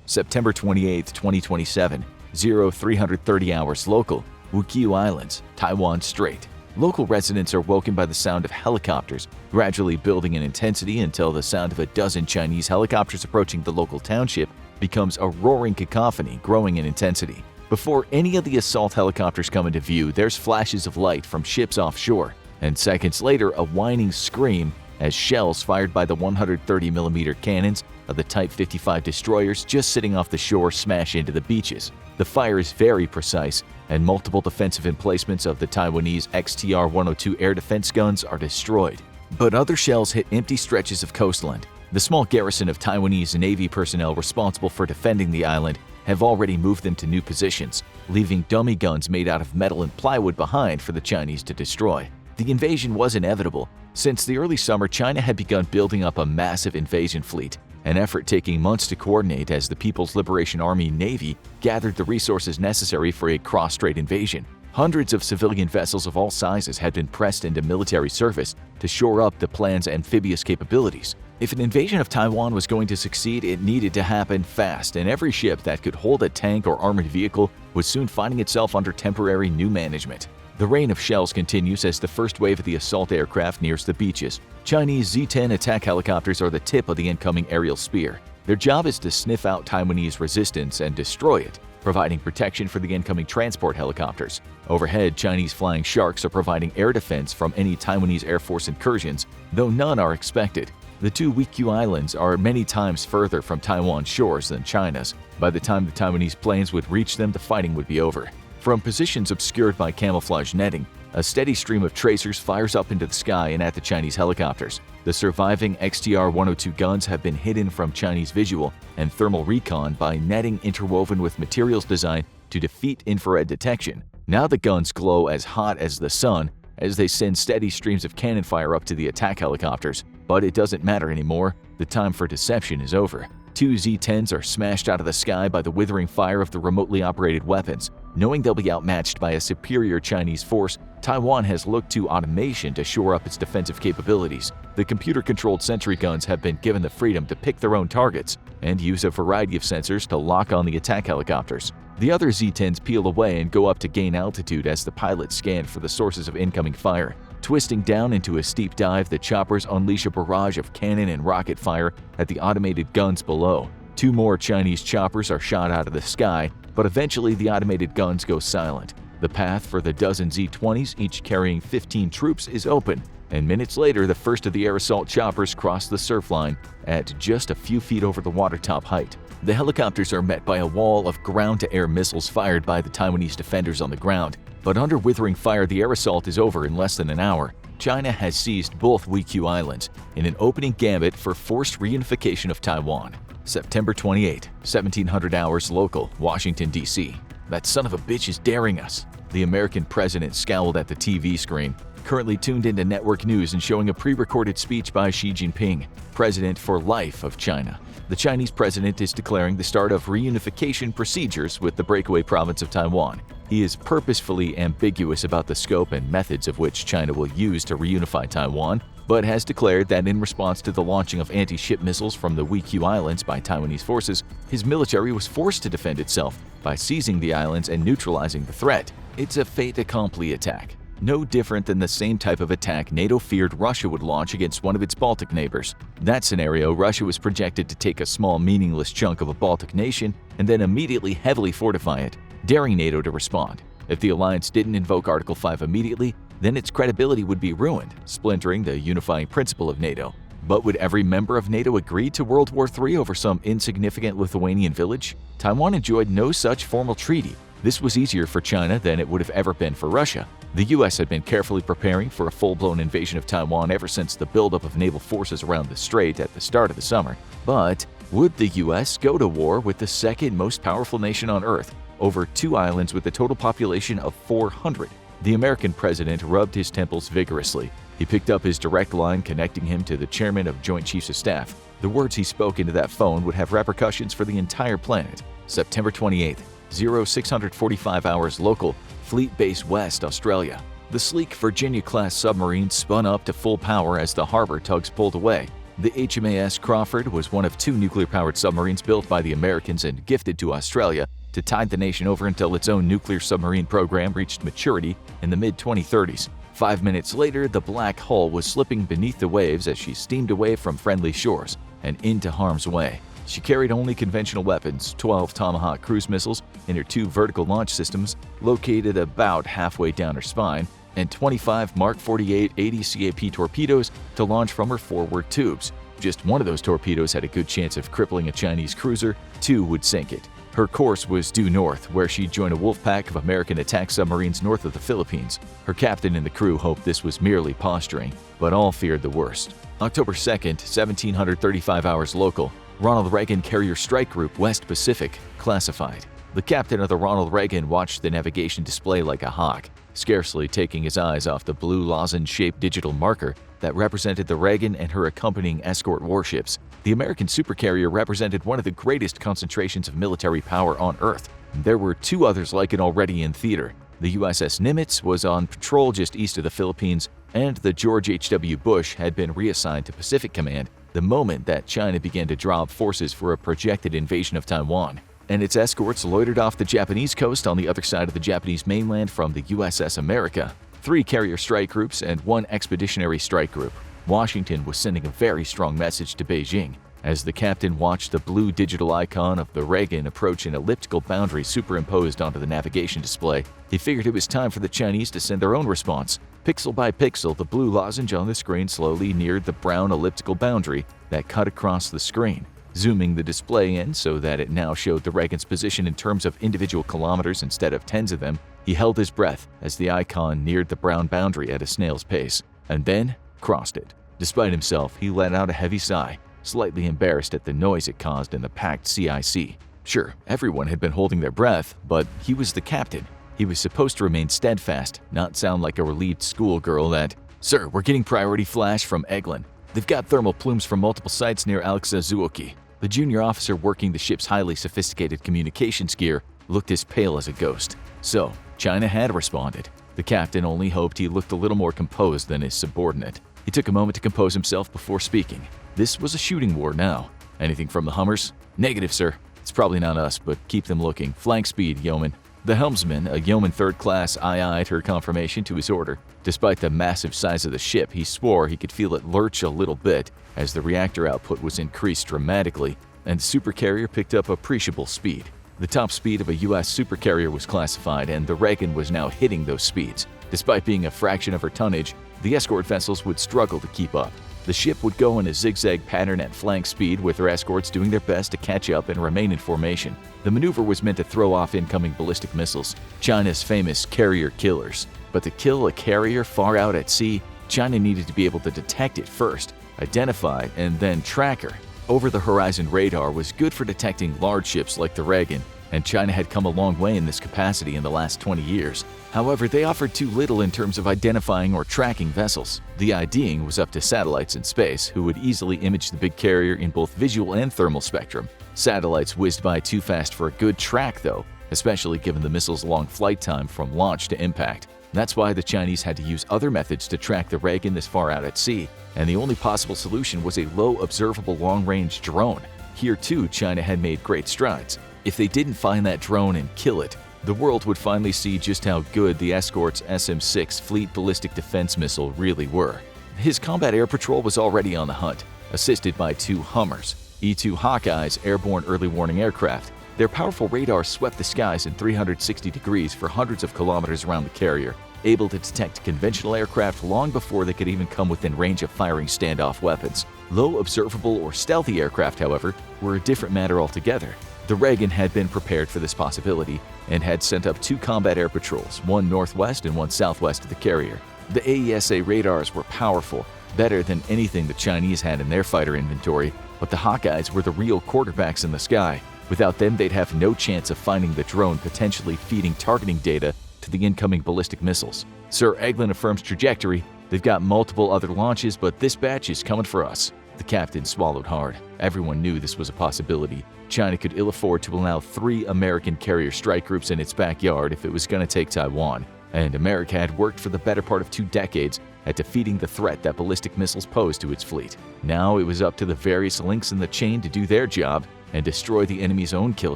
September 28, 2027, 0330 hours local, Wukyu Islands, Taiwan Strait. Local residents are woken by the sound of helicopters, gradually building in intensity until the sound of a dozen Chinese helicopters approaching the local township becomes a roaring cacophony growing in intensity. Before any of the assault helicopters come into view, there's flashes of light from ships offshore, and seconds later a whining scream as shells fired by the 130mm cannons of the Type 55 destroyers just sitting off the shore smash into the beaches. The fire is very precise, and multiple defensive emplacements of the Taiwanese XTR-102 air defense guns are destroyed. But other shells hit empty stretches of coastline. The small garrison of Taiwanese Navy personnel responsible for defending the island have already moved them to new positions, leaving dummy guns made out of metal and plywood behind for the Chinese to destroy. The invasion was inevitable. Since the early summer, China had begun building up a massive invasion fleet, an effort taking months to coordinate as the People's Liberation Army Navy gathered the resources necessary for a cross-strait invasion. Hundreds of civilian vessels of all sizes had been pressed into military service to shore up the plan's amphibious capabilities. If an invasion of Taiwan was going to succeed, it needed to happen fast, and every ship that could hold a tank or armored vehicle was soon finding itself under temporary new management. The rain of shells continues as the first wave of the assault aircraft nears the beaches. Chinese Z-10 attack helicopters are the tip of the incoming aerial spear. Their job is to sniff out Taiwanese resistance and destroy it, providing protection for the incoming transport helicopters. Overhead, Chinese flying sharks are providing air defense from any Taiwanese Air Force incursions, though none are expected. The two Wukyu Islands are many times further from Taiwan's shores than China's. By the time the Taiwanese planes would reach them, the fighting would be over. From positions obscured by camouflage netting, a steady stream of tracers fires up into the sky and at the Chinese helicopters. The surviving XTR-102 guns have been hidden from Chinese visual and thermal recon by netting interwoven with materials designed to defeat infrared detection. Now the guns glow as hot as the sun as they send steady streams of cannon fire up to the attack helicopters. But it doesn't matter anymore. The time for deception is over. Two Z-10s are smashed out of the sky by the withering fire of the remotely operated weapons. Knowing they'll be outmatched by a superior Chinese force, Taiwan has looked to automation to shore up its defensive capabilities. The computer-controlled sentry guns have been given the freedom to pick their own targets and use a variety of sensors to lock on the attack helicopters. The other Z-10s peel away and go up to gain altitude as the pilots scan for the sources of incoming fire. Twisting down into a steep dive, the choppers unleash a barrage of cannon and rocket fire at the automated guns below. Two more Chinese choppers are shot out of the sky, but eventually the automated guns go silent. The path for the dozen Z-20s, each carrying 15 troops, is open, and minutes later the first of the air assault choppers cross the surf line at just a few feet over the watertop height. The helicopters are met by a wall of ground-to-air missiles fired by the Taiwanese defenders on the ground. But under withering fire, the air assault is over in less than an hour. China has seized both Wukyu Islands in an opening gambit for forced reunification of Taiwan. September 28, 1700 hours local, Washington, D.C. That son of a bitch is daring us. The American president scowled at the TV screen, currently tuned into network news and showing a pre-recorded speech by Xi Jinping, president for life of China. The Chinese president is declaring the start of reunification procedures with the breakaway province of Taiwan. He is purposefully ambiguous about the scope and methods of which China will use to reunify Taiwan, but has declared that in response to the launching of anti-ship missiles from the Wukyu Islands by Taiwanese forces, his military was forced to defend itself by seizing the islands and neutralizing the threat. It's a fait accompli attack, no different than the same type of attack NATO feared Russia would launch against one of its Baltic neighbors. That scenario, Russia was projected to take a small, meaningless chunk of a Baltic nation and then immediately heavily fortify it, daring NATO to respond. If the alliance didn't invoke Article 5 immediately, then its credibility would be ruined, splintering the unifying principle of NATO. But would every member of NATO agree to World War III over some insignificant Lithuanian village? Taiwan enjoyed no such formal treaty. This was easier for China than it would have ever been for Russia. The US had been carefully preparing for a full-blown invasion of Taiwan ever since the buildup of naval forces around the strait at the start of the summer. But would the US go to war with the second most powerful nation on Earth over two islands with a total population of 400? The American president rubbed his temples vigorously. He picked up his direct line connecting him to the chairman of Joint Chiefs of Staff. The words he spoke into that phone would have repercussions for the entire planet. September 28th, 0645 hours local, Fleet Base West, Australia. The sleek Virginia-class submarine spun up to full power as the harbor tugs pulled away. The HMAS Crawford was one of two nuclear-powered submarines built by the Americans and gifted to Australia to tide the nation over until its own nuclear submarine program reached maturity in the mid-2030s. 5 minutes later, the black hull was slipping beneath the waves as she steamed away from friendly shores and into harm's way. She carried only conventional weapons, 12 Tomahawk cruise missiles in her 2 vertical launch systems located about halfway down her spine, and 25 Mark 48 80 CAP torpedoes to launch from her forward tubes. Just one of those torpedoes had a good chance of crippling a Chinese cruiser, 2 would sink it. Her course was due north, where she'd join a wolf pack of American attack submarines north of the Philippines. Her captain and the crew hoped this was merely posturing, but all feared the worst. October 2nd, 1735 hours local, Ronald Reagan Carrier Strike Group West Pacific, classified. The captain of the Ronald Reagan watched the navigation display like a hawk, scarcely taking his eyes off the blue lozenge-shaped digital marker that represented the Reagan and her accompanying escort warships. The American supercarrier represented one of the greatest concentrations of military power on Earth. There were 2 others like it already in theater. The USS Nimitz was on patrol just east of the Philippines, and the George H.W. Bush had been reassigned to Pacific Command the moment that China began to draw up forces for a projected invasion of Taiwan, and its escorts loitered off the Japanese coast on the other side of the Japanese mainland from the USS America. 3 carrier strike groups and 1 expeditionary strike group. Washington was sending a very strong message to Beijing. As the captain watched the blue digital icon of the Reagan approach an elliptical boundary superimposed onto the navigation display, he figured it was time for the Chinese to send their own response. Pixel by pixel, the blue lozenge on the screen slowly neared the brown elliptical boundary that cut across the screen, zooming the display in so that it now showed the Reagan's position in terms of individual kilometers instead of tens of them. He held his breath as the icon neared the brown boundary at a snail's pace, and then crossed it. Despite himself, he let out a heavy sigh, slightly embarrassed at the noise it caused in the packed CIC. Sure, everyone had been holding their breath, but he was the captain. He was supposed to remain steadfast, not sound like a relieved schoolgirl that, "Sir, we're getting priority flash from Eglin. They've got thermal plumes from multiple sites near Alexazuoki." The junior officer working the ship's highly sophisticated communications gear looked as pale as a ghost. So, China had responded. The captain only hoped he looked a little more composed than his subordinate. He took a moment to compose himself before speaking. This was a shooting war now. "Anything from the Hummers?" "Negative, sir. It's probably not us, but keep them looking. Flank speed, yeoman." The helmsman, a yeoman 3rd class, eyed her confirmation to his order. Despite the massive size of the ship, he swore he could feel it lurch a little bit as the reactor output was increased dramatically, and the supercarrier picked up appreciable speed. The top speed of a U.S. supercarrier was classified, and the Reagan was now hitting those speeds. Despite being a fraction of her tonnage, the escort vessels would struggle to keep up. The ship would go in a zigzag pattern at flank speed, with her escorts doing their best to catch up and remain in formation. The maneuver was meant to throw off incoming ballistic missiles, China's famous carrier killers. But to kill a carrier far out at sea, China needed to be able to detect it first, identify, and then track her. Over-the-horizon radar was good for detecting large ships like the Reagan, and China had come a long way in this capacity in the last 20 years. However, they offered too little in terms of identifying or tracking vessels. The IDing was up to satellites in space, who would easily image the big carrier in both visual and thermal spectrum. Satellites whizzed by too fast for a good track, though, especially given the missile's long flight time from launch to impact. That's why the Chinese had to use other methods to track the Reagan this far out at sea, and the only possible solution was a low-observable long-range drone. Here, too, China had made great strides. If they didn't find that drone and kill it, the world would finally see just how good the escort's SM-6 Fleet Ballistic Defense Missile really were. His combat air patrol was already on the hunt, assisted by 2 Hummers, E-2 Hawkeyes airborne early warning aircraft. Their powerful radar swept the skies in 360 degrees for hundreds of kilometers around the carrier, able to detect conventional aircraft long before they could even come within range of firing standoff weapons. Low observable or stealthy aircraft, however, were a different matter altogether. The Reagan had been prepared for this possibility and had sent up 2 combat air patrols, one northwest and one southwest of the carrier. The AESA radars were powerful, better than anything the Chinese had in their fighter inventory, but the Hawkeyes were the real quarterbacks in the sky. Without them, they'd have no chance of finding the drone potentially feeding targeting data to the incoming ballistic missiles. Sir Eglin affirms trajectory. They've got multiple other launches, but this batch is coming for us. The captain swallowed hard. Everyone knew this was a possibility. China could ill afford to allow 3 American carrier strike groups in its backyard if it was going to take Taiwan, and America had worked for the better part of 2 decades at defeating the threat that ballistic missiles posed to its fleet. Now it was up to the various links in the chain to do their job and destroy the enemy's own kill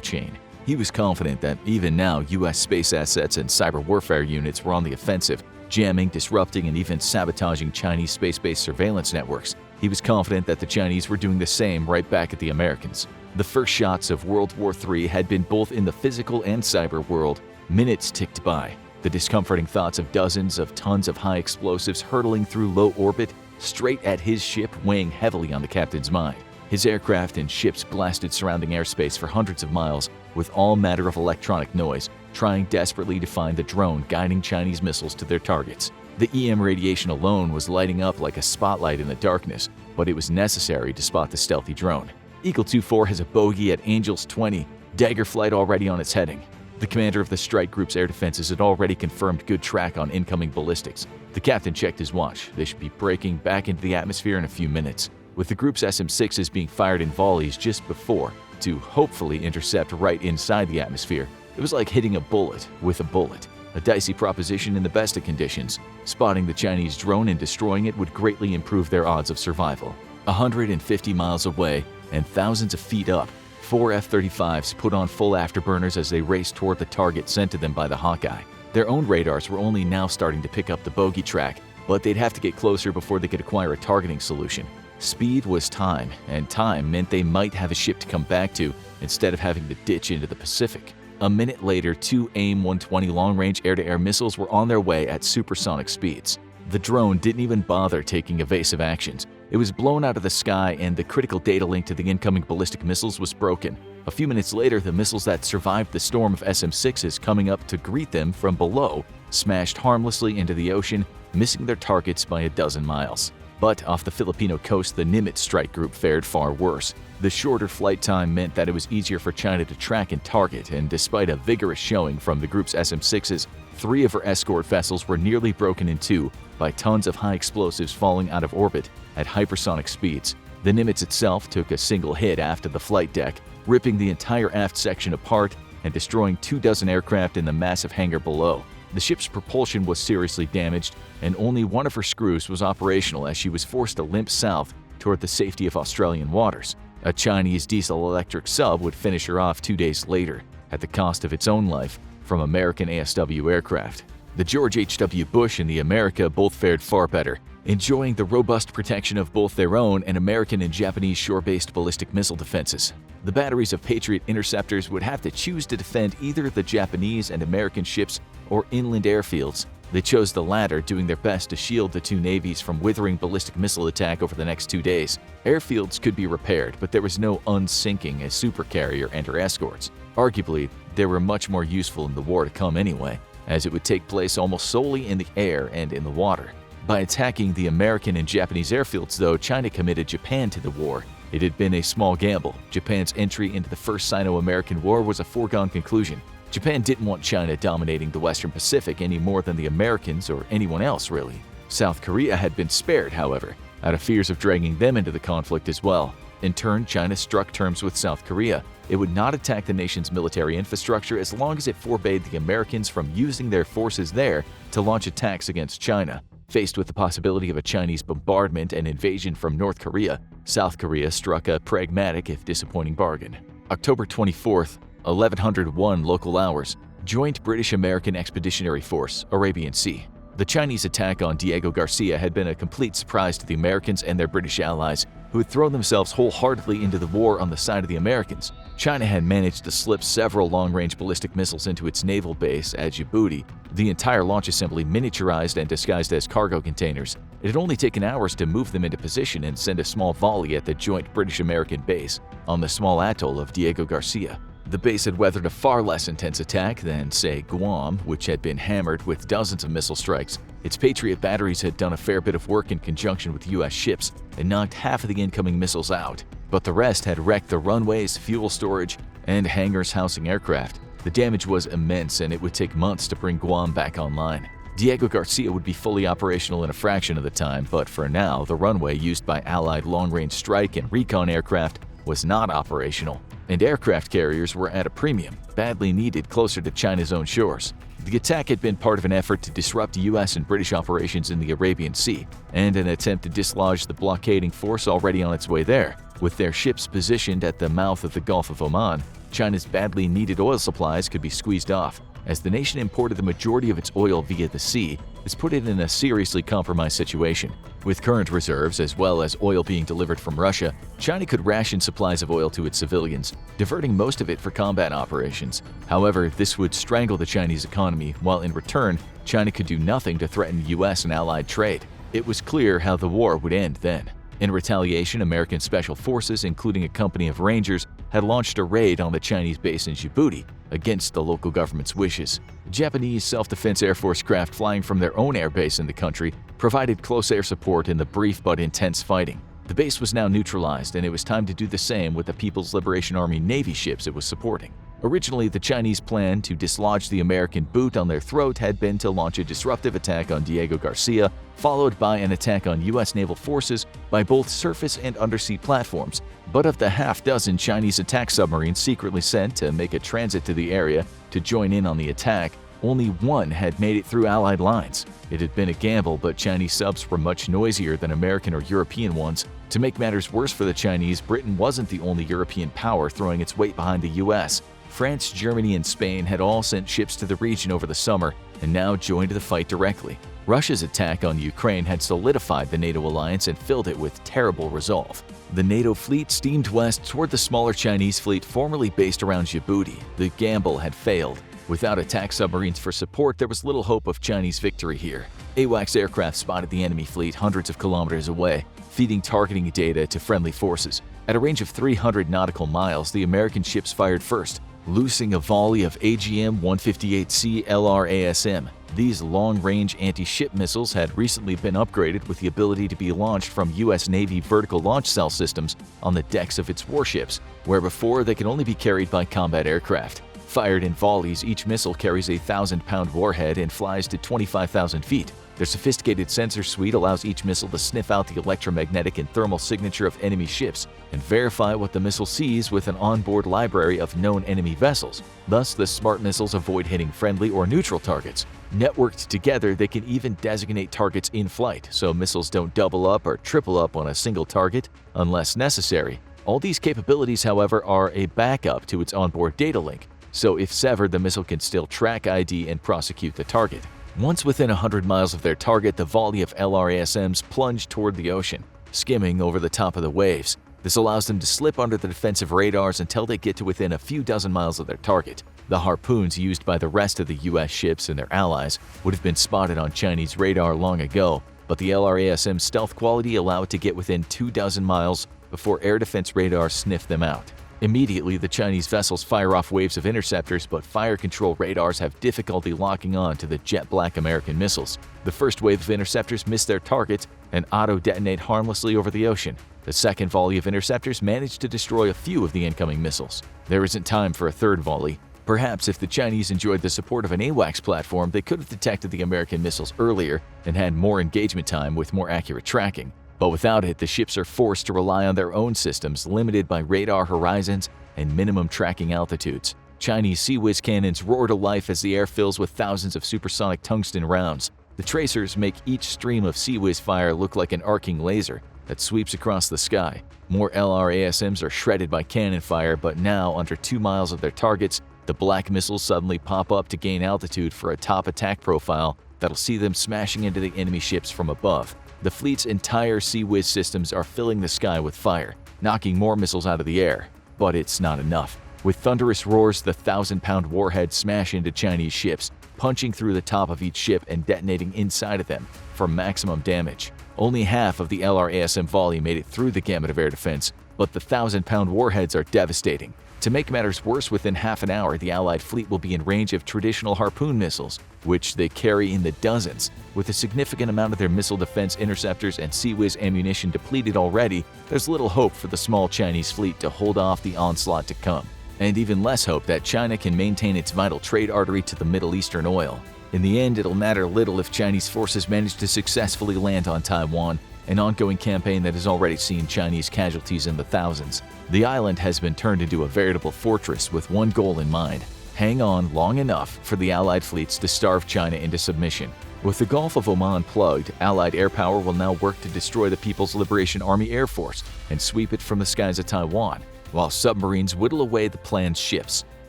chain. He was confident that even now U.S. space assets and cyber warfare units were on the offensive, jamming, disrupting, and even sabotaging Chinese space-based surveillance networks. He was confident that the Chinese were doing the same right back at the Americans. The first shots of World War III had been both in the physical and cyber world. Minutes ticked by. The discomforting thoughts of dozens of tons of high explosives hurtling through low orbit straight at his ship weighing heavily on the captain's mind. His aircraft and ships blasted surrounding airspace for hundreds of miles with all manner of electronic noise, trying desperately to find the drone guiding Chinese missiles to their targets. The EM radiation alone was lighting up like a spotlight in the darkness, but it was necessary to spot the stealthy drone. Eagle 2-4 has a bogey at Angels 20, Dagger flight already on its heading. The commander of the strike group's air defenses had already confirmed good track on incoming ballistics. The captain checked his watch. They should be breaking back into the atmosphere in a few minutes, with the group's SM-6s being fired in volleys just before to hopefully intercept right inside the atmosphere. It was like hitting a bullet with a bullet, a dicey proposition in the best of conditions. Spotting the Chinese drone and destroying it would greatly improve their odds of survival. 150 miles away and thousands of feet up, 4 F-35s put on full afterburners as they raced toward the target sent to them by the Hawkeye. Their own radars were only now starting to pick up the bogey track, but they'd have to get closer before they could acquire a targeting solution. Speed was time, and time meant they might have a ship to come back to instead of having to ditch into the Pacific. A minute later, 2 AIM-120 long-range air-to-air missiles were on their way at supersonic speeds. The drone didn't even bother taking evasive actions. It was blown out of the sky, and the critical data link to the incoming ballistic missiles was broken. A few minutes later, the missiles that survived the storm of SM-6s coming up to greet them from below smashed harmlessly into the ocean, missing their targets by a dozen miles. But off the Filipino coast, the Nimitz strike group fared far worse. The shorter flight time meant that it was easier for China to track and target, and despite a vigorous showing from the group's SM-6s, 3 of her escort vessels were nearly broken in two by tons of high explosives falling out of orbit at hypersonic speeds. The Nimitz itself took a single hit aft of the flight deck, ripping the entire aft section apart and destroying 24 aircraft in the massive hangar below. The ship's propulsion was seriously damaged, and only one of her screws was operational as she was forced to limp south toward the safety of Australian waters. A Chinese diesel-electric sub would finish her off 2 days later, at the cost of its own life, from American ASW aircraft. The George H.W. Bush and the America both fared far better, enjoying the robust protection of both their own and American and Japanese shore-based ballistic missile defenses. The batteries of Patriot interceptors would have to choose to defend either the Japanese and American ships or inland airfields. They chose the latter, doing their best to shield the two navies from withering ballistic missile attack over the next 2 days. Airfields could be repaired, but there was no unsinking a supercarrier and her escorts. Arguably, they were much more useful in the war to come anyway, as it would take place almost solely in the air and in the water. By attacking the American and Japanese airfields, though, China committed Japan to the war. It had been a small gamble. Japan's entry into the First Sino-American War was a foregone conclusion. Japan didn't want China dominating the Western Pacific any more than the Americans or anyone else, really. South Korea had been spared, however, out of fears of dragging them into the conflict as well. In turn, China struck terms with South Korea. It would not attack the nation's military infrastructure as long as it forbade the Americans from using their forces there to launch attacks against China. Faced with the possibility of a Chinese bombardment and invasion from North Korea, South Korea struck a pragmatic if disappointing bargain. October 24th, 1101 local hours, Joint British-American Expeditionary Force, Arabian Sea. The Chinese attack on Diego Garcia had been a complete surprise to the Americans and their British allies, who had thrown themselves wholeheartedly into the war on the side of the Americans. China had managed to slip several long-range ballistic missiles into its naval base at Djibouti, the entire launch assembly miniaturized and disguised as cargo containers. It had only taken hours to move them into position and send a small volley at the joint British-American base on the small atoll of Diego Garcia. The base had weathered a far less intense attack than, say, Guam, which had been hammered with dozens of missile strikes. Its Patriot batteries had done a fair bit of work in conjunction with U.S. ships and knocked half of the incoming missiles out, but the rest had wrecked the runways, fuel storage, and hangars housing aircraft. The damage was immense, and it would take months to bring Guam back online. Diego Garcia would be fully operational in a fraction of the time, but for now, the runway used by Allied long-range strike and recon aircraft was not operational, and aircraft carriers were at a premium, badly needed closer to China's own shores. The attack had been part of an effort to disrupt U.S. and British operations in the Arabian Sea, and an attempt to dislodge the blockading force already on its way there. With their ships positioned at the mouth of the Gulf of Oman, China's badly needed oil supplies could be squeezed off. As the nation imported the majority of its oil via the sea, this put it in a seriously compromised situation. With current reserves as well as oil being delivered from Russia, China could ration supplies of oil to its civilians, diverting most of it for combat operations. However, this would strangle the Chinese economy, while in return, China could do nothing to threaten U.S. and allied trade. It was clear how the war would end then. In retaliation, American Special Forces, including a company of Rangers, had launched a raid on the Chinese base in Djibouti against the local government's wishes. Japanese self-defense Air Force craft flying from their own air base in the country provided close air support in the brief but intense fighting. The base was now neutralized, and it was time to do the same with the People's Liberation Army Navy ships it was supporting. Originally, the Chinese plan to dislodge the American boot on their throat had been to launch a disruptive attack on Diego Garcia, followed by an attack on U.S. naval forces by both surface and undersea platforms. But of the half-dozen Chinese attack submarines secretly sent to make a transit to the area to join in on the attack, only one had made it through Allied lines. It had been a gamble, but Chinese subs were much noisier than American or European ones. To make matters worse for the Chinese, Britain wasn't the only European power throwing its weight behind the U.S. France, Germany, and Spain had all sent ships to the region over the summer and now joined the fight directly. Russia's attack on Ukraine had solidified the NATO alliance and filled it with terrible resolve. The NATO fleet steamed west toward the smaller Chinese fleet formerly based around Djibouti. The gamble had failed. Without attack submarines for support, there was little hope of Chinese victory here. AWACS aircraft spotted the enemy fleet hundreds of kilometers away, feeding targeting data to friendly forces. At a range of 300 nautical miles, the American ships fired first, loosing a volley of AGM-158C LRASM. These long-range anti-ship missiles had recently been upgraded with the ability to be launched from U.S. Navy vertical launch cell systems on the decks of its warships, where before they could only be carried by combat aircraft. Fired in volleys, each missile carries a 1,000-pound warhead and flies to 25,000 feet. Their sophisticated sensor suite allows each missile to sniff out the electromagnetic and thermal signature of enemy ships and verify what the missile sees with an onboard library of known enemy vessels. Thus, the smart missiles avoid hitting friendly or neutral targets. Networked together, they can even designate targets in flight, so missiles don't double up or triple up on a single target unless necessary. All these capabilities, however, are a backup to its onboard data link, so if severed, the missile can still track, ID, and prosecute the target. Once within 100 miles of their target, the volley of LRASMs plunge toward the ocean, skimming over the top of the waves. This allows them to slip under the defensive radars until they get to within a few dozen miles of their target. The harpoons used by the rest of the U.S. ships and their allies would have been spotted on Chinese radar long ago, but the LRASM stealth quality allow it to get within 24 miles before air defense radars sniff them out. Immediately, the Chinese vessels fire off waves of interceptors, but fire control radars have difficulty locking on to the jet-black American missiles. The first wave of interceptors miss their targets and auto-detonate harmlessly over the ocean. The second volley of interceptors managed to destroy a few of the incoming missiles. There isn't time for a third volley. Perhaps if the Chinese enjoyed the support of an AWACS platform, they could have detected the American missiles earlier and had more engagement time with more accurate tracking. But without it, the ships are forced to rely on their own systems, limited by radar horizons and minimum tracking altitudes. Chinese Sea Whiz cannons roar to life as the air fills with thousands of supersonic tungsten rounds. The tracers make each stream of Sea Whiz fire look like an arcing laser that sweeps across the sky. More LRASMs are shredded by cannon fire, but now, under 2 miles of their targets, the black missiles suddenly pop up to gain altitude for a top attack profile that'll see them smashing into the enemy ships from above. The fleet's entire Sea Whiz systems are filling the sky with fire, knocking more missiles out of the air. But it's not enough. With thunderous roars, the 1,000-pound warheads smash into Chinese ships, punching through the top of each ship and detonating inside of them for maximum damage. Only half of the LRASM volley made it through the gamut of air defense, but the 1,000-pound warheads are devastating. To make matters worse, within half an hour, the Allied fleet will be in range of traditional harpoon missiles, which they carry in the dozens. With a significant amount of their missile defense interceptors and Sea Whiz ammunition depleted already, there's little hope for the small Chinese fleet to hold off the onslaught to come. And even less hope that China can maintain its vital trade artery to the Middle Eastern oil. In the end, it'll matter little if Chinese forces manage to successfully land on Taiwan, an ongoing campaign that has already seen Chinese casualties in the thousands. The island has been turned into a veritable fortress with one goal in mind: hang on long enough for the Allied fleets to starve China into submission. With the Gulf of Oman plugged, Allied air power will now work to destroy the People's Liberation Army Air Force and sweep it from the skies of Taiwan, while submarines whittle away the planned ships.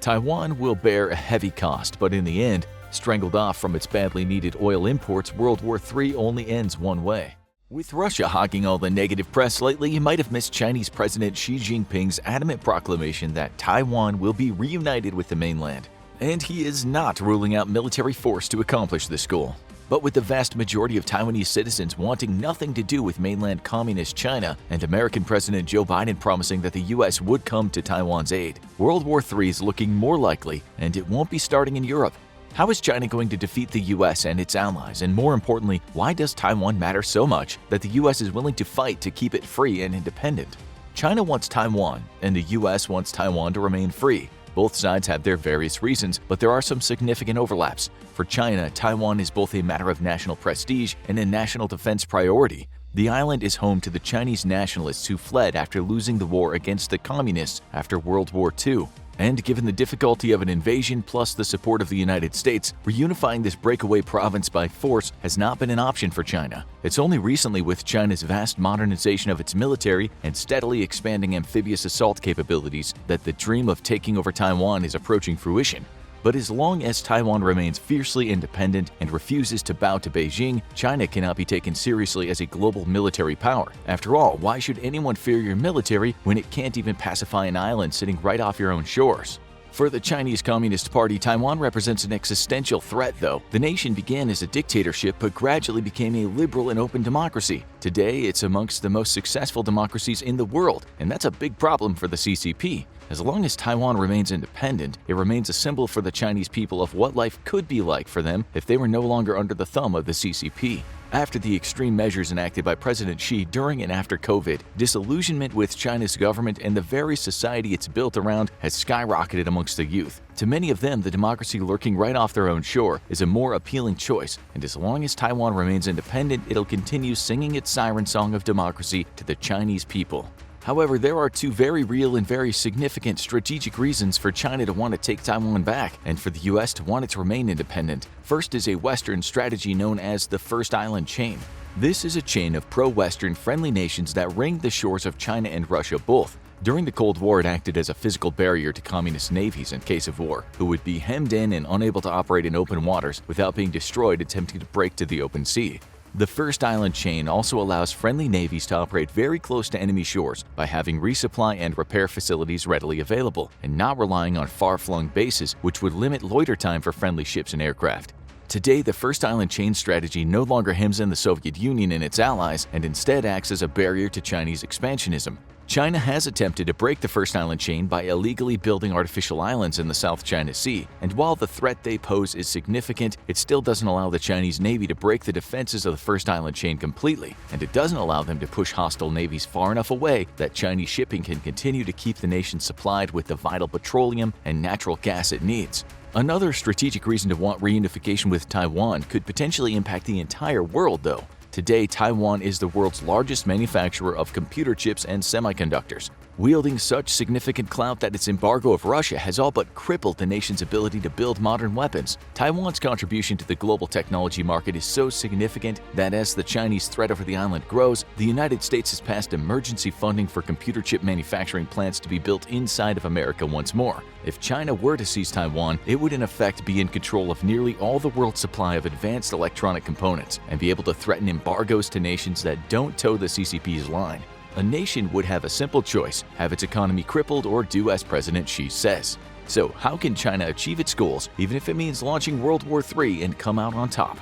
Taiwan will bear a heavy cost, but in the end, strangled off from its badly needed oil imports, World War III only ends one way. With Russia hogging all the negative press lately, you might have missed Chinese President Xi Jinping's adamant proclamation that Taiwan will be reunited with the mainland. And he is not ruling out military force to accomplish this goal. But with the vast majority of Taiwanese citizens wanting nothing to do with mainland communist China and American President Joe Biden promising that the U.S. would come to Taiwan's aid, World War III is looking more likely, and it won't be starting in Europe. How is China going to defeat the U.S. and its allies? And more importantly, why does Taiwan matter so much that the U.S. is willing to fight to keep it free and independent? China wants Taiwan, and the U.S. wants Taiwan to remain free. Both sides have their various reasons, but there are some significant overlaps. For China, Taiwan is both a matter of national prestige and a national defense priority. The island is home to the Chinese nationalists who fled after losing the war against the communists after World War II. And given the difficulty of an invasion plus the support of the United States, reunifying this breakaway province by force has not been an option for China. It's only recently, with China's vast modernization of its military and steadily expanding amphibious assault capabilities, that the dream of taking over Taiwan is approaching fruition. But as long as Taiwan remains fiercely independent and refuses to bow to Beijing, China cannot be taken seriously as a global military power. After all, why should anyone fear your military when it can't even pacify an island sitting right off your own shores? For the Chinese Communist Party, Taiwan represents an existential threat, though. The nation began as a dictatorship but gradually became a liberal and open democracy. Today, it's amongst the most successful democracies in the world, and that's a big problem for the CCP. As long as Taiwan remains independent, it remains a symbol for the Chinese people of what life could be like for them if they were no longer under the thumb of the CCP. After the extreme measures enacted by President Xi during and after COVID, disillusionment with China's government and the very society it's built around has skyrocketed amongst the youth. To many of them, the democracy lurking right off their own shore is a more appealing choice, and as long as Taiwan remains independent, it'll continue singing its siren song of democracy to the Chinese people. However, there are two very real and very significant strategic reasons for China to want to take Taiwan back and for the U.S. to want it to remain independent. First is a Western strategy known as the First Island Chain. This is a chain of pro-Western friendly nations that ring the shores of China and Russia both. During the Cold War, it acted as a physical barrier to communist navies in case of war, who would be hemmed in and unable to operate in open waters without being destroyed attempting to break to the open sea. The First Island Chain also allows friendly navies to operate very close to enemy shores by having resupply and repair facilities readily available and not relying on far-flung bases, which would limit loiter time for friendly ships and aircraft. Today, the First Island Chain strategy no longer hems in the Soviet Union and its allies and instead acts as a barrier to Chinese expansionism. China has attempted to break the First Island Chain by illegally building artificial islands in the South China Sea, and while the threat they pose is significant, it still doesn't allow the Chinese Navy to break the defenses of the First Island Chain completely, and it doesn't allow them to push hostile navies far enough away that Chinese shipping can continue to keep the nation supplied with the vital petroleum and natural gas it needs. Another strategic reason to want reunification with Taiwan could potentially impact the entire world, though. Today, Taiwan is the world's largest manufacturer of computer chips and semiconductors, wielding such significant clout that its embargo of Russia has all but crippled the nation's ability to build modern weapons. Taiwan's contribution to the global technology market is so significant that as the Chinese threat over the island grows, the United States has passed emergency funding for computer chip manufacturing plants to be built inside of America once more. If China were to seize Taiwan, it would in effect be in control of nearly all the world's supply of advanced electronic components and be able to threaten embargoes to nations that don't toe the CCP's line. A nation would have a simple choice: have its economy crippled or do as President Xi says. So how can China achieve its goals, even if it means launching World War III, and come out on top?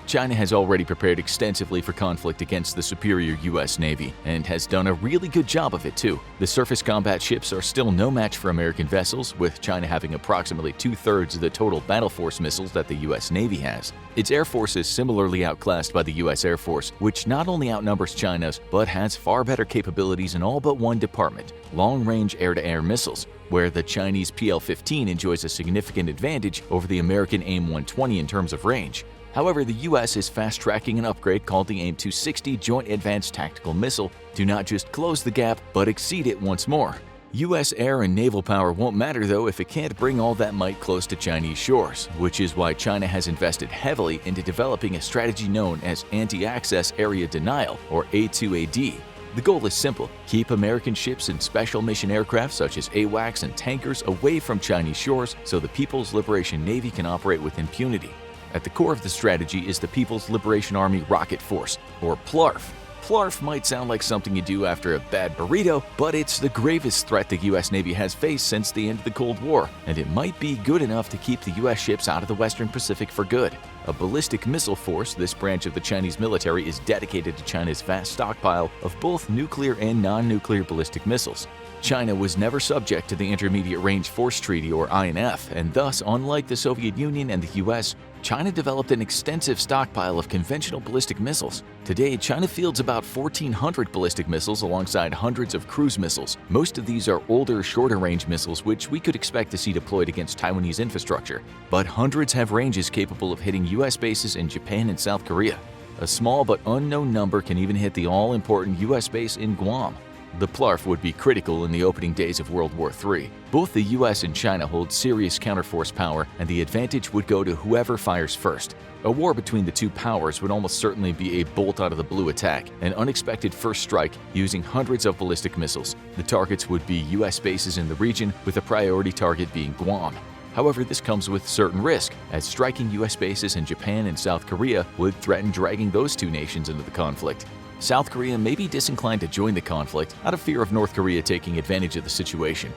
China has already prepared extensively for conflict against the superior U.S. Navy, and has done a really good job of it too. The surface combat ships are still no match for American vessels, with China having approximately 2/3 of the total battle force missiles that the U.S. Navy has. Its Air Force is similarly outclassed by the U.S. Air Force, which not only outnumbers China's, but has far better capabilities in all but one department: long-range air-to-air missiles, where the Chinese PL-15 enjoys a significant advantage over the American AIM-120 in terms of range. However, the U.S. is fast-tracking an upgrade called the AIM-260 Joint Advanced Tactical Missile to not just close the gap, but exceed it once more. U.S. air and naval power won't matter though if it can't bring all that might close to Chinese shores, which is why China has invested heavily into developing a strategy known as Anti-Access Area Denial, or A2AD. The goal is simple: keep American ships and special mission aircraft such as AWACS and tankers away from Chinese shores so the People's Liberation Navy can operate with impunity. At the core of the strategy is the People's Liberation Army Rocket Force, or PLARF. PLARF might sound like something you do after a bad burrito, but it's the gravest threat the U.S. Navy has faced since the end of the Cold War, and it might be good enough to keep the U.S. ships out of the Western Pacific for good. A ballistic missile force, this branch of the Chinese military is dedicated to China's vast stockpile of both nuclear and non-nuclear ballistic missiles. China was never subject to the Intermediate Range Force Treaty, or INF, and thus, unlike the Soviet Union and the U.S., China developed an extensive stockpile of conventional ballistic missiles. Today, China fields about 1,400 ballistic missiles alongside hundreds of cruise missiles. Most of these are older, shorter-range missiles which we could expect to see deployed against Taiwanese infrastructure. But hundreds have ranges capable of hitting U.S. bases in Japan and South Korea. A small but unknown number can even hit the all-important U.S. base in Guam. The PLARF would be critical in the opening days of World War III. Both the US and China hold serious counterforce power, and the advantage would go to whoever fires first. A war between the two powers would almost certainly be a bolt-out-of-the-blue attack, an unexpected first strike using hundreds of ballistic missiles. The targets would be US bases in the region, with a priority target being Guam. However, this comes with certain risk, as striking US bases in Japan and South Korea would threaten dragging those two nations into the conflict. South Korea may be disinclined to join the conflict out of fear of North Korea taking advantage of the situation.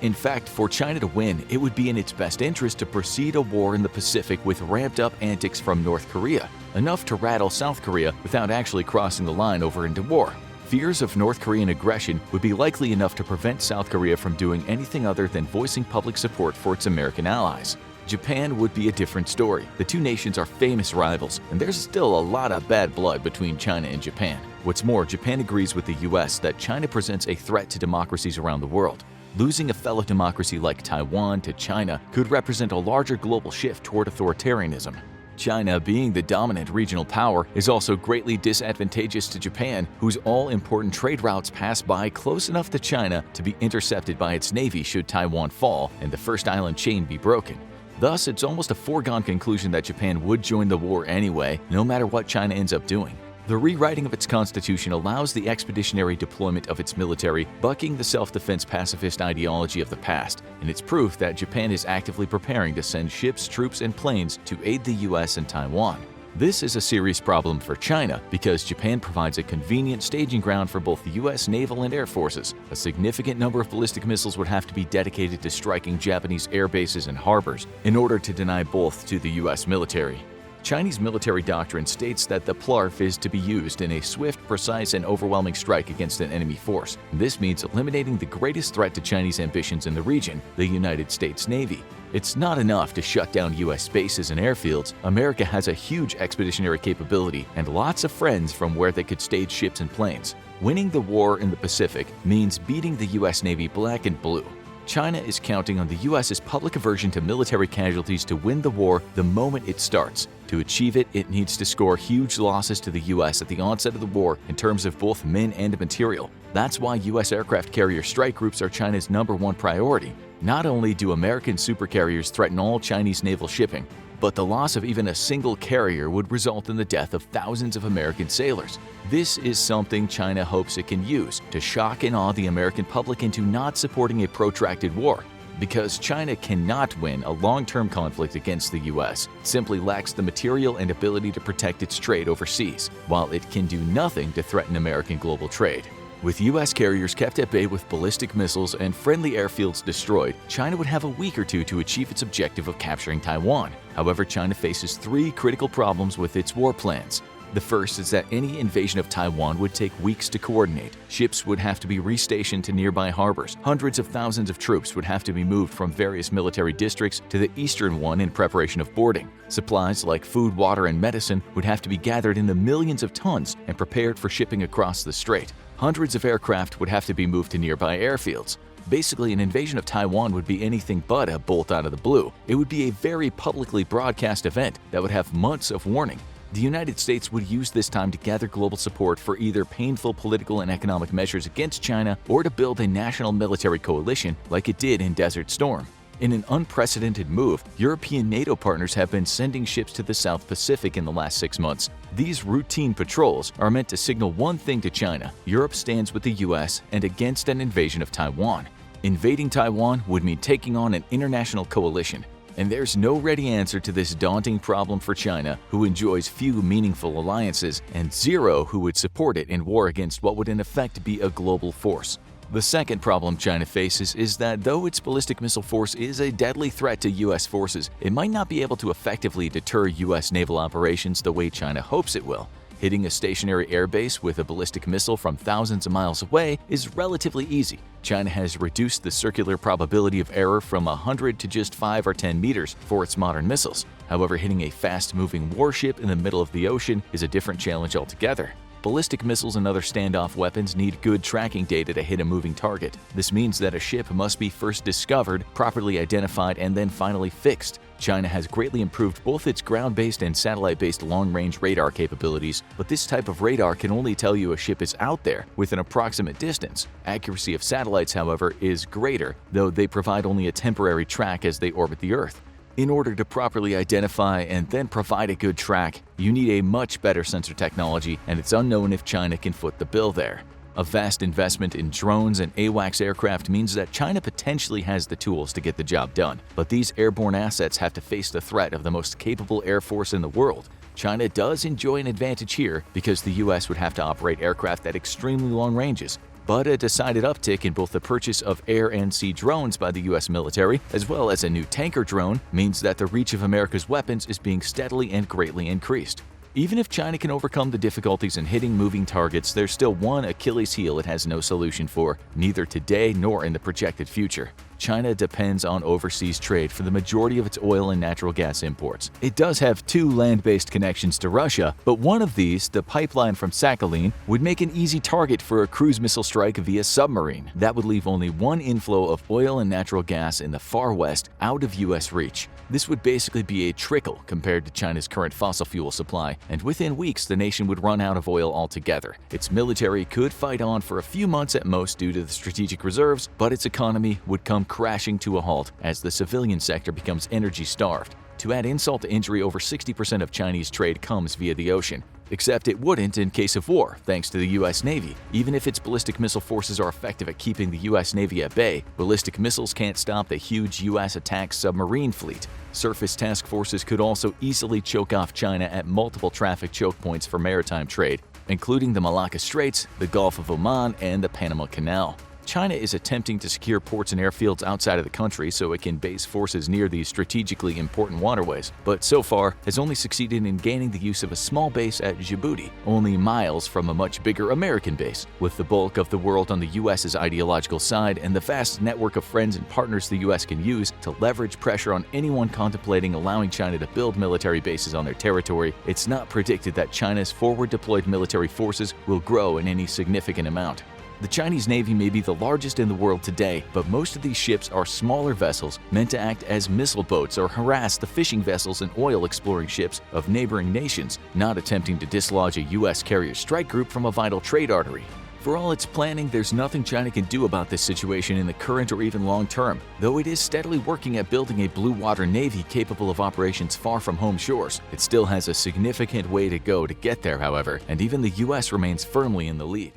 In fact, for China to win, it would be in its best interest to precede a war in the Pacific with ramped-up antics from North Korea, enough to rattle South Korea without actually crossing the line over into war. Fears of North Korean aggression would be likely enough to prevent South Korea from doing anything other than voicing public support for its American allies. Japan would be a different story. The two nations are famous rivals, and there's still a lot of bad blood between China and Japan. What's more, Japan agrees with the US that China presents a threat to democracies around the world. Losing a fellow democracy like Taiwan to China could represent a larger global shift toward authoritarianism. China, being the dominant regional power, is also greatly disadvantageous to Japan, whose all-important trade routes pass by close enough to China to be intercepted by its navy should Taiwan fall and the first island chain be broken. Thus, it's almost a foregone conclusion that Japan would join the war anyway, no matter what China ends up doing. The rewriting of its constitution allows the expeditionary deployment of its military, bucking the self-defense pacifist ideology of the past, and it's proof that Japan is actively preparing to send ships, troops, and planes to aid the US and Taiwan. This is a serious problem for China because Japan provides a convenient staging ground for both the U.S. naval and air forces. A significant number of ballistic missiles would have to be dedicated to striking Japanese air bases and harbors in order to deny both to the U.S. military. Chinese military doctrine states that the PLARF is to be used in a swift, precise, and overwhelming strike against an enemy force. This means eliminating the greatest threat to Chinese ambitions in the region, the United States Navy. It's not enough to shut down U.S. bases and airfields. America has a huge expeditionary capability and lots of friends from where they could stage ships and planes. Winning the war in the Pacific means beating the U.S. Navy black and blue. China is counting on the U.S.'s public aversion to military casualties to win the war the moment it starts. To achieve it, it needs to score huge losses to the U.S. at the onset of the war in terms of both men and material. That's why U.S. aircraft carrier strike groups are China's #1 priority. Not only do American supercarriers threaten all Chinese naval shipping, but the loss of even a single carrier would result in the death of thousands of American sailors. This is something China hopes it can use to shock and awe the American public into not supporting a protracted war. Because China cannot win a long-term conflict against the U.S., it simply lacks the material and ability to protect its trade overseas, while it can do nothing to threaten American global trade. With U.S. carriers kept at bay with ballistic missiles and friendly airfields destroyed, China would have a week or two to achieve its objective of capturing Taiwan. However, China faces 3 critical problems with its war plans. The first is that any invasion of Taiwan would take weeks to coordinate. Ships would have to be restationed to nearby harbors. Hundreds of thousands of troops would have to be moved from various military districts to the eastern one in preparation of boarding. Supplies like food, water, and medicine would have to be gathered in the millions of tons and prepared for shipping across the strait. Hundreds of aircraft would have to be moved to nearby airfields. Basically, an invasion of Taiwan would be anything but a bolt out of the blue. It would be a very publicly broadcast event that would have months of warning. The United States would use this time to gather global support for either painful political and economic measures against China or to build a national military coalition like it did in Desert Storm. In an unprecedented move, European NATO partners have been sending ships to the South Pacific in the last 6 months. These routine patrols are meant to signal one thing to China: Europe stands with the US and against an invasion of Taiwan. Invading Taiwan would mean taking on an international coalition. And there's no ready answer to this daunting problem for China, who enjoys few meaningful alliances and zero who would support it in war against what would in effect be a global force. The second problem China faces is that though its ballistic missile force is a deadly threat to U.S. forces, it might not be able to effectively deter U.S. naval operations the way China hopes it will. Hitting a stationary airbase with a ballistic missile from thousands of miles away is relatively easy. China has reduced the circular probability of error from 100 to just 5 or 10 meters for its modern missiles. However, hitting a fast-moving warship in the middle of the ocean is a different challenge altogether. Ballistic missiles and other standoff weapons need good tracking data to hit a moving target. This means that a ship must be first discovered, properly identified, and then finally fixed. China has greatly improved both its ground-based and satellite-based long-range radar capabilities, but this type of radar can only tell you a ship is out there with an approximate distance. Accuracy of satellites, however, is greater, though they provide only a temporary track as they orbit the Earth. In order to properly identify and then provide a good track, you need a much better sensor technology, and it's unknown if China can foot the bill there. A vast investment in drones and AWACS aircraft means that China potentially has the tools to get the job done, but these airborne assets have to face the threat of the most capable air force in the world. China does enjoy an advantage here because the US would have to operate aircraft at extremely long ranges. But a decided uptick in both the purchase of air and sea drones by the US military, as well as a new tanker drone, means that the reach of America's weapons is being steadily and greatly increased. Even if China can overcome the difficulties in hitting moving targets, there's still one Achilles heel it has no solution for, neither today nor in the projected future. China depends on overseas trade for the majority of its oil and natural gas imports. It does have 2 land-based connections to Russia, but one of these, the pipeline from Sakhalin, would make an easy target for a cruise missile strike via submarine. That would leave only one inflow of oil and natural gas in the far west out of U.S. reach. This would basically be a trickle compared to China's current fossil fuel supply, and within weeks the nation would run out of oil altogether. Its military could fight on for a few months at most due to the strategic reserves, but its economy would come crashing to a halt as the civilian sector becomes energy-starved. To add insult to injury, over 60% of Chinese trade comes via the ocean. Except it wouldn't in case of war, thanks to the U.S. Navy. Even if its ballistic missile forces are effective at keeping the U.S. Navy at bay, ballistic missiles can't stop the huge U.S. attack submarine fleet. Surface task forces could also easily choke off China at multiple traffic choke points for maritime trade, including the Malacca Straits, the Gulf of Oman, and the Panama Canal. China is attempting to secure ports and airfields outside of the country so it can base forces near these strategically important waterways, but so far has only succeeded in gaining the use of a small base at Djibouti, only miles from a much bigger American base. With the bulk of the world on the US's ideological side and the vast network of friends and partners the US can use to leverage pressure on anyone contemplating allowing China to build military bases on their territory, it's not predicted that China's forward-deployed military forces will grow in any significant amount. The Chinese Navy may be the largest in the world today, but most of these ships are smaller vessels meant to act as missile boats or harass the fishing vessels and oil-exploring ships of neighboring nations, not attempting to dislodge a U.S. carrier strike group from a vital trade artery. For all its planning, there's nothing China can do about this situation in the current or even long term, though it is steadily working at building a blue water navy capable of operations far from home shores. It still has a significant way to go to get there, however, and even the U.S. remains firmly in the lead.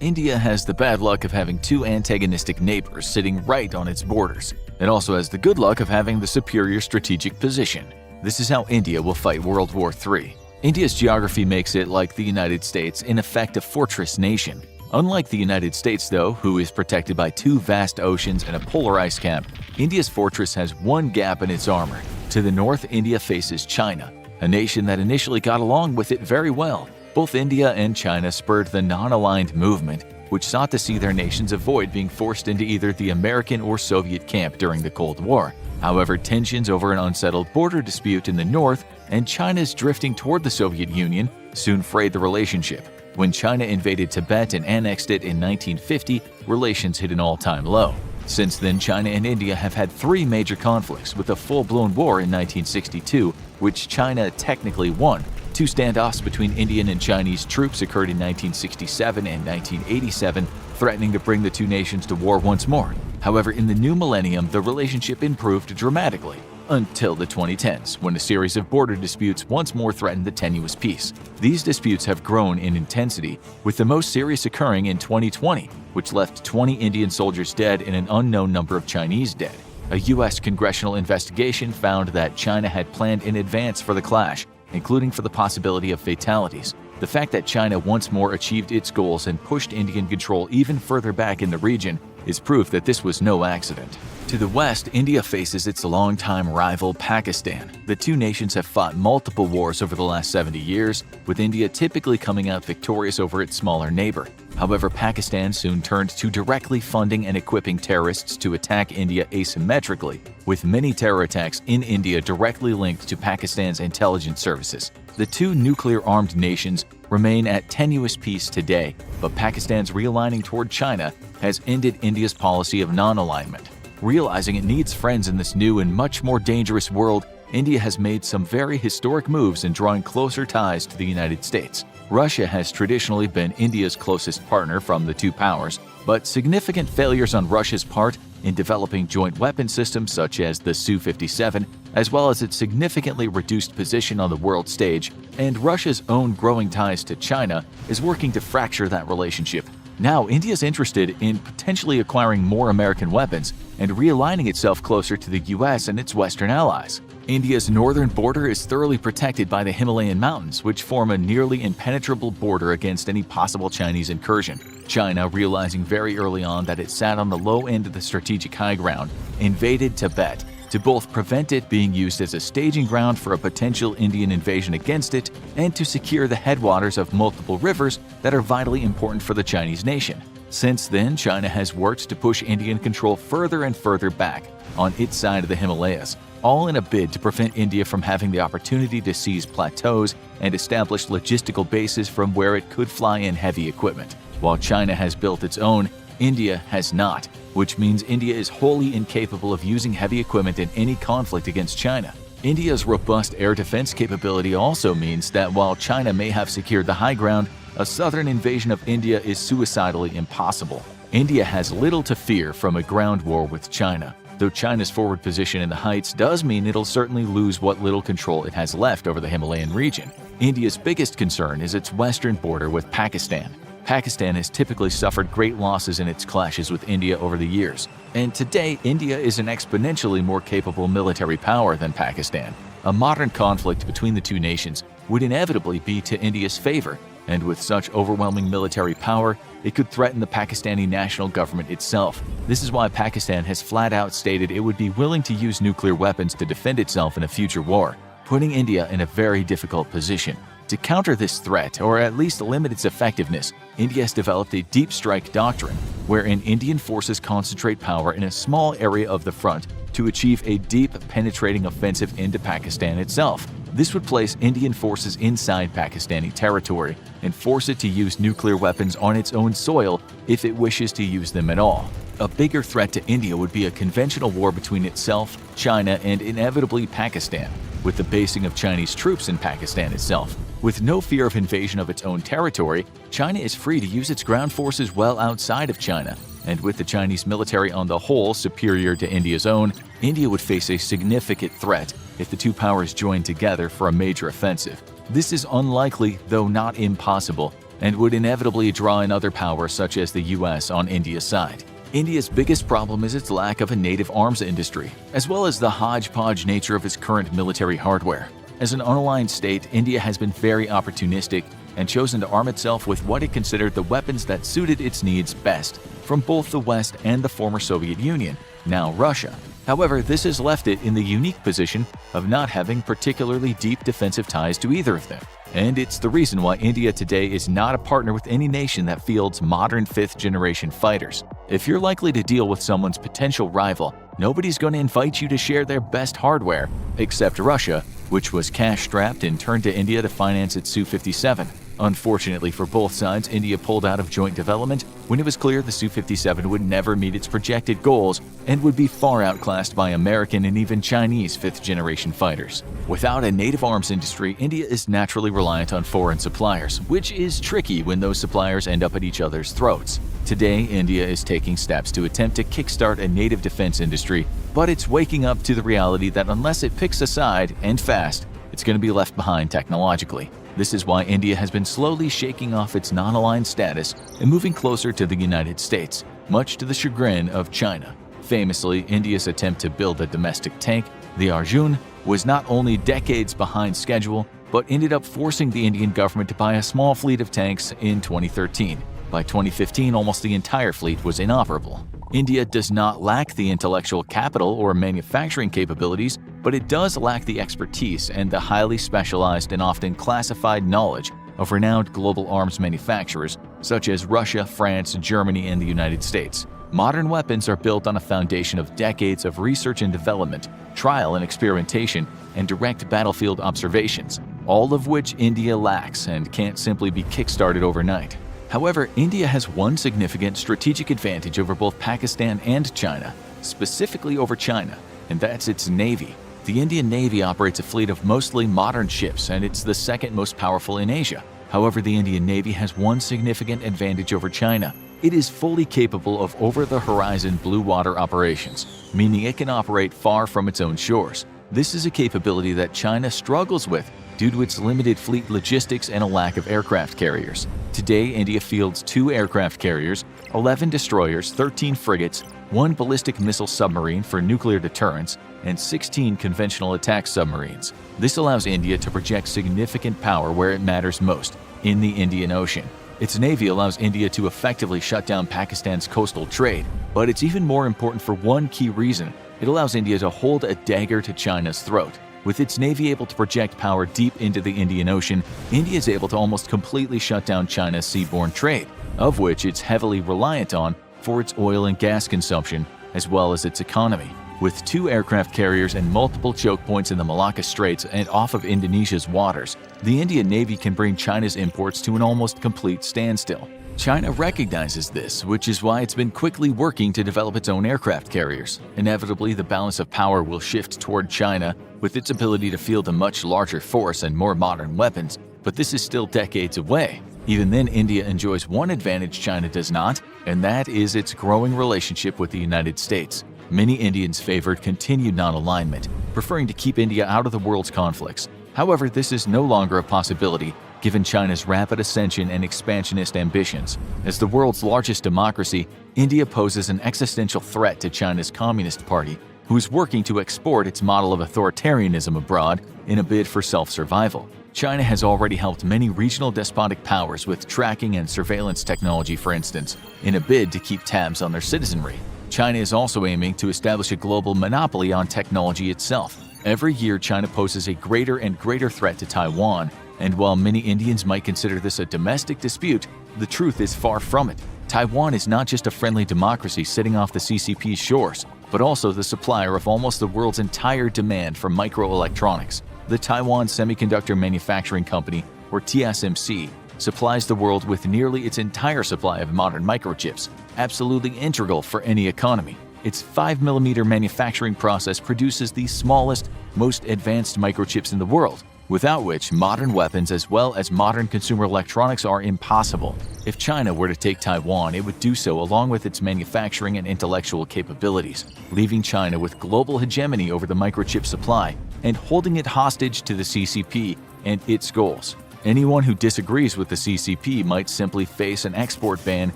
India has the bad luck of having 2 antagonistic neighbors sitting right on its borders. It also has the good luck of having the superior strategic position. This is how India will fight World War III. India's geography makes it, like the United States, in effect a fortress nation. Unlike the United States, though, who is protected by 2 vast oceans and a polar ice cap, India's fortress has one gap in its armor. To the north, India faces China, a nation that initially got along with it very well. Both India and China spurred the non-aligned movement, which sought to see their nations avoid being forced into either the American or Soviet camp during the Cold War. However, tensions over an unsettled border dispute in the north and China's drifting toward the Soviet Union soon frayed the relationship. When China invaded Tibet and annexed it in 1950, relations hit an all-time low. Since then, China and India have had 3 major conflicts, with a full-blown war in 1962, which China technically won. Two standoffs between Indian and Chinese troops occurred in 1967 and 1987, threatening to bring the two nations to war once more. However, in the new millennium, the relationship improved dramatically, until the 2010s, when a series of border disputes once more threatened the tenuous peace. These disputes have grown in intensity, with the most serious occurring in 2020, which left 20 Indian soldiers dead and an unknown number of Chinese dead. A U.S. congressional investigation found that China had planned in advance for the clash, including for the possibility of fatalities. The fact that China once more achieved its goals and pushed Indian control even further back in the region is proof that this was no accident. To the west, India faces its longtime rival Pakistan. The two nations have fought multiple wars over the last 70 years, with India typically coming out victorious over its smaller neighbor. However, Pakistan soon turned to directly funding and equipping terrorists to attack India asymmetrically, with many terror attacks in India directly linked to Pakistan's intelligence services. The two nuclear-armed nations remain at tenuous peace today, but Pakistan's realigning toward China has ended India's policy of non-alignment. Realizing it needs friends in this new and much more dangerous world, India has made some very historic moves in drawing closer ties to the United States. Russia has traditionally been India's closest partner from the two powers, but significant failures on Russia's part in developing joint weapon systems such as the Su-57, as well as its significantly reduced position on the world stage, and Russia's own growing ties to China, is working to fracture that relationship. Now, India is interested in potentially acquiring more American weapons and realigning itself closer to the US and its Western allies. India's northern border is thoroughly protected by the Himalayan mountains, which form a nearly impenetrable border against any possible Chinese incursion. China, realizing very early on that it sat on the low end of the strategic high ground, invaded Tibet to both prevent it being used as a staging ground for a potential Indian invasion against it and to secure the headwaters of multiple rivers that are vitally important for the Chinese nation. Since then, China has worked to push Indian control further and further back on its side of the Himalayas, all in a bid to prevent India from having the opportunity to seize plateaus and establish logistical bases from where it could fly in heavy equipment. While China has built its own, India has not, which means India is wholly incapable of using heavy equipment in any conflict against China. India's robust air defense capability also means that while China may have secured the high ground, a southern invasion of India is suicidally impossible. India has little to fear from a ground war with China, though China's forward position in the heights does mean it'll certainly lose what little control it has left over the Himalayan region. India's biggest concern is its western border with Pakistan. Pakistan has typically suffered great losses in its clashes with India over the years, and today India is an exponentially more capable military power than Pakistan. A modern conflict between the two nations would inevitably be to India's favor, and with such overwhelming military power, it could threaten the Pakistani national government itself. This is why Pakistan has flat out stated it would be willing to use nuclear weapons to defend itself in a future war, putting India in a very difficult position. To counter this threat, or at least limit its effectiveness, India has developed a deep strike doctrine, wherein Indian forces concentrate power in a small area of the front to achieve a deep, penetrating offensive into Pakistan itself. This would place Indian forces inside Pakistani territory and force it to use nuclear weapons on its own soil if it wishes to use them at all. A bigger threat to India would be a conventional war between itself, China, and inevitably Pakistan, with the basing of Chinese troops in Pakistan itself. With no fear of invasion of its own territory, China is free to use its ground forces well outside of China, and with the Chinese military on the whole superior to India's own, India would face a significant threat if the two powers joined together for a major offensive. This is unlikely, though not impossible, and would inevitably draw in other powers such as the US on India's side. India's biggest problem is its lack of a native arms industry, as well as the hodgepodge nature of its current military hardware. As an unaligned state, India has been very opportunistic and chosen to arm itself with what it considered the weapons that suited its needs best, from both the West and the former Soviet Union, now Russia. However, this has left it in the unique position of not having particularly deep defensive ties to either of them. And it's the reason why India today is not a partner with any nation that fields modern fifth-generation fighters. If you're likely to deal with someone's potential rival, nobody's going to invite you to share their best hardware, except Russia, which was cash-strapped and turned to India to finance its Su-57. Unfortunately for both sides, India pulled out of joint development when it was clear the Su-57 would never meet its projected goals and would be far outclassed by American and even Chinese fifth-generation fighters. Without a native arms industry, India is naturally reliant on foreign suppliers, which is tricky when those suppliers end up at each other's throats. Today, India is taking steps to attempt to kickstart a native defense industry, but it's waking up to the reality that unless it picks a side, and fast, it's going to be left behind technologically. This is why India has been slowly shaking off its non-aligned status and moving closer to the United States, much to the chagrin of China. Famously, India's attempt to build a domestic tank, the Arjun, was not only decades behind schedule, but ended up forcing the Indian government to buy a small fleet of tanks in 2013. By 2015, almost the entire fleet was inoperable. India does not lack the intellectual capital or manufacturing capabilities, but it does lack the expertise and the highly specialized and often classified knowledge of renowned global arms manufacturers such as Russia, France, Germany, and the United States. Modern weapons are built on a foundation of decades of research and development, trial and experimentation, and direct battlefield observations, all of which India lacks and can't simply be kickstarted overnight. However, India has one significant strategic advantage over both Pakistan and China, specifically over China, and that's its navy. The Indian Navy operates a fleet of mostly modern ships, and it's the second most powerful in Asia. However, the Indian Navy has one significant advantage over China. It is fully capable of over-the-horizon blue water operations, meaning it can operate far from its own shores. This is a capability that China struggles with due to its limited fleet logistics and a lack of aircraft carriers. Today, India fields 2 aircraft carriers, 11 destroyers, 13 frigates, 1 ballistic missile submarine for nuclear deterrence, and 16 conventional attack submarines. This allows India to project significant power where it matters most, in the Indian Ocean. Its navy allows India to effectively shut down Pakistan's coastal trade, but it's even more important for one key reason. It allows India to hold a dagger to China's throat. With its navy able to project power deep into the Indian Ocean, India is able to almost completely shut down China's seaborne trade, of which it's heavily reliant on for its oil and gas consumption, as well as its economy. With 2 aircraft carriers and multiple choke points in the Malacca Straits and off of Indonesia's waters, the Indian Navy can bring China's imports to an almost complete standstill. China recognizes this, which is why it's been quickly working to develop its own aircraft carriers. Inevitably, the balance of power will shift toward China, with its ability to field a much larger force and more modern weapons, but this is still decades away. Even then, India enjoys one advantage China does not, and that is its growing relationship with the United States. Many Indians favored continued non-alignment, preferring to keep India out of the world's conflicts. However, this is no longer a possibility, given China's rapid ascension and expansionist ambitions. As the world's largest democracy, India poses an existential threat to China's Communist Party, who is working to export its model of authoritarianism abroad in a bid for self-survival. China has already helped many regional despotic powers with tracking and surveillance technology, for instance, in a bid to keep tabs on their citizenry. China is also aiming to establish a global monopoly on technology itself. Every year, China poses a greater and greater threat to Taiwan, and while many Indians might consider this a domestic dispute, the truth is far from it. Taiwan is not just a friendly democracy sitting off the CCP's shores, but also the supplier of almost the world's entire demand for microelectronics. The Taiwan Semiconductor Manufacturing Company, or TSMC, supplies the world with nearly its entire supply of modern microchips, absolutely integral for any economy. Its 5mm manufacturing process produces the smallest, most advanced microchips in the world, without which modern weapons as well as modern consumer electronics are impossible. If China were to take Taiwan, it would do so along with its manufacturing and intellectual capabilities, leaving China with global hegemony over the microchip supply and holding it hostage to the CCP and its goals. Anyone who disagrees with the CCP might simply face an export ban,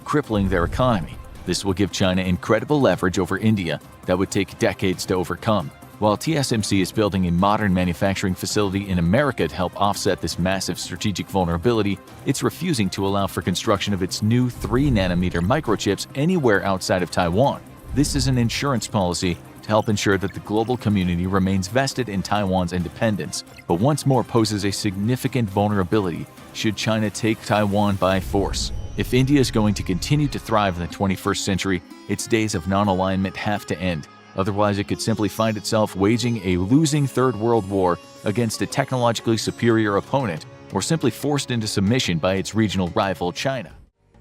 crippling their economy. This will give China incredible leverage over India that would take decades to overcome. While TSMC is building a modern manufacturing facility in America to help offset this massive strategic vulnerability, it's refusing to allow for construction of its new 3nm microchips anywhere outside of Taiwan. This is an insurance policy to help ensure that the global community remains vested in Taiwan's independence, but once more poses a significant vulnerability should China take Taiwan by force. If India is going to continue to thrive in the 21st century, its days of non-alignment have to end. Otherwise, it could simply find itself waging a losing Third World War against a technologically superior opponent or simply forced into submission by its regional rival China.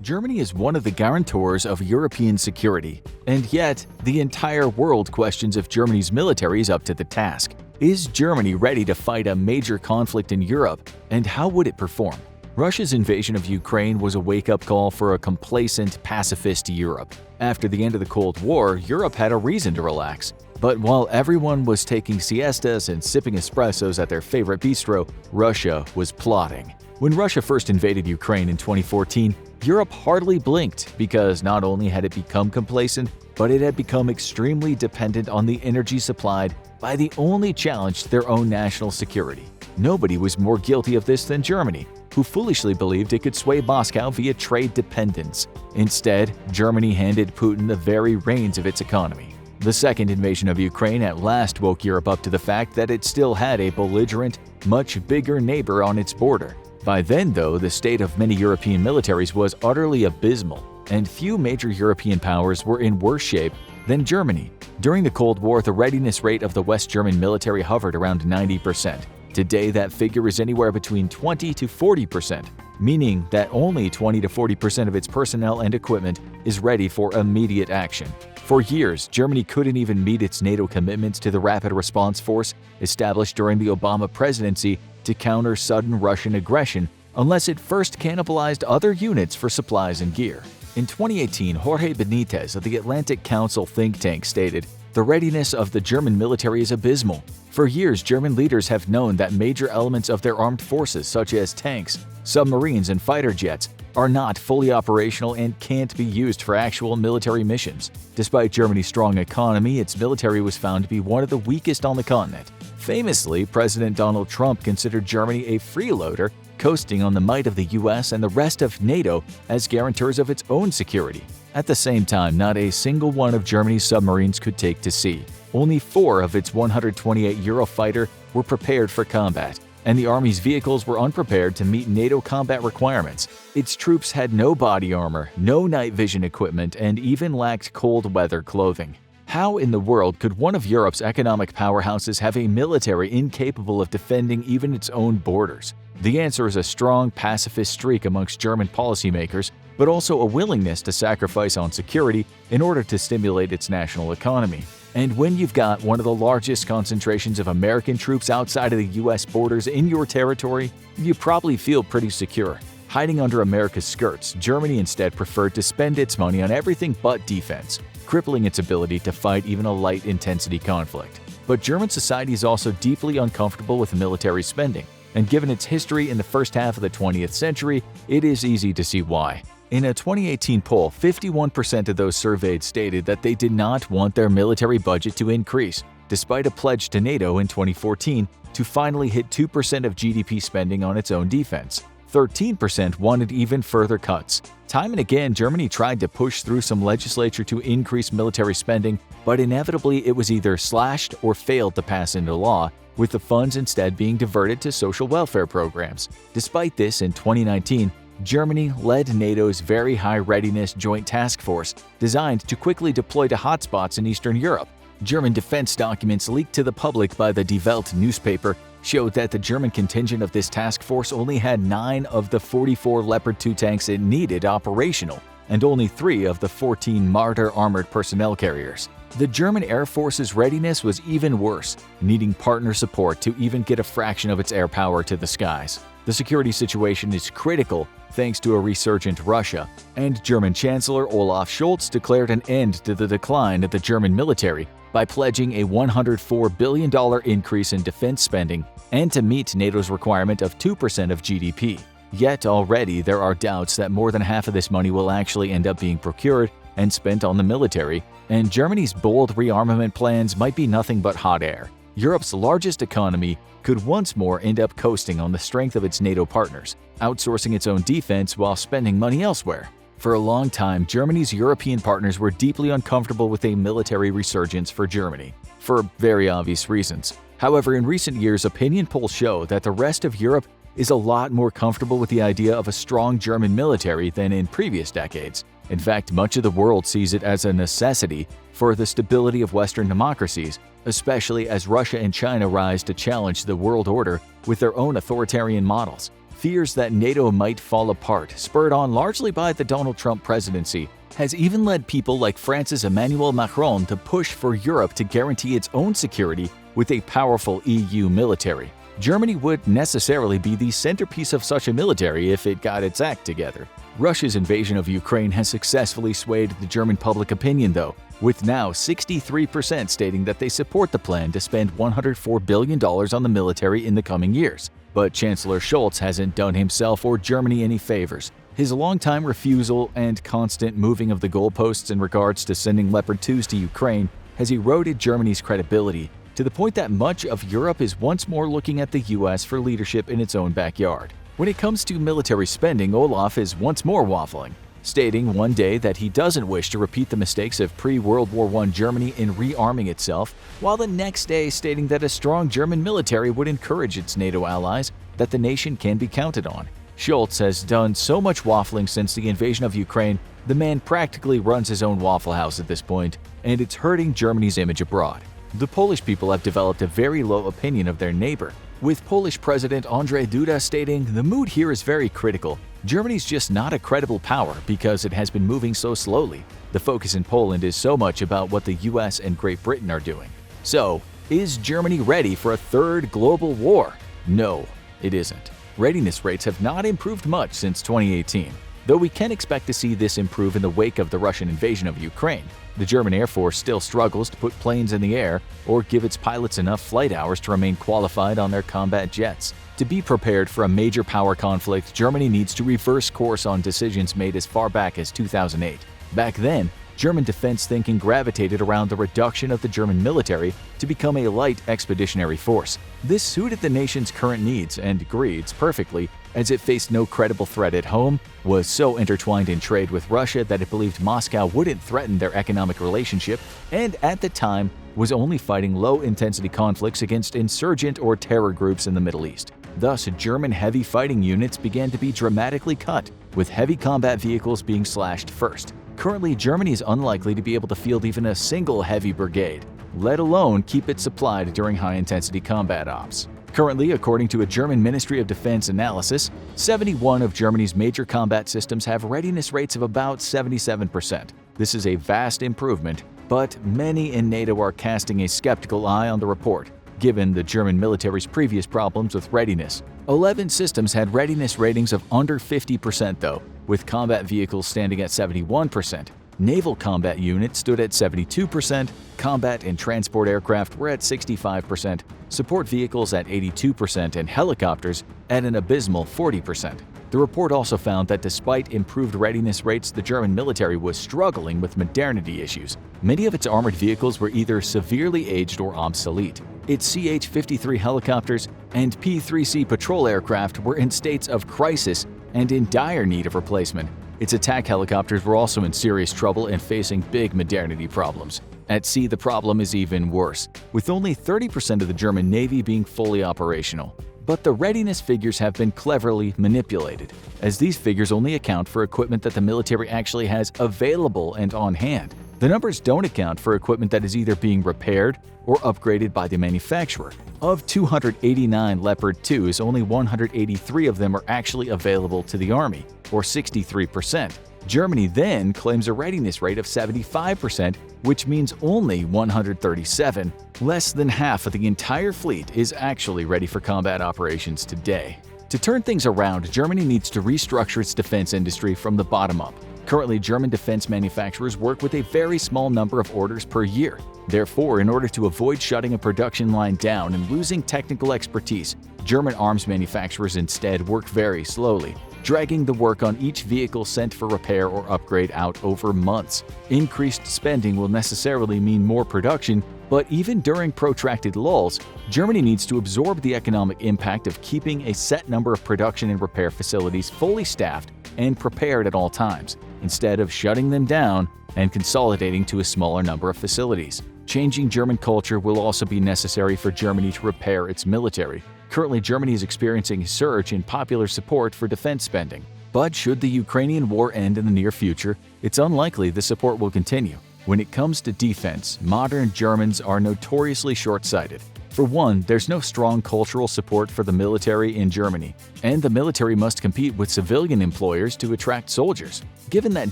Germany is one of the guarantors of European security, and yet the entire world questions if Germany's military is up to the task. Is Germany ready to fight a major conflict in Europe, and how would it perform? Russia's invasion of Ukraine was a wake-up call for a complacent, pacifist Europe. After the end of the Cold War, Europe had a reason to relax. But while everyone was taking siestas and sipping espressos at their favorite bistro, Russia was plotting. When Russia first invaded Ukraine in 2014, Europe hardly blinked because not only had it become complacent, but it had become extremely dependent on the energy supplied by the only challenge to their own national security. Nobody was more guilty of this than Germany, who foolishly believed it could sway Moscow via trade dependence. Instead, Germany handed Putin the very reins of its economy. The second invasion of Ukraine at last woke Europe up to the fact that it still had a belligerent, much bigger neighbor on its border. By then, though, the state of many European militaries was utterly abysmal, and few major European powers were in worse shape than Germany. During the Cold War, the readiness rate of the West German military hovered around 90%. Today, that figure is anywhere between 20 to 40%, meaning that only 20 to 40% of its personnel and equipment is ready for immediate action. For years, Germany couldn't even meet its NATO commitments to the Rapid Response Force established during the Obama presidency to counter sudden Russian aggression unless it first cannibalized other units for supplies and gear. In 2018, Jorge Benitez of the Atlantic Council think tank stated, "The readiness of the German military is abysmal. For years, German leaders have known that major elements of their armed forces, such as tanks, submarines, and fighter jets, are not fully operational and can't be used for actual military missions." Despite Germany's strong economy, its military was found to be one of the weakest on the continent. Famously, President Donald Trump considered Germany a freeloader, coasting on the might of the US and the rest of NATO as guarantors of its own security. At the same time, not a single one of Germany's submarines could take to sea. Only 4 of its 128 Eurofighter were prepared for combat, and the Army's vehicles were unprepared to meet NATO combat requirements. Its troops had no body armor, no night vision equipment, and even lacked cold weather clothing. How in the world could one of Europe's economic powerhouses have a military incapable of defending even its own borders? The answer is a strong pacifist streak amongst German policymakers, but also a willingness to sacrifice on security in order to stimulate its national economy. And when you've got one of the largest concentrations of American troops outside of the US borders in your territory, you probably feel pretty secure. Hiding under America's skirts, Germany instead preferred to spend its money on everything but defense, crippling its ability to fight even a light-intensity conflict. But German society is also deeply uncomfortable with military spending, and given its history in the first half of the 20th century, it is easy to see why. In a 2018 poll, 51% of those surveyed stated that they did not want their military budget to increase, despite a pledge to NATO in 2014 to finally hit 2% of GDP spending on its own defense. 13% wanted even further cuts. Time and again, Germany tried to push through some legislature to increase military spending, but inevitably it was either slashed or failed to pass into law, with the funds instead being diverted to social welfare programs. Despite this, in 2019, Germany led NATO's Very High Readiness Joint Task Force, designed to quickly deploy to hotspots in Eastern Europe. German defense documents leaked to the public by the Die Welt newspaper showed that the German contingent of this task force only had 9 of the 44 Leopard 2 tanks it needed operational, and only 3 of the 14 Marder armored personnel carriers. The German Air Force's readiness was even worse, needing partner support to even get a fraction of its air power to the skies. The security situation is critical thanks to a resurgent Russia, and German Chancellor Olaf Scholz declared an end to the decline of the German military by pledging a $104 billion increase in defense spending and to meet NATO's requirement of 2% of GDP. Yet already there are doubts that more than half of this money will actually end up being procured and spent on the military, and Germany's bold rearmament plans might be nothing but hot air. Europe's largest economy could once more end up coasting on the strength of its NATO partners, outsourcing its own defense while spending money elsewhere. For a long time, Germany's European partners were deeply uncomfortable with a military resurgence for Germany, for very obvious reasons. However, in recent years, opinion polls show that the rest of Europe is a lot more comfortable with the idea of a strong German military than in previous decades. In fact, much of the world sees it as a necessity for the stability of Western democracies, especially as Russia and China rise to challenge the world order with their own authoritarian models. Fears that NATO might fall apart, spurred on largely by the Donald Trump presidency, has even led people like France's Emmanuel Macron to push for Europe to guarantee its own security with a powerful EU military. Germany would necessarily be the centerpiece of such a military if it got its act together. Russia's invasion of Ukraine has successfully swayed the German public opinion, though, with now 63% stating that they support the plan to spend $104 billion on the military in the coming years. But Chancellor Scholz hasn't done himself or Germany any favors. His longtime refusal and constant moving of the goalposts in regards to sending Leopard 2s to Ukraine has eroded Germany's credibility, to the point that much of Europe is once more looking at the US for leadership in its own backyard. When it comes to military spending, Olaf is once more waffling, stating one day that he doesn't wish to repeat the mistakes of pre-World War I Germany in rearming itself, while the next day stating that a strong German military would encourage its NATO allies, that the nation can be counted on. Scholz has done so much waffling since the invasion of Ukraine, the man practically runs his own Waffle House at this point, and it's hurting Germany's image abroad. The Polish people have developed a very low opinion of their neighbor, with Polish President Andrzej Duda stating, "The mood here is very critical. Germany's just not a credible power because it has been moving so slowly. The focus in Poland is so much about what the US and Great Britain are doing." So, is Germany ready for a third global war? No, it isn't. Readiness rates have not improved much since 2018, though we can expect to see this improve in the wake of the Russian invasion of Ukraine. The German Air Force still struggles to put planes in the air or give its pilots enough flight hours to remain qualified on their combat jets. To be prepared for a major power conflict, Germany needs to reverse course on decisions made as far back as 2008. Back then, German defense thinking gravitated around the reduction of the German military to become a light expeditionary force. This suited the nation's current needs and greeds perfectly, as it faced no credible threat at home, was so intertwined in trade with Russia that it believed Moscow wouldn't threaten their economic relationship, and at the time was only fighting low-intensity conflicts against insurgent or terror groups in the Middle East. Thus, German heavy fighting units began to be dramatically cut, with heavy combat vehicles being slashed first. Currently, Germany is unlikely to be able to field even a single heavy brigade, let alone keep it supplied during high-intensity combat ops. Currently, according to a German Ministry of Defense analysis, 71 of Germany's major combat systems have readiness rates of about 77%. This is a vast improvement, but many in NATO are casting a skeptical eye on the report, given the German military's previous problems with readiness. 11 systems had readiness ratings of under 50% though, with combat vehicles standing at 71%. Naval combat units stood at 72%, combat and transport aircraft were at 65%, support vehicles at 82%, and helicopters at an abysmal 40%. The report also found that despite improved readiness rates, the German military was struggling with modernity issues. Many of its armored vehicles were either severely aged or obsolete. Its CH-53 helicopters and P-3C patrol aircraft were in states of crisis and in dire need of replacement. Its attack helicopters were also in serious trouble and facing big modernity problems. At sea, the problem is even worse, with only 30% of the German Navy being fully operational. But the readiness figures have been cleverly manipulated, as these figures only account for equipment that the military actually has available and on hand. The numbers don't account for equipment that is either being repaired or upgraded by the manufacturer. Of 289 Leopard 2s, only 183 of them are actually available to the Army, or 63%. Germany then claims a readiness rate of 75%, which means only 137, less than half of the entire fleet, is actually ready for combat operations today. To turn things around, Germany needs to restructure its defense industry from the bottom up. Currently, German defense manufacturers work with a very small number of orders per year. Therefore, in order to avoid shutting a production line down and losing technical expertise, German arms manufacturers instead work very slowly, dragging the work on each vehicle sent for repair or upgrade out over months. Increased spending will necessarily mean more production, but even during protracted lulls, Germany needs to absorb the economic impact of keeping a set number of production and repair facilities fully staffed and prepared at all times, instead of shutting them down and consolidating to a smaller number of facilities. Changing German culture will also be necessary for Germany to repair its military. Currently, Germany is experiencing a surge in popular support for defense spending. But should the Ukrainian war end in the near future, it's unlikely the support will continue. When it comes to defense, modern Germans are notoriously short-sighted. For one, there's no strong cultural support for the military in Germany, and the military must compete with civilian employers to attract soldiers. Given that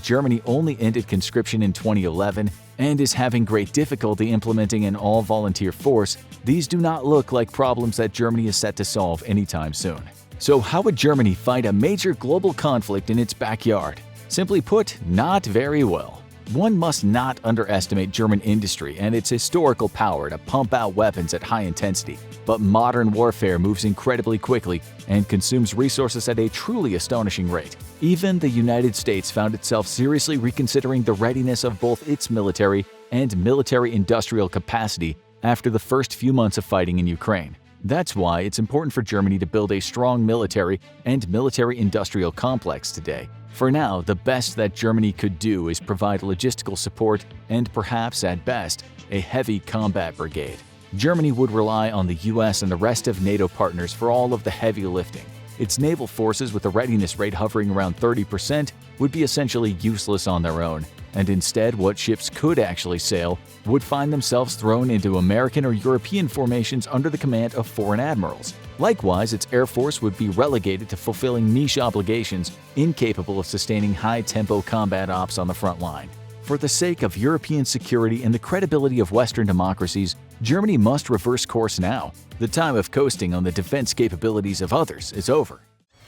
Germany only ended conscription in 2011 and is having great difficulty implementing an all-volunteer force, these do not look like problems that Germany is set to solve anytime soon. So how would Germany fight a major global conflict in its backyard? Simply put, not very well. One must not underestimate German industry and its historical power to pump out weapons at high intensity, but modern warfare moves incredibly quickly and consumes resources at a truly astonishing rate. Even the United States found itself seriously reconsidering the readiness of both its military and military-industrial capacity after the first few months of fighting in Ukraine. That's why it's important for Germany to build a strong military and military-industrial complex today. For now, the best that Germany could do is provide logistical support and perhaps, at best, a heavy combat brigade. Germany would rely on the US and the rest of NATO partners for all of the heavy lifting. Its naval forces, with a readiness rate hovering around 30%, would be essentially useless on their own, and instead what ships could actually sail would find themselves thrown into American or European formations under the command of foreign admirals. Likewise, its air force would be relegated to fulfilling niche obligations, incapable of sustaining high-tempo combat ops on the front line. For the sake of European security and the credibility of Western democracies, Germany must reverse course now. The time of coasting on the defense capabilities of others is over.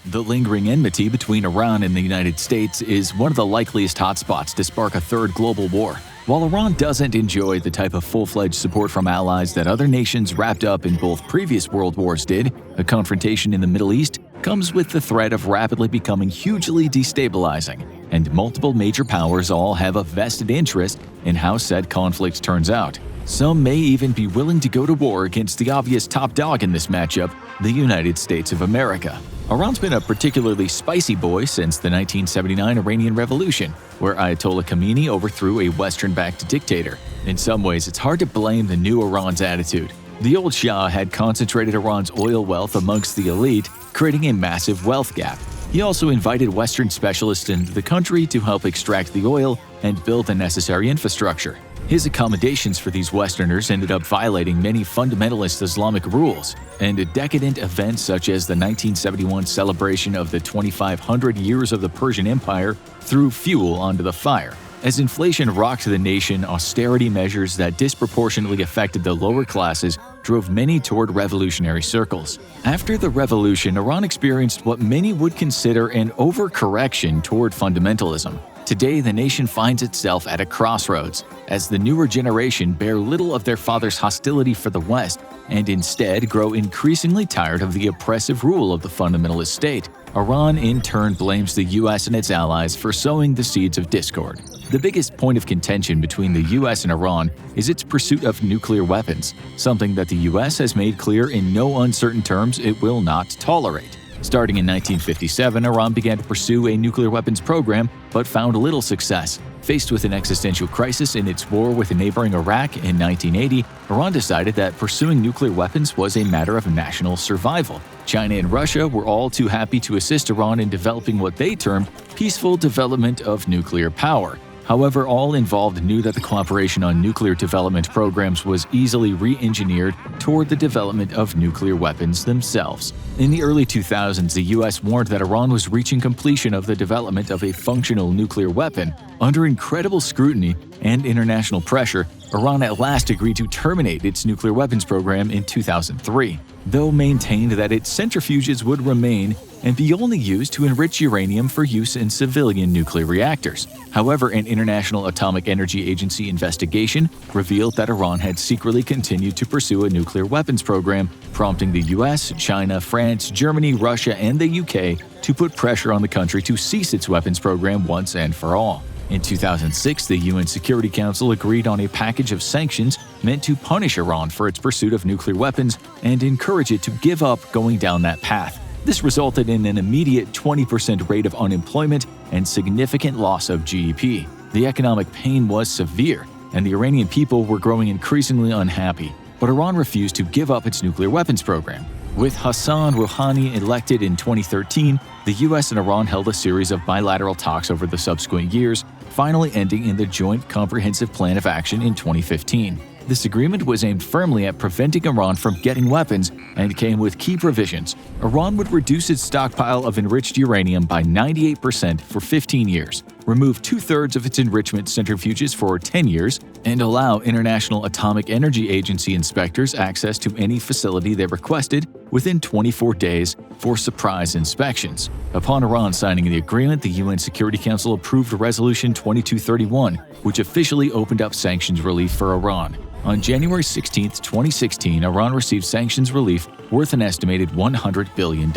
The lingering enmity between Iran and the United States is one of the likeliest hotspots to spark a third global war. While Iran doesn't enjoy the type of full-fledged support from allies that other nations wrapped up in both previous world wars did, a confrontation in the Middle East comes with the threat of rapidly becoming hugely destabilizing, and multiple major powers all have a vested interest in how said conflict turns out. Some may even be willing to go to war against the obvious top dog in this matchup, the United States of America. Iran's been a particularly spicy boy since the 1979 Iranian Revolution, where Ayatollah Khamenei overthrew a Western-backed dictator. In some ways, it's hard to blame the new Iran's attitude. The old Shah had concentrated Iran's oil wealth amongst the elite, creating a massive wealth gap. He also invited Western specialists into the country to help extract the oil and build the necessary infrastructure. His accommodations for these Westerners ended up violating many fundamentalist Islamic rules, and decadent events such as the 1971 celebration of the 2,500 years of the Persian Empire threw fuel onto the fire. As inflation rocked the nation, austerity measures that disproportionately affected the lower classes drove many toward revolutionary circles. After the revolution, Iran experienced what many would consider an overcorrection toward fundamentalism. Today, the nation finds itself at a crossroads, as the newer generation bear little of their father's hostility for the West and instead grow increasingly tired of the oppressive rule of the fundamentalist state. Iran, in turn, blames the US and its allies for sowing the seeds of discord. The biggest point of contention between the US and Iran is its pursuit of nuclear weapons, something that the US has made clear in no uncertain terms it will not tolerate. Starting in 1957, Iran began to pursue a nuclear weapons program, but found little success. Faced with an existential crisis in its war with neighboring Iraq in 1980, Iran decided that pursuing nuclear weapons was a matter of national survival. China and Russia were all too happy to assist Iran in developing what they termed peaceful development of nuclear power. However, all involved knew that the cooperation on nuclear development programs was easily re-engineered toward the development of nuclear weapons themselves. In the early 2000s, the US warned that Iran was reaching completion of the development of a functional nuclear weapon. Under incredible scrutiny and international pressure, Iran at last agreed to terminate its nuclear weapons program in 2003, though maintained that its centrifuges would remain and be only used to enrich uranium for use in civilian nuclear reactors. However, an International Atomic Energy Agency investigation revealed that Iran had secretly continued to pursue a nuclear weapons program, prompting the US, China, France, Germany, Russia, and the UK to put pressure on the country to cease its weapons program once and for all. In 2006, the UN Security Council agreed on a package of sanctions meant to punish Iran for its pursuit of nuclear weapons and encourage it to give up going down that path. This resulted in an immediate 20% rate of unemployment and significant loss of GDP. The economic pain was severe, and the Iranian people were growing increasingly unhappy. But Iran refused to give up its nuclear weapons program. With Hassan Rouhani elected in 2013, the US and Iran held a series of bilateral talks over the subsequent years, finally ending in the Joint Comprehensive Plan of Action in 2015. This agreement was aimed firmly at preventing Iran from getting weapons and came with key provisions. Iran would reduce its stockpile of enriched uranium by 98% for 15 years, remove 2/3 of its enrichment centrifuges for 10 years, and allow International Atomic Energy Agency inspectors access to any facility they requested within 24 days for surprise inspections. Upon Iran signing the agreement, the UN Security Council approved Resolution 2231, which officially opened up sanctions relief for Iran. On January 16, 2016, Iran received sanctions relief worth an estimated $100 billion.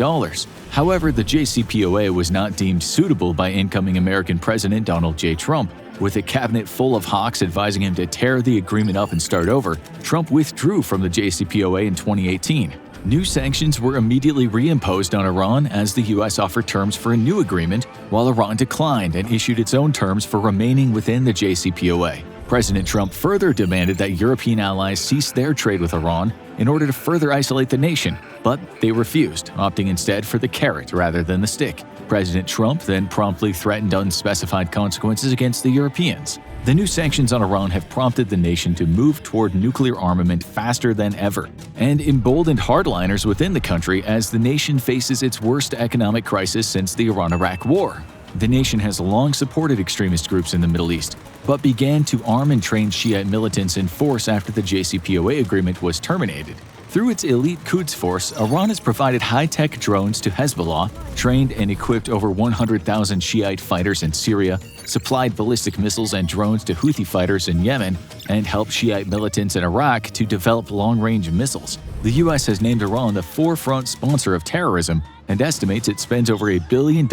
However, the JCPOA was not deemed suitable by incoming American President Donald J. Trump. With a cabinet full of hawks advising him to tear the agreement up and start over, Trump withdrew from the JCPOA in 2018. New sanctions were immediately reimposed on Iran as the U.S. offered terms for a new agreement, while Iran declined and issued its own terms for remaining within the JCPOA. President Trump further demanded that European allies cease their trade with Iran in order to further isolate the nation, but they refused, opting instead for the carrot rather than the stick. President Trump then promptly threatened unspecified consequences against the Europeans. The new sanctions on Iran have prompted the nation to move toward nuclear armament faster than ever, and emboldened hardliners within the country as the nation faces its worst economic crisis since the Iran-Iraq War. The nation has long supported extremist groups in the Middle East, but began to arm and train Shiite militants in force after the JCPOA agreement was terminated. Through its elite Quds force, Iran has provided high-tech drones to Hezbollah, trained and equipped over 100,000 Shiite fighters in Syria, supplied ballistic missiles and drones to Houthi fighters in Yemen, and helped Shiite militants in Iraq to develop long-range missiles. The U.S. has named Iran the forefront sponsor of terrorism and estimates it spends over $1 billion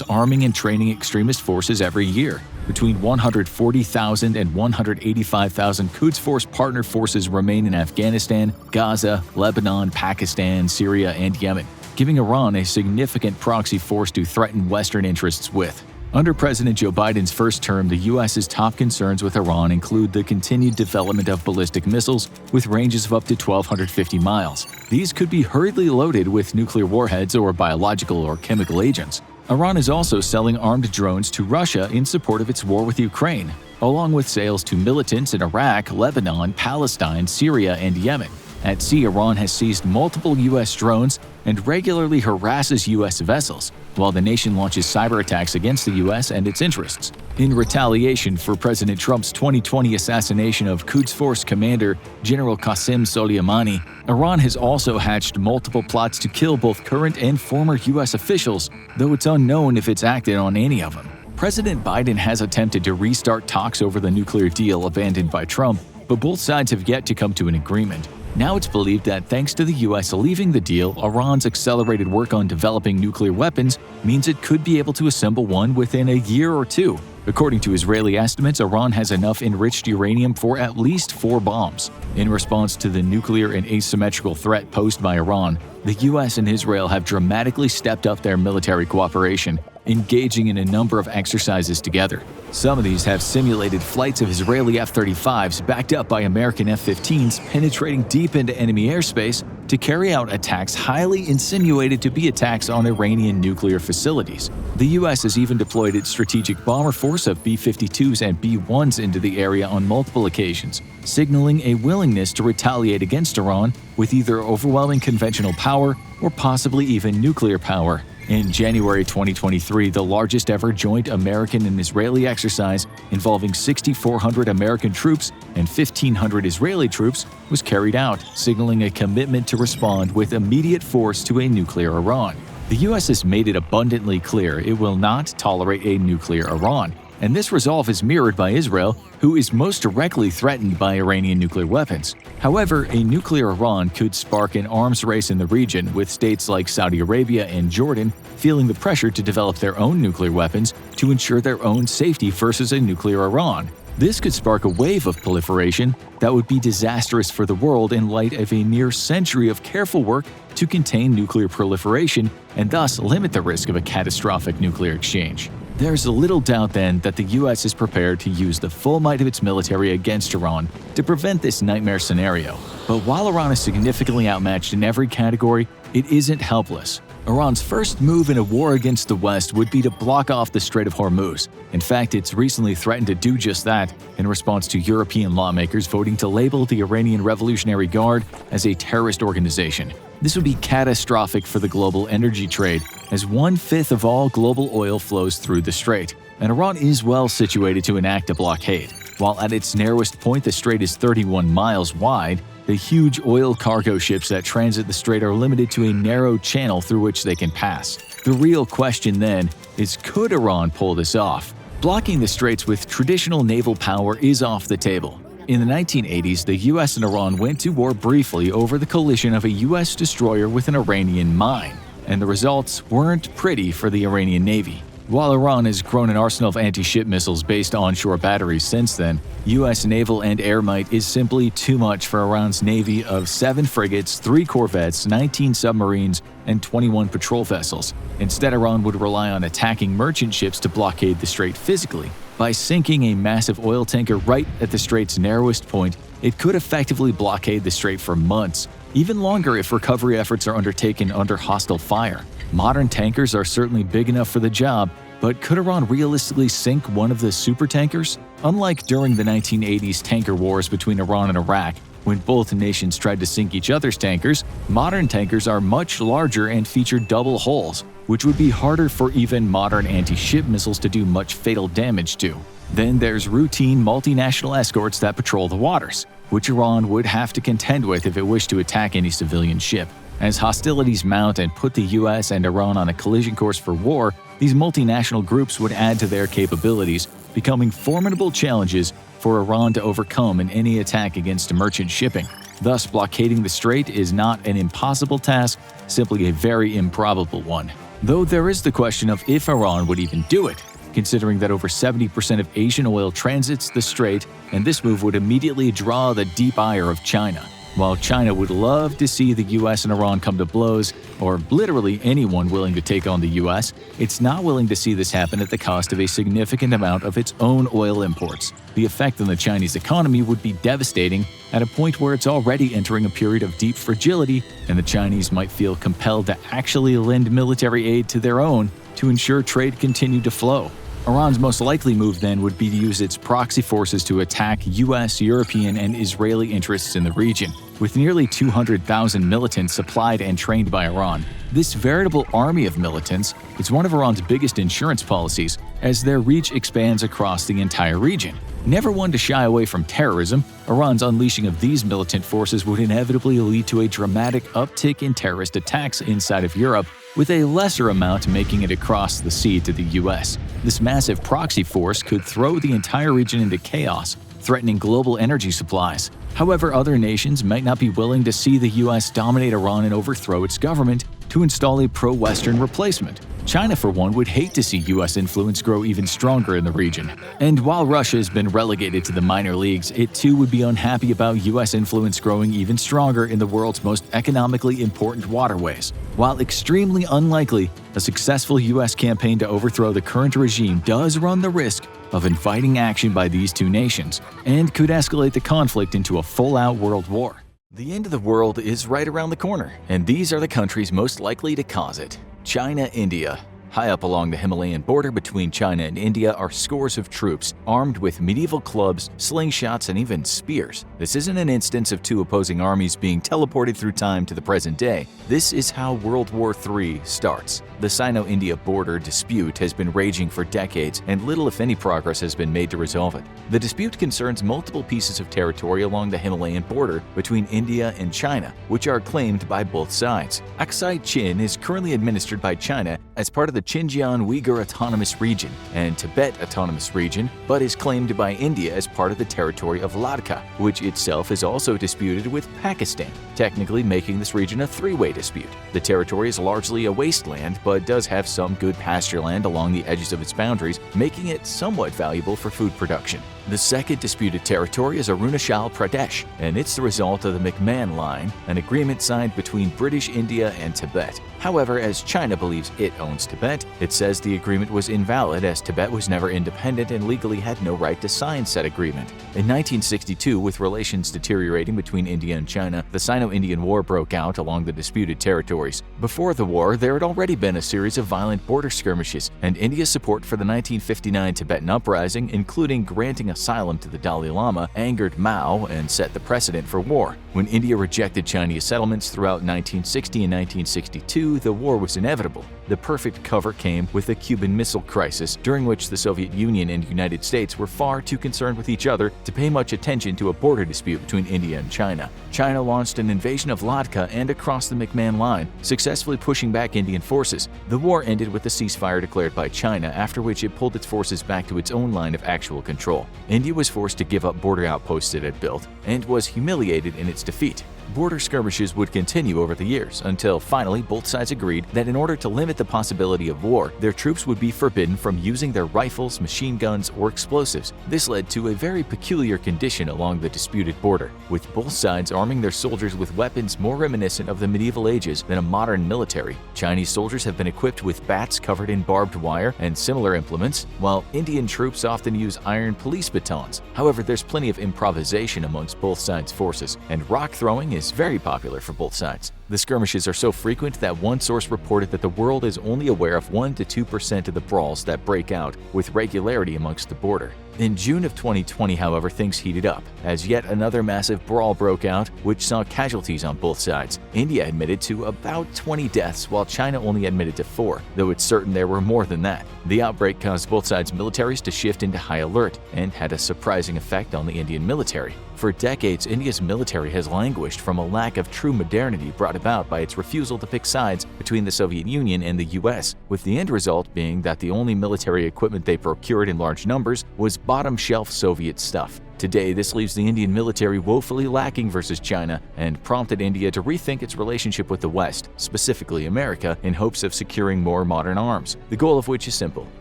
arming and training extremist forces every year. Between 140,000 and 185,000 Quds Force partner forces remain in Afghanistan, Gaza, Lebanon, Pakistan, Syria, and Yemen, giving Iran a significant proxy force to threaten Western interests with. Under President Joe Biden's first term, the U.S.'s top concerns with Iran include the continued development of ballistic missiles with ranges of up to 1,250 miles. These could be hurriedly loaded with nuclear warheads or biological or chemical agents. Iran is also selling armed drones to Russia in support of its war with Ukraine, along with sales to militants in Iraq, Lebanon, Palestine, Syria, and Yemen. At sea, Iran has seized multiple U.S. drones and regularly harasses U.S. vessels, while the nation launches cyber attacks against the U.S. and its interests. In retaliation for President Trump's 2020 assassination of Quds Force Commander General Qasem Soleimani, Iran has also hatched multiple plots to kill both current and former U.S. officials, though it's unknown if it's acted on any of them. President Biden has attempted to restart talks over the nuclear deal abandoned by Trump, but both sides have yet to come to an agreement. Now it's believed that thanks to the U.S. leaving the deal, Iran's accelerated work on developing nuclear weapons means it could be able to assemble one within a year or two. According to Israeli estimates, Iran has enough enriched uranium for at least 4 bombs. In response to the nuclear and asymmetrical threat posed by Iran, the U.S. and Israel have dramatically stepped up their military cooperation, engaging in a number of exercises together. Some of these have simulated flights of Israeli F-35s backed up by American F-15s penetrating deep into enemy airspace to carry out attacks highly insinuated to be attacks on Iranian nuclear facilities. The U.S. has even deployed its strategic bomber force of B-52s and B-1s into the area on multiple occasions, signaling a willingness to retaliate against Iran with either overwhelming conventional power or possibly even nuclear power. In January 2023, the largest ever joint American and Israeli exercise involving 6,400 American troops and 1,500 Israeli troops was carried out, signaling a commitment to respond with immediate force to a nuclear Iran. The U.S. has made it abundantly clear it will not tolerate a nuclear Iran, and this resolve is mirrored by Israel, who is most directly threatened by Iranian nuclear weapons. However, a nuclear Iran could spark an arms race in the region, with states like Saudi Arabia and Jordan feeling the pressure to develop their own nuclear weapons to ensure their own safety versus a nuclear Iran. This could spark a wave of proliferation that would be disastrous for the world in light of a near century of careful work to contain nuclear proliferation and thus limit the risk of a catastrophic nuclear exchange. There's little doubt then that the U.S. is prepared to use the full might of its military against Iran to prevent this nightmare scenario. But while Iran is significantly outmatched in every category, it isn't helpless. Iran's first move in a war against the West would be to block off the Strait of Hormuz. In fact, it's recently threatened to do just that in response to European lawmakers voting to label the Iranian Revolutionary Guard as a terrorist organization. This would be catastrophic for the global energy trade, as 1/5 of all global oil flows through the strait, and Iran is well situated to enact a blockade. While at its narrowest point the strait is 31 miles wide, the huge oil cargo ships that transit the strait are limited to a narrow channel through which they can pass. The real question then is, could Iran pull this off? Blocking the straits with traditional naval power is off the table. In the 1980s, the US and Iran went to war briefly over the collision of a US destroyer with an Iranian mine, and the results weren't pretty for the Iranian Navy. While Iran has grown an arsenal of anti-ship missiles based onshore batteries since then, US naval and air might is simply too much for Iran's navy of 7 frigates, 3 corvettes, 19 submarines, and 21 patrol vessels. Instead, Iran would rely on attacking merchant ships to blockade the strait physically. By sinking a massive oil tanker right at the strait's narrowest point, it could effectively blockade the strait for months, even longer if recovery efforts are undertaken under hostile fire. Modern tankers are certainly big enough for the job, but could Iran realistically sink one of the supertankers? Unlike during the 1980s tanker wars between Iran and Iraq, when both nations tried to sink each other's tankers, modern tankers are much larger and feature double hulls, which would be harder for even modern anti-ship missiles to do much fatal damage to. Then there's routine multinational escorts that patrol the waters, which Iran would have to contend with if it wished to attack any civilian ship. As hostilities mount and put the US and Iran on a collision course for war, these multinational groups would add to their capabilities, becoming formidable challenges for Iran to overcome in any attack against merchant shipping. Thus, blockading the strait is not an impossible task, simply a very improbable one. Though there is the question of if Iran would even do it, considering that over 70% of Asian oil transits the strait, and this move would immediately draw the deep ire of China. While China would love to see the US and Iran come to blows, or literally anyone willing to take on the US, it's not willing to see this happen at the cost of a significant amount of its own oil imports. The effect on the Chinese economy would be devastating at a point where it's already entering a period of deep fragility, and the Chinese might feel compelled to actually lend military aid to their own to ensure trade continued to flow. Iran's most likely move then would be to use its proxy forces to attack US, European, and Israeli interests in the region. With nearly 200,000 militants supplied and trained by Iran, this veritable army of militants is one of Iran's biggest insurance policies, as their reach expands across the entire region. Never one to shy away from terrorism, Iran's unleashing of these militant forces would inevitably lead to a dramatic uptick in terrorist attacks inside of Europe, with a lesser amount making it across the sea to the US. This massive proxy force could throw the entire region into chaos, threatening global energy supplies. However, other nations might not be willing to see the US dominate Iran and overthrow its government to install a pro-Western replacement. China, for one, would hate to see US influence grow even stronger in the region. And while Russia has been relegated to the minor leagues, it too would be unhappy about US influence growing even stronger in the world's most economically important waterways. While extremely unlikely, a successful US campaign to overthrow the current regime does run the risk of inviting action by these two nations, and could escalate the conflict into a full-out world war. The end of the world is right around the corner, and these are the countries most likely to cause it. China, India. High up along the Himalayan border between China and India are scores of troops armed with medieval clubs, slingshots, and even spears. This isn't an instance of two opposing armies being teleported through time to the present day. This is how World War III starts. The Sino-India border dispute has been raging for decades, and little if any progress has been made to resolve it. The dispute concerns multiple pieces of territory along the Himalayan border between India and China, which are claimed by both sides. Aksai Chin is currently administered by China as part of the Xinjiang Uyghur Autonomous Region and Tibet Autonomous Region, but is claimed by India as part of the territory of Ladakh, which itself is also disputed with Pakistan, technically making this region a three-way dispute. The territory is largely a wasteland, but does have some good pasture land along the edges of its boundaries, making it somewhat valuable for food production. The second disputed territory is Arunachal Pradesh, and it's the result of the McMahon Line, an agreement signed between British India and Tibet. However, as China believes it owns Tibet, it says the agreement was invalid as Tibet was never independent and legally had no right to sign said agreement. In 1962, with relations deteriorating between India and China, the Sino-Indian War broke out along the disputed territories. Before the war, there had already been a series of violent border skirmishes, and India's support for the 1959 Tibetan uprising, including granting asylum to the Dalai Lama, angered Mao and set the precedent for war. When India rejected Chinese settlements throughout 1960 and 1962, the war was inevitable. The perfect cover came with the Cuban Missile Crisis, during which the Soviet Union and United States were far too concerned with each other to pay much attention to a border dispute between India and China. China launched an invasion of Ladakh and across the McMahon Line, successfully pushing back Indian forces. The war ended with a ceasefire declared by China, after which it pulled its forces back to its own line of actual control. India was forced to give up border outposts it had built and was humiliated in its defeat. Border skirmishes would continue over the years until finally both sides agreed that in order to limit the possibility of war, their troops would be forbidden from using their rifles, machine guns, or explosives. This led to a very peculiar condition along the disputed border, with both sides arming their soldiers with weapons more reminiscent of the medieval ages than a modern military. Chinese soldiers have been equipped with bats covered in barbed wire and similar implements, while Indian troops often use iron police batons. However, there's plenty of improvisation amongst both sides' forces, and rock throwing is very popular for both sides. The skirmishes are so frequent that one source reported that the world is only aware of 1 to 2% of the brawls that break out with regularity amongst the border. In June of 2020, however, things heated up, as yet another massive brawl broke out, which saw casualties on both sides. India admitted to about 20 deaths, while China only admitted to 4, though it's certain there were more than that. The outbreak caused both sides' militaries to shift into high alert and had a surprising effect on the Indian military. For decades, India's military has languished from a lack of true modernity brought about by its refusal to pick sides between the Soviet Union and the US, with the end result being that the only military equipment they procured in large numbers was bottom-shelf Soviet stuff. Today, this leaves the Indian military woefully lacking versus China and prompted India to rethink its relationship with the West, specifically America, in hopes of securing more modern arms, the goal of which is simple: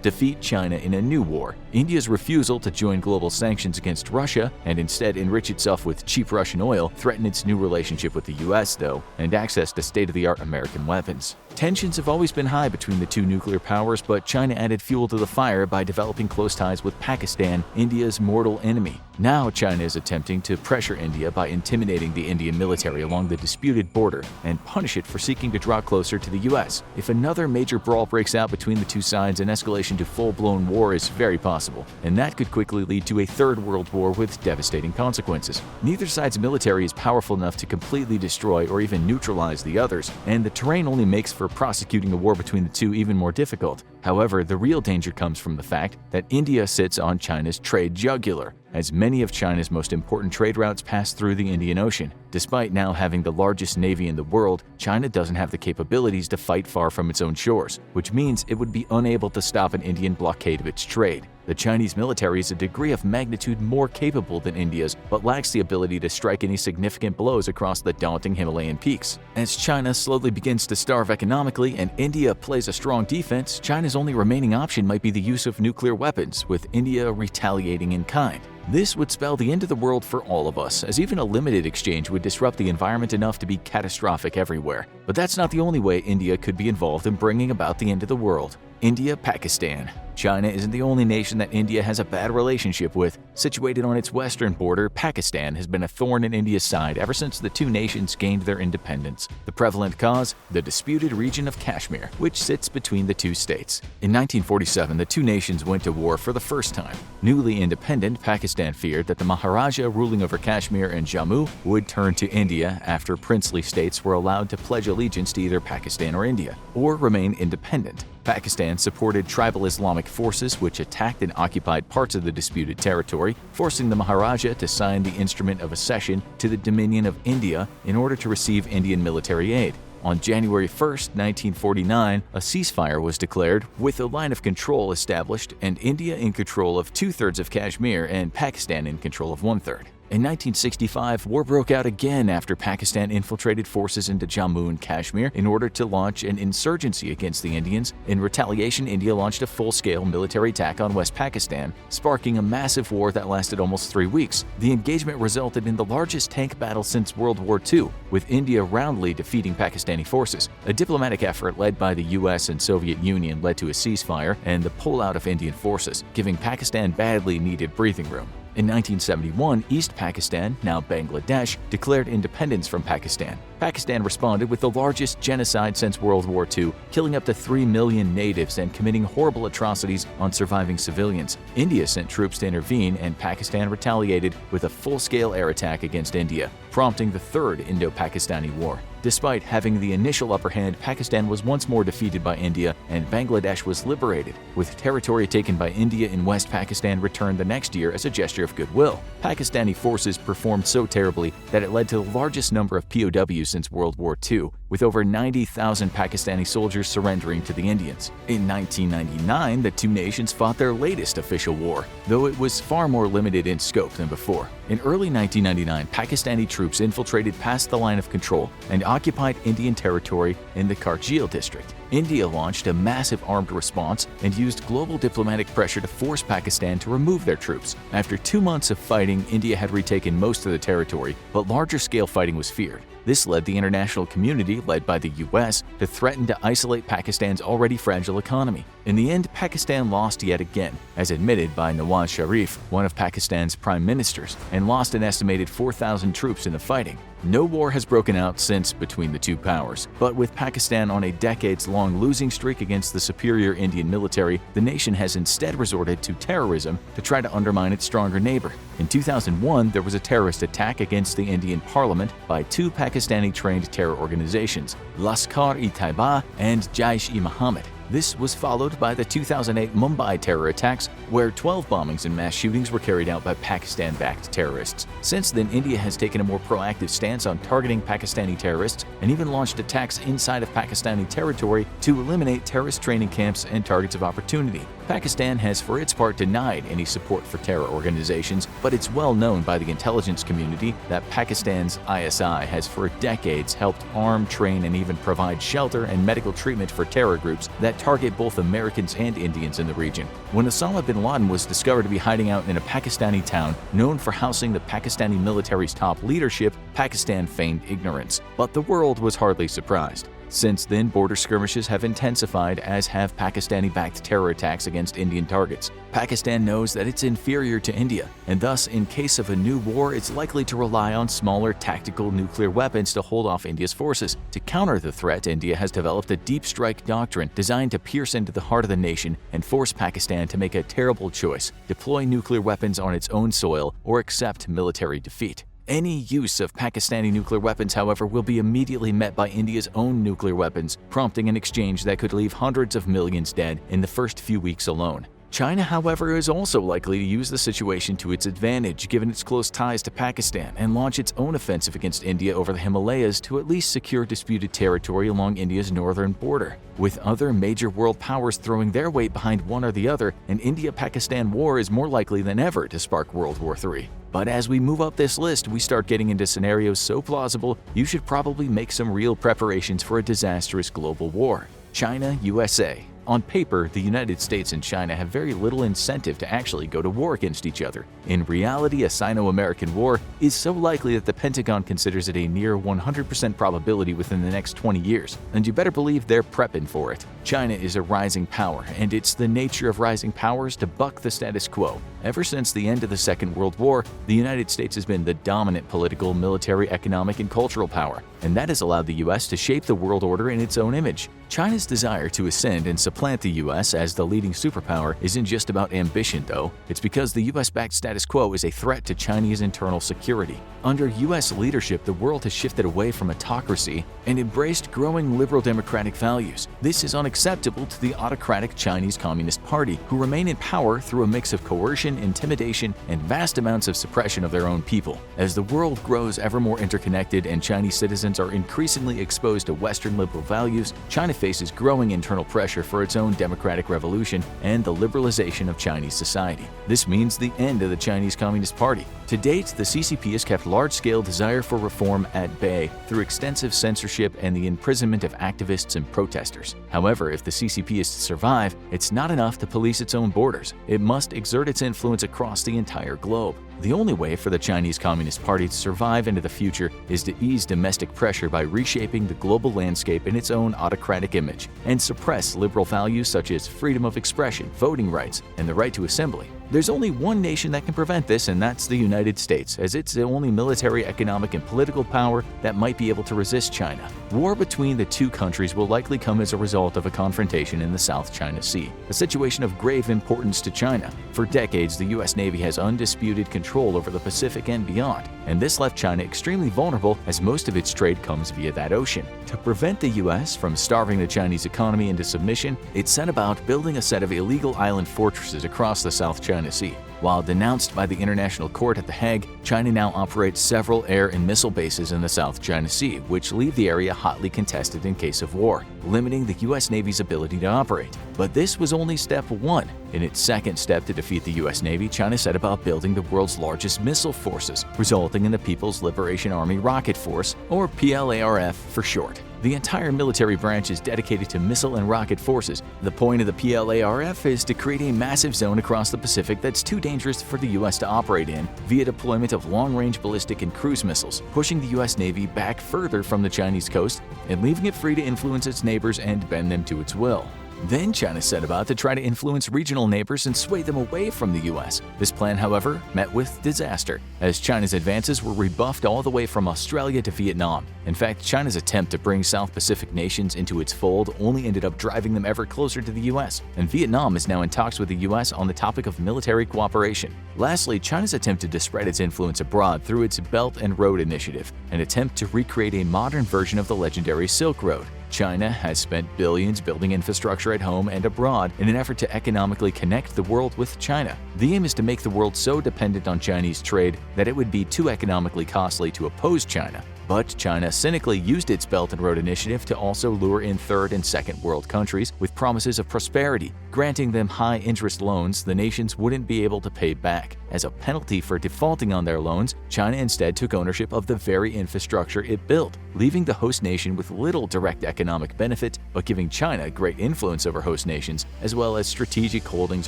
defeat China in a new war. India's refusal to join global sanctions against Russia and instead enrich itself with cheap Russian oil threatened its new relationship with the US, though, and access to state-of-the-art American weapons. Tensions have always been high between the two nuclear powers, but China added fuel to the fire by developing close ties with Pakistan, India's mortal enemy. Now China is attempting to pressure India by intimidating the Indian military along the disputed border and punish it for seeking to draw closer to the US. If another major brawl breaks out between the two sides, an escalation to full-blown war is very possible, and that could quickly lead to a third world war with devastating consequences. Neither side's military is powerful enough to completely destroy or even neutralize the others, and the terrain only makes for prosecuting a war between the two even more difficult. However, the real danger comes from the fact that India sits on China's trade jugular, as many of China's most important trade routes pass through the Indian Ocean. Despite now having the largest navy in the world, China doesn't have the capabilities to fight far from its own shores, which means it would be unable to stop an Indian blockade of its trade. The Chinese military is a degree of magnitude more capable than India's, but lacks the ability to strike any significant blows across the daunting Himalayan peaks. As China slowly begins to starve economically and India plays a strong defense, China's only remaining option might be the use of nuclear weapons, with India retaliating in kind. This would spell the end of the world for all of us, as even a limited exchange would disrupt the environment enough to be catastrophic everywhere. But that's not the only way India could be involved in bringing about the end of the world. India-Pakistan. China isn't the only nation that India has a bad relationship with. Situated on its western border, Pakistan has been a thorn in India's side ever since the two nations gained their independence. The prevalent cause? The disputed region of Kashmir, which sits between the two states. In 1947, the two nations went to war for the first time. Newly independent, Pakistan feared that the Maharaja ruling over Kashmir and Jammu would turn to India after princely states were allowed to pledge allegiance to either Pakistan or India, or remain independent. Pakistan supported tribal Islamic forces which attacked and occupied parts of the disputed territory, forcing the Maharaja to sign the Instrument of Accession to the Dominion of India in order to receive Indian military aid. On January 1, 1949, a ceasefire was declared, with a line of control established and India in control of 2/3 of Kashmir and Pakistan in control of 1/3. In 1965, war broke out again after Pakistan infiltrated forces into Jammu and Kashmir in order to launch an insurgency against the Indians. In retaliation, India launched a full-scale military attack on West Pakistan, sparking a massive war that lasted almost 3 weeks. The engagement resulted in the largest tank battle since World War II, with India roundly defeating Pakistani forces. A diplomatic effort led by the US and Soviet Union led to a ceasefire and the pullout of Indian forces, giving Pakistan badly needed breathing room. In 1971, East Pakistan, now Bangladesh, declared independence from Pakistan. Pakistan responded with the largest genocide since World War II, killing up to 3 million natives and committing horrible atrocities on surviving civilians. India sent troops to intervene, and Pakistan retaliated with a full-scale air attack against India, prompting the Third Indo-Pakistani War. Despite having the initial upper hand, Pakistan was once more defeated by India, and Bangladesh was liberated, with territory taken by India in West Pakistan returned the next year as a gesture of goodwill. Pakistani forces performed so terribly that it led to the largest number of POWs since World War II, with over 90,000 Pakistani soldiers surrendering to the Indians. In 1999, the two nations fought their latest official war, though it was far more limited in scope than before. In early 1999, Pakistani troops infiltrated past the line of control and occupied Indian territory in the Kargil district. India launched a massive armed response and used global diplomatic pressure to force Pakistan to remove their troops. After 2 months of fighting, India had retaken most of the territory, but larger-scale fighting was feared. This led the international community, led by the US, to threaten to isolate Pakistan's already fragile economy. In the end, Pakistan lost yet again, as admitted by Nawaz Sharif, one of Pakistan's prime ministers, and lost an estimated 4,000 troops in the fighting. No war has broken out since between the two powers, but with Pakistan on a decades-long losing streak against the superior Indian military, the nation has instead resorted to terrorism to try to undermine its stronger neighbor. In 2001, there was a terrorist attack against the Indian parliament by two Pakistani-trained terror organizations, Lashkar-e-Taiba and Jaish-e-Mohammed. This was followed by the 2008 Mumbai terror attacks, where 12 bombings and mass shootings were carried out by Pakistan-backed terrorists. Since then, India has taken a more proactive stance on targeting Pakistani terrorists and even launched attacks inside of Pakistani territory to eliminate terrorist training camps and targets of opportunity. Pakistan has for its part denied any support for terror organizations, but it's well known by the intelligence community that Pakistan's ISI has for decades helped arm, train, and even provide shelter and medical treatment for terror groups that target both Americans and Indians in the region. When Osama bin Laden was discovered to be hiding out in a Pakistani town known for housing the Pakistani military's top leadership, Pakistan feigned ignorance, but the world was hardly surprised. Since then, border skirmishes have intensified, as have Pakistani-backed terror attacks against Indian targets. Pakistan knows that it's inferior to India, and thus, in case of a new war, it's likely to rely on smaller tactical nuclear weapons to hold off India's forces. To counter the threat, India has developed a deep strike doctrine designed to pierce into the heart of the nation and force Pakistan to make a terrible choice: deploy nuclear weapons on its own soil or accept military defeat. Any use of Pakistani nuclear weapons, however, will be immediately met by India's own nuclear weapons, prompting an exchange that could leave hundreds of millions dead in the first few weeks alone. China, however, is also likely to use the situation to its advantage, given its close ties to Pakistan, and launch its own offensive against India over the Himalayas to at least secure disputed territory along India's northern border. With other major world powers throwing their weight behind one or the other, an India-Pakistan war is more likely than ever to spark World War III. But as we move up this list, we start getting into scenarios so plausible, you should probably make some real preparations for a disastrous global war. China, USA. On paper, the United States and China have very little incentive to actually go to war against each other. In reality, a Sino-American war is so likely that the Pentagon considers it a near 100% probability within the next 20 years, and you better believe they're prepping for it. China is a rising power, and it's the nature of rising powers to buck the status quo. Ever since the end of the Second World War, the United States has been the dominant political, military, economic, and cultural power, and that has allowed the U.S. to shape the world order in its own image. China's desire to ascend and supplant the U.S. as the leading superpower isn't just about ambition, though. It's because the U.S.-backed status quo is a threat to Chinese internal security. Under U.S. leadership, the world has shifted away from autocracy and embraced growing liberal democratic values. This is unacceptable to the autocratic Chinese Communist Party, who remain in power through a mix of coercion, intimidation, and vast amounts of suppression of their own people. As the world grows ever more interconnected and Chinese citizens are increasingly exposed to Western liberal values, China faces growing internal pressure for its own democratic revolution and the liberalization of Chinese society. This means the end of the Chinese Communist Party. To date, the CCP has kept large-scale desire for reform at bay through extensive censorship and the imprisonment of activists and protesters. However, if the CCP is to survive, it's not enough to police its own borders. It must exert its influence across the entire globe. The only way for the Chinese Communist Party to survive into the future is to ease domestic pressure by reshaping the global landscape in its own autocratic image and suppress liberal values such as freedom of expression, voting rights, and the right to assembly. There's only one nation that can prevent this, and that's the United States, as it's the only military, economic, and political power that might be able to resist China. War between the two countries will likely come as a result of a confrontation in the South China Sea, a situation of grave importance to China. For decades, the U.S. Navy has undisputed control over the Pacific and beyond, and this left China extremely vulnerable as most of its trade comes via that ocean. To prevent the U.S. from starving the Chinese economy into submission, it set about building a set of illegal island fortresses across the South China Sea. While denounced by the International Court at The Hague, China now operates several air and missile bases in the South China Sea, which leave the area hotly contested in case of war, limiting the U.S. Navy's ability to operate. But this was only step one. In its second step to defeat the U.S. Navy, China set about building the world's largest missile forces, resulting in the People's Liberation Army Rocket Force, or PLARF for short. The entire military branch is dedicated to missile and rocket forces. The point of the PLARF is to create a massive zone across the Pacific that's too dangerous for the U.S. to operate in via deployment of long-range ballistic and cruise missiles, pushing the U.S. Navy back further from the Chinese coast and leaving it free to influence its neighbors and bend them to its will. Then China set about to try to influence regional neighbors and sway them away from the U.S. This plan, however, met with disaster, as China's advances were rebuffed all the way from Australia to Vietnam. In fact, China's attempt to bring South Pacific nations into its fold only ended up driving them ever closer to the U.S., and Vietnam is now in talks with the U.S. on the topic of military cooperation. Lastly, China's attempted to spread its influence abroad through its Belt and Road Initiative, an attempt to recreate a modern version of the legendary Silk Road. China has spent billions building infrastructure at home and abroad in an effort to economically connect the world with China. The aim is to make the world so dependent on Chinese trade that it would be too economically costly to oppose China. But China cynically used its Belt and Road Initiative to also lure in third and second world countries with promises of prosperity, granting them high-interest loans the nations wouldn't be able to pay back. As a penalty for defaulting on their loans, China instead took ownership of the very infrastructure it built, leaving the host nation with little direct economic benefit, but giving China great influence over host nations, as well as strategic holdings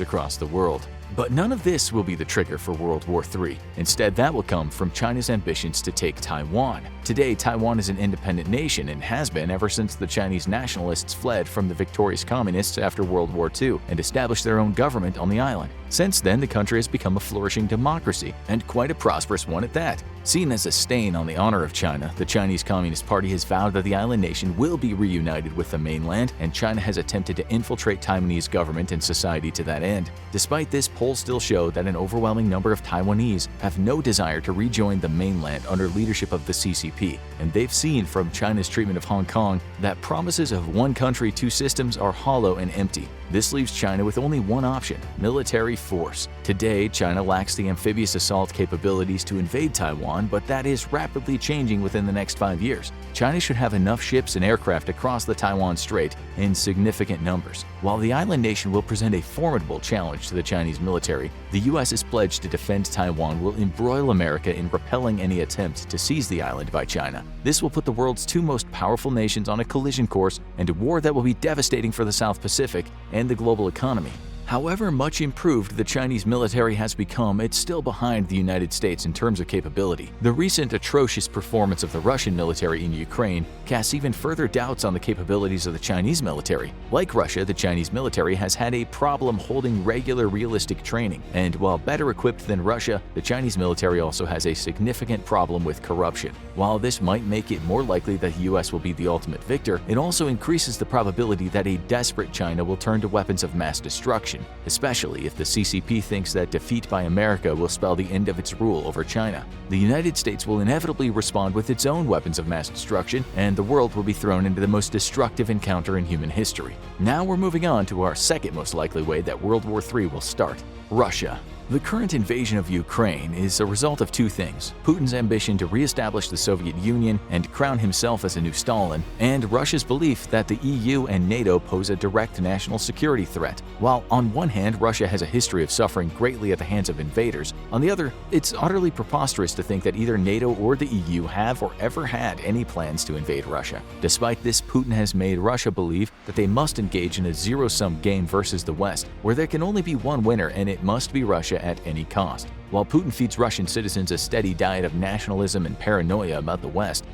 across the world. But none of this will be the trigger for World War III. Instead, that will come from China's ambitions to take Taiwan. Today, Taiwan is an independent nation and has been ever since the Chinese nationalists fled from the victorious communists after World War II and established their own government on the island. Since then, the country has become a flourishing democracy, and quite a prosperous one at that. Seen as a stain on the honor of China, the Chinese Communist Party has vowed that the island nation will be reunited with the mainland, and China has attempted to infiltrate Taiwanese government and society to that end. Despite this, polls still show that an overwhelming number of Taiwanese have no desire to rejoin the mainland under leadership of the CCP, and they've seen from China's treatment of Hong Kong that promises of one country, two systems are hollow and empty. This leaves China with only one option: military force. Today, China lacks the amphibious assault capabilities to invade Taiwan, but that is rapidly changing within the next 5 years. China should have enough ships and aircraft across the Taiwan Strait in significant numbers. While the island nation will present a formidable challenge to the Chinese military, the U.S. has pledged to defend Taiwan will embroil America in repelling any attempt to seize the island by China. This will put the world's two most powerful nations on a collision course and a war that will be devastating for the South Pacific and the global economy. However much improved the Chinese military has become, it's still behind the United States in terms of capability. The recent atrocious performance of the Russian military in Ukraine casts even further doubts on the capabilities of the Chinese military. Like Russia, the Chinese military has had a problem holding regular, realistic training, and while better equipped than Russia, the Chinese military also has a significant problem with corruption. While this might make it more likely that the US will be the ultimate victor, it also increases the probability that a desperate China will turn to weapons of mass destruction. situation, especially if the CCP thinks that defeat by America will spell the end of its rule over China. The United States will inevitably respond with its own weapons of mass destruction, and the world will be thrown into the most destructive encounter in human history. Now we're moving on to our second most likely way that World War III will start: Russia. The current invasion of Ukraine is a result of two things: Putin's ambition to re-establish the Soviet Union and crown himself as a new Stalin, and Russia's belief that the EU and NATO pose a direct national security threat. While on one hand, Russia has a history of suffering greatly at the hands of invaders, on the other, it's utterly preposterous to think that either NATO or the EU have or ever had any plans to invade Russia. Despite this, Putin has made Russia believe that they must engage in a zero-sum game versus the West, where there can only be one winner, and it must be Russia at any cost. While Putin feeds Russian citizens a steady diet of nationalism and paranoia about the West,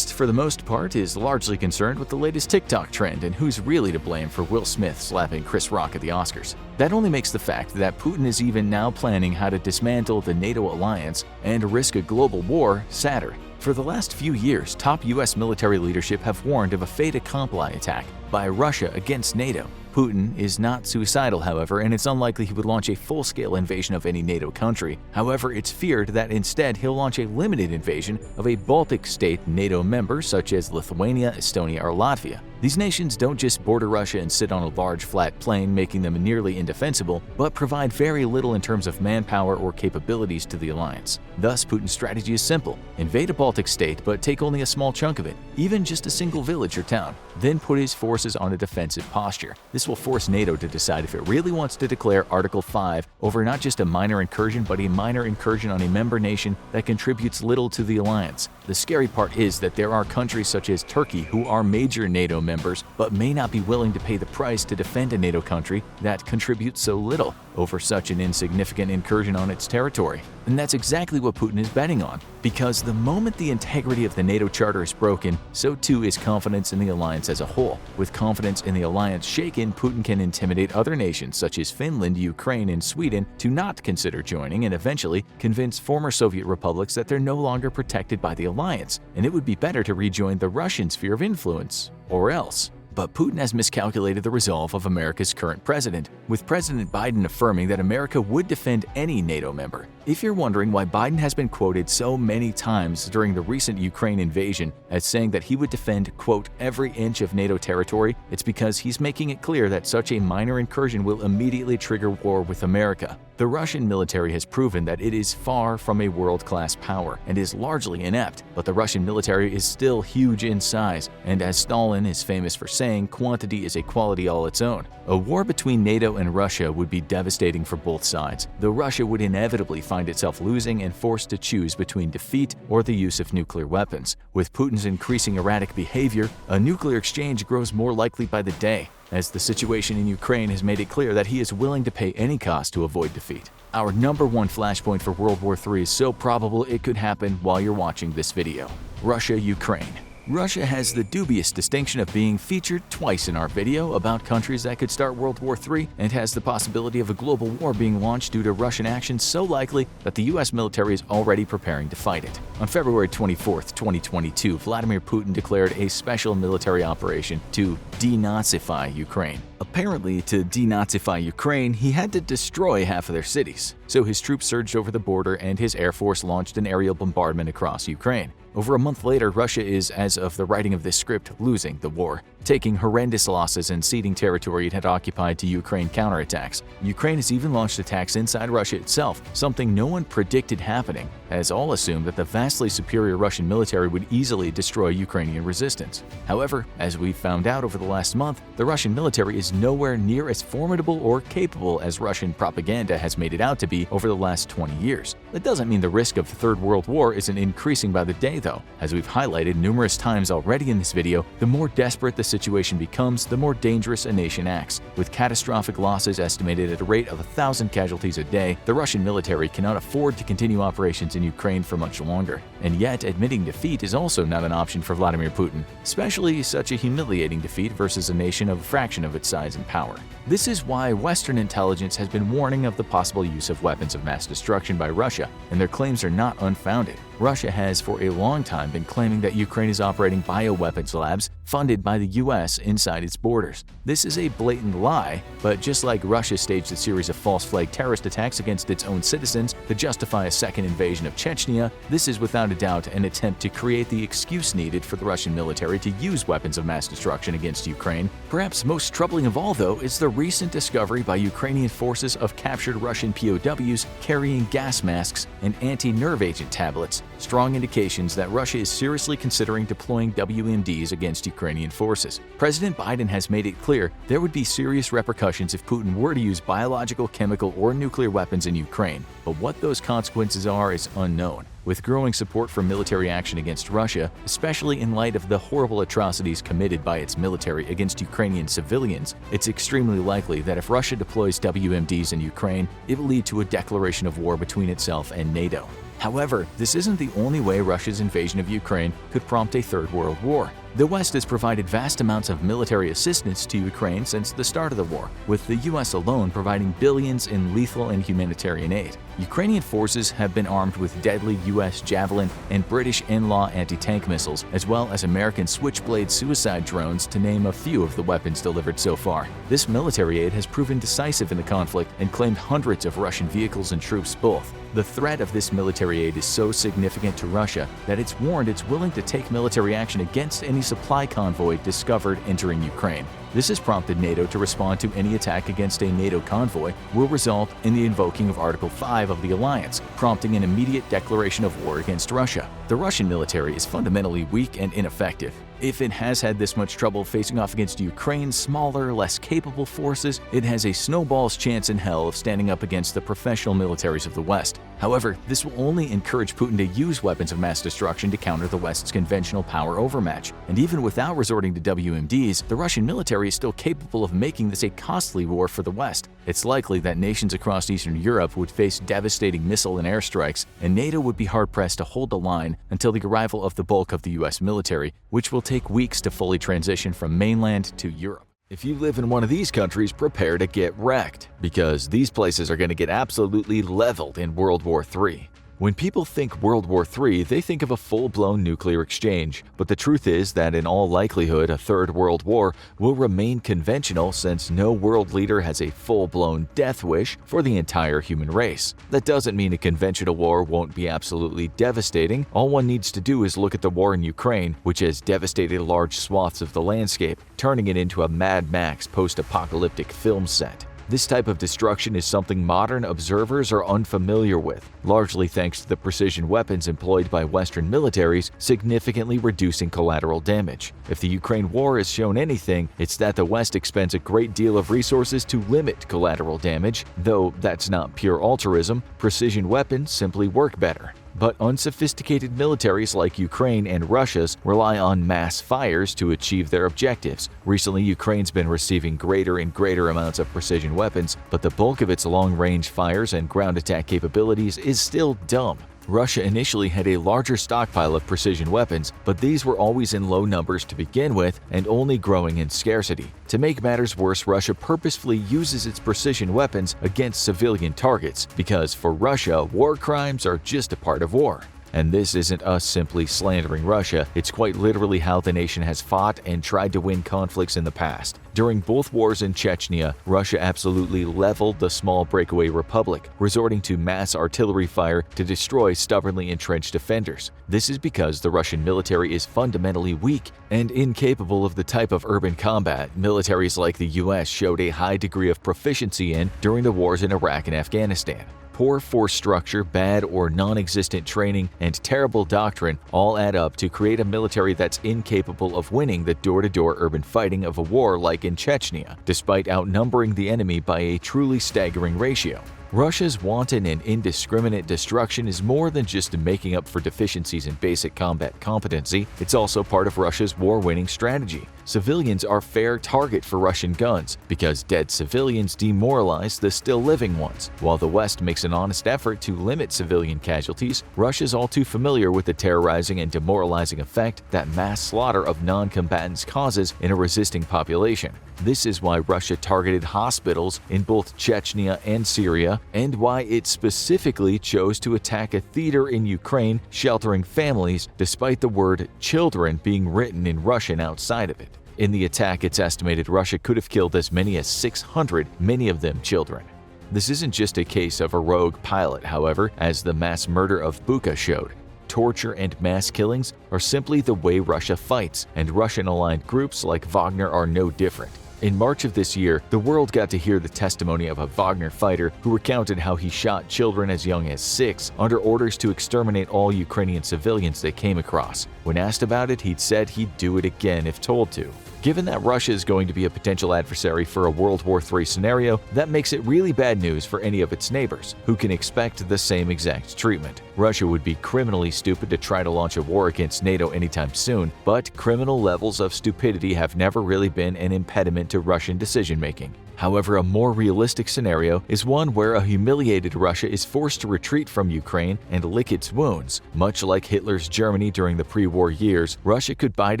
for the most part, is largely concerned with the latest TikTok trend and who's really to blame for Will Smith slapping Chris Rock at the Oscars. That only makes the fact that Putin is even now planning how to dismantle the NATO alliance and risk a global war sadder. For the last few years, top US military leadership have warned of a fait accompli attack by Russia against NATO. Putin is not suicidal, however, and it's unlikely he would launch a full-scale invasion of any NATO country. However, it's feared that instead he'll launch a limited invasion of a Baltic state NATO member such as Lithuania, Estonia, or Latvia. These nations don't just border Russia and sit on a large flat plain, making them nearly indefensible, but provide very little in terms of manpower or capabilities to the alliance. Thus, Putin's strategy is simple: invade a Baltic state, but take only a small chunk of it, even just a single village or town, then put his forces on a defensive posture. This will force NATO to decide if it really wants to declare Article 5 over not just a minor incursion, but a minor incursion on a member nation that contributes little to the alliance. The scary part is that there are countries such as Turkey who are major NATO members, but may not be willing to pay the price to defend a NATO country that contributes so little over such an insignificant incursion on its territory. And that's exactly what Putin is betting on, because the moment the integrity of the NATO charter is broken, so too is confidence in the alliance as a whole. With confidence in the alliance shaken, Putin can intimidate other nations such as Finland, Ukraine, and Sweden to not consider joining, and eventually convince former Soviet republics that they're no longer protected by the alliance, and it would be better to rejoin the Russian sphere of influence, or else. But Putin has miscalculated the resolve of America's current president, with President Biden affirming that America would defend any NATO member. If you're wondering why Biden has been quoted so many times during the recent Ukraine invasion as saying that he would defend, quote, every inch of NATO territory, it's because he's making it clear that such a minor incursion will immediately trigger war with America. The Russian military has proven that it is far from a world-class power and is largely inept, but the Russian military is still huge in size, and as Stalin is famous for saying, quantity is a quality all its own. A war between NATO and Russia would be devastating for both sides, though Russia would inevitably find itself losing and forced to choose between defeat or the use of nuclear weapons. With Putin's increasing erratic behavior, a nuclear exchange grows more likely by the day, as the situation in Ukraine has made it clear that he is willing to pay any cost to avoid defeat. Our number one flashpoint for World War III is so probable it could happen while you're watching this video: Russia-Ukraine. Russia has the dubious distinction of being featured twice in our video about countries that could start World War III, and has the possibility of a global war being launched due to Russian actions so likely that the US military is already preparing to fight it. On February 24, 2022, Vladimir Putin declared a special military operation to denazify Ukraine. Apparently, to denazify Ukraine, he had to destroy half of their cities. So his troops surged over the border and his air force launched an aerial bombardment across Ukraine. Over a month later, Russia is, as of the writing of this script, losing the war, taking horrendous losses and ceding territory it had occupied to Ukraine counterattacks. Ukraine has even launched attacks inside Russia itself, something no one predicted happening, as all assumed that the vastly superior Russian military would easily destroy Ukrainian resistance. However, as we've found out over the last month, the Russian military is nowhere near as formidable or capable as Russian propaganda has made it out to be over the last 20 years. That doesn't mean the risk of the Third World War isn't increasing by the day, though. As we've highlighted numerous times already in this video, the more desperate the situation becomes, the more dangerous a nation acts. With catastrophic losses estimated at a rate of 1,000 casualties a day, the Russian military cannot afford to continue operations in Ukraine for much longer. And yet, admitting defeat is also not an option for Vladimir Putin, especially such a humiliating defeat versus a nation of a fraction of its size and power. This is why Western intelligence has been warning of the possible use of weapons of mass destruction by Russia, and their claims are not unfounded. Russia has for a long time been claiming that Ukraine is operating bioweapons labs funded by the US inside its borders. This is a blatant lie, but just like Russia staged a series of false flag terrorist attacks against its own citizens to justify a second invasion of Chechnya, this is without a doubt an attempt to create the excuse needed for the Russian military to use weapons of mass destruction against Ukraine. Perhaps most troubling of all, though, is the recent discovery by Ukrainian forces of captured Russian POWs carrying gas masks and anti-nerve agent tablets, strong indications that Russia is seriously considering deploying WMDs against Ukrainian forces. President Biden has made it clear there would be serious repercussions if Putin were to use biological, chemical, or nuclear weapons in Ukraine, but what those consequences are is unknown. With growing support for military action against Russia, especially in light of the horrible atrocities committed by its military against Ukrainian civilians, it's extremely likely that if Russia deploys WMDs in Ukraine, it will lead to a declaration of war between itself and NATO. However, this isn't the only way Russia's invasion of Ukraine could prompt a third world war. The West has provided vast amounts of military assistance to Ukraine since the start of the war, with the US alone providing billions in lethal and humanitarian aid. Ukrainian forces have been armed with deadly US Javelin and British in-law anti-tank missiles, as well as American Switchblade suicide drones, to name a few of the weapons delivered so far. This military aid has proven decisive in the conflict and claimed hundreds of Russian vehicles and troops both. The threat of this military aid is so significant to Russia that it's warned it's willing to take military action against any supply convoy discovered entering Ukraine. This has prompted NATO to respond to any attack against a NATO convoy will result in the invoking of Article 5 of the alliance, prompting an immediate declaration of war against Russia. The Russian military is fundamentally weak and ineffective. If it has had this much trouble facing off against Ukraine's smaller, less capable forces, it has a snowball's chance in hell of standing up against the professional militaries of the West. However, this will only encourage Putin to use weapons of mass destruction to counter the West's conventional power overmatch. And even without resorting to WMDs, the Russian military is still capable of making this a costly war for the West. It's likely that nations across Eastern Europe would face devastating missile and airstrikes, and NATO would be hard-pressed to hold the line until the arrival of the bulk of the US military, which will take weeks to fully transition from mainland to Europe. If you live in one of these countries, prepare to get wrecked, because these places are going to get absolutely leveled in World War III. When people think World War III, they think of a full-blown nuclear exchange, but the truth is that in all likelihood a Third World War will remain conventional since no world leader has a full-blown death wish for the entire human race. That doesn't mean a conventional war won't be absolutely devastating. All one needs to do is look at the war in Ukraine, which has devastated large swaths of the landscape, turning it into a Mad Max post-apocalyptic film set. This type of destruction is something modern observers are unfamiliar with, largely thanks to the precision weapons employed by Western militaries, significantly reducing collateral damage. If the Ukraine war has shown anything, it's that the West expends a great deal of resources to limit collateral damage, though that's not pure altruism. Precision weapons simply work better. But unsophisticated militaries like Ukraine and Russia's rely on mass fires to achieve their objectives. Recently, Ukraine's been receiving greater and greater amounts of precision weapons, but the bulk of its long-range fires and ground attack capabilities is still dumb. Russia initially had a larger stockpile of precision weapons, but these were always in low numbers to begin with and only growing in scarcity. To make matters worse, Russia purposefully uses its precision weapons against civilian targets because for Russia, war crimes are just a part of war. And this isn't us simply slandering Russia, it's quite literally how the nation has fought and tried to win conflicts in the past. During both wars in Chechnya, Russia absolutely leveled the small breakaway republic, resorting to mass artillery fire to destroy stubbornly entrenched defenders. This is because the Russian military is fundamentally weak and incapable of the type of urban combat militaries like the US showed a high degree of proficiency in during the wars in Iraq and Afghanistan. Poor force structure, bad or non-existent training, and terrible doctrine all add up to create a military that's incapable of winning the door-to-door urban fighting of a war like in Chechnya, despite outnumbering the enemy by a truly staggering ratio. Russia's wanton and indiscriminate destruction is more than just making up for deficiencies in basic combat competency, it's also part of Russia's war-winning strategy. Civilians are fair target for Russian guns because dead civilians demoralize the still living ones. While the West makes an honest effort to limit civilian casualties, Russia's all too familiar with the terrorizing and demoralizing effect that mass slaughter of non-combatants causes in a resisting population. This is why Russia targeted hospitals in both Chechnya and Syria, and why it specifically chose to attack a theater in Ukraine sheltering families despite the word children being written in Russian outside of it. In the attack, it's estimated Russia could have killed as many as 600, many of them children. This isn't just a case of a rogue pilot, however, as the mass murder of Bucha showed. Torture and mass killings are simply the way Russia fights, and Russian-aligned groups like Wagner are no different. In March of this year, the world got to hear the testimony of a Wagner fighter who recounted how he shot children as young as 6 under orders to exterminate all Ukrainian civilians they came across. When asked about it, he'd said he'd do it again if told to. Given that Russia is going to be a potential adversary for a World War III scenario, that makes it really bad news for any of its neighbors, who can expect the same exact treatment. Russia would be criminally stupid to try to launch a war against NATO anytime soon, but criminal levels of stupidity have never really been an impediment to Russian decision-making. However, a more realistic scenario is one where a humiliated Russia is forced to retreat from Ukraine and lick its wounds. Much like Hitler's Germany during the pre-war years, Russia could bide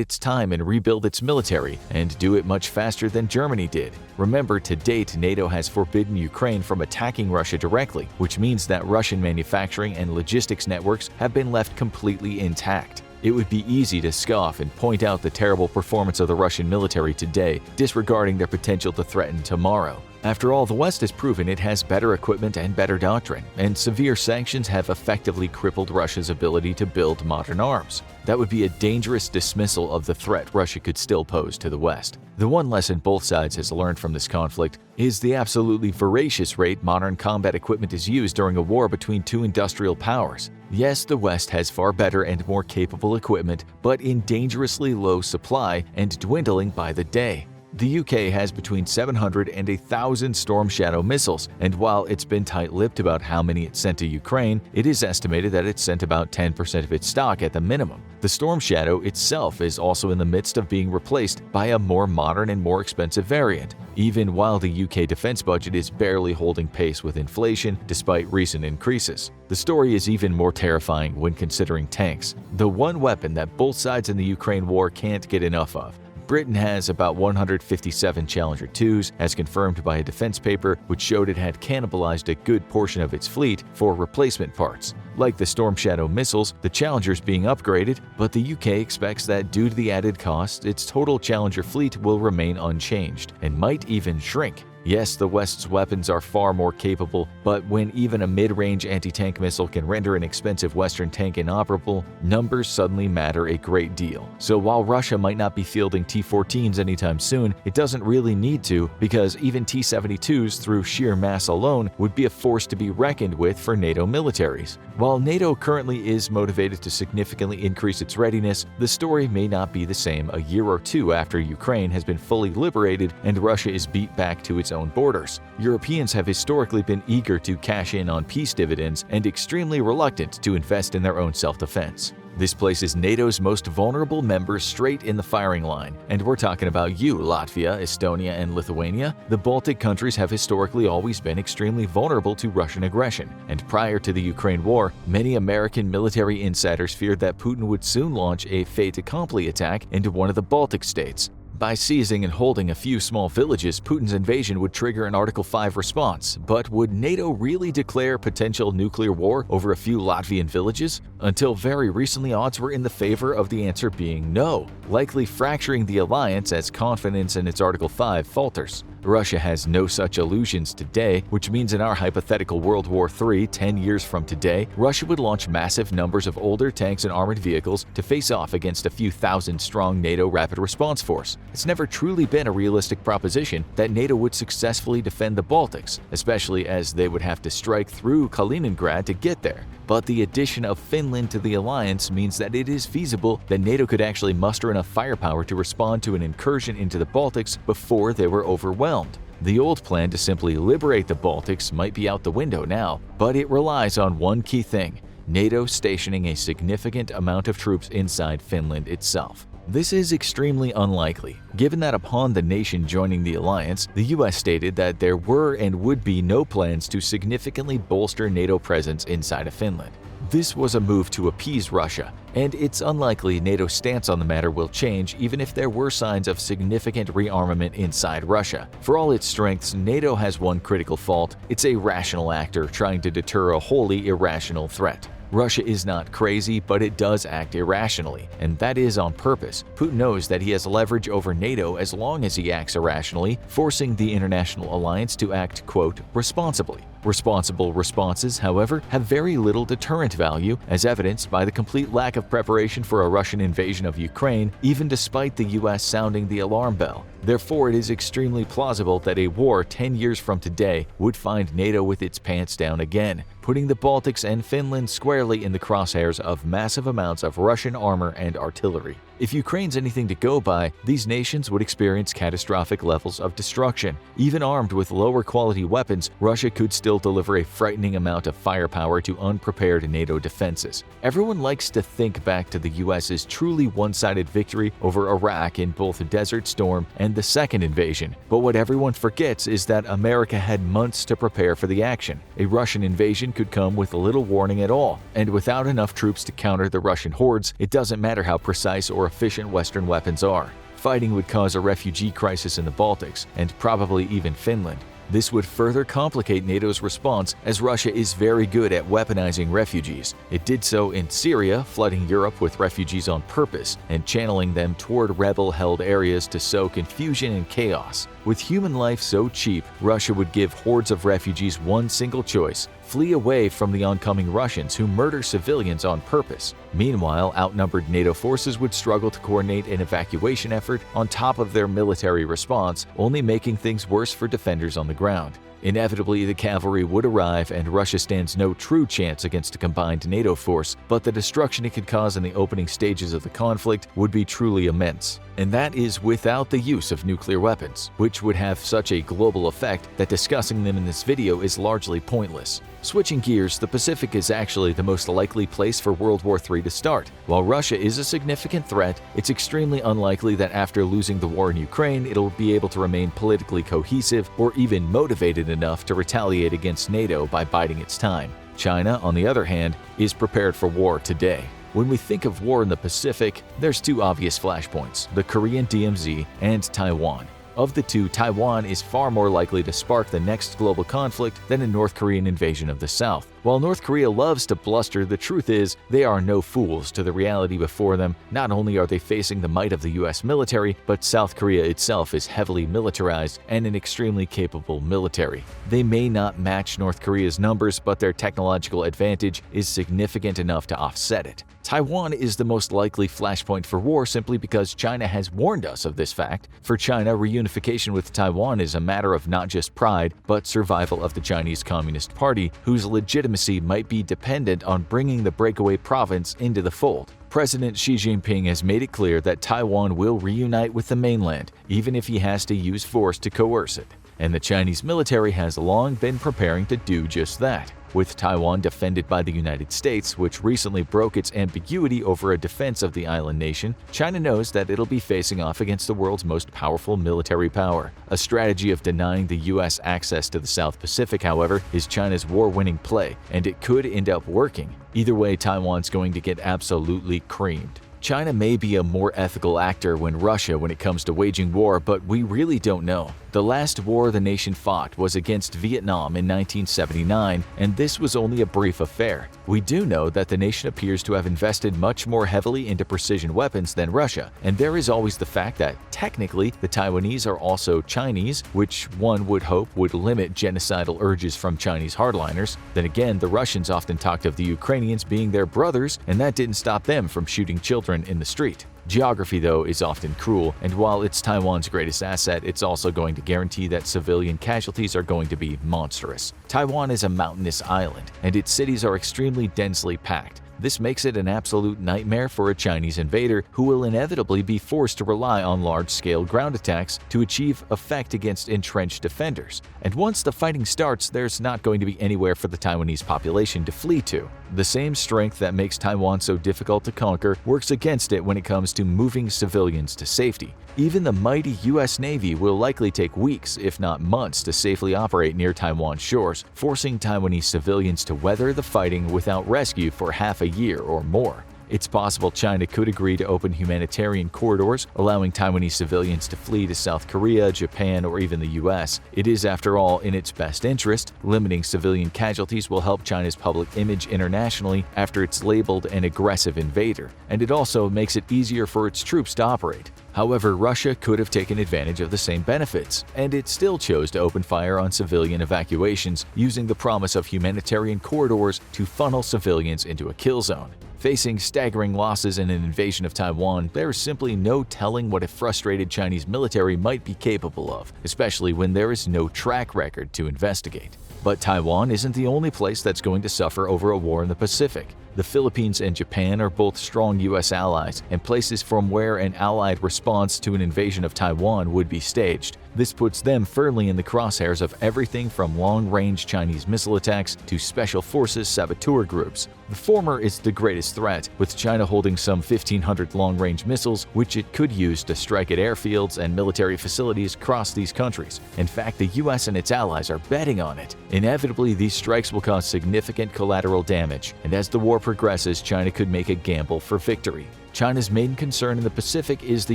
its time and rebuild its military, and do it much faster than Germany did. Remember, to date, NATO has forbidden Ukraine from attacking Russia directly, which means that Russian manufacturing and logistics networks have been left completely intact. It would be easy to scoff and point out the terrible performance of the Russian military today, disregarding their potential to threaten tomorrow. After all, the West has proven it has better equipment and better doctrine, and severe sanctions have effectively crippled Russia's ability to build modern arms. That would be a dangerous dismissal of the threat Russia could still pose to the West. The one lesson both sides has learned from this conflict is the absolutely voracious rate modern combat equipment is used during a war between two industrial powers. Yes, the West has far better and more capable equipment, but in dangerously low supply and dwindling by the day. The UK has between 700 and 1,000 Storm Shadow missiles, and while it's been tight-lipped about how many it sent to Ukraine, it is estimated that it sent about 10% of its stock at the minimum. The Storm Shadow itself is also in the midst of being replaced by a more modern and more expensive variant, even while the UK defense budget is barely holding pace with inflation despite recent increases. The story is even more terrifying when considering tanks, the one weapon that both sides in the Ukraine war can't get enough of. Britain has about 157 Challenger 2s, as confirmed by a defense paper which showed it had cannibalized a good portion of its fleet for replacement parts. Like the Storm Shadow missiles, the Challenger's being upgraded, but the UK expects that due to the added cost, its total Challenger fleet will remain unchanged and might even shrink. Yes, the West's weapons are far more capable, but when even a mid-range anti-tank missile can render an expensive Western tank inoperable, numbers suddenly matter a great deal. So while Russia might not be fielding T-14s anytime soon, it doesn't really need to, because even T-72s through sheer mass alone would be a force to be reckoned with for NATO militaries. While NATO currently is motivated to significantly increase its readiness, the story may not be the same a year or two after Ukraine has been fully liberated and Russia is beat back to its own borders. Europeans have historically been eager to cash in on peace dividends and extremely reluctant to invest in their own self-defense. This places NATO's most vulnerable members straight in the firing line, and we're talking about you, Latvia, Estonia, and Lithuania. The Baltic countries have historically always been extremely vulnerable to Russian aggression, and prior to the Ukraine war, many American military insiders feared that Putin would soon launch a fait accompli attack into one of the Baltic states. By seizing and holding a few small villages, Putin's invasion would trigger an Article 5 response. But would NATO really declare potential nuclear war over a few Latvian villages? Until very recently, odds were in the favor of the answer being no, likely fracturing the alliance as confidence in its Article 5 falters. Russia has no such illusions today, which means in our hypothetical World War III 10 years from today, Russia would launch massive numbers of older tanks and armored vehicles to face off against a few thousand-strong NATO rapid response force. It's never truly been a realistic proposition that NATO would successfully defend the Baltics, especially as they would have to strike through Kaliningrad to get there. But the addition of Finland to the alliance means that it is feasible that NATO could actually muster enough firepower to respond to an incursion into the Baltics before they were overwhelmed. The old plan to simply liberate the Baltics might be out the window now, but it relies on one key thing: NATO stationing a significant amount of troops inside Finland itself. This is extremely unlikely, given that upon the nation joining the alliance, the US stated that there were and would be no plans to significantly bolster NATO presence inside of Finland. This was a move to appease Russia, and it's unlikely NATO's stance on the matter will change even if there were signs of significant rearmament inside Russia. For all its strengths, NATO has one critical fault: it's a rational actor trying to deter a wholly irrational threat. Russia is not crazy, but it does act irrationally, and that is on purpose. Putin knows that he has leverage over NATO as long as he acts irrationally, forcing the international alliance to act, quote, responsibly. Responsible responses, however, have very little deterrent value, as evidenced by the complete lack of preparation for a Russian invasion of Ukraine, even despite the US sounding the alarm bell. Therefore, it is extremely plausible that a war 10 years from today would find NATO with its pants down again, putting the Baltics and Finland squarely in the crosshairs of massive amounts of Russian armor and artillery. If Ukraine's anything to go by, these nations would experience catastrophic levels of destruction. Even armed with lower quality weapons, Russia could still deliver a frightening amount of firepower to unprepared NATO defenses. Everyone likes to think back to the US's truly one-sided victory over Iraq in both Desert Storm and the second invasion, but what everyone forgets is that America had months to prepare for the action. A Russian invasion could come with little warning at all, and without enough troops to counter the Russian hordes, it doesn't matter how precise or efficient Western weapons are. Fighting would cause a refugee crisis in the Baltics, and probably even Finland. This would further complicate NATO's response, as Russia is very good at weaponizing refugees. It did so in Syria, flooding Europe with refugees on purpose and channeling them toward rebel-held areas to sow confusion and chaos. With human life so cheap, Russia would give hordes of refugees one single choice: flee away from the oncoming Russians who murder civilians on purpose. Meanwhile, outnumbered NATO forces would struggle to coordinate an evacuation effort on top of their military response, only making things worse for defenders on the ground. Inevitably, the cavalry would arrive, and Russia stands no true chance against a combined NATO force, but the destruction it could cause in the opening stages of the conflict would be truly immense. And that is without the use of nuclear weapons, which would have such a global effect that discussing them in this video is largely pointless. Switching gears, the Pacific is actually the most likely place for World War III to start. While Russia is a significant threat, it's extremely unlikely that after losing the war in Ukraine, it'll be able to remain politically cohesive or even motivated enough to retaliate against NATO by biding its time. China, on the other hand, is prepared for war today. When we think of war in the Pacific, there's two obvious flashpoints: the Korean DMZ and Taiwan. Of the two, Taiwan is far more likely to spark the next global conflict than a North Korean invasion of the South. While North Korea loves to bluster, the truth is they are no fools to the reality before them. Not only are they facing the might of the US military, but South Korea itself is heavily militarized and an extremely capable military. They may not match North Korea's numbers, but their technological advantage is significant enough to offset it. Taiwan is the most likely flashpoint for war simply because China has warned us of this fact. For China, reunification with Taiwan is a matter of not just pride, but survival of the Chinese Communist Party, whose legitimacy might be dependent on bringing the breakaway province into the fold. President Xi Jinping has made it clear that Taiwan will reunite with the mainland, even if he has to use force to coerce it. And the Chinese military has long been preparing to do just that. With Taiwan defended by the United States, which recently broke its ambiguity over a defense of the island nation, China knows that it'll be facing off against the world's most powerful military power. A strategy of denying the US access to the South Pacific, however, is China's war-winning play, and it could end up working. Either way, Taiwan's going to get absolutely creamed. China may be a more ethical actor than Russia when it comes to waging war, but we really don't know. The last war the nation fought was against Vietnam in 1979, and this was only a brief affair. We do know that the nation appears to have invested much more heavily into precision weapons than Russia, and there is always the fact that, technically, the Taiwanese are also Chinese, which one would hope would limit genocidal urges from Chinese hardliners. Then again, the Russians often talked of the Ukrainians being their brothers, and that didn't stop them from shooting children in the street. Geography, though, is often cruel, and while it's Taiwan's greatest asset, it's also going to guarantee that civilian casualties are going to be monstrous. Taiwan is a mountainous island, and its cities are extremely densely packed. This makes it an absolute nightmare for a Chinese invader who will inevitably be forced to rely on large-scale ground attacks to achieve effect against entrenched defenders. And once the fighting starts, there's not going to be anywhere for the Taiwanese population to flee to. The same strength that makes Taiwan so difficult to conquer works against it when it comes to moving civilians to safety. Even the mighty U.S. Navy will likely take weeks, if not months, to safely operate near Taiwan's shores, forcing Taiwanese civilians to weather the fighting without rescue for half a year or more. It's possible China could agree to open humanitarian corridors, allowing Taiwanese civilians to flee to South Korea, Japan, or even the US. It is, after all, in its best interest. Limiting civilian casualties will help China's public image internationally after it's labeled an aggressive invader, and it also makes it easier for its troops to operate. However, Russia could have taken advantage of the same benefits, and it still chose to open fire on civilian evacuations, using the promise of humanitarian corridors to funnel civilians into a kill zone. Facing staggering losses in an invasion of Taiwan, there's simply no telling what a frustrated Chinese military might be capable of, especially when there is no track record to investigate. But Taiwan isn't the only place that's going to suffer over a war in the Pacific. The Philippines and Japan are both strong U.S. allies and places from where an allied response to an invasion of Taiwan would be staged. This puts them firmly in the crosshairs of everything from long-range Chinese missile attacks to special forces saboteur groups. The former is the greatest threat, with China holding some 1,500 long-range missiles, which it could use to strike at airfields and military facilities across these countries. In fact, the U.S. and its allies are betting on it. Inevitably, these strikes will cause significant collateral damage, and as the war progresses, China could make a gamble for victory. China's main concern in the Pacific is the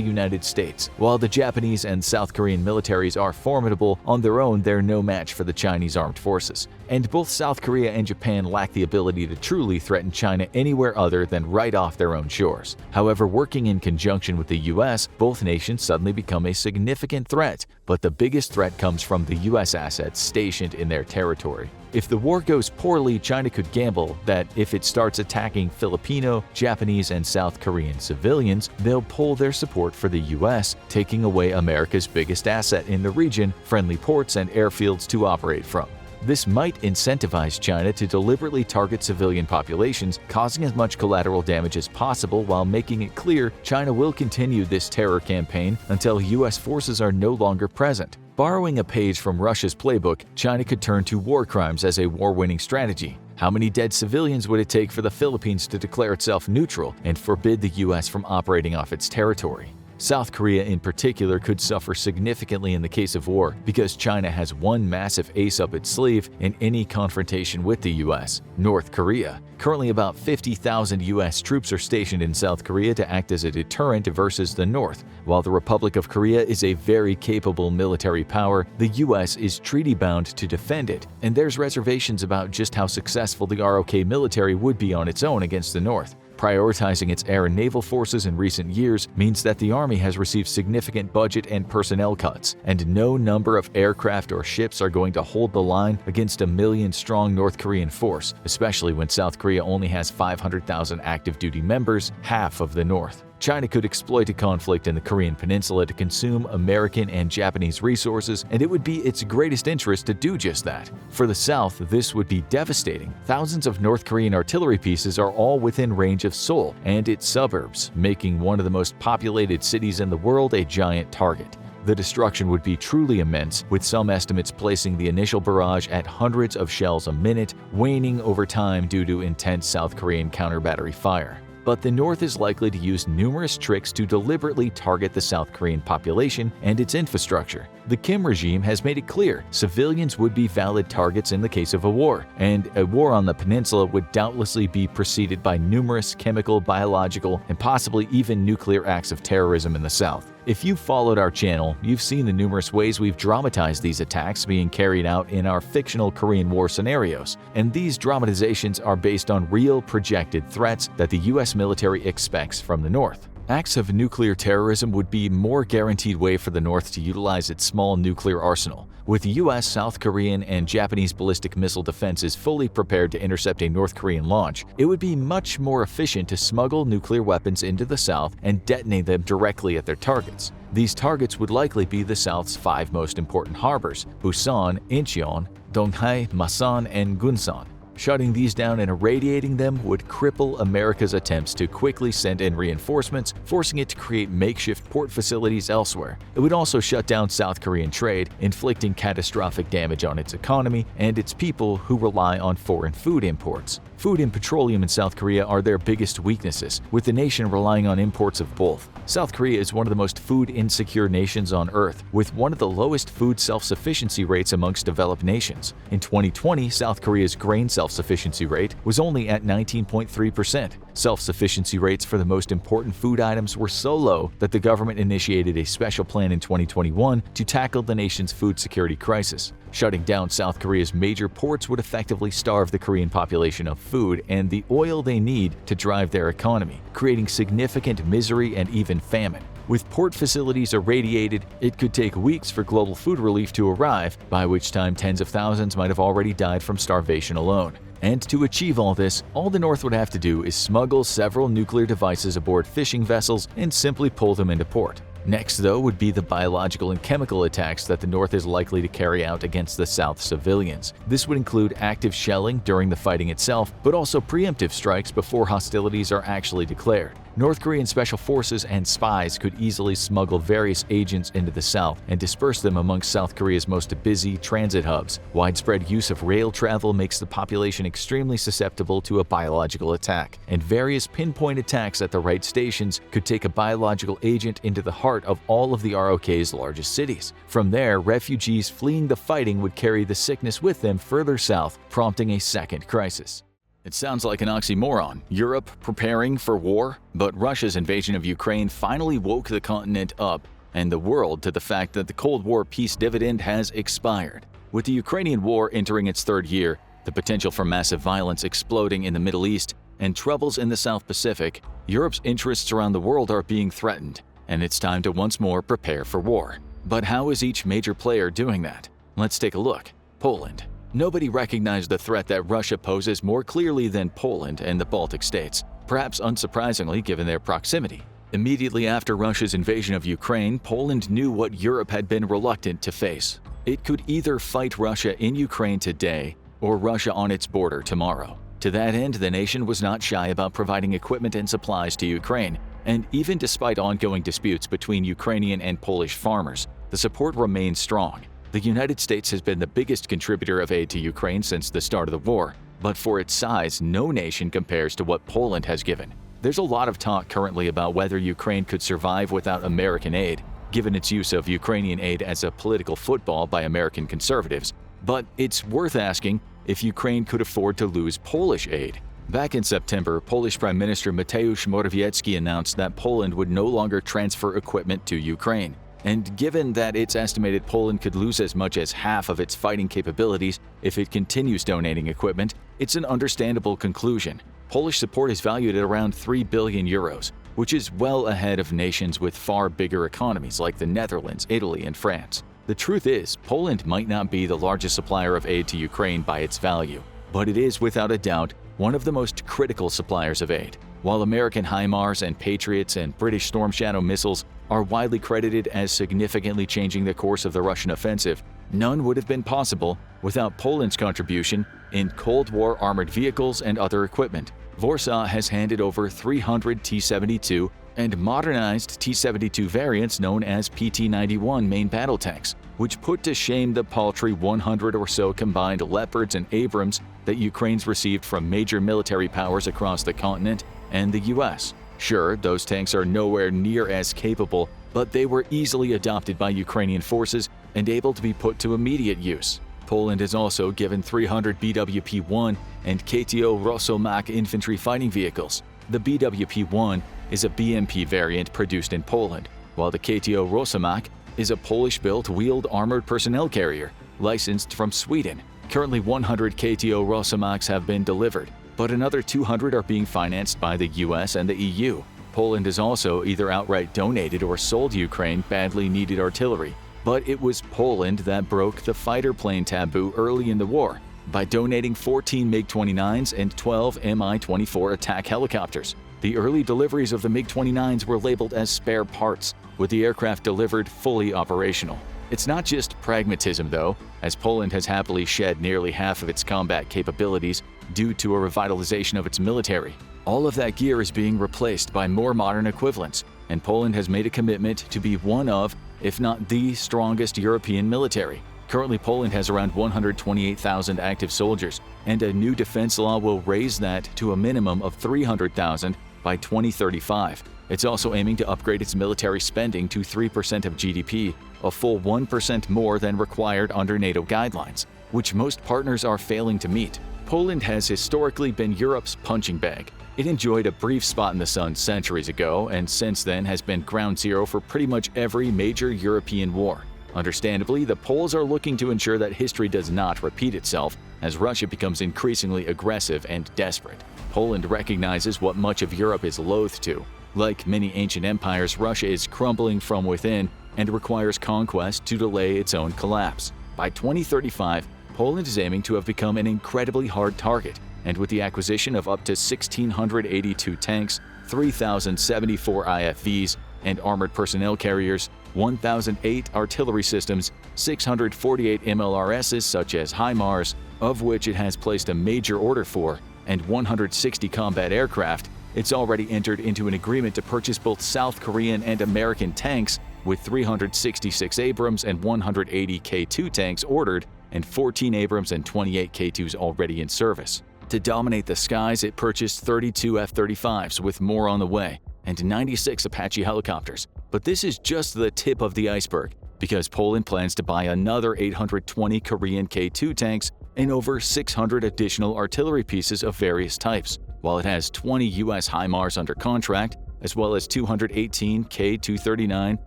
United States. While the Japanese and South Korean militaries are formidable, on their own they're no match for the Chinese armed forces. And both South Korea and Japan lack the ability to truly threaten China anywhere other than right off their own shores. However, working in conjunction with the US, both nations suddenly become a significant threat. But the biggest threat comes from the US assets stationed in their territory. If the war goes poorly, China could gamble that if it starts attacking Filipino, Japanese, and South Korean civilians, they'll pull their support for the US, taking away America's biggest asset in the region, friendly ports and airfields to operate from. This might incentivize China to deliberately target civilian populations, causing as much collateral damage as possible while making it clear China will continue this terror campaign until US forces are no longer present. Borrowing a page from Russia's playbook, China could turn to war crimes as a war-winning strategy. How many dead civilians would it take for the Philippines to declare itself neutral and forbid the US from operating off its territory? South Korea in particular could suffer significantly in the case of war because China has one massive ace up its sleeve in any confrontation with the US, North Korea. Currently, about 50,000 US troops are stationed in South Korea to act as a deterrent versus the North. While the Republic of Korea is a very capable military power, the US is treaty-bound to defend it, and there's reservations about just how successful the ROK military would be on its own against the North. Prioritizing its air and naval forces in recent years means that the Army has received significant budget and personnel cuts, and no number of aircraft or ships are going to hold the line against a million-strong North Korean force, especially when South Korea only has 500,000 active-duty members, half of the North. China could exploit a conflict in the Korean Peninsula to consume American and Japanese resources, and it would be its greatest interest to do just that. For the South, this would be devastating. Thousands of North Korean artillery pieces are all within range of Seoul and its suburbs, making one of the most populated cities in the world a giant target. The destruction would be truly immense, with some estimates placing the initial barrage at hundreds of shells a minute, waning over time due to intense South Korean counter-battery fire. But the North is likely to use numerous tricks to deliberately target the South Korean population and its infrastructure. The Kim regime has made it clear civilians would be valid targets in the case of a war, and a war on the peninsula would doubtlessly be preceded by numerous chemical, biological, and possibly even nuclear acts of terrorism in the South. If you've followed our channel, you've seen the numerous ways we've dramatized these attacks being carried out in our fictional Korean War scenarios, and these dramatizations are based on real projected threats that the US military expects from the North. Acts of nuclear terrorism would be a more guaranteed way for the North to utilize its small nuclear arsenal. With US, South Korean, and Japanese ballistic missile defenses fully prepared to intercept a North Korean launch, it would be much more efficient to smuggle nuclear weapons into the South and detonate them directly at their targets. These targets would likely be the South's 5 most important harbors: Busan, Incheon, Donghai, Masan, and Gunsan. Shutting these down and irradiating them would cripple America's attempts to quickly send in reinforcements, forcing it to create makeshift port facilities elsewhere. It would also shut down South Korean trade, inflicting catastrophic damage on its economy and its people who rely on foreign food imports. Food and petroleum in South Korea are their biggest weaknesses, with the nation relying on imports of both. South Korea is one of the most food-insecure nations on Earth, with one of the lowest food self-sufficiency rates amongst developed nations. In 2020, South Korea's grain self-sufficiency rate was only at 19.3%. Self-sufficiency rates for the most important food items were so low that the government initiated a special plan in 2021 to tackle the nation's food security crisis. Shutting down South Korea's major ports would effectively starve the Korean population of food and the oil they need to drive their economy, creating significant misery and even famine. With port facilities irradiated, it could take weeks for global food relief to arrive, by which time tens of thousands might have already died from starvation alone. And to achieve all this, all the North would have to do is smuggle several nuclear devices aboard fishing vessels and simply pull them into port. Next, though, would be the biological and chemical attacks that the North is likely to carry out against the South's civilians. This would include active shelling during the fighting itself, but also preemptive strikes before hostilities are actually declared. North Korean special forces and spies could easily smuggle various agents into the South and disperse them amongst South Korea's most busy transit hubs. Widespread use of rail travel makes the population extremely susceptible to a biological attack, and various pinpoint attacks at the right stations could take a biological agent into the heart of all of the ROK's largest cities. From there, refugees fleeing the fighting would carry the sickness with them further south, prompting a second crisis. It sounds like an oxymoron, Europe preparing for war, but Russia's invasion of Ukraine finally woke the continent up and the world to the fact that the Cold War peace dividend has expired. With the Ukrainian war entering its third year, the potential for massive violence exploding in the Middle East, and troubles in the South Pacific, Europe's interests around the world are being threatened, and it's time to once more prepare for war. But how is each major player doing that? Let's take a look. Poland. Nobody recognized the threat that Russia poses more clearly than Poland and the Baltic states, perhaps unsurprisingly given their proximity. Immediately after Russia's invasion of Ukraine, Poland knew what Europe had been reluctant to face. It could either fight Russia in Ukraine today or Russia on its border tomorrow. To that end, the nation was not shy about providing equipment and supplies to Ukraine, and even despite ongoing disputes between Ukrainian and Polish farmers, the support remains strong. The United States has been the biggest contributor of aid to Ukraine since the start of the war, but for its size, no nation compares to what Poland has given. There's a lot of talk currently about whether Ukraine could survive without American aid, given its use of Ukrainian aid as a political football by American conservatives. But it's worth asking if Ukraine could afford to lose Polish aid. Back in September, Polish Prime Minister Mateusz Morawiecki announced that Poland would no longer transfer equipment to Ukraine. And given that it's estimated Poland could lose as much as half of its fighting capabilities if it continues donating equipment, it's an understandable conclusion. Polish support is valued at around 3 billion euros, which is well ahead of nations with far bigger economies like the Netherlands, Italy, and France. The truth is, Poland might not be the largest supplier of aid to Ukraine by its value, but it is without a doubt one of the most critical suppliers of aid. While American HIMARS and Patriots and British Storm Shadow missiles are widely credited as significantly changing the course of the Russian offensive, none would have been possible without Poland's contribution in Cold War armored vehicles and other equipment. Warsaw has handed over 300 T-72 and modernized T-72 variants known as PT-91 main battle tanks, which put to shame the paltry 100 or so combined Leopards and Abrams that Ukraine's received from major military powers across the continent and the US. Sure, those tanks are nowhere near as capable, but they were easily adopted by Ukrainian forces and able to be put to immediate use. Poland is also given 300 BWP-1 and KTO Rosomak infantry fighting vehicles. The BWP-1 is a BMP variant produced in Poland, while the KTO Rosomak is a Polish-built wheeled armored personnel carrier, licensed from Sweden. Currently 100 KTO Rosamaks have been delivered, but another 200 are being financed by the US and the EU. Poland has also either outright donated or sold Ukraine badly needed artillery. But it was Poland that broke the fighter plane taboo early in the war by donating 14 MiG-29s and 12 Mi-24 attack helicopters. The early deliveries of the MiG-29s were labeled as spare parts, with the aircraft delivered fully operational. It's not just pragmatism, though, as Poland has happily shed nearly half of its combat capabilities due to a revitalization of its military. All of that gear is being replaced by more modern equivalents, and Poland has made a commitment to be one of, if not the strongest European military. Currently, Poland has around 128,000 active soldiers, and a new defense law will raise that to a minimum of 300,000 by 2035. It's also aiming to upgrade its military spending to 3% of GDP, a full 1% more than required under NATO guidelines, which most partners are failing to meet. Poland has historically been Europe's punching bag. It enjoyed a brief spot in the sun centuries ago, and since then has been ground zero for pretty much every major European war. Understandably, the Poles are looking to ensure that history does not repeat itself as Russia becomes increasingly aggressive and desperate. Poland recognizes what much of Europe is loath to. Like many ancient empires, Russia is crumbling from within and requires conquest to delay its own collapse. By 2035, Poland is aiming to have become an incredibly hard target, and with the acquisition of up to 1,682 tanks, 3,074 IFVs and armored personnel carriers, 1,008 artillery systems, 648 MLRSs such as HIMARS, of which it has placed a major order for, and 160 combat aircraft, it's already entered into an agreement to purchase both South Korean and American tanks, with 366 Abrams and 180 K2 tanks ordered, and 14 Abrams and 28 K2s already in service. To dominate the skies, it purchased 32 F-35s, with more on the way, and 96 Apache helicopters. But this is just the tip of the iceberg, because Poland plans to buy another 820 Korean K2 tanks and over 600 additional artillery pieces of various types, while it has 20 U.S. HIMARS under contract, as well as 218 K239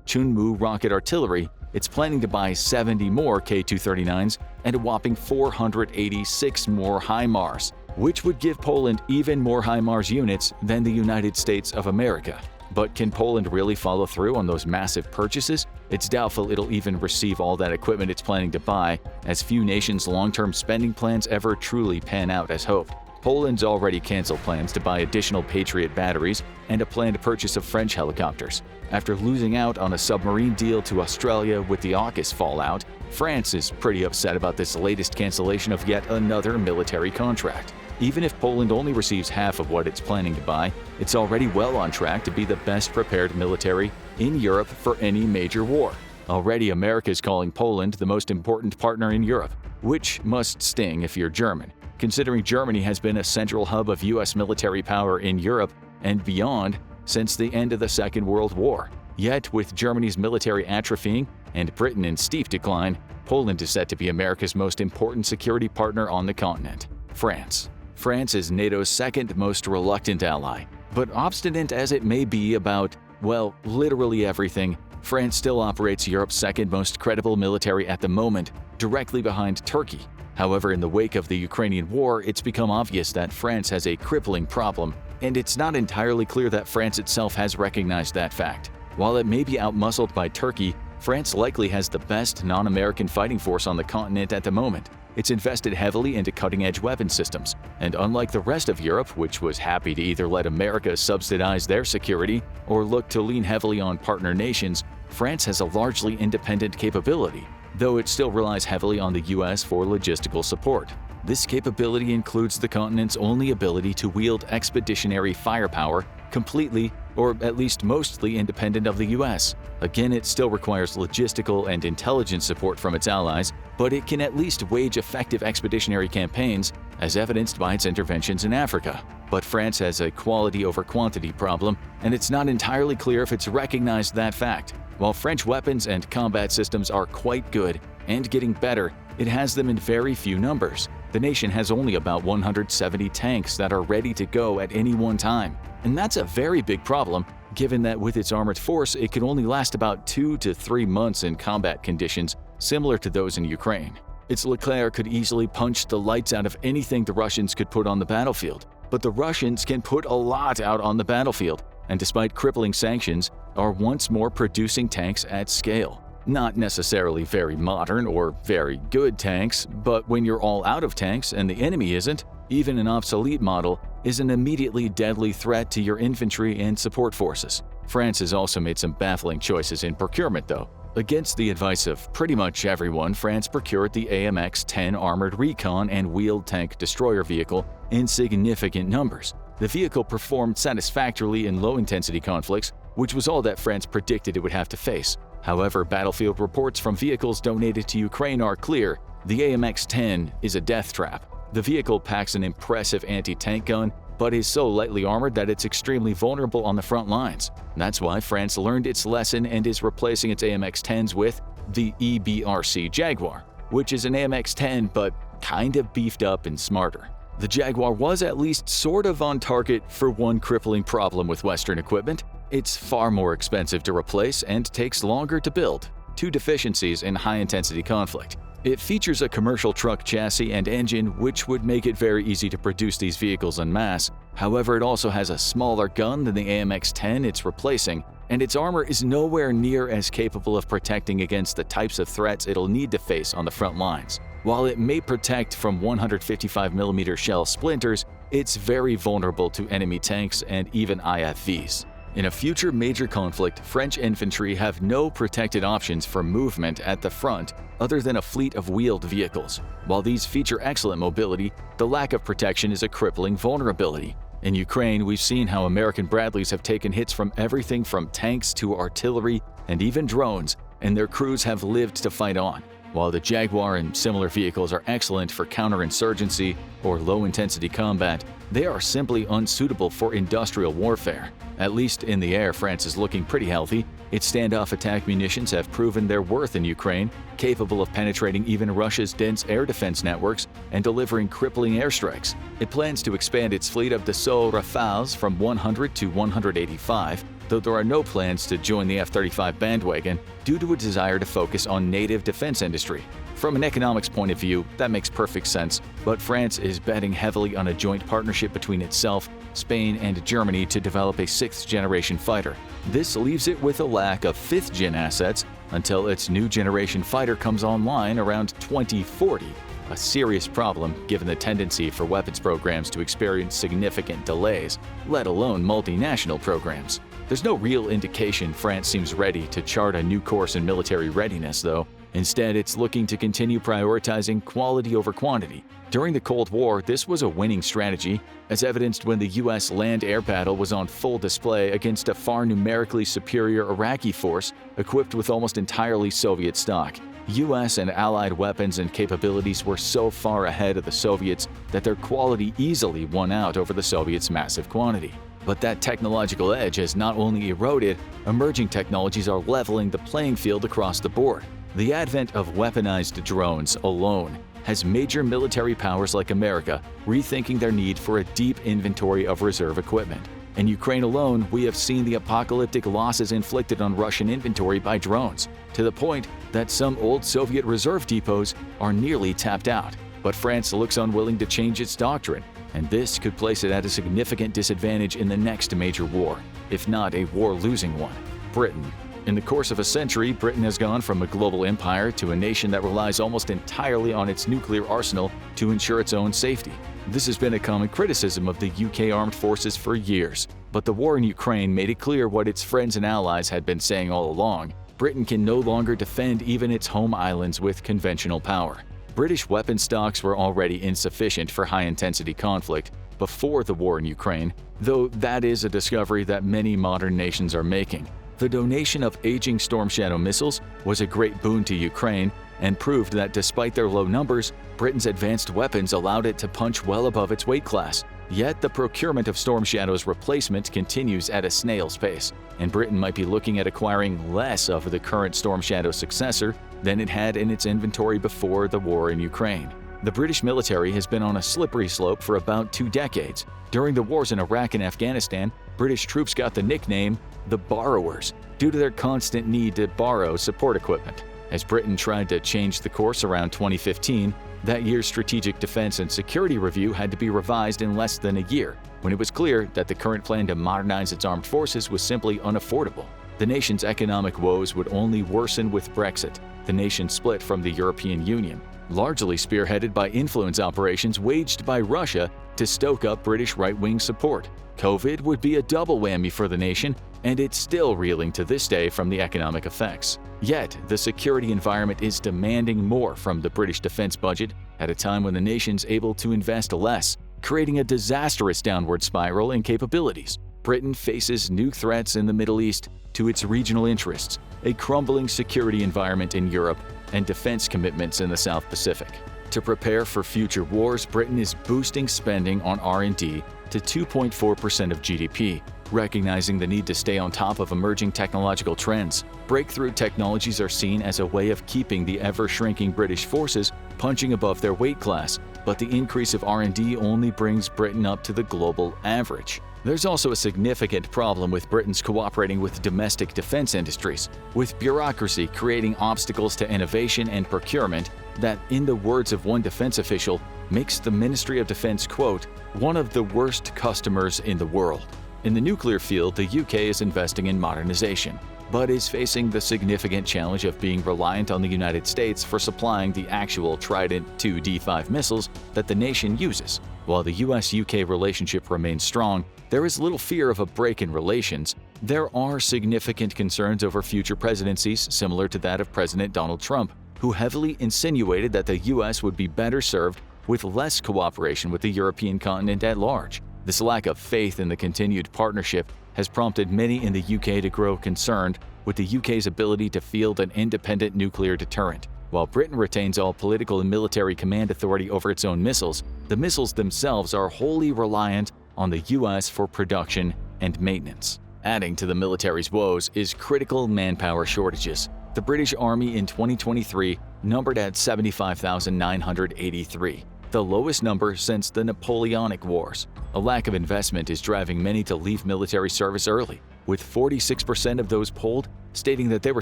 Chunmoo rocket artillery. It's planning to buy 70 more K239s and a whopping 486 more HIMARS, which would give Poland even more HIMARS units than the United States of America. But can Poland really follow through on those massive purchases? It's doubtful it'll even receive all that equipment it's planning to buy, as few nations' long-term spending plans ever truly pan out as hoped. Poland's already canceled plans to buy additional Patriot batteries and a planned purchase of French helicopters. After losing out on a submarine deal to Australia with the AUKUS fallout, France is pretty upset about this latest cancellation of yet another military contract. Even if Poland only receives half of what it's planning to buy, it's already well on track to be the best prepared military in Europe for any major war. Already, America is calling Poland the most important partner in Europe, which must sting if you're German, considering Germany has been a central hub of U.S. military power in Europe and beyond since the end of the Second World War. Yet, with Germany's military atrophying and Britain in steep decline, Poland is set to be America's most important security partner on the continent. France. France is NATO's second most reluctant ally. But obstinate as it may be about, well, literally everything, France still operates Europe's second most credible military at the moment, directly behind Turkey. However, in the wake of the Ukrainian war, it's become obvious that France has a crippling problem, and it's not entirely clear that France itself has recognized that fact. While it may be outmuscled by Turkey, France likely has the best non-American fighting force on the continent at the moment. It's invested heavily into cutting-edge weapon systems, and unlike the rest of Europe, which was happy to either let America subsidize their security or look to lean heavily on partner nations, France has a largely independent capability, though it still relies heavily on the US for logistical support. This capability includes the continent's only ability to wield expeditionary firepower completely, or at least mostly, independent of the US. Again, it still requires logistical and intelligence support from its allies, but it can at least wage effective expeditionary campaigns, as evidenced by its interventions in Africa. But France has a quality over quantity problem, and it's not entirely clear if it's recognized that fact. While French weapons and combat systems are quite good and getting better, it has them in very few numbers. The nation has only about 170 tanks that are ready to go at any one time. And that's a very big problem, given that with its armored force, it can only last about 2 to 3 months in combat conditions similar to those in Ukraine. Its Leclerc could easily punch the lights out of anything the Russians could put on the battlefield. But the Russians can put a lot out on the battlefield, and despite crippling sanctions, are once more producing tanks at scale. Not necessarily very modern or very good tanks, but when you're all out of tanks and the enemy isn't, even an obsolete model is an immediately deadly threat to your infantry and support forces. France has also made some baffling choices in procurement though. Against the advice of pretty much everyone, France procured the AMX-10 armored recon and wheeled tank destroyer vehicle in significant numbers. The vehicle performed satisfactorily in low-intensity conflicts, which was all that France predicted it would have to face. However, battlefield reports from vehicles donated to Ukraine are clear. The AMX-10 is a death trap. The vehicle packs an impressive anti-tank gun, but is so lightly armored that it's extremely vulnerable on the front lines. That's why France learned its lesson and is replacing its AMX-10s with the EBRC Jaguar, which is an AMX-10 but kind of beefed up and smarter. The Jaguar was at least sort of on target for one crippling problem with Western equipment. It's far more expensive to replace and takes longer to build, two deficiencies in high-intensity conflict. It features a commercial truck chassis and engine, which would make it very easy to produce these vehicles en masse. However, it also has a smaller gun than the AMX-10 it's replacing, and its armor is nowhere near as capable of protecting against the types of threats it'll need to face on the front lines. While it may protect from 155mm shell splinters, it's very vulnerable to enemy tanks and even IFVs. In a future major conflict, French infantry have no protected options for movement at the front other than a fleet of wheeled vehicles. While these feature excellent mobility, the lack of protection is a crippling vulnerability. In Ukraine, we've seen how American Bradleys have taken hits from everything from tanks to artillery and even drones, and their crews have lived to fight on. While the Jaguar and similar vehicles are excellent for counterinsurgency or low-intensity combat, they are simply unsuitable for industrial warfare. At least in the air, France is looking pretty healthy. Its standoff attack munitions have proven their worth in Ukraine, capable of penetrating even Russia's dense air defense networks and delivering crippling airstrikes. It plans to expand its fleet of Dassault Rafales from 100 to 185, though there are no plans to join the F-35 bandwagon due to a desire to focus on native defense industry. From an economics point of view, that makes perfect sense, but France is betting heavily on a joint partnership between itself, Spain, and Germany to develop a sixth-generation fighter. This leaves it with a lack of fifth-gen assets until its new generation fighter comes online around 2040. A serious problem given the tendency for weapons programs to experience significant delays, let alone multinational programs. There's no real indication France seems ready to chart a new course in military readiness, though. Instead, it's looking to continue prioritizing quality over quantity. During the Cold War, this was a winning strategy, as evidenced when the U.S. land-air battle was on full display against a far numerically superior Iraqi force equipped with almost entirely Soviet stock. U.S. and Allied weapons and capabilities were so far ahead of the Soviets that their quality easily won out over the Soviets' massive quantity. But that technological edge has not only eroded, emerging technologies are leveling the playing field across the board. The advent of weaponized drones alone has major military powers like America rethinking their need for a deep inventory of reserve equipment. In Ukraine alone, we have seen the apocalyptic losses inflicted on Russian inventory by drones, to the point that some old Soviet reserve depots are nearly tapped out. But France looks unwilling to change its doctrine, and this could place it at a significant disadvantage in the next major war, if not a war-losing one: Britain. In the course of a century, Britain has gone from a global empire to a nation that relies almost entirely on its nuclear arsenal to ensure its own safety. This has been a common criticism of the UK armed forces for years, but the war in Ukraine made it clear what its friends and allies had been saying all along: Britain can no longer defend even its home islands with conventional power. British weapon stocks were already insufficient for high-intensity conflict before the war in Ukraine, though that is a discovery that many modern nations are making. The donation of aging Storm Shadow missiles was a great boon to Ukraine and proved that despite their low numbers, Britain's advanced weapons allowed it to punch well above its weight class. Yet the procurement of Storm Shadow's replacement continues at a snail's pace, and Britain might be looking at acquiring less of the current Storm Shadow successor than it had in its inventory before the war in Ukraine. The British military has been on a slippery slope for about 2 decades. During the wars in Iraq and Afghanistan, British troops got the nickname the Borrowers due to their constant need to borrow support equipment. As Britain tried to change the course around 2015, that year's Strategic Defense and Security Review had to be revised in less than a year, when it was clear that the current plan to modernize its armed forces was simply unaffordable. The nation's economic woes would only worsen with Brexit. The nation split from the European Union, largely spearheaded by influence operations waged by Russia to stoke up British right-wing support. COVID would be a double whammy for the nation, and it's still reeling to this day from the economic effects. Yet, the security environment is demanding more from the British defense budget at a time when the nation's able to invest less, creating a disastrous downward spiral in capabilities. Britain faces new threats in the Middle East to its regional interests, a crumbling security environment in Europe, and defense commitments in the South Pacific. To prepare for future wars, Britain is boosting spending on R&D to 2.4% of GDP, recognizing the need to stay on top of emerging technological trends. Breakthrough technologies are seen as a way of keeping the ever-shrinking British forces punching above their weight class, but the increase of R&D only brings Britain up to the global average. There's also a significant problem with Britain's cooperating with domestic defense industries, with bureaucracy creating obstacles to innovation and procurement that, in the words of one defense official, makes the Ministry of Defense, quote, one of the worst customers in the world. In the nuclear field, the UK is investing in modernization, but is facing the significant challenge of being reliant on the United States for supplying the actual Trident II D5 missiles that the nation uses. While the US-UK relationship remains strong, there is little fear of a break in relations. There are significant concerns over future presidencies similar to that of President Donald Trump, who heavily insinuated that the US would be better served with less cooperation with the European continent at large. This lack of faith in the continued partnership has prompted many in the UK to grow concerned with the UK's ability to field an independent nuclear deterrent. While Britain retains all political and military command authority over its own missiles, the missiles themselves are wholly reliant on the US for production and maintenance. Adding to the military's woes is critical manpower shortages. The British Army in 2023 numbered at 75,983, the lowest number since the Napoleonic Wars. A lack of investment is driving many to leave military service early, with 46% of those polled stating that they were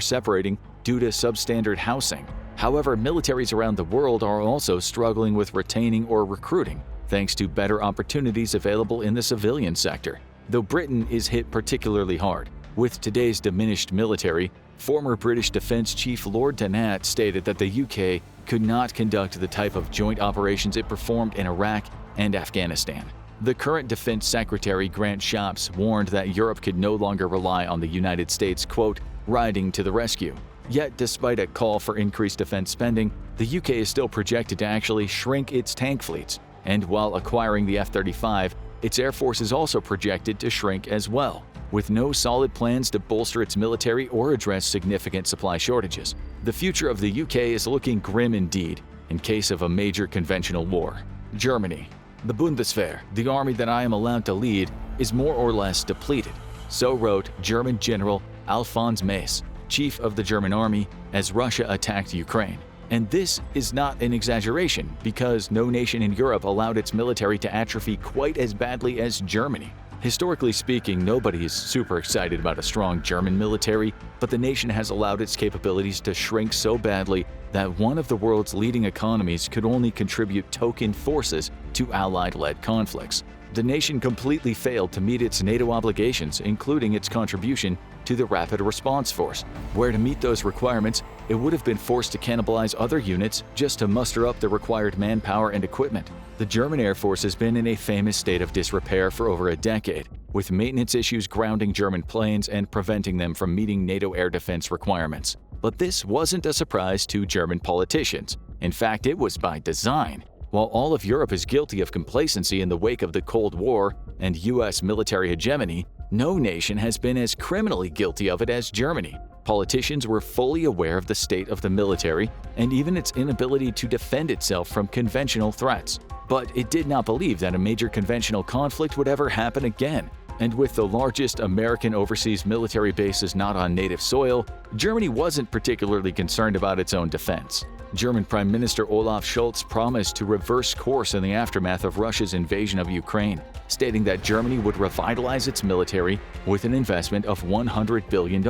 separating due to substandard housing. However, militaries around the world are also struggling with retaining or recruiting, thanks to better opportunities available in the civilian sector. Though Britain is hit particularly hard, with today's diminished military, former British Defence Chief Lord Dannatt stated that the UK could not conduct the type of joint operations it performed in Iraq and Afghanistan. The current Defense Secretary Grant Shapps warned that Europe could no longer rely on the United States, quote, riding to the rescue. Yet, despite a call for increased defense spending, the UK is still projected to actually shrink its tank fleets, and while acquiring the F-35, its Air Force is also projected to shrink as well, with no solid plans to bolster its military or address significant supply shortages. The future of the UK is looking grim indeed in case of a major conventional war. Germany. The Bundeswehr, the army that I am allowed to lead, is more or less depleted. So wrote German General Alphonse Mace, chief of the German army, as Russia attacked Ukraine. And this is not an exaggeration, because no nation in Europe allowed its military to atrophy quite as badly as Germany. Historically speaking, nobody is super excited about a strong German military, but the nation has allowed its capabilities to shrink so badly that one of the world's leading economies could only contribute token forces to Allied-led conflicts. The nation completely failed to meet its NATO obligations, including its contribution to the Rapid Response Force, where to meet those requirements, it would have been forced to cannibalize other units just to muster up the required manpower and equipment. The German Air Force has been in a famous state of disrepair for over a decade, with maintenance issues grounding German planes and preventing them from meeting NATO air defense requirements. But this wasn't a surprise to German politicians. In fact, it was by design. While all of Europe is guilty of complacency in the wake of the Cold War and US military hegemony, no nation has been as criminally guilty of it as Germany. Politicians were fully aware of the state of the military and even its inability to defend itself from conventional threats. But it did not believe that a major conventional conflict would ever happen again. And with the largest American overseas military bases not on native soil, Germany wasn't particularly concerned about its own defense. German Prime Minister Olaf Scholz promised to reverse course in the aftermath of Russia's invasion of Ukraine, stating that Germany would revitalize its military with an investment of $100 billion.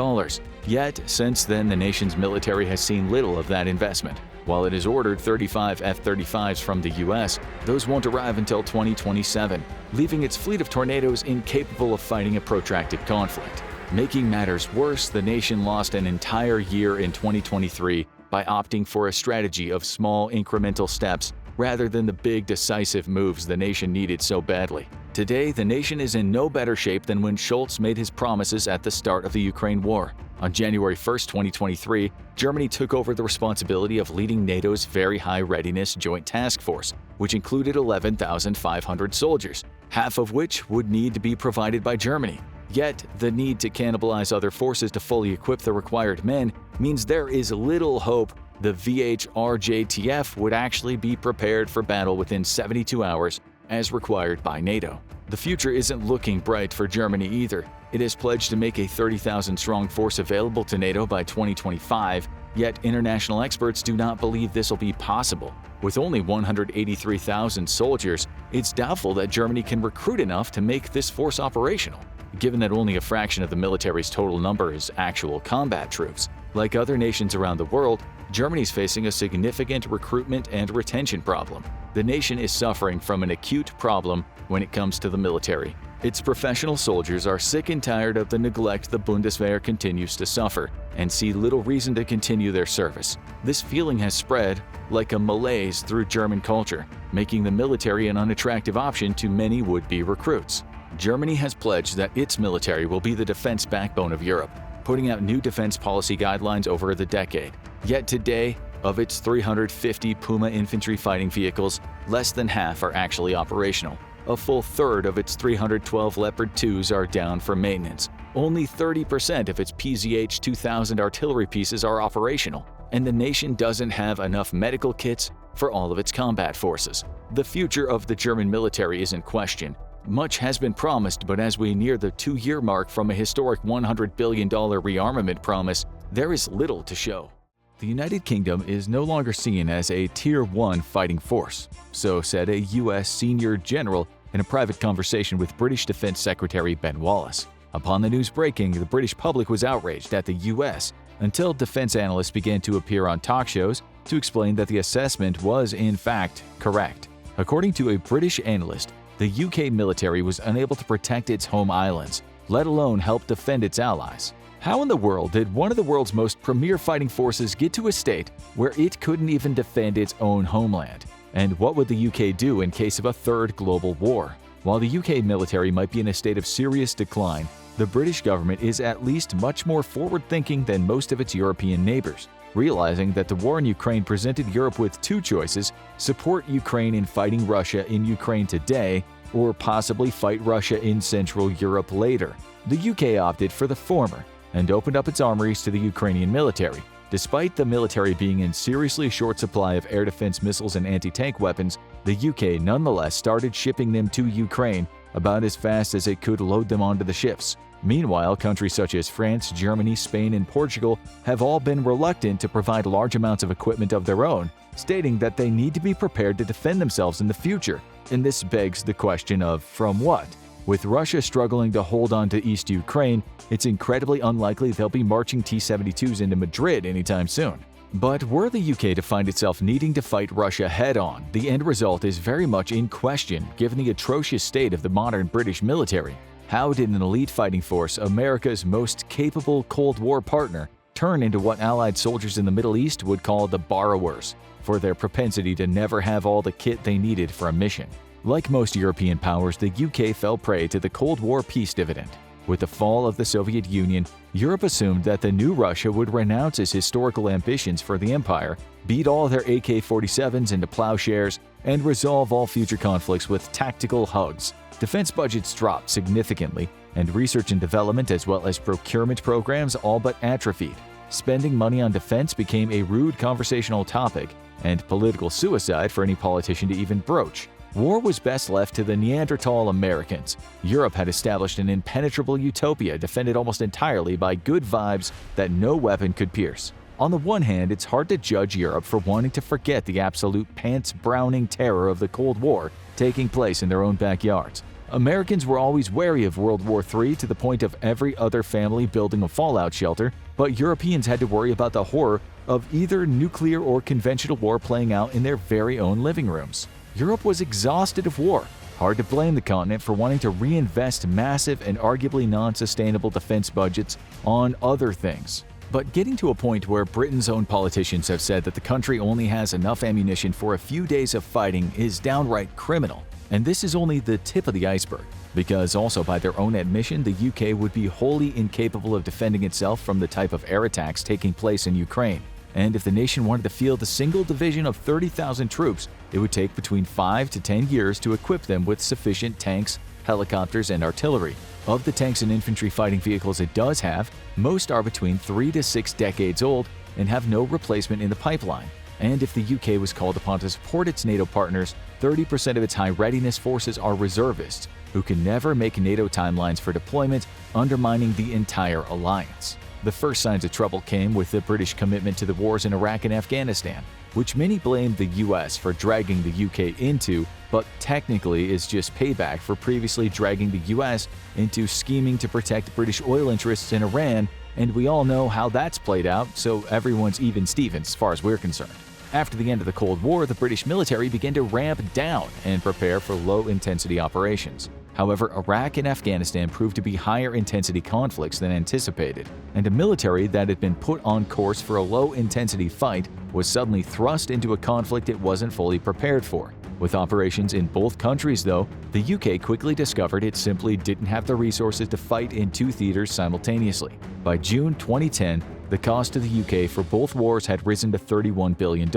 Yet, since then, the nation's military has seen little of that investment. While it has ordered 35 F-35s from the US, those won't arrive until 2027, leaving its fleet of Tornadoes incapable of fighting a protracted conflict. Making matters worse, the nation lost an entire year in 2023 by opting for a strategy of small incremental steps rather than the big decisive moves the nation needed so badly. Today, the nation is in no better shape than when Scholz made his promises at the start of the Ukraine war. On January 1, 2023, Germany took over the responsibility of leading NATO's Very High Readiness Joint Task Force, which included 11,500 soldiers, half of which would need to be provided by Germany. Yet, the need to cannibalize other forces to fully equip the required men means there is little hope the VHRJTF would actually be prepared for battle within 72 hours as required by NATO. The future isn't looking bright for Germany either. It has pledged to make a 30,000-strong force available to NATO by 2025, yet international experts do not believe this will be possible. With only 183,000 soldiers, it's doubtful that Germany can recruit enough to make this force operational. Given that only a fraction of the military's total number is actual combat troops, like other nations around the world, Germany's facing a significant recruitment and retention problem. The nation is suffering from an acute problem when it comes to the military. Its professional soldiers are sick and tired of the neglect the Bundeswehr continues to suffer and see little reason to continue their service. This feeling has spread like a malaise through German culture, making the military an unattractive option to many would-be recruits. Germany has pledged that its military will be the defense backbone of Europe, putting out new defense policy guidelines over the decade. Yet today, of its 350 Puma infantry fighting vehicles, less than half are actually operational. A full third of its 312 Leopard 2s are down for maintenance. Only 30% of its PZH 2000 artillery pieces are operational, and the nation doesn't have enough medical kits for all of its combat forces. The future of the German military is in question. Much has been promised, but as we near the 2-year mark from a historic $100 billion rearmament promise, there is little to show. The United Kingdom is no longer seen as a Tier 1 fighting force, so said a U.S. senior general in a private conversation with British Defense Secretary Ben Wallace. Upon the news breaking, the British public was outraged at the U.S. until defense analysts began to appear on talk shows to explain that the assessment was in fact correct. According to a British analyst, the UK military was unable to protect its home islands, let alone help defend its allies. How in the world did one of the world's most premier fighting forces get to a state where it couldn't even defend its own homeland? And what would the UK do in case of a third global war? While the UK military might be in a state of serious decline, the British government is at least much more forward-thinking than most of its European neighbors, realizing that the war in Ukraine presented Europe with two choices: support Ukraine in fighting Russia in Ukraine today, or possibly fight Russia in Central Europe later. The UK opted for the former and opened up its armories to the Ukrainian military. Despite the military being in seriously short supply of air defense missiles and anti-tank weapons, the UK nonetheless started shipping them to Ukraine about as fast as it could load them onto the ships. Meanwhile, countries such as France, Germany, Spain, and Portugal have all been reluctant to provide large amounts of equipment of their own, stating that they need to be prepared to defend themselves in the future. And this begs the question of from what? With Russia struggling to hold on to East Ukraine, it's incredibly unlikely they'll be marching T-72s into Madrid anytime soon. But were the UK to find itself needing to fight Russia head-on, the end result is very much in question given the atrocious state of the modern British military. How did an elite fighting force, America's most capable Cold War partner, turn into what Allied soldiers in the Middle East would call the borrowers, for their propensity to never have all the kit they needed for a mission? Like most European powers, the UK fell prey to the Cold War peace dividend. With the fall of the Soviet Union, Europe assumed that the new Russia would renounce its historical ambitions for the empire, beat all their AK-47s into plowshares, and resolve all future conflicts with tactical hugs. Defense budgets dropped significantly, and research and development as well as procurement programs all but atrophied. Spending money on defense became a rude conversational topic and political suicide for any politician to even broach. War was best left to the Neanderthal Americans. Europe had established an impenetrable utopia defended almost entirely by good vibes that no weapon could pierce. On the one hand, it's hard to judge Europe for wanting to forget the absolute pants-browning terror of the Cold War taking place in their own backyards. Americans were always wary of World War III to the point of every other family building a fallout shelter, but Europeans had to worry about the horror of either nuclear or conventional war playing out in their very own living rooms. Europe was exhausted of war. Hard to blame the continent for wanting to reinvest massive and arguably non-sustainable defense budgets on other things. But getting to a point where Britain's own politicians have said that the country only has enough ammunition for a few days of fighting is downright criminal. And this is only the tip of the iceberg, because also by their own admission, the UK would be wholly incapable of defending itself from the type of air attacks taking place in Ukraine. And if the nation wanted to field a single division of 30,000 troops, it would take between 5 to 10 years to equip them with sufficient tanks, helicopters, and artillery. Of the tanks and infantry fighting vehicles it does have, most are between 3 to 6 decades old and have no replacement in the pipeline. And if the UK was called upon to support its NATO partners, 30% of its high readiness forces are reservists, who can never make NATO timelines for deployment, undermining the entire alliance. The first signs of trouble came with the British commitment to the wars in Iraq and Afghanistan, which many blame the US for dragging the UK into, but technically is just payback for previously dragging the US into scheming to protect British oil interests in Iran, and we all know how that's played out, so everyone's even Stevens as far as we're concerned. After the end of the Cold War, the British military began to ramp down and prepare for low-intensity operations. However, Iraq and Afghanistan proved to be higher-intensity conflicts than anticipated, and a military that had been put on course for a low-intensity fight was suddenly thrust into a conflict it wasn't fully prepared for. With operations in both countries, though, the UK quickly discovered it simply didn't have the resources to fight in two theaters simultaneously. By June 2010, the cost to the UK for both wars had risen to $31 billion,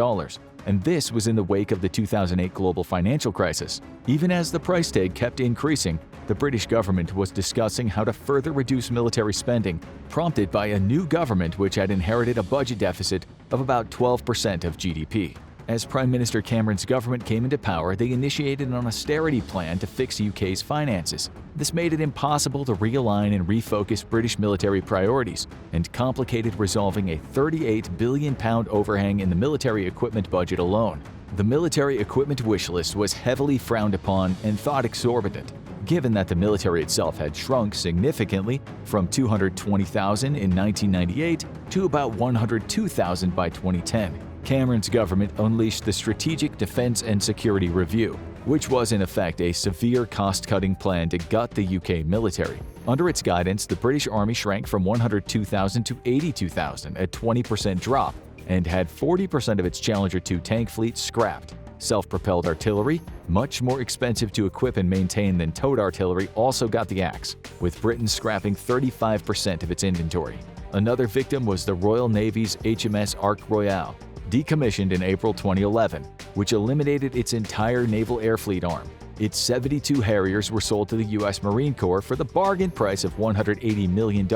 and this was in the wake of the 2008 global financial crisis. Even as the price tag kept increasing, the British government was discussing how to further reduce military spending, prompted by a new government which had inherited a budget deficit of about 12% of GDP. As Prime Minister Cameron's government came into power, they initiated an austerity plan to fix UK's finances. This made it impossible to realign and refocus British military priorities, and complicated resolving a £38 billion overhang in the military equipment budget alone. The military equipment wish list was heavily frowned upon and thought exorbitant, given that the military itself had shrunk significantly from 220,000 in 1998 to about 102,000 by 2010. Cameron's government unleashed the Strategic Defence and Security Review, which was in effect a severe cost-cutting plan to gut the UK military. Under its guidance, the British Army shrank from 102,000 to 82,000, a 20% drop, and had 40% of its Challenger 2 tank fleet scrapped. Self-propelled artillery, much more expensive to equip and maintain than towed artillery, also got the axe, with Britain scrapping 35% of its inventory. Another victim was the Royal Navy's HMS Ark Royale, decommissioned in April 2011, which eliminated its entire Naval Air Fleet arm. Its 72 Harriers were sold to the U.S. Marine Corps for the bargain price of $180 million,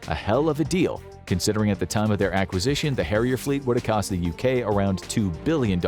a hell of a deal, considering at the time of their acquisition the Harrier fleet would have cost the UK around $2 billion.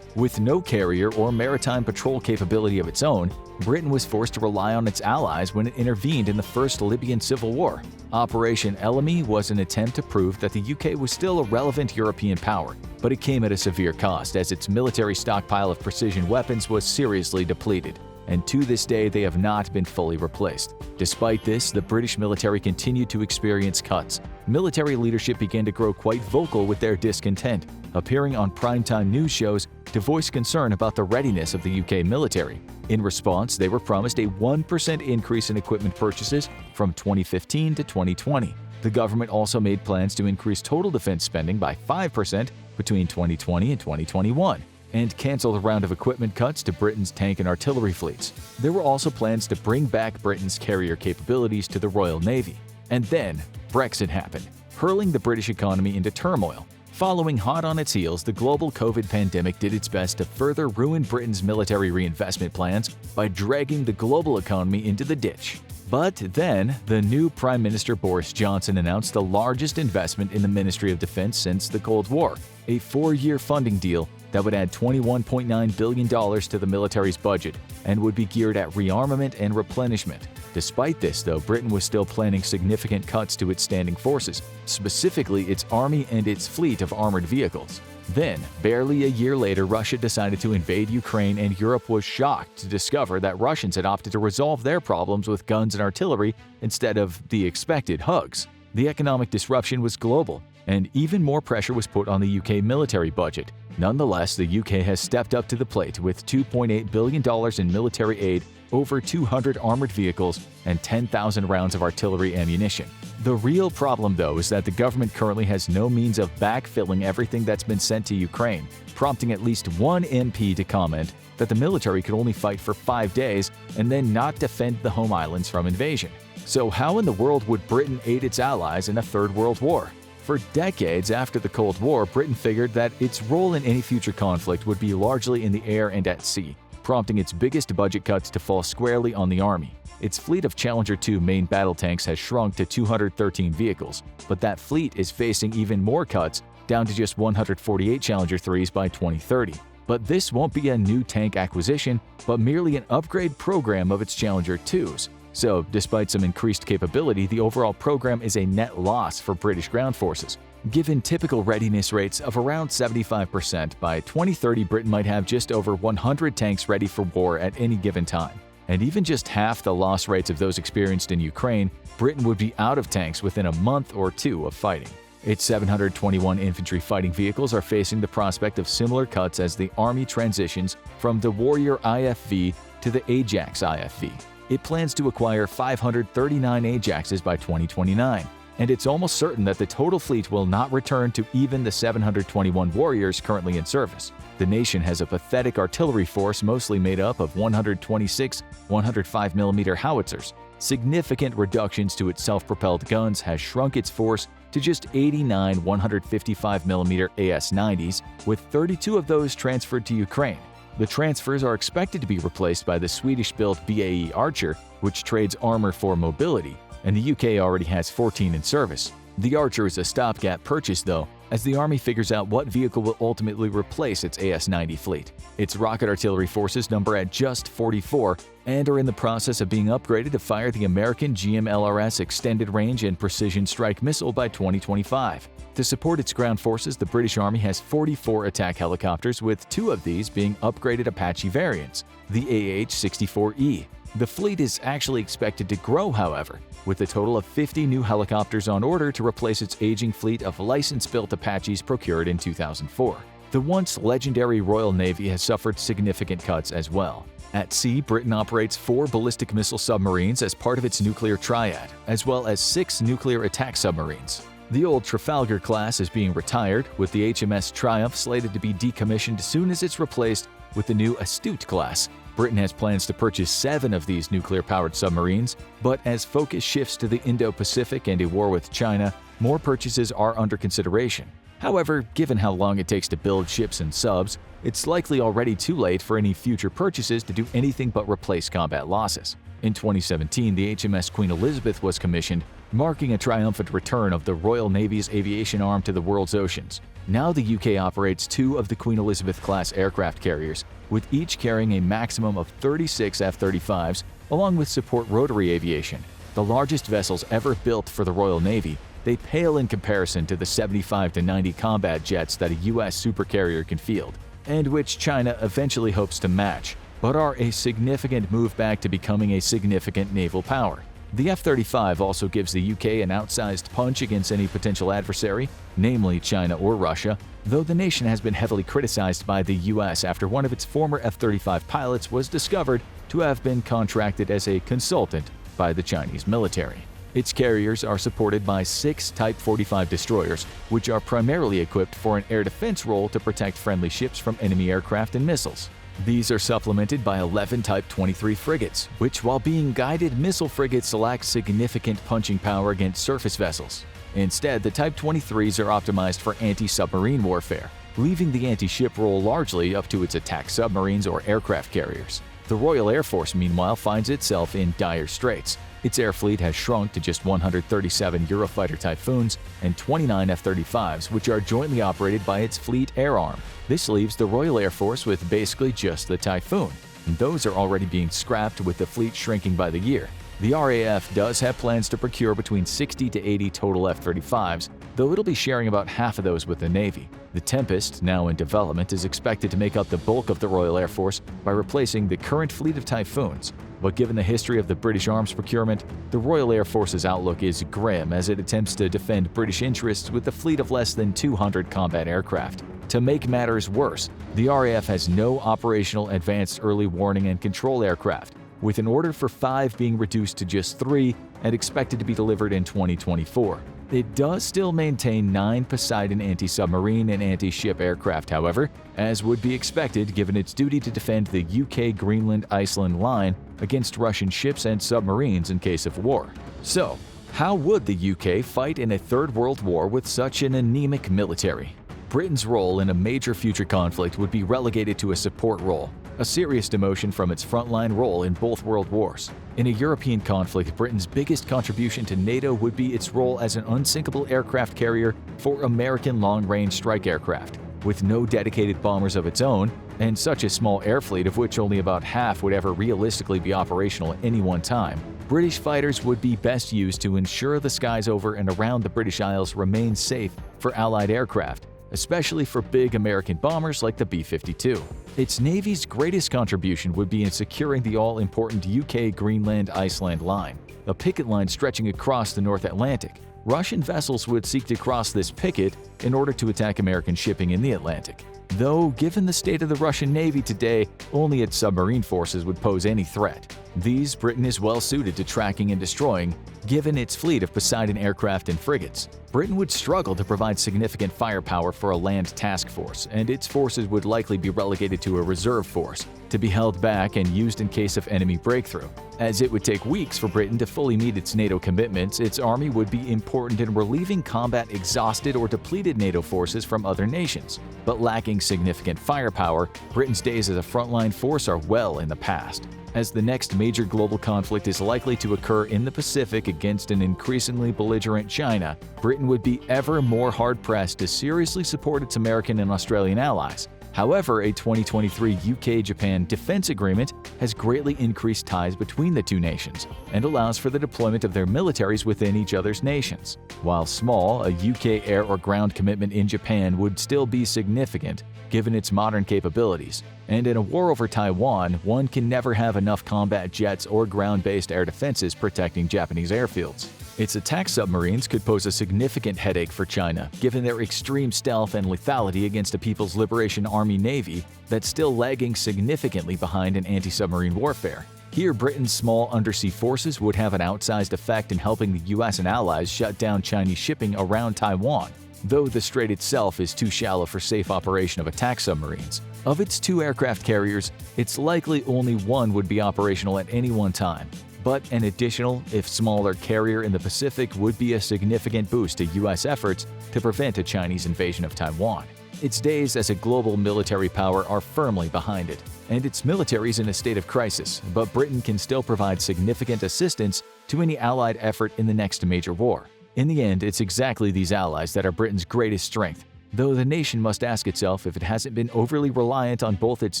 With no carrier or maritime patrol capability of its own, Britain was forced to rely on its allies when it intervened in the First Libyan Civil War. Operation Ellamy was an attempt to prove that the UK was still a relevant European power, but it came at a severe cost as its military stockpile of precision weapons was seriously depleted, and to this day they have not been fully replaced. Despite this, the British military continued to experience cuts. Military leadership began to grow quite vocal with their discontent, appearing on primetime news shows to voice concern about the readiness of the UK military. In response, they were promised a 1% increase in equipment purchases from 2015 to 2020. The government also made plans to increase total defense spending by 5% between 2020 and 2021, and canceled a round of equipment cuts to Britain's tank and artillery fleets. There were also plans to bring back Britain's carrier capabilities to the Royal Navy. And then, Brexit happened, hurling the British economy into turmoil. Following hot on its heels, the global COVID pandemic did its best to further ruin Britain's military reinvestment plans by dragging the global economy into the ditch. But then, the new Prime Minister Boris Johnson announced the largest investment in the Ministry of Defense since the Cold War, a 4-year funding deal that would add $21.9 billion to the military's budget and would be geared at rearmament and replenishment. Despite this, though, Britain was still planning significant cuts to its standing forces, specifically its army and its fleet of armored vehicles. Then, barely a year later, Russia decided to invade Ukraine, and Europe was shocked to discover that Russians had opted to resolve their problems with guns and artillery instead of the expected hugs. The economic disruption was global, and even more pressure was put on the UK military budget. Nonetheless, the UK has stepped up to the plate with $2.8 billion in military aid over 200 armored vehicles, and 10,000 rounds of artillery ammunition. The real problem, though, is that the government currently has no means of backfilling everything that's been sent to Ukraine, prompting at least one MP to comment that the military could only fight for 5 days and then not defend the home islands from invasion. So how in the world would Britain aid its allies in a Third World War? For decades after the Cold War, Britain figured that its role in any future conflict would be largely in the air and at sea, prompting its biggest budget cuts to fall squarely on the Army. Its fleet of Challenger 2 main battle tanks has shrunk to 213 vehicles, but that fleet is facing even more cuts, down to just 148 Challenger 3s by 2030. But this won't be a new tank acquisition, but merely an upgrade program of its Challenger 2s. So, despite some increased capability, the overall program is a net loss for British ground forces. Given typical readiness rates of around 75%, by 2030 Britain might have just over 100 tanks ready for war at any given time. And even just half the loss rates of those experienced in Ukraine, Britain would be out of tanks within a month or two of fighting. Its 721 infantry fighting vehicles are facing the prospect of similar cuts as the Army transitions from the Warrior IFV to the Ajax IFV. It plans to acquire 539 Ajaxes by 2029, and it's almost certain that the total fleet will not return to even the 721 Warriors currently in service. The nation has a pathetic artillery force mostly made up of 126 105mm howitzers. Significant reductions to its self-propelled guns has shrunk its force to just 89 155mm AS-90s, with 32 of those transferred to Ukraine. The transfers are expected to be replaced by the Swedish-built BAE Archer, which trades armor for mobility, and the UK already has 14 in service. The Archer is a stopgap purchase, though, as the Army figures out what vehicle will ultimately replace its AS-90 fleet. Its rocket artillery forces number at just 44 and are in the process of being upgraded to fire the American GMLRS Extended Range and Precision Strike Missile by 2025. To support its ground forces, the British Army has 44 attack helicopters, with 2 of these being upgraded Apache variants, the AH-64E. The fleet is actually expected to grow, however, with a total of 50 new helicopters on order to replace its aging fleet of license-built Apaches procured in 2004. The once legendary Royal Navy has suffered significant cuts as well. At sea, Britain operates 4 ballistic missile submarines as part of its nuclear triad, as well as 6 nuclear attack submarines. The old Trafalgar class is being retired, with the HMS Triumph slated to be decommissioned as soon as it's replaced with the new Astute class. Britain has plans to purchase 7 of these nuclear-powered submarines, but as focus shifts to the Indo-Pacific and a war with China, more purchases are under consideration. However, given how long it takes to build ships and subs, it's likely already too late for any future purchases to do anything but replace combat losses. In 2017, the HMS Queen Elizabeth was commissioned, marking a triumphant return of the Royal Navy's aviation arm to the world's oceans. Now the UK operates 2 of the Queen Elizabeth-class aircraft carriers, with each carrying a maximum of 36 F-35s, along with support rotary aviation. The largest vessels ever built for the Royal Navy, they pale in comparison to the 75 to 90 combat jets that a US supercarrier can field, and which China eventually hopes to match, but are a significant move back to becoming a significant naval power. The F-35 also gives the UK an outsized punch against any potential adversary, namely China or Russia, though the nation has been heavily criticized by the US after one of its former F-35 pilots was discovered to have been contracted as a consultant by the Chinese military. Its carriers are supported by 6 Type 45 destroyers, which are primarily equipped for an air defense role to protect friendly ships from enemy aircraft and missiles. These are supplemented by 11 Type 23 frigates, which, while being guided missile frigates, lack significant punching power against surface vessels. Instead, the Type 23s are optimized for anti-submarine warfare, leaving the anti-ship role largely up to its attack submarines or aircraft carriers. The Royal Air Force, meanwhile, finds itself in dire straits. Its air fleet has shrunk to just 137 Eurofighter Typhoons and 29 F-35s, which are jointly operated by its Fleet Air Arm. This leaves the Royal Air Force with basically just the Typhoon, and those are already being scrapped with the fleet shrinking by the year. The RAF does have plans to procure between 60 to 80 total F-35s, though it'll be sharing about half of those with the Navy. The Tempest, now in development, is expected to make up the bulk of the Royal Air Force by replacing the current fleet of Typhoons. But given the history of the British arms procurement, the Royal Air Force's outlook is grim as it attempts to defend British interests with a fleet of less than 200 combat aircraft. To make matters worse, the RAF has no operational advanced early warning and control aircraft, with an order for 5 being reduced to just 3 and expected to be delivered in 2024. It does still maintain 9 Poseidon anti-submarine and anti-ship aircraft, however, as would be expected given its duty to defend the UK-Greenland-Iceland line against Russian ships and submarines in case of war. So, how would the UK fight in a Third World War with such an anemic military? Britain's role in a major future conflict would be relegated to a support role, a serious demotion from its frontline role in both world wars. In a European conflict, Britain's biggest contribution to NATO would be its role as an unsinkable aircraft carrier for American long-range strike aircraft. With no dedicated bombers of its own, and such a small air fleet of which only about half would ever realistically be operational at any one time, British fighters would be best used to ensure the skies over and around the British Isles remain safe for Allied aircraft, especially for big American bombers like the B-52. Its Navy's greatest contribution would be in securing the all-important UK-Greenland-Iceland line, a picket line stretching across the North Atlantic. Russian vessels would seek to cross this picket in order to attack American shipping in the Atlantic. Though, given the state of the Russian Navy today, only its submarine forces would pose any threat. These Britain is well suited to tracking and destroying, given its fleet of Poseidon aircraft and frigates. Britain would struggle to provide significant firepower for a land task force, and its forces would likely be relegated to a reserve force, to be held back and used in case of enemy breakthrough. As it would take weeks for Britain to fully meet its NATO commitments, its army would be important in relieving combat exhausted or depleted NATO forces from other nations. But lacking significant firepower, Britain's days as a frontline force are well in the past. As the next major global conflict is likely to occur in the Pacific against an increasingly belligerent China, Britain would be ever more hard-pressed to seriously support its American and Australian allies. However, a 2023 UK-Japan defense agreement has greatly increased ties between the two nations and allows for the deployment of their militaries within each other's nations. While small, a UK air or ground commitment in Japan would still be significant given its modern capabilities. And in a war over Taiwan, one can never have enough combat jets or ground-based air defenses protecting Japanese airfields. Its attack submarines could pose a significant headache for China, given their extreme stealth and lethality against a People's Liberation Army Navy that's still lagging significantly behind in anti-submarine warfare. Here, Britain's small undersea forces would have an outsized effect in helping the US and allies shut down Chinese shipping around Taiwan, though the strait itself is too shallow for safe operation of attack submarines. Of its 2 aircraft carriers, it's likely only one would be operational at any one time. But an additional, if smaller, carrier in the Pacific would be a significant boost to U.S. efforts to prevent a Chinese invasion of Taiwan. Its days as a global military power are firmly behind it, and its military is in a state of crisis, but Britain can still provide significant assistance to any Allied effort in the next major war. In the end, it's exactly these allies that are Britain's greatest strength, though the nation must ask itself if it hasn't been overly reliant on both its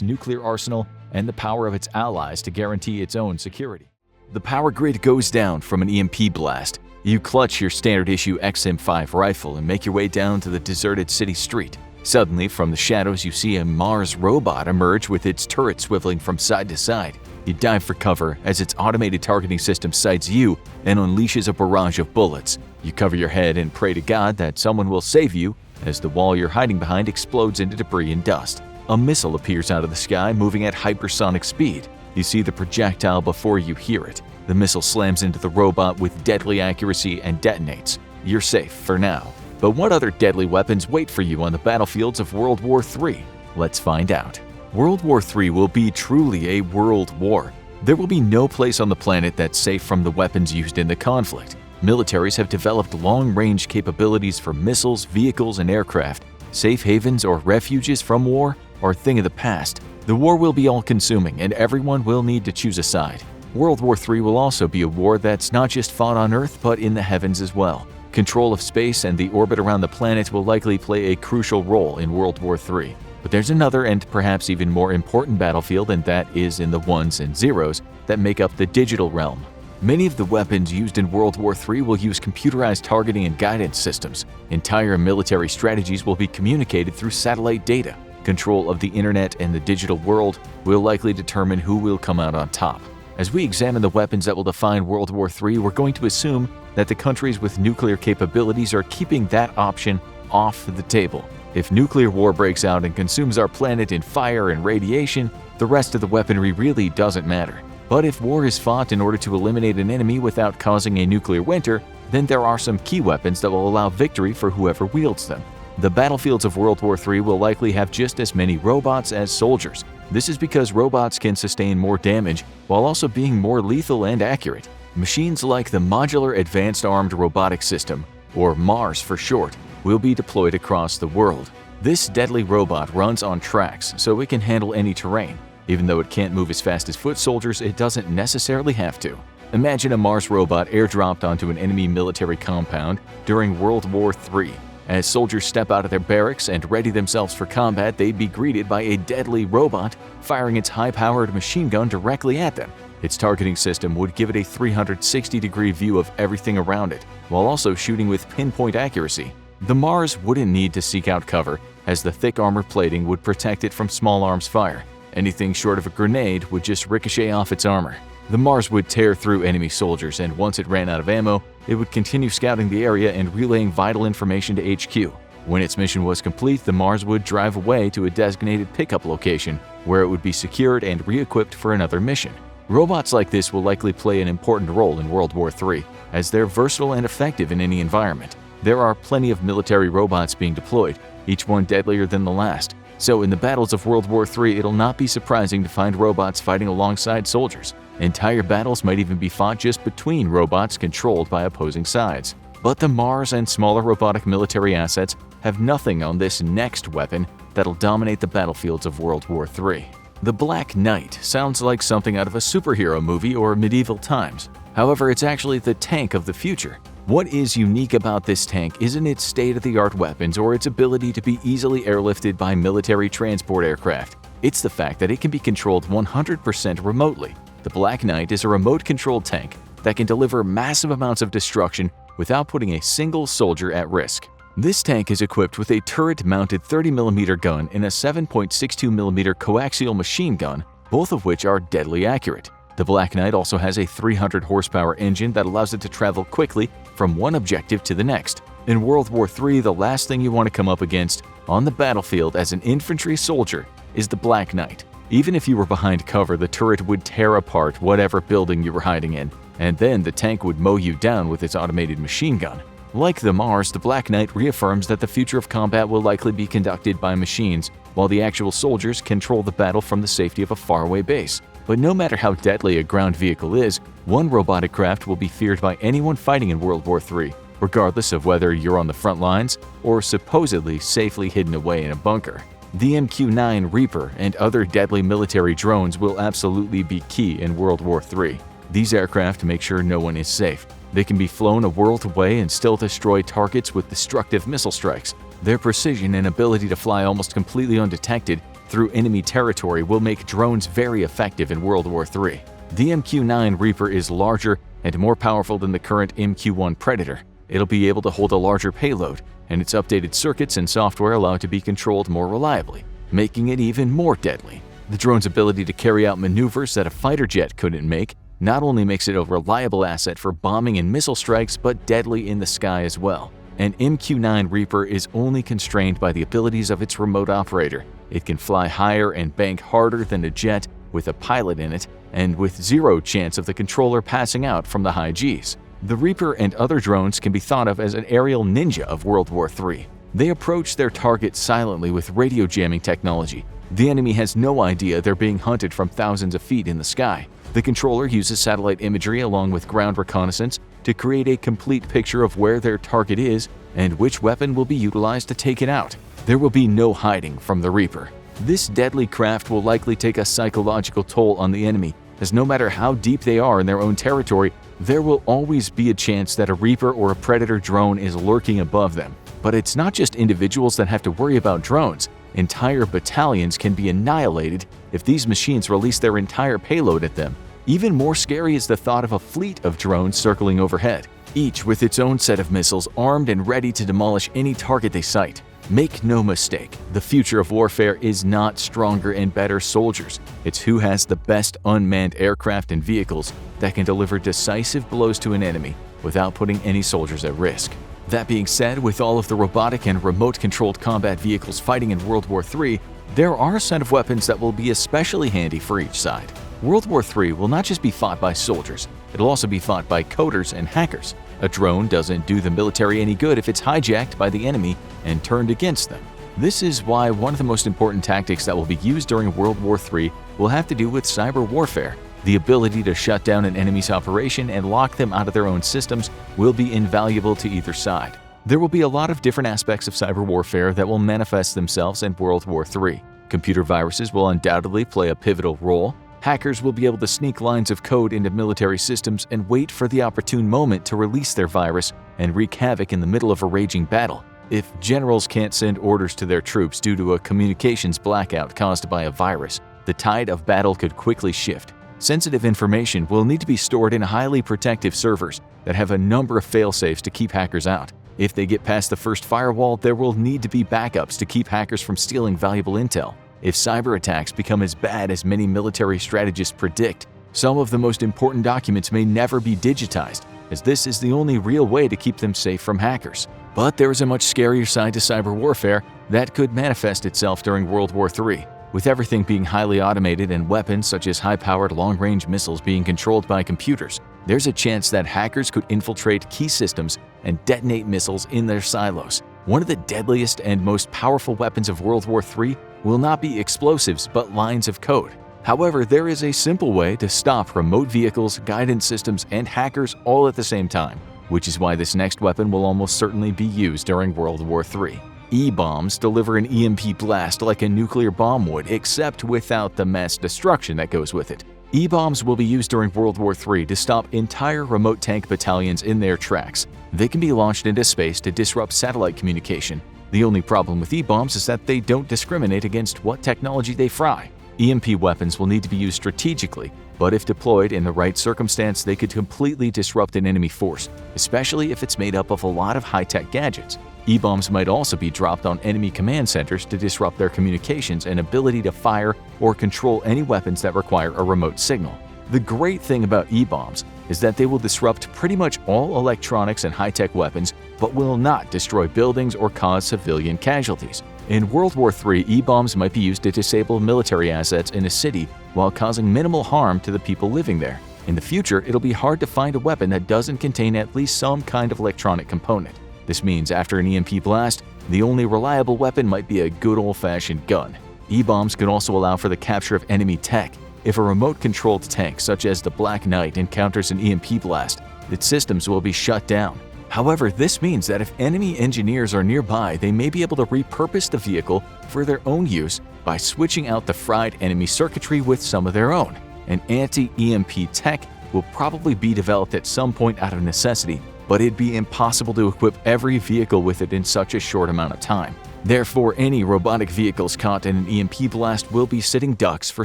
nuclear arsenal and the power of its allies to guarantee its own security. The power grid goes down from an EMP blast. You clutch your standard-issue XM5 rifle and make your way down to the deserted city street. Suddenly, from the shadows, you see a Mars robot emerge with its turret swiveling from side to side. You dive for cover as its automated targeting system sights you and unleashes a barrage of bullets. You cover your head and pray to God that someone will save you as the wall you're hiding behind explodes into debris and dust. A missile appears out of the sky, moving at hypersonic speed. You see the projectile before you hear it. The missile slams into the robot with deadly accuracy and detonates. You're safe for now. But what other deadly weapons wait for you on the battlefields of World War III? Let's find out. World War III will be truly a world war. There will be no place on the planet that's safe from the weapons used in the conflict. Militaries have developed long-range capabilities for missiles, vehicles, and aircraft. Safe havens or refuges from war are a thing of the past. The war will be all-consuming, and everyone will need to choose a side. World War III will also be a war that's not just fought on Earth, but in the heavens as well. Control of space and the orbit around the planet will likely play a crucial role in World War III. But there's another and perhaps even more important battlefield, and that is in the ones and zeros that make up the digital realm. Many of the weapons used in World War III will use computerized targeting and guidance systems. Entire military strategies will be communicated through satellite data. Control of the internet and the digital world will likely determine who will come out on top. As we examine the weapons that will define World War III, we're going to assume that the countries with nuclear capabilities are keeping that option off the table. If nuclear war breaks out and consumes our planet in fire and radiation, the rest of the weaponry really doesn't matter. But if war is fought in order to eliminate an enemy without causing a nuclear winter, then there are some key weapons that will allow victory for whoever wields them. The battlefields of World War III will likely have just as many robots as soldiers. This is because robots can sustain more damage while also being more lethal and accurate. Machines like the Modular Advanced Armed Robotic System, or MARS for short, will be deployed across the world. This deadly robot runs on tracks, so it can handle any terrain. Even though it can't move as fast as foot soldiers, it doesn't necessarily have to. Imagine a Mars robot airdropped onto an enemy military compound during World War III. As soldiers step out of their barracks and ready themselves for combat, they'd be greeted by a deadly robot firing its high-powered machine gun directly at them. Its targeting system would give it a 360-degree view of everything around it, while also shooting with pinpoint accuracy. The Mars wouldn't need to seek out cover, as the thick armor plating would protect it from small arms fire. Anything short of a grenade would just ricochet off its armor. The Mars would tear through enemy soldiers, and once it ran out of ammo, it would continue scouting the area and relaying vital information to HQ. When its mission was complete, the Mars would drive away to a designated pickup location, where it would be secured and re-equipped for another mission. Robots like this will likely play an important role in World War III, as they're versatile and effective in any environment. There are plenty of military robots being deployed, each one deadlier than the last. So in the battles of World War III, it'll not be surprising to find robots fighting alongside soldiers. Entire battles might even be fought just between robots controlled by opposing sides. But the Mars and smaller robotic military assets have nothing on this next weapon that'll dominate the battlefields of World War III. The Black Knight sounds like something out of a superhero movie or medieval times. However, it's actually the tank of the future. What is unique about this tank isn't its state-of-the-art weapons or its ability to be easily airlifted by military transport aircraft. It's the fact that it can be controlled 100% remotely. The Black Knight is a remote-controlled tank that can deliver massive amounts of destruction without putting a single soldier at risk. This tank is equipped with a turret-mounted 30mm gun and a 7.62mm coaxial machine gun, both of which are deadly accurate. The Black Knight also has a 300 horsepower engine that allows it to travel quickly from one objective to the next. In World War III, the last thing you want to come up against on the battlefield as an infantry soldier is the Black Knight. Even if you were behind cover, the turret would tear apart whatever building you were hiding in, and then the tank would mow you down with its automated machine gun. Like the Mars, the Black Knight reaffirms that the future of combat will likely be conducted by machines, while the actual soldiers control the battle from the safety of a faraway base. But no matter how deadly a ground vehicle is, one robotic craft will be feared by anyone fighting in World War III, regardless of whether you're on the front lines or supposedly safely hidden away in a bunker. The MQ-9 Reaper and other deadly military drones will absolutely be key in World War III. These aircraft make sure no one is safe. They can be flown a world away and still destroy targets with destructive missile strikes. Their precision and ability to fly almost completely undetected through enemy territory will make drones very effective in World War III. The MQ-9 Reaper is larger and more powerful than the current MQ-1 Predator. It'll be able to hold a larger payload, and its updated circuits and software allow it to be controlled more reliably, making it even more deadly. The drone's ability to carry out maneuvers that a fighter jet couldn't make not only makes it a reliable asset for bombing and missile strikes, but deadly in the sky as well. An MQ-9 Reaper is only constrained by the abilities of its remote operator. It can fly higher and bank harder than a jet with a pilot in it, and with zero chance of the controller passing out from the high Gs. The Reaper and other drones can be thought of as an aerial ninja of World War III. They approach their target silently with radio jamming technology. The enemy has no idea they're being hunted from thousands of feet in the sky. The controller uses satellite imagery along with ground reconnaissance to create a complete picture of where their target is and which weapon will be utilized to take it out. There will be no hiding from the Reaper. This deadly craft will likely take a psychological toll on the enemy, as no matter how deep they are in their own territory, there will always be a chance that a Reaper or a Predator drone is lurking above them. But it's not just individuals that have to worry about drones. Entire battalions can be annihilated if these machines release their entire payload at them. Even more scary is the thought of a fleet of drones circling overhead, each with its own set of missiles armed and ready to demolish any target they sight. Make no mistake, the future of warfare is not stronger and better soldiers. It's who has the best unmanned aircraft and vehicles that can deliver decisive blows to an enemy without putting any soldiers at risk. That being said, with all of the robotic and remote-controlled combat vehicles fighting in World War III, there are a set of weapons that will be especially handy for each side. World War III will not just be fought by soldiers, it'll also be fought by coders and hackers. A drone doesn't do the military any good if it's hijacked by the enemy and turned against them. This is why one of the most important tactics that will be used during World War III will have to do with cyber warfare. The ability to shut down an enemy's operation and lock them out of their own systems will be invaluable to either side. There will be a lot of different aspects of cyber warfare that will manifest themselves in World War III. Computer viruses will undoubtedly play a pivotal role. Hackers will be able to sneak lines of code into military systems and wait for the opportune moment to release their virus and wreak havoc in the middle of a raging battle. If generals can't send orders to their troops due to a communications blackout caused by a virus, the tide of battle could quickly shift. Sensitive information will need to be stored in highly protective servers that have a number of fail-safes to keep hackers out. If they get past the first firewall, there will need to be backups to keep hackers from stealing valuable intel. If cyber attacks become as bad as many military strategists predict, some of the most important documents may never be digitized, as this is the only real way to keep them safe from hackers. But there is a much scarier side to cyber warfare that could manifest itself during World War III. With everything being highly automated and weapons such as high-powered long-range missiles being controlled by computers, there's a chance that hackers could infiltrate key systems and detonate missiles in their silos. One of the deadliest and most powerful weapons of World War III will not be explosives but lines of code. However, there is a simple way to stop remote vehicles, guidance systems, and hackers all at the same time, which is why this next weapon will almost certainly be used during World War III. E-bombs deliver an EMP blast like a nuclear bomb would, except without the mass destruction that goes with it. E-bombs will be used during World War III to stop entire remote tank battalions in their tracks. They can be launched into space to disrupt satellite communication. The only problem with E-bombs is that they don't discriminate against what technology they fry. EMP weapons will need to be used strategically, but if deployed in the right circumstance, they could completely disrupt an enemy force, especially if it's made up of a lot of high-tech gadgets. E-bombs might also be dropped on enemy command centers to disrupt their communications and ability to fire or control any weapons that require a remote signal. The great thing about E-bombs is that they will disrupt pretty much all electronics and high-tech weapons, but will not destroy buildings or cause civilian casualties. In World War III, E-bombs might be used to disable military assets in a city while causing minimal harm to the people living there. In the future, it'll be hard to find a weapon that doesn't contain at least some kind of electronic component. This means after an EMP blast, the only reliable weapon might be a good old-fashioned gun. E-bombs can also allow for the capture of enemy tech. If a remote-controlled tank such as the Black Knight encounters an EMP blast, its systems will be shut down. However, this means that if enemy engineers are nearby, they may be able to repurpose the vehicle for their own use by switching out the fried enemy circuitry with some of their own. An anti-EMP tech will probably be developed at some point out of necessity, but it'd be impossible to equip every vehicle with it in such a short amount of time. Therefore, any robotic vehicles caught in an EMP blast will be sitting ducks for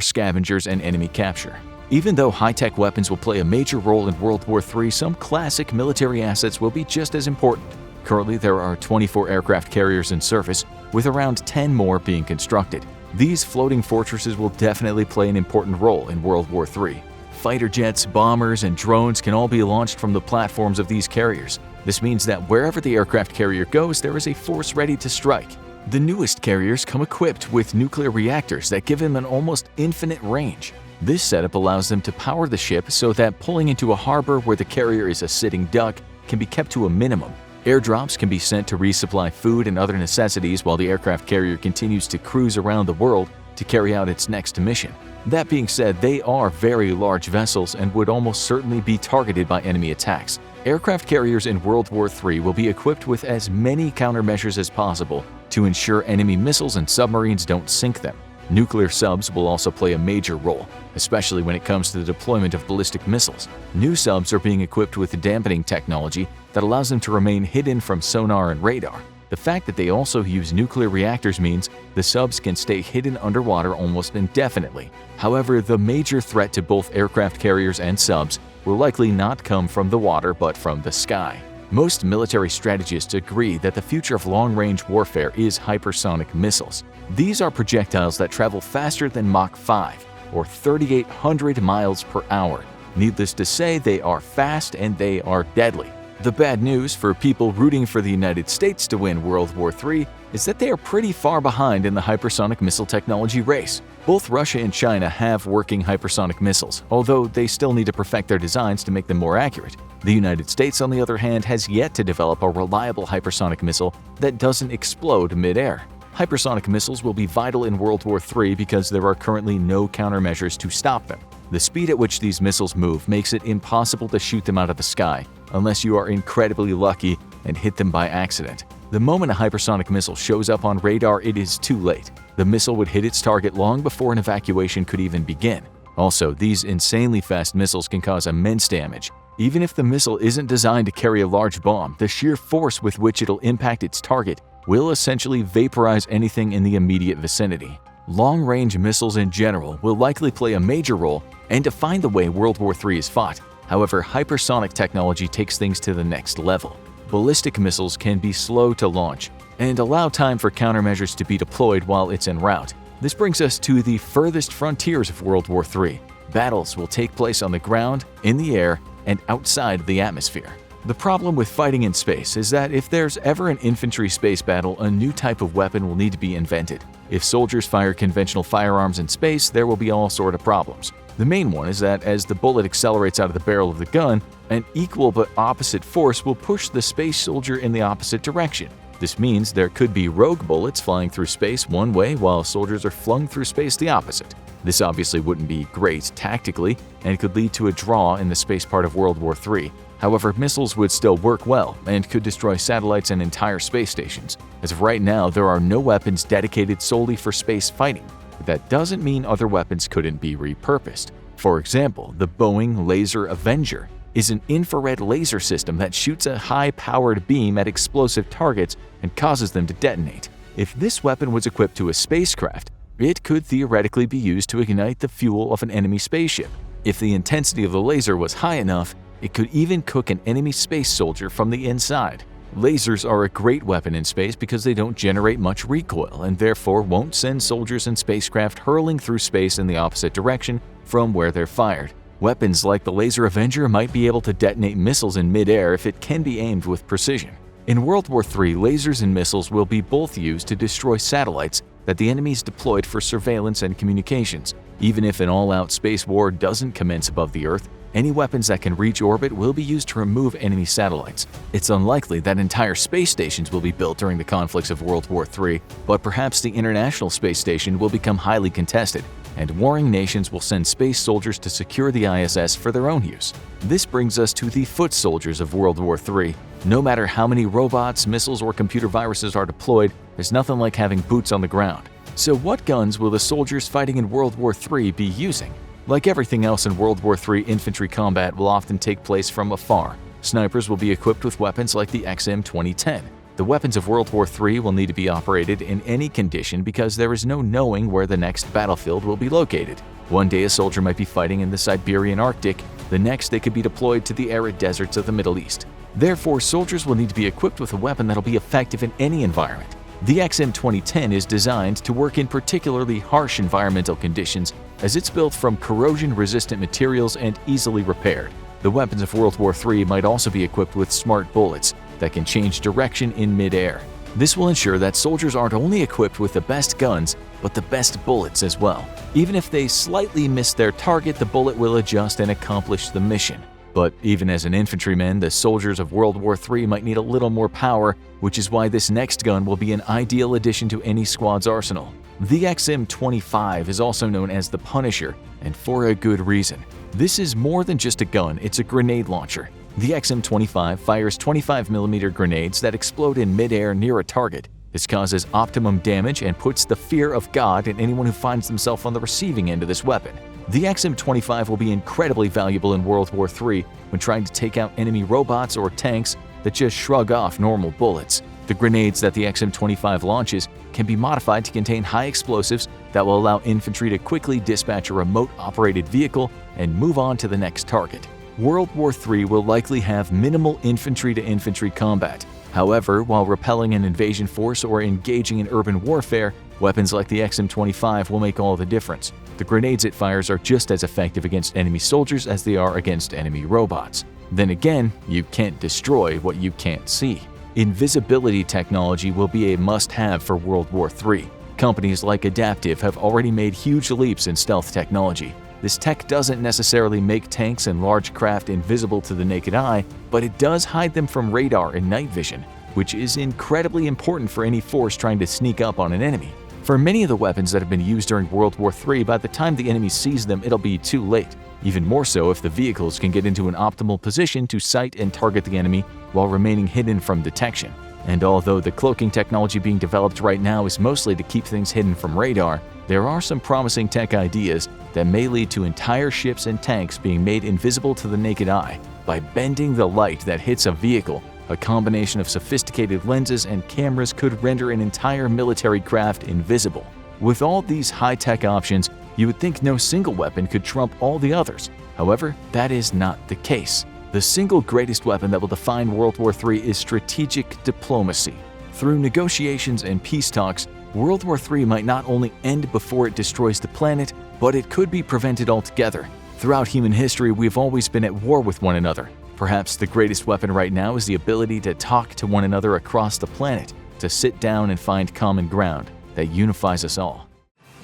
scavengers and enemy capture. Even though high-tech weapons will play a major role in World War III, some classic military assets will be just as important. Currently, there are 24 aircraft carriers in service, with around 10 more being constructed. These floating fortresses will definitely play an important role in World War III. Fighter jets, bombers, and drones can all be launched from the platforms of these carriers. This means that wherever the aircraft carrier goes, there is a force ready to strike. The newest carriers come equipped with nuclear reactors that give them an almost infinite range. This setup allows them to power the ship so that pulling into a harbor where the carrier is a sitting duck can be kept to a minimum. Airdrops can be sent to resupply food and other necessities while the aircraft carrier continues to cruise around the world to carry out its next mission. That being said, they are very large vessels and would almost certainly be targeted by enemy attacks. Aircraft carriers in World War III will be equipped with as many countermeasures as possible to ensure enemy missiles and submarines don't sink them. Nuclear subs will also play a major role, especially when it comes to the deployment of ballistic missiles. New subs are being equipped with dampening technology that allows them to remain hidden from sonar and radar. The fact that they also use nuclear reactors means the subs can stay hidden underwater almost indefinitely. However, the major threat to both aircraft carriers and subs will likely not come from the water but from the sky. Most military strategists agree that the future of long-range warfare is hypersonic missiles. These are projectiles that travel faster than Mach 5, or 3,800 miles per hour. Needless to say, they are fast and they are deadly. The bad news for people rooting for the United States to win World War III is that they are pretty far behind in the hypersonic missile technology race. Both Russia and China have working hypersonic missiles, although they still need to perfect their designs to make them more accurate. The United States, on the other hand, has yet to develop a reliable hypersonic missile that doesn't explode mid-air. Hypersonic missiles will be vital in World War III because there are currently no countermeasures to stop them. The speed at which these missiles move makes it impossible to shoot them out of the sky, unless you are incredibly lucky and hit them by accident. The moment a hypersonic missile shows up on radar, it is too late. The missile would hit its target long before an evacuation could even begin. Also, these insanely fast missiles can cause immense damage. Even if the missile isn't designed to carry a large bomb, the sheer force with which it'll impact its target will essentially vaporize anything in the immediate vicinity. Long-range missiles in general will likely play a major role and define the way World War III is fought. However, hypersonic technology takes things to the next level. Ballistic missiles can be slow to launch and allow time for countermeasures to be deployed while it's en route. This brings us to the furthest frontiers of World War III. Battles will take place on the ground, in the air, and outside the atmosphere. The problem with fighting in space is that if there's ever an infantry space battle, a new type of weapon will need to be invented. If soldiers fire conventional firearms in space, there will be all sorts of problems. The main one is that as the bullet accelerates out of the barrel of the gun, an equal but opposite force will push the space soldier in the opposite direction. This means there could be rogue bullets flying through space one way while soldiers are flung through space the opposite. This obviously wouldn't be great tactically and could lead to a draw in the space part of World War III. However, missiles would still work well and could destroy satellites and entire space stations. As of right now, there are no weapons dedicated solely for space fighting, but that doesn't mean other weapons couldn't be repurposed. For example, the Boeing Laser Avenger is an infrared laser system that shoots a high-powered beam at explosive targets and causes them to detonate. If this weapon was equipped to a spacecraft, it could theoretically be used to ignite the fuel of an enemy spaceship. If the intensity of the laser was high enough, it could even cook an enemy space soldier from the inside. Lasers are a great weapon in space because they don't generate much recoil and therefore won't send soldiers and spacecraft hurling through space in the opposite direction from where they're fired. Weapons like the Laser Avenger might be able to detonate missiles in mid-air if it can be aimed with precision. In World War III, lasers and missiles will be both used to destroy satellites that the enemies deployed for surveillance and communications. Even if an all-out space war doesn't commence above the Earth, any weapons that can reach orbit will be used to remove enemy satellites. It's unlikely that entire space stations will be built during the conflicts of World War III, but perhaps the International Space Station will become highly contested, and warring nations will send space soldiers to secure the ISS for their own use. This brings us to the foot soldiers of World War III. No matter how many robots, missiles, or computer viruses are deployed, there's nothing like having boots on the ground. So what guns will the soldiers fighting in World War III be using? Like everything else in World War III, infantry combat will often take place from afar. Snipers will be equipped with weapons like the XM-2010. The weapons of World War III will need to be operated in any condition because there is no knowing where the next battlefield will be located. One day a soldier might be fighting in the Siberian Arctic, the next they could be deployed to the arid deserts of the Middle East. Therefore, soldiers will need to be equipped with a weapon that'll be effective in any environment. The XM-2010 is designed to work in particularly harsh environmental conditions as it's built from corrosion-resistant materials and easily repaired. The weapons of World War III might also be equipped with smart bullets that can change direction in mid-air. This will ensure that soldiers aren't only equipped with the best guns, but the best bullets as well. Even if they slightly miss their target, the bullet will adjust and accomplish the mission. But even as an infantryman, the soldiers of World War III might need a little more power, which is why this next gun will be an ideal addition to any squad's arsenal. The XM-25 is also known as the Punisher, and for a good reason. This is more than just a gun, it's a grenade launcher. The XM-25 fires 25mm grenades that explode in mid-air near a target. This causes optimum damage and puts the fear of God in anyone who finds themselves on the receiving end of this weapon. The XM-25 will be incredibly valuable in World War III when trying to take out enemy robots or tanks that just shrug off normal bullets. The grenades that the XM-25 launches can be modified to contain high explosives that will allow infantry to quickly dispatch a remote-operated vehicle and move on to the next target. World War III will likely have minimal infantry-to-infantry combat. However, while repelling an invasion force or engaging in urban warfare, weapons like the XM25 will make all the difference. The grenades it fires are just as effective against enemy soldiers as they are against enemy robots. Then again, you can't destroy what you can't see. Invisibility technology will be a must-have for World War III. Companies like Adaptive have already made huge leaps in stealth technology. This tech doesn't necessarily make tanks and large craft invisible to the naked eye, but it does hide them from radar and night vision, which is incredibly important for any force trying to sneak up on an enemy. For many of the weapons that have been used during World War III, by the time the enemy sees them, it'll be too late. Even more so if the vehicles can get into an optimal position to sight and target the enemy while remaining hidden from detection. And although the cloaking technology being developed right now is mostly to keep things hidden from radar, there are some promising tech ideas that may lead to entire ships and tanks being made invisible to the naked eye by bending the light that hits a vehicle. A combination of sophisticated lenses and cameras could render an entire military craft invisible. With all these high-tech options, you would think no single weapon could trump all the others. However, that is not the case. The single greatest weapon that will define World War III is strategic diplomacy. Through negotiations and peace talks, World War III might not only end before it destroys the planet, but it could be prevented altogether. Throughout human history, we've always been at war with one another. Perhaps the greatest weapon right now is the ability to talk to one another across the planet, to sit down and find common ground that unifies us all.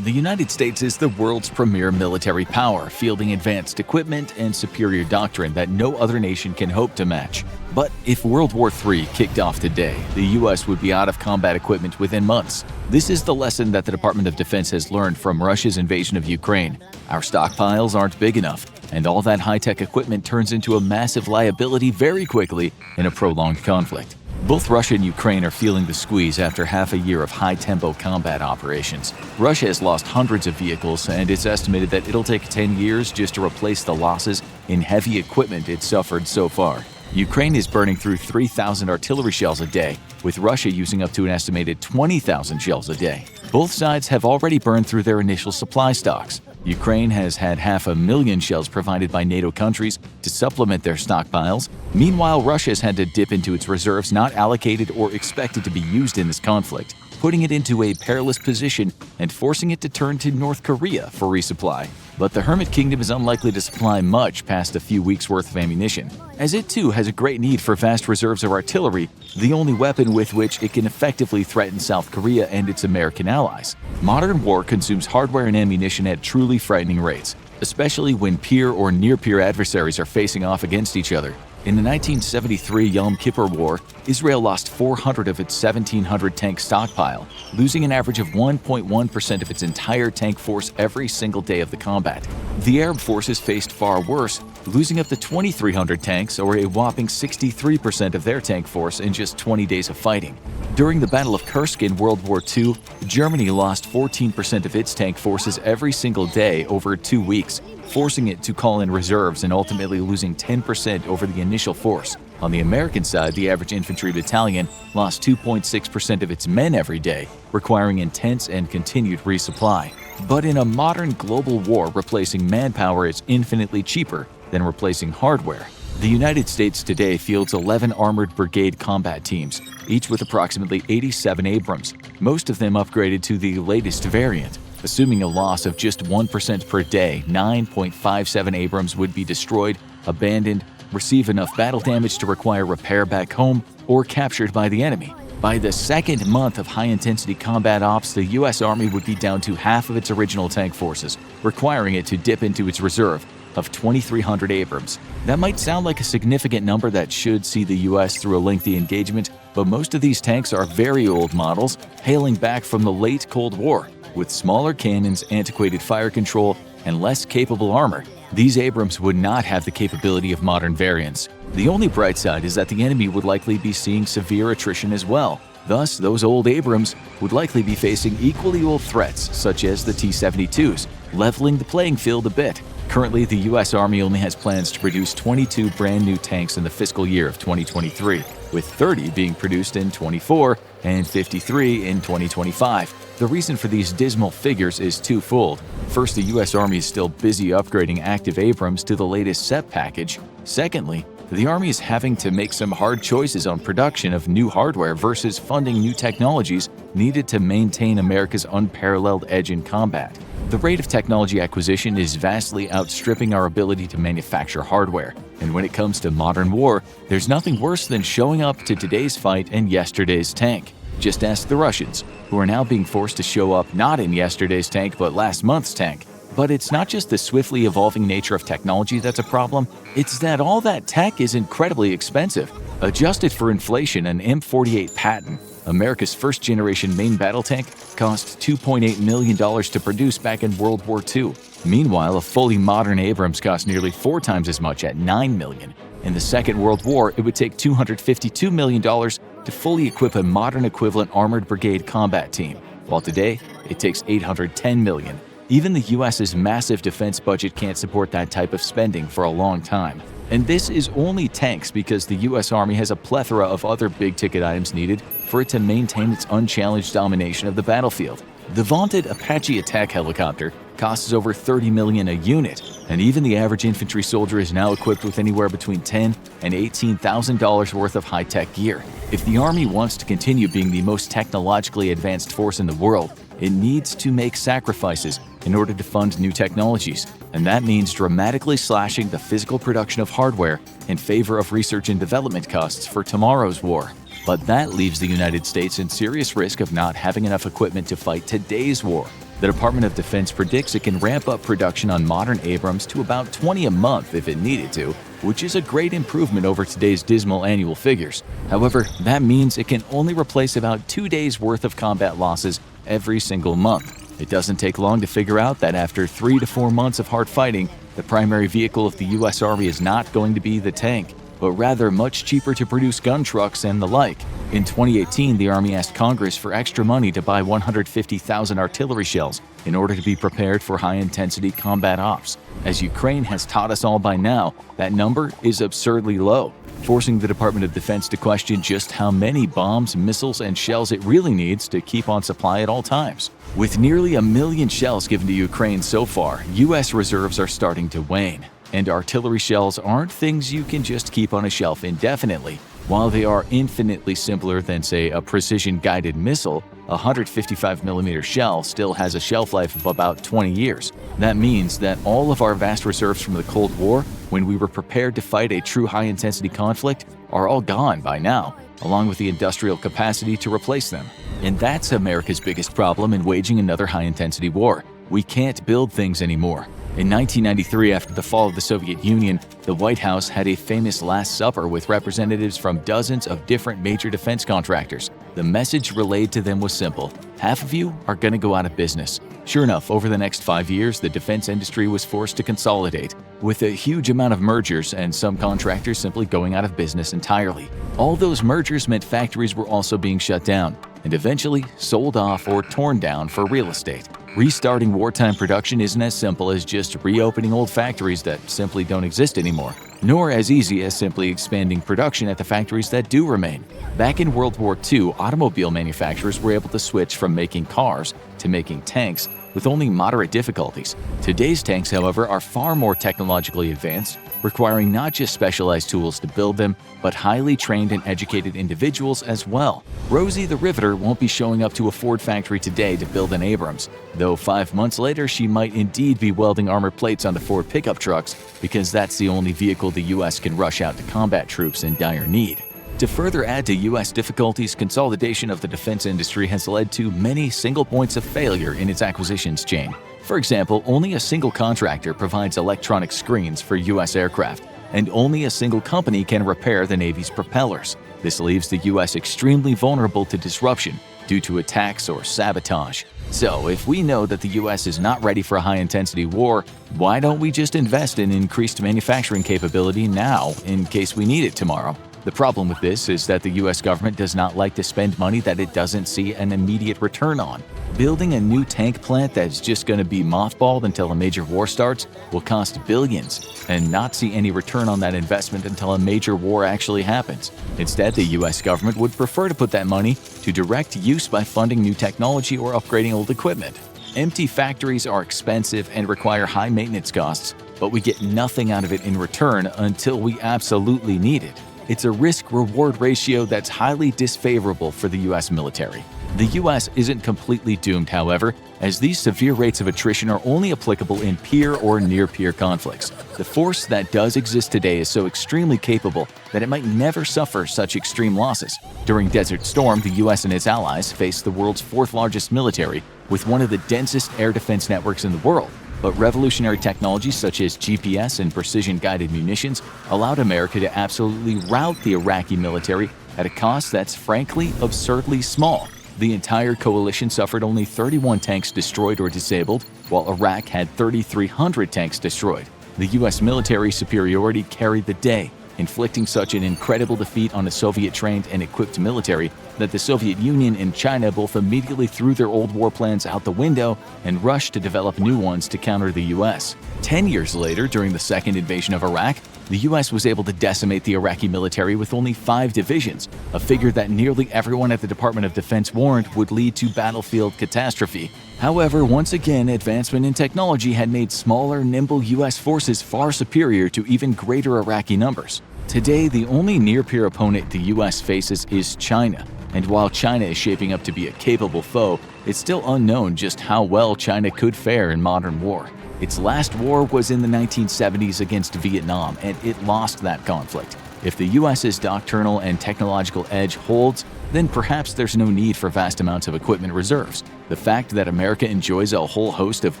The United States is the world's premier military power, fielding advanced equipment and superior doctrine that no other nation can hope to match. But if World War III kicked off today, the U.S. would be out of combat equipment within months. This is the lesson that the Department of Defense has learned from Russia's invasion of Ukraine. Our stockpiles aren't big enough, and all that high-tech equipment turns into a massive liability very quickly in a prolonged conflict. Both Russia and Ukraine are feeling the squeeze after half a year of high-tempo combat operations. Russia has lost hundreds of vehicles, and it's estimated that it'll take 10 years just to replace the losses in heavy equipment it's suffered so far. Ukraine is burning through 3,000 artillery shells a day, with Russia using up to an estimated 20,000 shells a day. Both sides have already burned through their initial supply stocks. Ukraine has had 500,000 shells provided by NATO countries to supplement their stockpiles. Meanwhile, Russia has had to dip into its reserves not allocated or expected to be used in this conflict, putting it into a perilous position and forcing it to turn to North Korea for resupply. But the Hermit Kingdom is unlikely to supply much past a few weeks' worth of ammunition, as it too has a great need for vast reserves of artillery, the only weapon with which it can effectively threaten South Korea and its American allies. Modern war consumes hardware and ammunition at truly frightening rates, especially when peer or near-peer adversaries are facing off against each other. In the 1973 Yom Kippur War, Israel lost 400 of its 1,700 tank stockpile, losing an average of 1.1% of its entire tank force every single day of the combat. The Arab forces faced far worse, losing up to 2,300 tanks, or a whopping 63% of their tank force in just 20 days of fighting. During the Battle of Kursk in World War II, Germany lost 14% of its tank forces every single day over 2 weeks, forcing it to call in reserves and ultimately losing 10% over the initial force. On the American side, the average infantry battalion lost 2.6% of its men every day, requiring intense and continued resupply. But in a modern global war, replacing manpower is infinitely cheaper than replacing hardware. The United States today fields 11 armored brigade combat teams, each with approximately 87 Abrams, most of them upgraded to the latest variant. Assuming a loss of just 1% per day, 9.57 Abrams would be destroyed, abandoned, receive enough battle damage to require repair back home, or captured by the enemy. By the second month of high-intensity combat ops, the U.S. Army would be down to half of its original tank forces, requiring it to dip into its reserve of 2,300 Abrams. That might sound like a significant number that should see the U.S. through a lengthy engagement, but most of these tanks are very old models, hailing back from the late Cold War. With smaller cannons, antiquated fire control, and less capable armor, these Abrams would not have the capability of modern variants. The only bright side is that the enemy would likely be seeing severe attrition as well. Thus, those old Abrams would likely be facing equally old threats, such as the T-72s, leveling the playing field a bit. Currently, the U.S. Army only has plans to produce 22 brand new tanks in the fiscal year of 2023, with 30 being produced in 24 and 53 in 2025. The reason for these dismal figures is twofold. First, the U.S. Army is still busy upgrading active Abrams to the latest SEP package. Secondly, The Army is having to make some hard choices on production of new hardware versus funding new technologies needed to maintain America's unparalleled edge in combat. The rate of technology acquisition is vastly outstripping our ability to manufacture hardware, and when it comes to modern war, there's nothing worse than showing up to today's fight in yesterday's tank. Just ask the Russians, who are now being forced to show up not in yesterday's tank but last month's tank. But it's not just the swiftly evolving nature of technology that's a problem, it's that all that tech is incredibly expensive. Adjusted for inflation, an M48 Patton, America's first-generation main battle tank, cost $2.8 million to produce back in World War II. Meanwhile, a fully modern Abrams cost nearly 4 times as much at $9 million. In the Second World War, it would take $252 million to fully equip a modern equivalent armored brigade combat team, while today, it takes $810 million. Even the U.S.'s massive defense budget can't support that type of spending for a long time. And this is only tanks because the U.S. Army has a plethora of other big-ticket items needed for it to maintain its unchallenged domination of the battlefield. The vaunted Apache attack helicopter costs over $30 million a unit, and even the average infantry soldier is now equipped with anywhere between $10,000 and $18,000 worth of high-tech gear. If the Army wants to continue being the most technologically advanced force in the world, it needs to make sacrifices in order to fund new technologies, and that means dramatically slashing the physical production of hardware in favor of research and development costs for tomorrow's war. But that leaves the United States in serious risk of not having enough equipment to fight today's war. The Department of Defense predicts it can ramp up production on modern Abrams to about 20 a month if it needed to, which is a great improvement over today's dismal annual figures. However, that means it can only replace about 2 days' worth of combat losses every single month. It doesn't take long to figure out that after 3 to 4 months of hard fighting, the primary vehicle of the U.S. Army is not going to be the tank, but rather much cheaper to produce gun trucks and the like. In 2018, the Army asked Congress for extra money to buy 150,000 artillery shells in order to be prepared for high-intensity combat ops. As Ukraine has taught us all by now, that number is absurdly low, forcing the Department of Defense to question just how many bombs, missiles, and shells it really needs to keep on supply at all times. With nearly 1 million shells given to Ukraine so far, U.S. reserves are starting to wane. And artillery shells aren't things you can just keep on a shelf indefinitely. While they are infinitely simpler than, say, a precision-guided missile, a 155mm shell still has a shelf life of about 20 years. That means that all of our vast reserves from the Cold War, when we were prepared to fight a true high-intensity conflict, are all gone by now, along with the industrial capacity to replace them. And that's America's biggest problem in waging another high-intensity war. We can't build things anymore. In 1993, after the fall of the Soviet Union, the White House had a famous Last Supper with representatives from dozens of different major defense contractors. The message relayed to them was simple: half of you are going to go out of business. Sure enough, over the next 5 years, the defense industry was forced to consolidate, with a huge amount of mergers and some contractors simply going out of business entirely. All those mergers meant factories were also being shut down, and eventually sold off or torn down for real estate. Restarting wartime production isn't as simple as just reopening old factories that simply don't exist anymore, nor as easy as simply expanding production at the factories that do remain. Back in World War II, automobile manufacturers were able to switch from making cars to making tanks with only moderate difficulties. Today's tanks, however, are far more technologically advanced, requiring not just specialized tools to build them, but highly trained and educated individuals as well. Rosie the Riveter won't be showing up to a Ford factory today to build an Abrams, though 5 months later she might indeed be welding armor plates onto Ford pickup trucks because that's the only vehicle the U.S. can rush out to combat troops in dire need. To further add to U.S. difficulties, consolidation of the defense industry has led to many single points of failure in its acquisitions chain. For example, only a single contractor provides electronic screens for U.S. aircraft, and only a single company can repair the Navy's propellers. This leaves the U.S. extremely vulnerable to disruption due to attacks or sabotage. So, if we know that the U.S. is not ready for a high-intensity war, why don't we just invest in increased manufacturing capability now in case we need it tomorrow? The problem with this is that the U.S. government does not like to spend money that it doesn't see an immediate return on. Building a new tank plant that's just going to be mothballed until a major war starts will cost billions and not see any return on that investment until a major war actually happens. Instead, the U.S. government would prefer to put that money to direct use by funding new technology or upgrading old equipment. Empty factories are expensive and require high maintenance costs, but we get nothing out of it in return until we absolutely need it. It's a risk-reward ratio that's highly disfavorable for the U.S. military. The U.S. isn't completely doomed, however, as these severe rates of attrition are only applicable in peer or near-peer conflicts. The force that does exist today is so extremely capable that it might never suffer such extreme losses. During Desert Storm, the U.S. and its allies faced the world's fourth-largest military with one of the densest air defense networks in the world. But revolutionary technologies such as GPS and precision-guided munitions allowed America to absolutely rout the Iraqi military at a cost that's frankly absurdly small. The entire coalition suffered only 31 tanks destroyed or disabled, while Iraq had 3,300 tanks destroyed. The U.S. military superiority carried the day, inflicting such an incredible defeat on a Soviet-trained and equipped military that the Soviet Union and China both immediately threw their old war plans out the window and rushed to develop new ones to counter the U.S. 10 years later, during the second invasion of Iraq, the U.S. was able to decimate the Iraqi military with only 5 divisions, a figure that nearly everyone at the Department of Defense warned would lead to battlefield catastrophe. However, once again, advancement in technology had made smaller, nimble U.S. forces far superior to even greater Iraqi numbers. Today, the only near-peer opponent the U.S. faces is China, and while China is shaping up to be a capable foe, it's still unknown just how well China could fare in modern war. Its last war was in the 1970s against Vietnam, and it lost that conflict. If the U.S.'s doctrinal and technological edge holds, then perhaps there's no need for vast amounts of equipment reserves. The fact that America enjoys a whole host of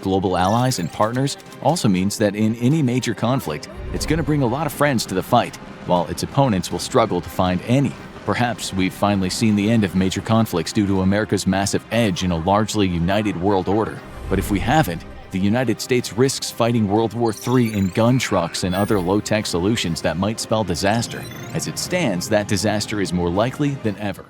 global allies and partners also means that in any major conflict, it's going to bring a lot of friends to the fight, while its opponents will struggle to find any. Perhaps we've finally seen the end of major conflicts due to America's massive edge in a largely united world order. But if we haven't, the United States risks fighting World War III in gun trucks and other low-tech solutions that might spell disaster. As it stands, that disaster is more likely than ever.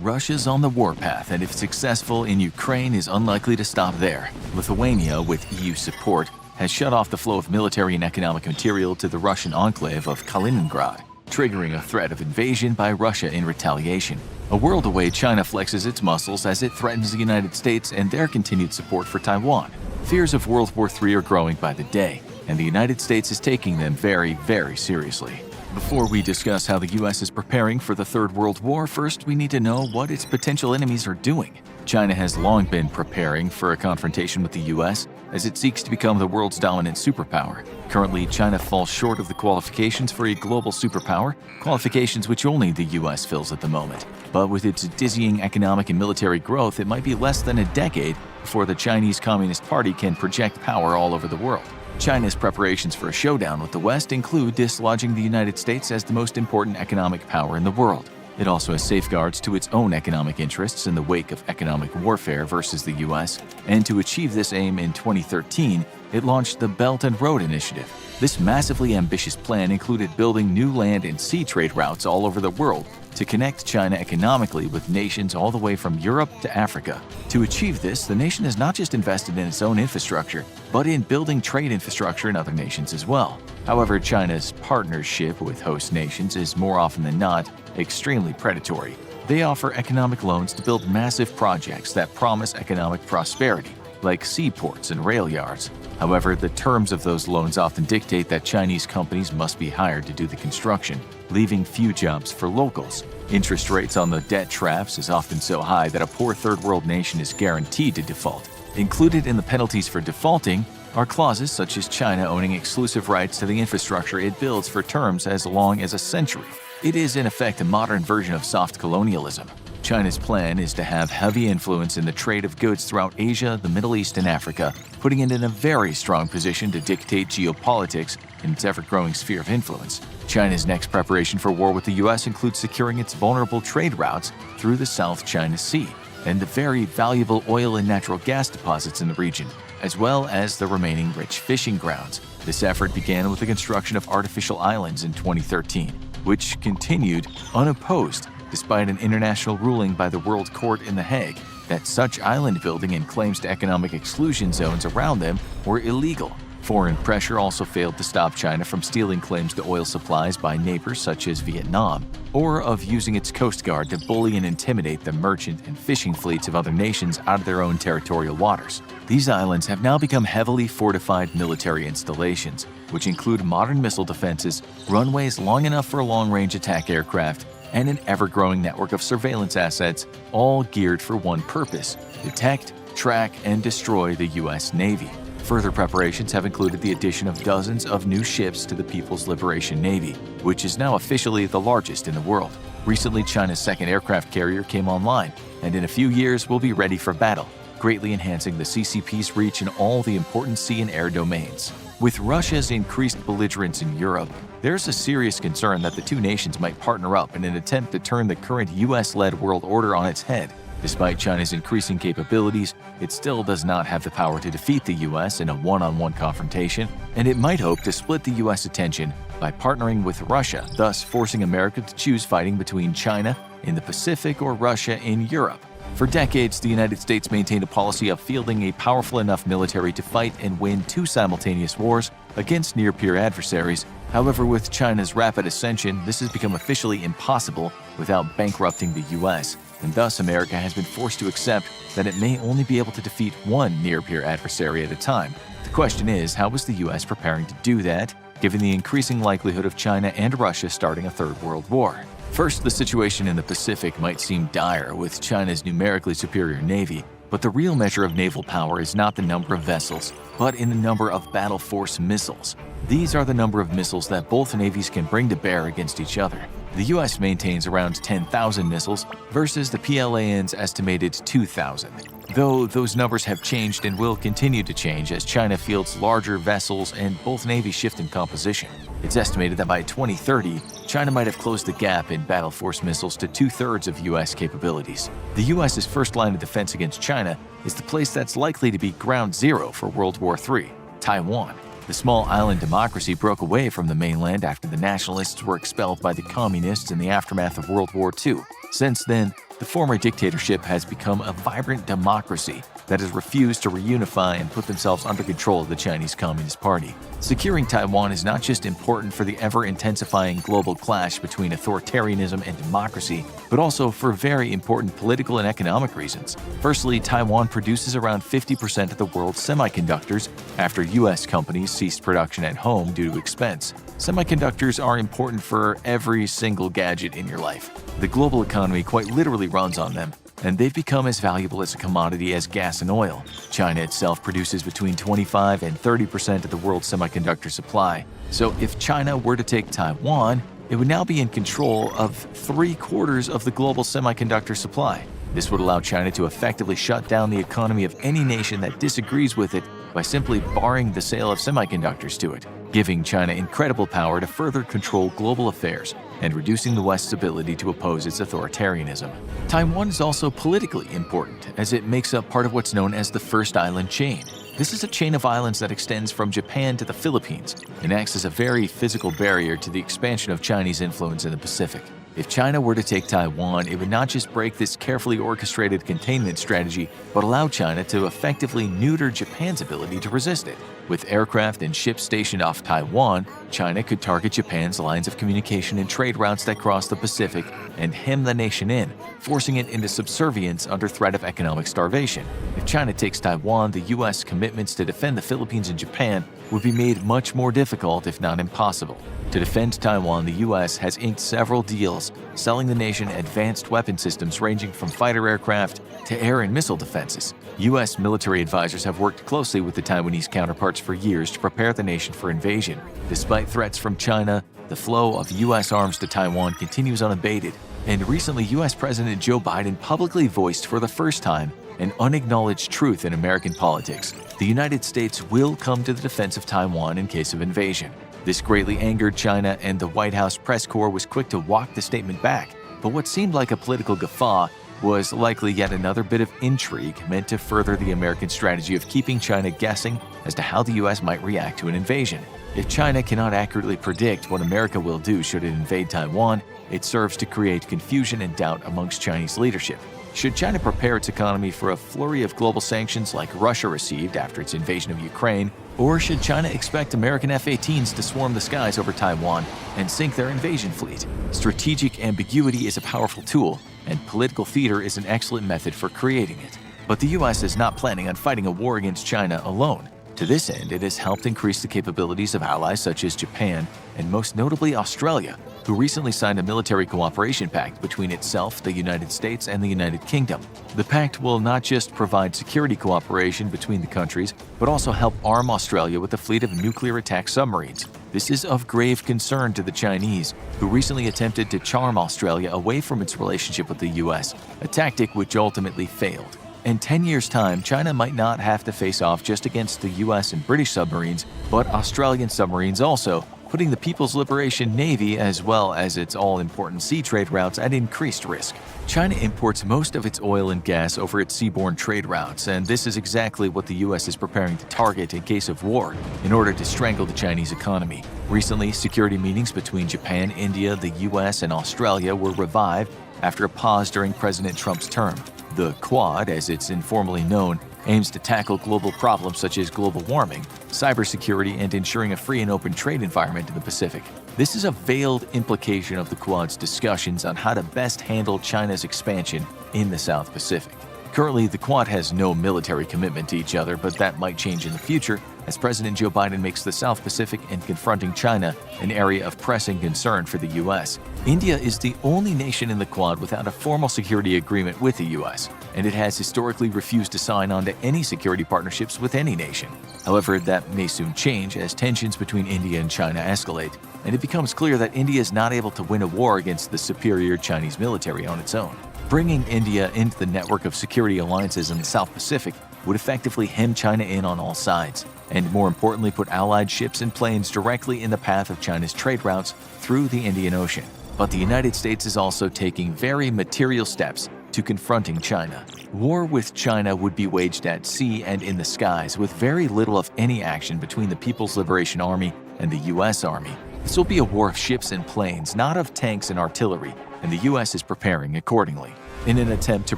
Russia's on the warpath, and if successful in Ukraine, is unlikely to stop there. Lithuania, with EU support, has shut off the flow of military and economic material to the Russian enclave of Kaliningrad, triggering a threat of invasion by Russia in retaliation. A world away, China flexes its muscles as it threatens the United States and their continued support for Taiwan. Fears of World War III are growing by the day, and the United States is taking them very, very seriously. Before we discuss how the U.S. is preparing for the Third World War, first we need to know what its potential enemies are doing. China has long been preparing for a confrontation with the U.S. as it seeks to become the world's dominant superpower. Currently, China falls short of the qualifications for a global superpower, qualifications which only the U.S. fills at the moment. But with its dizzying economic and military growth, it might be less than a decade before the Chinese Communist Party can project power all over the world. China's preparations for a showdown with the West include dislodging the United States as the most important economic power in the world. It also has safeguards to its own economic interests in the wake of economic warfare versus the U.S., and to achieve this aim in 2013, it launched the Belt and Road Initiative. This massively ambitious plan included building new land and sea trade routes all over the world to connect China economically with nations all the way from Europe to Africa. To achieve this, the nation has not just invested in its own infrastructure, but in building trade infrastructure in other nations as well. However, China's partnership with host nations is more often than not extremely predatory. They offer economic loans to build massive projects that promise economic prosperity, like seaports and rail yards. However, the terms of those loans often dictate that Chinese companies must be hired to do the construction, leaving few jobs for locals. Interest rates on the debt traps is often so high that a poor third world nation is guaranteed to default. Included in the penalties for defaulting are clauses such as China owning exclusive rights to the infrastructure it builds for terms as long as a century. It is in effect a modern version of soft colonialism. China's plan is to have heavy influence in the trade of goods throughout Asia, the Middle East, and Africa, putting it in a very strong position to dictate geopolitics in its ever-growing sphere of influence. China's next preparation for war with the U.S. includes securing its vulnerable trade routes through the South China Sea and the very valuable oil and natural gas deposits in the region, as well as the remaining rich fishing grounds. This effort began with the construction of artificial islands in 2013, which continued unopposed despite an international ruling by the World Court in The Hague that such island building and claims to economic exclusion zones around them were illegal. Foreign pressure also failed to stop China from stealing claims to oil supplies by neighbors such as Vietnam, or of using its coast guard to bully and intimidate the merchant and fishing fleets of other nations out of their own territorial waters. These islands have now become heavily fortified military installations, which include modern missile defenses, runways long enough for long-range attack aircraft, and an ever-growing network of surveillance assets, all geared for one purpose: detect, track, and destroy the U.S. Navy. Further preparations have included the addition of dozens of new ships to the People's Liberation Navy, which is now officially the largest in the world. Recently, China's second aircraft carrier came online, and in a few years will be ready for battle, greatly enhancing the CCP's reach in all the important sea and air domains. With Russia's increased belligerence in Europe, there's a serious concern that the two nations might partner up in an attempt to turn the current US-led world order on its head. Despite China's increasing capabilities, it still does not have the power to defeat the US in a one-on-one confrontation, and it might hope to split the US attention by partnering with Russia, thus forcing America to choose fighting between China in the Pacific or Russia in Europe. For decades, the United States maintained a policy of fielding a powerful enough military to fight and win two simultaneous wars against near-peer adversaries. However, with China's rapid ascension, this has become officially impossible without bankrupting the US, and thus America has been forced to accept that it may only be able to defeat one near-peer adversary at a time. The question is, how is the US preparing to do that, given the increasing likelihood of China and Russia starting a third world war? First, the situation in the Pacific might seem dire with China's numerically superior navy, but the real measure of naval power is not the number of vessels, but in the number of battle force missiles. These are the number of missiles that both navies can bring to bear against each other. The US maintains around 10,000 missiles versus the PLAN's estimated 2,000. Though those numbers have changed and will continue to change as China fields larger vessels and both navies shift in composition. It's estimated that by 2030, China might have closed the gap in battle force missiles to two-thirds of US capabilities. The US's first line of defense against China is the place that's likely to be ground zero for World War III, Taiwan. The small island democracy broke away from the mainland after the nationalists were expelled by the communists in the aftermath of World War II. Since then, the former dictatorship has become a vibrant democracy that has refused to reunify and put themselves under control of the Chinese Communist Party. Securing Taiwan is not just important for the ever-intensifying global clash between authoritarianism and democracy, but also for very important political and economic reasons. Firstly, Taiwan produces around 50% of the world's semiconductors after US companies ceased production at home due to expense. Semiconductors are important for every single gadget in your life. The global economy quite literally runs on them, and they've become as valuable as a commodity as gas and oil. China itself produces between 25 and 30% of the world's semiconductor supply. So if China were to take Taiwan, it would now be in control of 3/4 of the global semiconductor supply. This would allow China to effectively shut down the economy of any nation that disagrees with it by simply barring the sale of semiconductors to it, giving China incredible power to further control global affairs and reducing the West's ability to oppose its authoritarianism. Taiwan is also politically important, as it makes up part of what's known as the First Island Chain. This is a chain of islands that extends from Japan to the Philippines and acts as a very physical barrier to the expansion of Chinese influence in the Pacific. If China were to take Taiwan, it would not just break this carefully orchestrated containment strategy, but allow China to effectively neuter Japan's ability to resist it. With aircraft and ships stationed off Taiwan, China could target Japan's lines of communication and trade routes that cross the Pacific and hem the nation in, forcing it into subservience under threat of economic starvation. If China takes Taiwan, the U.S. commitments to defend the Philippines and Japan would be made much more difficult, if not impossible. To defend Taiwan, the U.S. has inked several deals, selling the nation advanced weapon systems ranging from fighter aircraft to air and missile defenses. U.S. military advisors have worked closely with the Taiwanese counterparts for years to prepare the nation for invasion. Despite threats from China, the flow of U.S. arms to Taiwan continues unabated, and recently U.S. President Joe Biden publicly voiced for the first time an unacknowledged truth in American politics. The United States will come to the defense of Taiwan in case of invasion. This greatly angered China, and the White House press corps was quick to walk the statement back. But what seemed like a political guffaw was likely yet another bit of intrigue meant to further the American strategy of keeping China guessing as to how the U.S. might react to an invasion. If China cannot accurately predict what America will do should it invade Taiwan, it serves to create confusion and doubt amongst Chinese leadership. Should China prepare its economy for a flurry of global sanctions like Russia received after its invasion of Ukraine, or should China expect American F-18s to swarm the skies over Taiwan and sink their invasion fleet? Strategic ambiguity is a powerful tool, and political theater is an excellent method for creating it. But the US is not planning on fighting a war against China alone. To this end, it has helped increase the capabilities of allies such as Japan and most notably Australia, who recently signed a military cooperation pact between itself, the United States, and the United Kingdom. The pact will not just provide security cooperation between the countries, but also help arm Australia with a fleet of nuclear attack submarines. This is of grave concern to the Chinese, who recently attempted to charm Australia away from its relationship with the US, a tactic which ultimately failed. In 10 years' time, China might not have to face off just against the US and British submarines, but Australian submarines also, putting the People's Liberation Navy as well as its all-important sea trade routes at increased risk. China imports most of its oil and gas over its seaborne trade routes, and this is exactly what the US is preparing to target in case of war, in order to strangle the Chinese economy. Recently, security meetings between Japan, India, the US, and Australia were revived after a pause during President Trump's term. The Quad, as it's informally known, aims to tackle global problems such as global warming, cybersecurity, and ensuring a free and open trade environment in the Pacific. This is a veiled implication of the Quad's discussions on how to best handle China's expansion in the South Pacific. Currently, the Quad has no military commitment to each other, but that might change in the future as President Joe Biden makes the South Pacific and confronting China an area of pressing concern for the U.S. India is the only nation in the Quad without a formal security agreement with the U.S., and it has historically refused to sign on to any security partnerships with any nation. However, that may soon change as tensions between India and China escalate, and it becomes clear that India is not able to win a war against the superior Chinese military on its own. Bringing India into the network of security alliances in the South Pacific would effectively hem China in on all sides, and more importantly put Allied ships and planes directly in the path of China's trade routes through the Indian Ocean. But the United States is also taking very material steps to confronting China. War with China would be waged at sea and in the skies, with very little of any action between the People's Liberation Army and the U.S. Army. This will be a war of ships and planes, not of tanks and artillery, and the U.S. is preparing accordingly. In an attempt to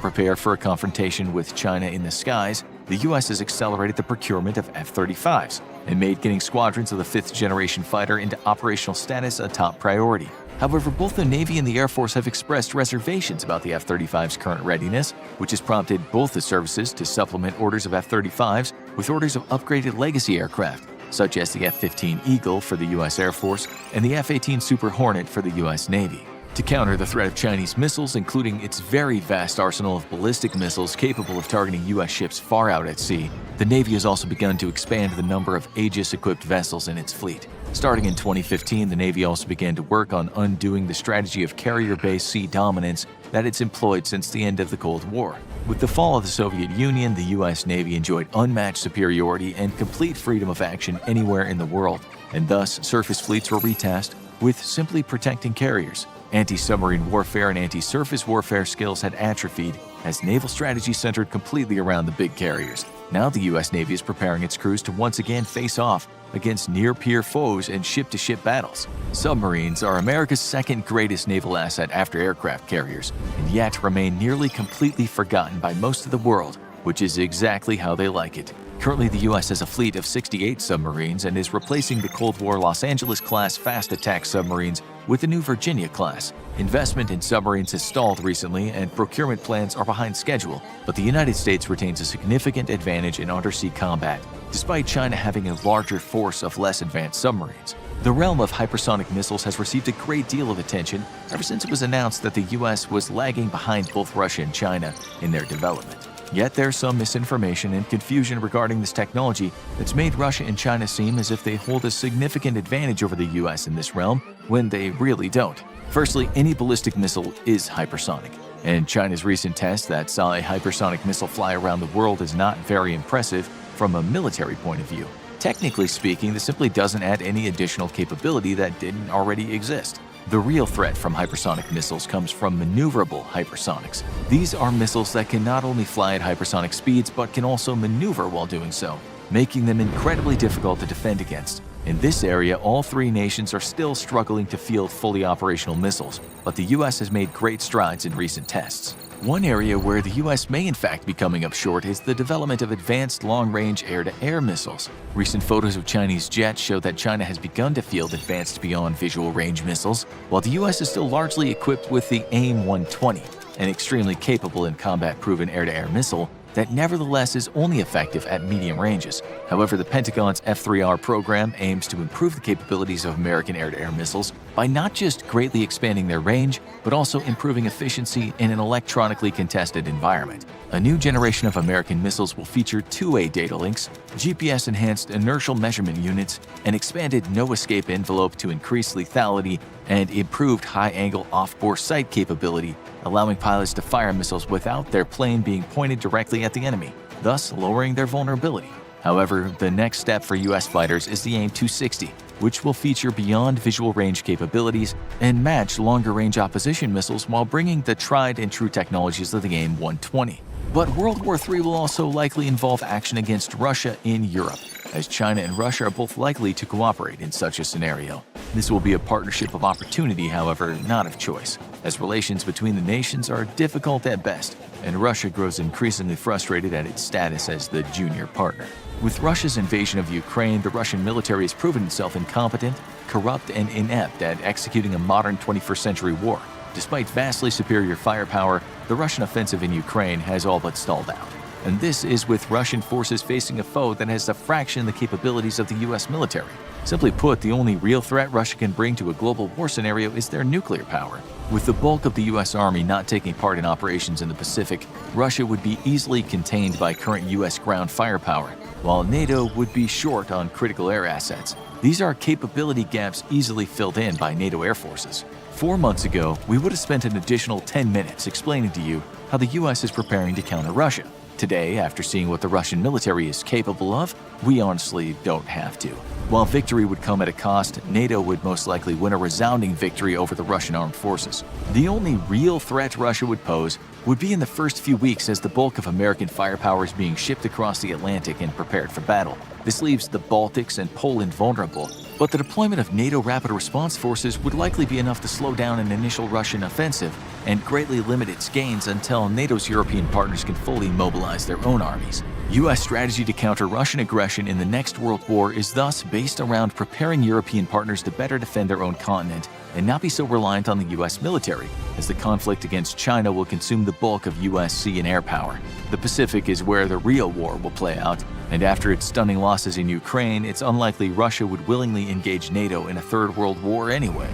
prepare for a confrontation with China in the skies, the U.S. has accelerated the procurement of F-35s and made getting squadrons of the fifth-generation fighter into operational status a top priority. However, both the Navy and the Air Force have expressed reservations about the F-35's current readiness, which has prompted both the services to supplement orders of F-35s with orders of upgraded legacy aircraft, such as the F-15 Eagle for the U.S. Air Force and the F-18 Super Hornet for the U.S. Navy. To counter the threat of Chinese missiles, including its very vast arsenal of ballistic missiles capable of targeting U.S. ships far out at sea, the Navy has also begun to expand the number of Aegis-equipped vessels in its fleet. Starting in 2015, the Navy also began to work on undoing the strategy of carrier-based sea dominance that it's employed since the end of the Cold War. With the fall of the Soviet Union, the U.S. Navy enjoyed unmatched superiority and complete freedom of action anywhere in the world, and thus surface fleets were retasked with simply protecting carriers. Anti-submarine warfare and anti-surface warfare skills had atrophied as naval strategy centered completely around the big carriers. Now the U.S. Navy is preparing its crews to once again face off against near-peer foes in ship-to-ship battles. Submarines are America's second greatest naval asset after aircraft carriers, and yet remain nearly completely forgotten by most of the world, which is exactly how they like it. Currently, the U.S. has a fleet of 68 submarines and is replacing the Cold War Los Angeles-class fast attack submarines with the new Virginia-class. Investment in submarines has stalled recently and procurement plans are behind schedule, but the United States retains a significant advantage in undersea combat, despite China having a larger force of less advanced submarines. The realm of hypersonic missiles has received a great deal of attention ever since it was announced that the U.S. was lagging behind both Russia and China in their development. Yet there's some misinformation and confusion regarding this technology that's made Russia and China seem as if they hold a significant advantage over the US in this realm, when they really don't. Firstly, any ballistic missile is hypersonic, and China's recent test that saw a hypersonic missile fly around the world is not very impressive from a military point of view. Technically speaking, this simply doesn't add any additional capability that didn't already exist. The real threat from hypersonic missiles comes from maneuverable hypersonics. These are missiles that can not only fly at hypersonic speeds but can also maneuver while doing so, making them incredibly difficult to defend against. In this area, all three nations are still struggling to field fully operational missiles, but the US has made great strides in recent tests. One area where the US may in fact be coming up short is the development of advanced long-range air-to-air missiles. Recent photos of Chinese jets show that China has begun to field advanced beyond visual range missiles, while the US is still largely equipped with the AIM-120, an extremely capable and combat-proven air-to-air missile that nevertheless is only effective at medium ranges. However, the Pentagon's F-3R program aims to improve the capabilities of American air-to-air missiles by not just greatly expanding their range, but also improving efficiency in an electronically contested environment. A new generation of American missiles will feature two-way data links, GPS-enhanced inertial measurement units, an expanded no-escape envelope to increase lethality, and improved high-angle off-bore sight capability, allowing pilots to fire missiles without their plane being pointed directly at the enemy, thus lowering their vulnerability. However, the next step for U.S. fighters is the AIM-260, which will feature beyond visual range capabilities and match longer-range opposition missiles while bringing the tried-and-true technologies of the AIM-120. But World War III will also likely involve action against Russia in Europe, as China and Russia are both likely to cooperate in such a scenario. This will be a partnership of opportunity, however, not of choice, as relations between the nations are difficult at best, and Russia grows increasingly frustrated at its status as the junior partner. With Russia's invasion of Ukraine, the Russian military has proven itself incompetent, corrupt, and inept at executing a modern 21st century war. Despite vastly superior firepower, the Russian offensive in Ukraine has all but stalled out. And this is with Russian forces facing a foe that has a fraction the capabilities of the US military. Simply put, the only real threat Russia can bring to a global war scenario is their nuclear power. With the bulk of the US Army not taking part in operations in the Pacific, Russia would be easily contained by current US ground firepower, while NATO would be short on critical air assets. These are capability gaps easily filled in by NATO air forces. 4 months ago, we would have spent an additional 10 minutes explaining to you how the US is preparing to counter Russia. Today, after seeing what the Russian military is capable of, we honestly don't have to. While victory would come at a cost, NATO would most likely win a resounding victory over the Russian armed forces. The only real threat Russia would pose would be in the first few weeks as the bulk of American firepower is being shipped across the Atlantic and prepared for battle. This leaves the Baltics and Poland vulnerable, but the deployment of NATO rapid response forces would likely be enough to slow down an initial Russian offensive and greatly limit its gains until NATO's European partners can fully mobilize their own armies. U.S. strategy to counter Russian aggression in the next World War is thus based around preparing European partners to better defend their own continent and not be so reliant on the U.S. military, as the conflict against China will consume the bulk of U.S. sea and air power. The Pacific is where the real war will play out, and after its stunning losses in Ukraine, it's unlikely Russia would willingly engage NATO in a third world war anyway.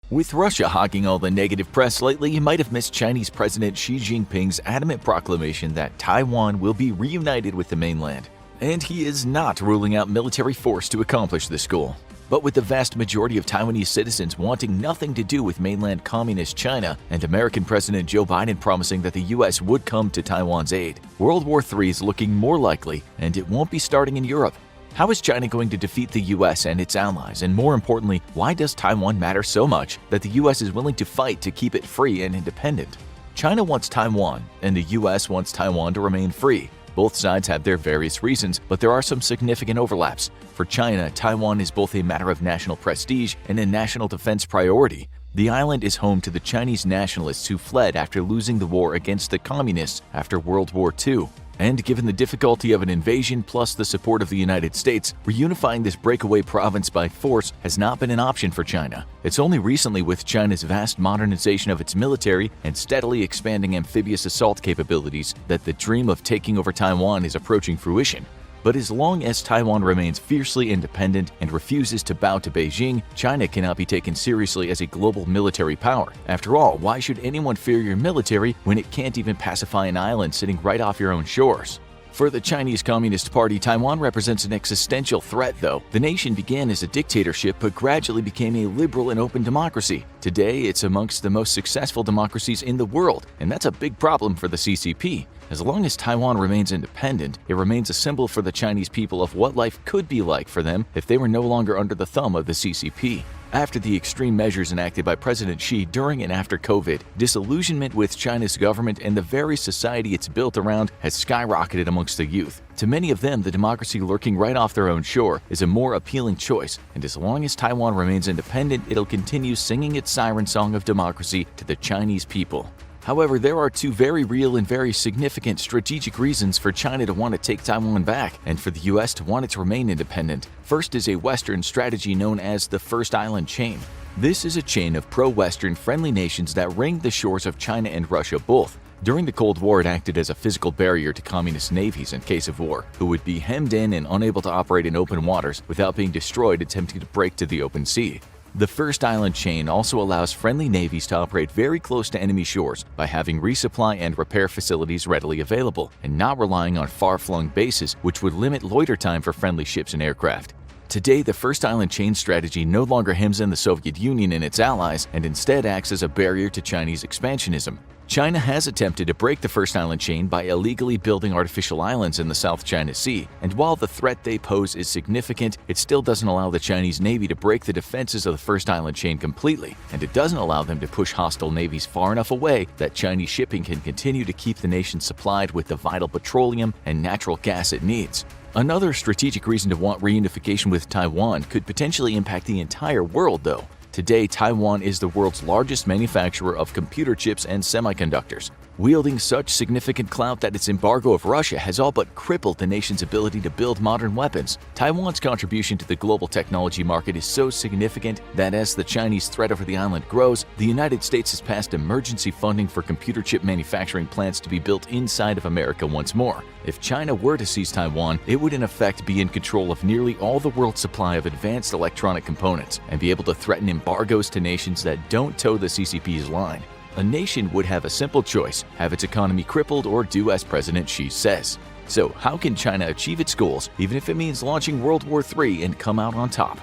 With Russia hogging all the negative press lately, you might have missed Chinese President Xi Jinping's adamant proclamation that Taiwan will be reunited with the mainland. And he is not ruling out military force to accomplish this goal. But with the vast majority of Taiwanese citizens wanting nothing to do with mainland communist China and American President Joe Biden promising that the U.S. would come to Taiwan's aid, World War III is looking more likely, and it won't be starting in Europe. How is China going to defeat the U.S. and its allies? And more importantly, why does Taiwan matter so much that the U.S. is willing to fight to keep it free and independent? China wants Taiwan, and the U.S. wants Taiwan to remain free. Both sides have their various reasons, but there are some significant overlaps. For China, Taiwan is both a matter of national prestige and a national defense priority. The island is home to the Chinese nationalists who fled after losing the war against the communists after World War II. And given the difficulty of an invasion plus the support of the United States, reunifying this breakaway province by force has not been an option for China. It's only recently, with China's vast modernization of its military and steadily expanding amphibious assault capabilities, that the dream of taking over Taiwan is approaching fruition. But as long as Taiwan remains fiercely independent and refuses to bow to Beijing, China cannot be taken seriously as a global military power. After all, why should anyone fear your military when it can't even pacify an island sitting right off your own shores? For the Chinese Communist Party, Taiwan represents an existential threat, though. The nation began as a dictatorship but gradually became a liberal and open democracy. Today, it's amongst the most successful democracies in the world, and that's a big problem for the CCP. As long as Taiwan remains independent, it remains a symbol for the Chinese people of what life could be like for them if they were no longer under the thumb of the CCP. After the extreme measures enacted by President Xi during and after COVID, disillusionment with China's government and the very society it's built around has skyrocketed amongst the youth. To many of them, the democracy lurking right off their own shore is a more appealing choice, and as long as Taiwan remains independent, it'll continue singing its siren song of democracy to the Chinese people. However, there are two very real and very significant strategic reasons for China to want to take Taiwan back and for the U.S. to want it to remain independent. First is a Western strategy known as the First Island Chain. This is a chain of pro-Western friendly nations that ring the shores of China and Russia both. During the Cold War, it acted as a physical barrier to communist navies in case of war, who would be hemmed in and unable to operate in open waters without being destroyed attempting to break to the open sea. The first island chain also allows friendly navies to operate very close to enemy shores by having resupply and repair facilities readily available and not relying on far-flung bases, which would limit loiter time for friendly ships and aircraft. Today, the first island chain strategy no longer hems in the Soviet Union and its allies and instead acts as a barrier to Chinese expansionism. China has attempted to break the first island chain by illegally building artificial islands in the South China Sea, and while the threat they pose is significant, it still doesn't allow the Chinese Navy to break the defenses of the first island chain completely, and it doesn't allow them to push hostile navies far enough away that Chinese shipping can continue to keep the nation supplied with the vital petroleum and natural gas it needs. Another strategic reason to want reunification with Taiwan could potentially impact the entire world, though. Today, Taiwan is the world's largest manufacturer of computer chips and semiconductors, wielding such significant clout that its embargo of Russia has all but crippled the nation's ability to build modern weapons. Taiwan's contribution to the global technology market is so significant that as the Chinese threat over the island grows, the United States has passed emergency funding for computer chip manufacturing plants to be built inside of America once more. If China were to seize Taiwan, it would in effect be in control of nearly all the world's supply of advanced electronic components and be able to threaten embargoes to nations that don't toe the CCP's line. A nation would have a simple choice: have its economy crippled or do as President Xi says. So how can China achieve its goals, even if it means launching World War III, and come out on top?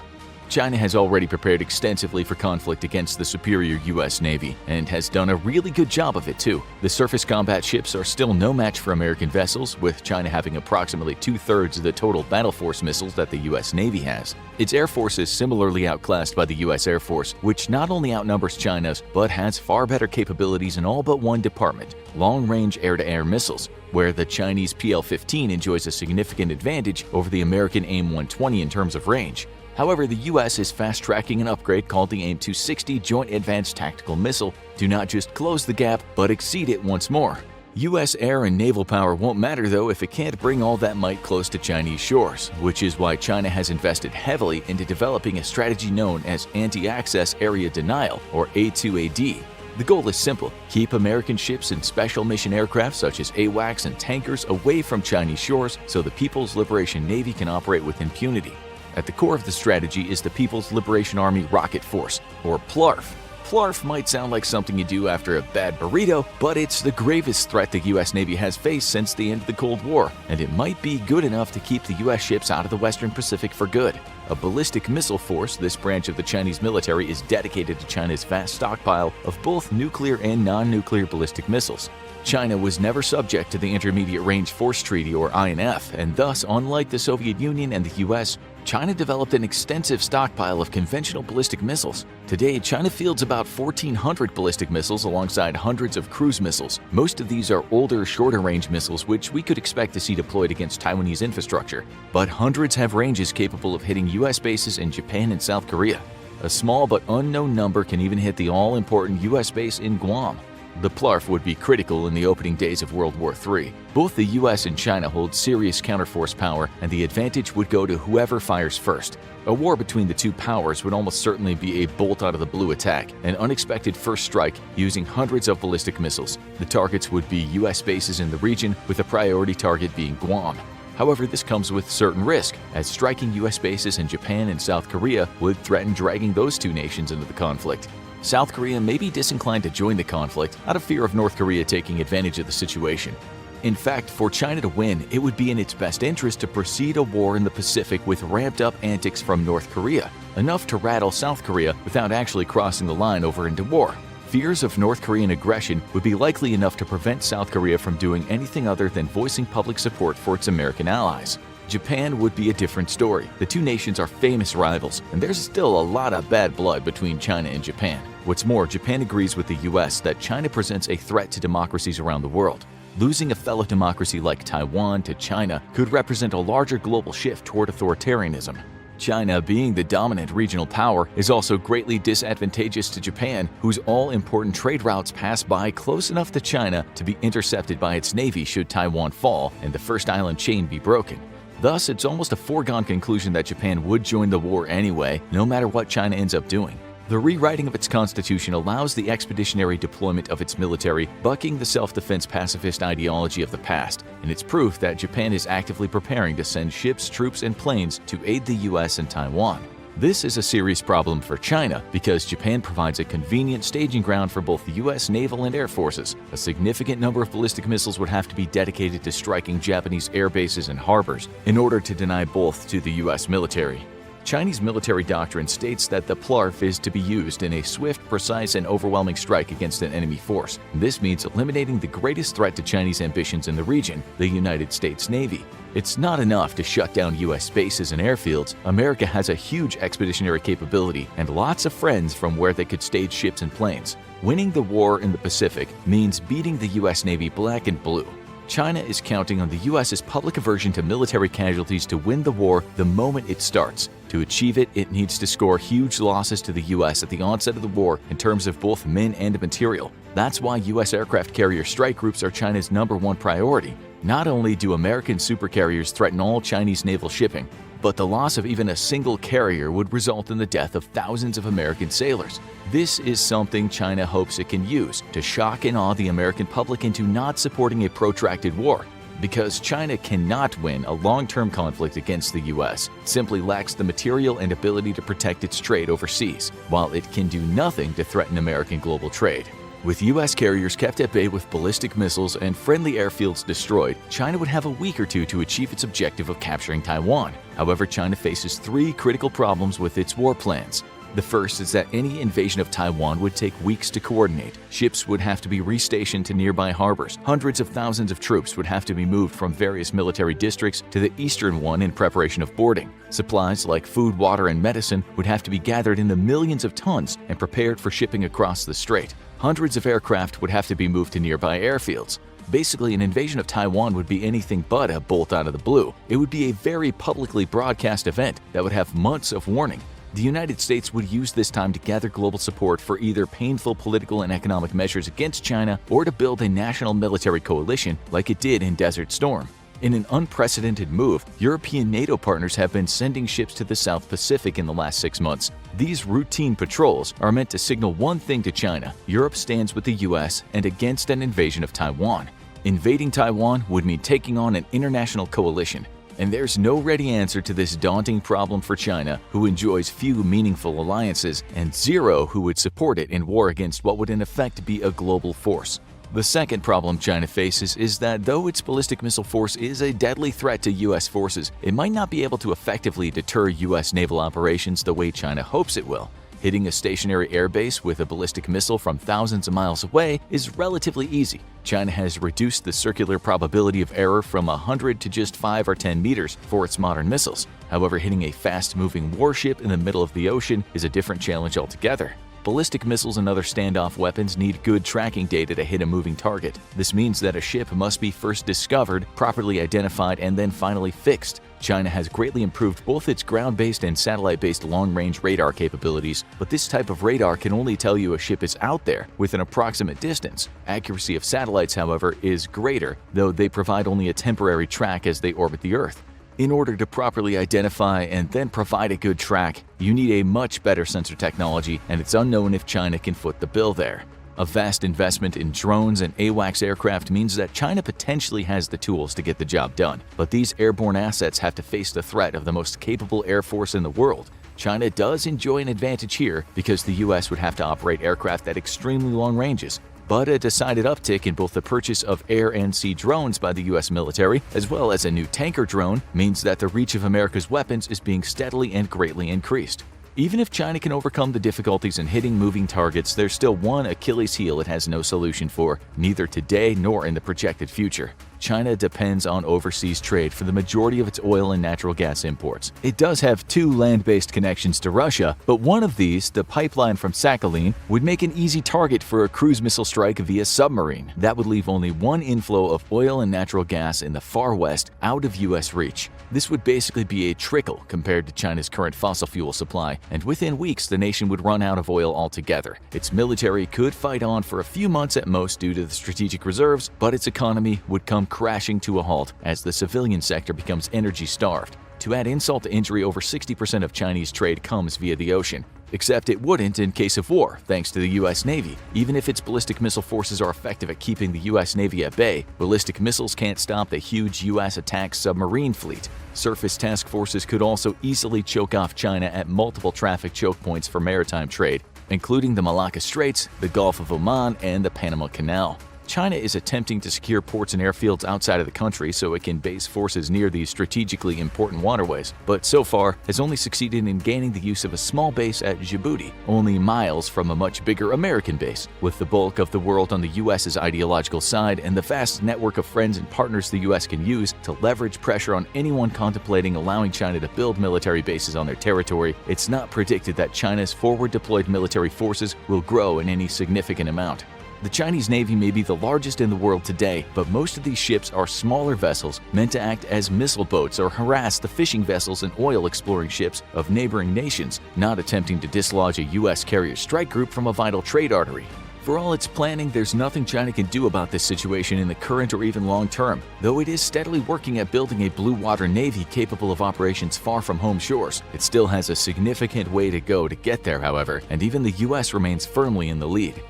China has already prepared extensively for conflict against the superior U.S. Navy, and has done a really good job of it too. The surface combat ships are still no match for American vessels, with China having approximately 2/3 of the total battle force missiles that the U.S. Navy has. Its air force is similarly outclassed by the U.S. Air Force, which not only outnumbers China's, but has far better capabilities in all but one department: long-range air-to-air missiles, where the Chinese PL-15 enjoys a significant advantage over the American AIM-120 in terms of range. However, the U.S. is fast-tracking an upgrade called the AIM-260 Joint Advanced Tactical Missile to not just close the gap, but exceed it once more. U.S. air and naval power won't matter, though, if it can't bring all that might close to Chinese shores, which is why China has invested heavily into developing a strategy known as Anti-Access Area Denial, or A2AD. The goal is simple: keep American ships and special mission aircraft such as AWACS and tankers away from Chinese shores so the People's Liberation Navy can operate with impunity. At the core of the strategy is the People's Liberation Army Rocket Force, or PLARF. PLARF might sound like something you do after a bad burrito, but it's the gravest threat the U.S. Navy has faced since the end of the Cold War, and it might be good enough to keep the U.S. ships out of the Western Pacific for good. A ballistic missile force, this branch of the Chinese military is dedicated to China's vast stockpile of both nuclear and non-nuclear ballistic missiles. China was never subject to the Intermediate Range Force Treaty, or INF, and thus, unlike the Soviet Union and the U.S., China developed an extensive stockpile of conventional ballistic missiles. Today, China fields about 1,400 ballistic missiles alongside hundreds of cruise missiles. Most of these are older, shorter-range missiles which we could expect to see deployed against Taiwanese infrastructure, but hundreds have ranges capable of hitting U.S. bases in Japan and South Korea. A small but unknown number can even hit the all-important U.S. base in Guam. The PLARF would be critical in the opening days of World War III. Both the US and China hold serious counterforce power, and the advantage would go to whoever fires first. A war between the two powers would almost certainly be a bolt-out-of-the-blue attack, an unexpected first strike using hundreds of ballistic missiles. The targets would be US bases in the region, with a priority target being Guam. However, this comes with certain risk, as striking US bases in Japan and South Korea would threaten dragging those two nations into the conflict. South Korea may be disinclined to join the conflict out of fear of North Korea taking advantage of the situation. In fact, for China to win, it would be in its best interest to precede a war in the Pacific with ramped-up antics from North Korea, enough to rattle South Korea without actually crossing the line over into war. Fears of North Korean aggression would be likely enough to prevent South Korea from doing anything other than voicing public support for its American allies. Japan would be a different story. The two nations are famous rivals, and there's still a lot of bad blood between China and Japan. What's more, Japan agrees with the US that China presents a threat to democracies around the world. Losing a fellow democracy like Taiwan to China could represent a larger global shift toward authoritarianism. China, being the dominant regional power, is also greatly disadvantageous to Japan, whose all-important trade routes pass by close enough to China to be intercepted by its navy should Taiwan fall and the first island chain be broken. Thus, it's almost a foregone conclusion that Japan would join the war anyway, no matter what China ends up doing. The rewriting of its constitution allows the expeditionary deployment of its military, bucking the self-defense pacifist ideology of the past, and it's proof that Japan is actively preparing to send ships, troops, and planes to aid the US and Taiwan. This is a serious problem for China because Japan provides a convenient staging ground for both the US naval and air forces. A significant number of ballistic missiles would have to be dedicated to striking Japanese air bases and harbors in order to deny both to the US military. Chinese military doctrine states that the PLARF is to be used in a swift, precise, and overwhelming strike against an enemy force. This means eliminating the greatest threat to Chinese ambitions in the region, the United States Navy. It's not enough to shut down U.S. bases and airfields. America has a huge expeditionary capability and lots of friends from where they could stage ships and planes. Winning the war in the Pacific means beating the U.S. Navy black and blue. China is counting on the U.S.'s public aversion to military casualties to win the war the moment it starts. To achieve it, it needs to score huge losses to the U.S. at the onset of the war in terms of both men and material. That's why U.S. aircraft carrier strike groups are China's #1 priority. Not only do American supercarriers threaten all Chinese naval shipping, but the loss of even a single carrier would result in the death of thousands of American sailors. This is something China hopes it can use to shock and awe the American public into not supporting a protracted war. Because China cannot win a long-term conflict against the US, it simply lacks the material and ability to protect its trade overseas, while it can do nothing to threaten American global trade. With U.S. carriers kept at bay with ballistic missiles and friendly airfields destroyed, China would have a week or two to achieve its objective of capturing Taiwan. However, China faces 3 critical problems with its war plans. The first is that any invasion of Taiwan would take weeks to coordinate. Ships would have to be restationed to nearby harbors. Hundreds of thousands of troops would have to be moved from various military districts to the eastern one in preparation of boarding. Supplies like food, water, and medicine would have to be gathered in the millions of tons and prepared for shipping across the strait. Hundreds of aircraft would have to be moved to nearby airfields. Basically, an invasion of Taiwan would be anything but a bolt out of the blue. It would be a very publicly broadcast event that would have months of warning. The United States would use this time to gather global support for either painful political and economic measures against China or to build a national military coalition like it did in Desert Storm. In an unprecedented move, European NATO partners have been sending ships to the South Pacific in the last 6 months. These routine patrols are meant to signal one thing to China: Europe stands with the US and against an invasion of Taiwan. Invading Taiwan would mean taking on an international coalition. And there's no ready answer to this daunting problem for China, who enjoys few meaningful alliances and 0 who would support it in war against what would in effect be a global force. The second problem China faces is that though its ballistic missile force is a deadly threat to U.S. forces, it might not be able to effectively deter U.S. naval operations the way China hopes it will. Hitting a stationary airbase with a ballistic missile from thousands of miles away is relatively easy. China has reduced the circular probability of error from 100 to just 5 or 10 meters for its modern missiles. However, hitting a fast-moving warship in the middle of the ocean is a different challenge altogether. Ballistic missiles and other standoff weapons need good tracking data to hit a moving target. This means that a ship must be first discovered, properly identified, and then finally fixed. China has greatly improved both its ground-based and satellite-based long-range radar capabilities, but this type of radar can only tell you a ship is out there with an approximate distance. Accuracy of satellites, however, is greater, though they provide only a temporary track as they orbit the Earth. In order to properly identify and then provide a good track, you need a much better sensor technology, and it's unknown if China can foot the bill there. A vast investment in drones and AWACS aircraft means that China potentially has the tools to get the job done, but these airborne assets have to face the threat of the most capable air force in the world. China does enjoy an advantage here because the US would have to operate aircraft at extremely long ranges, but a decided uptick in both the purchase of air and sea drones by the US military, as well as a new tanker drone, means that the reach of America's weapons is being steadily and greatly increased. Even if China can overcome the difficulties in hitting moving targets, there's still one Achilles heel it has no solution for, neither today nor in the projected future. China depends on overseas trade for the majority of its oil and natural gas imports. It does have 2 land-based connections to Russia, but one of these, the pipeline from Sakhalin, would make an easy target for a cruise missile strike via submarine. That would leave only one inflow of oil and natural gas in the far west out of U.S. reach. This would basically be a trickle compared to China's current fossil fuel supply, and within weeks the nation would run out of oil altogether. Its military could fight on for a few months at most due to the strategic reserves, but its economy would come crashing to a halt as the civilian sector becomes energy starved. To add insult to injury, over 60% of Chinese trade comes via the ocean. Except it wouldn't in case of war, thanks to the US Navy. Even if its ballistic missile forces are effective at keeping the US Navy at bay, ballistic missiles can't stop the huge US attack submarine fleet. Surface task forces could also easily choke off China at multiple traffic choke points for maritime trade, including the Malacca Straits, the Gulf of Oman, and the Panama Canal. China is attempting to secure ports and airfields outside of the country so it can base forces near these strategically important waterways, but so far has only succeeded in gaining the use of a small base at Djibouti, only miles from a much bigger American base. With the bulk of the world on the US's ideological side and the vast network of friends and partners the US can use to leverage pressure on anyone contemplating allowing China to build military bases on their territory, it's not predicted that China's forward-deployed military forces will grow in any significant amount. The Chinese Navy may be the largest in the world today, but most of these ships are smaller vessels meant to act as missile boats or harass the fishing vessels and oil-exploring ships of neighboring nations, not attempting to dislodge a U.S. carrier strike group from a vital trade artery. For all its planning, there's nothing China can do about this situation in the current or even long term, though it is steadily working at building a blue water navy capable of operations far from home shores. It still has a significant way to go to get there, however, and even the U.S. remains firmly in the lead.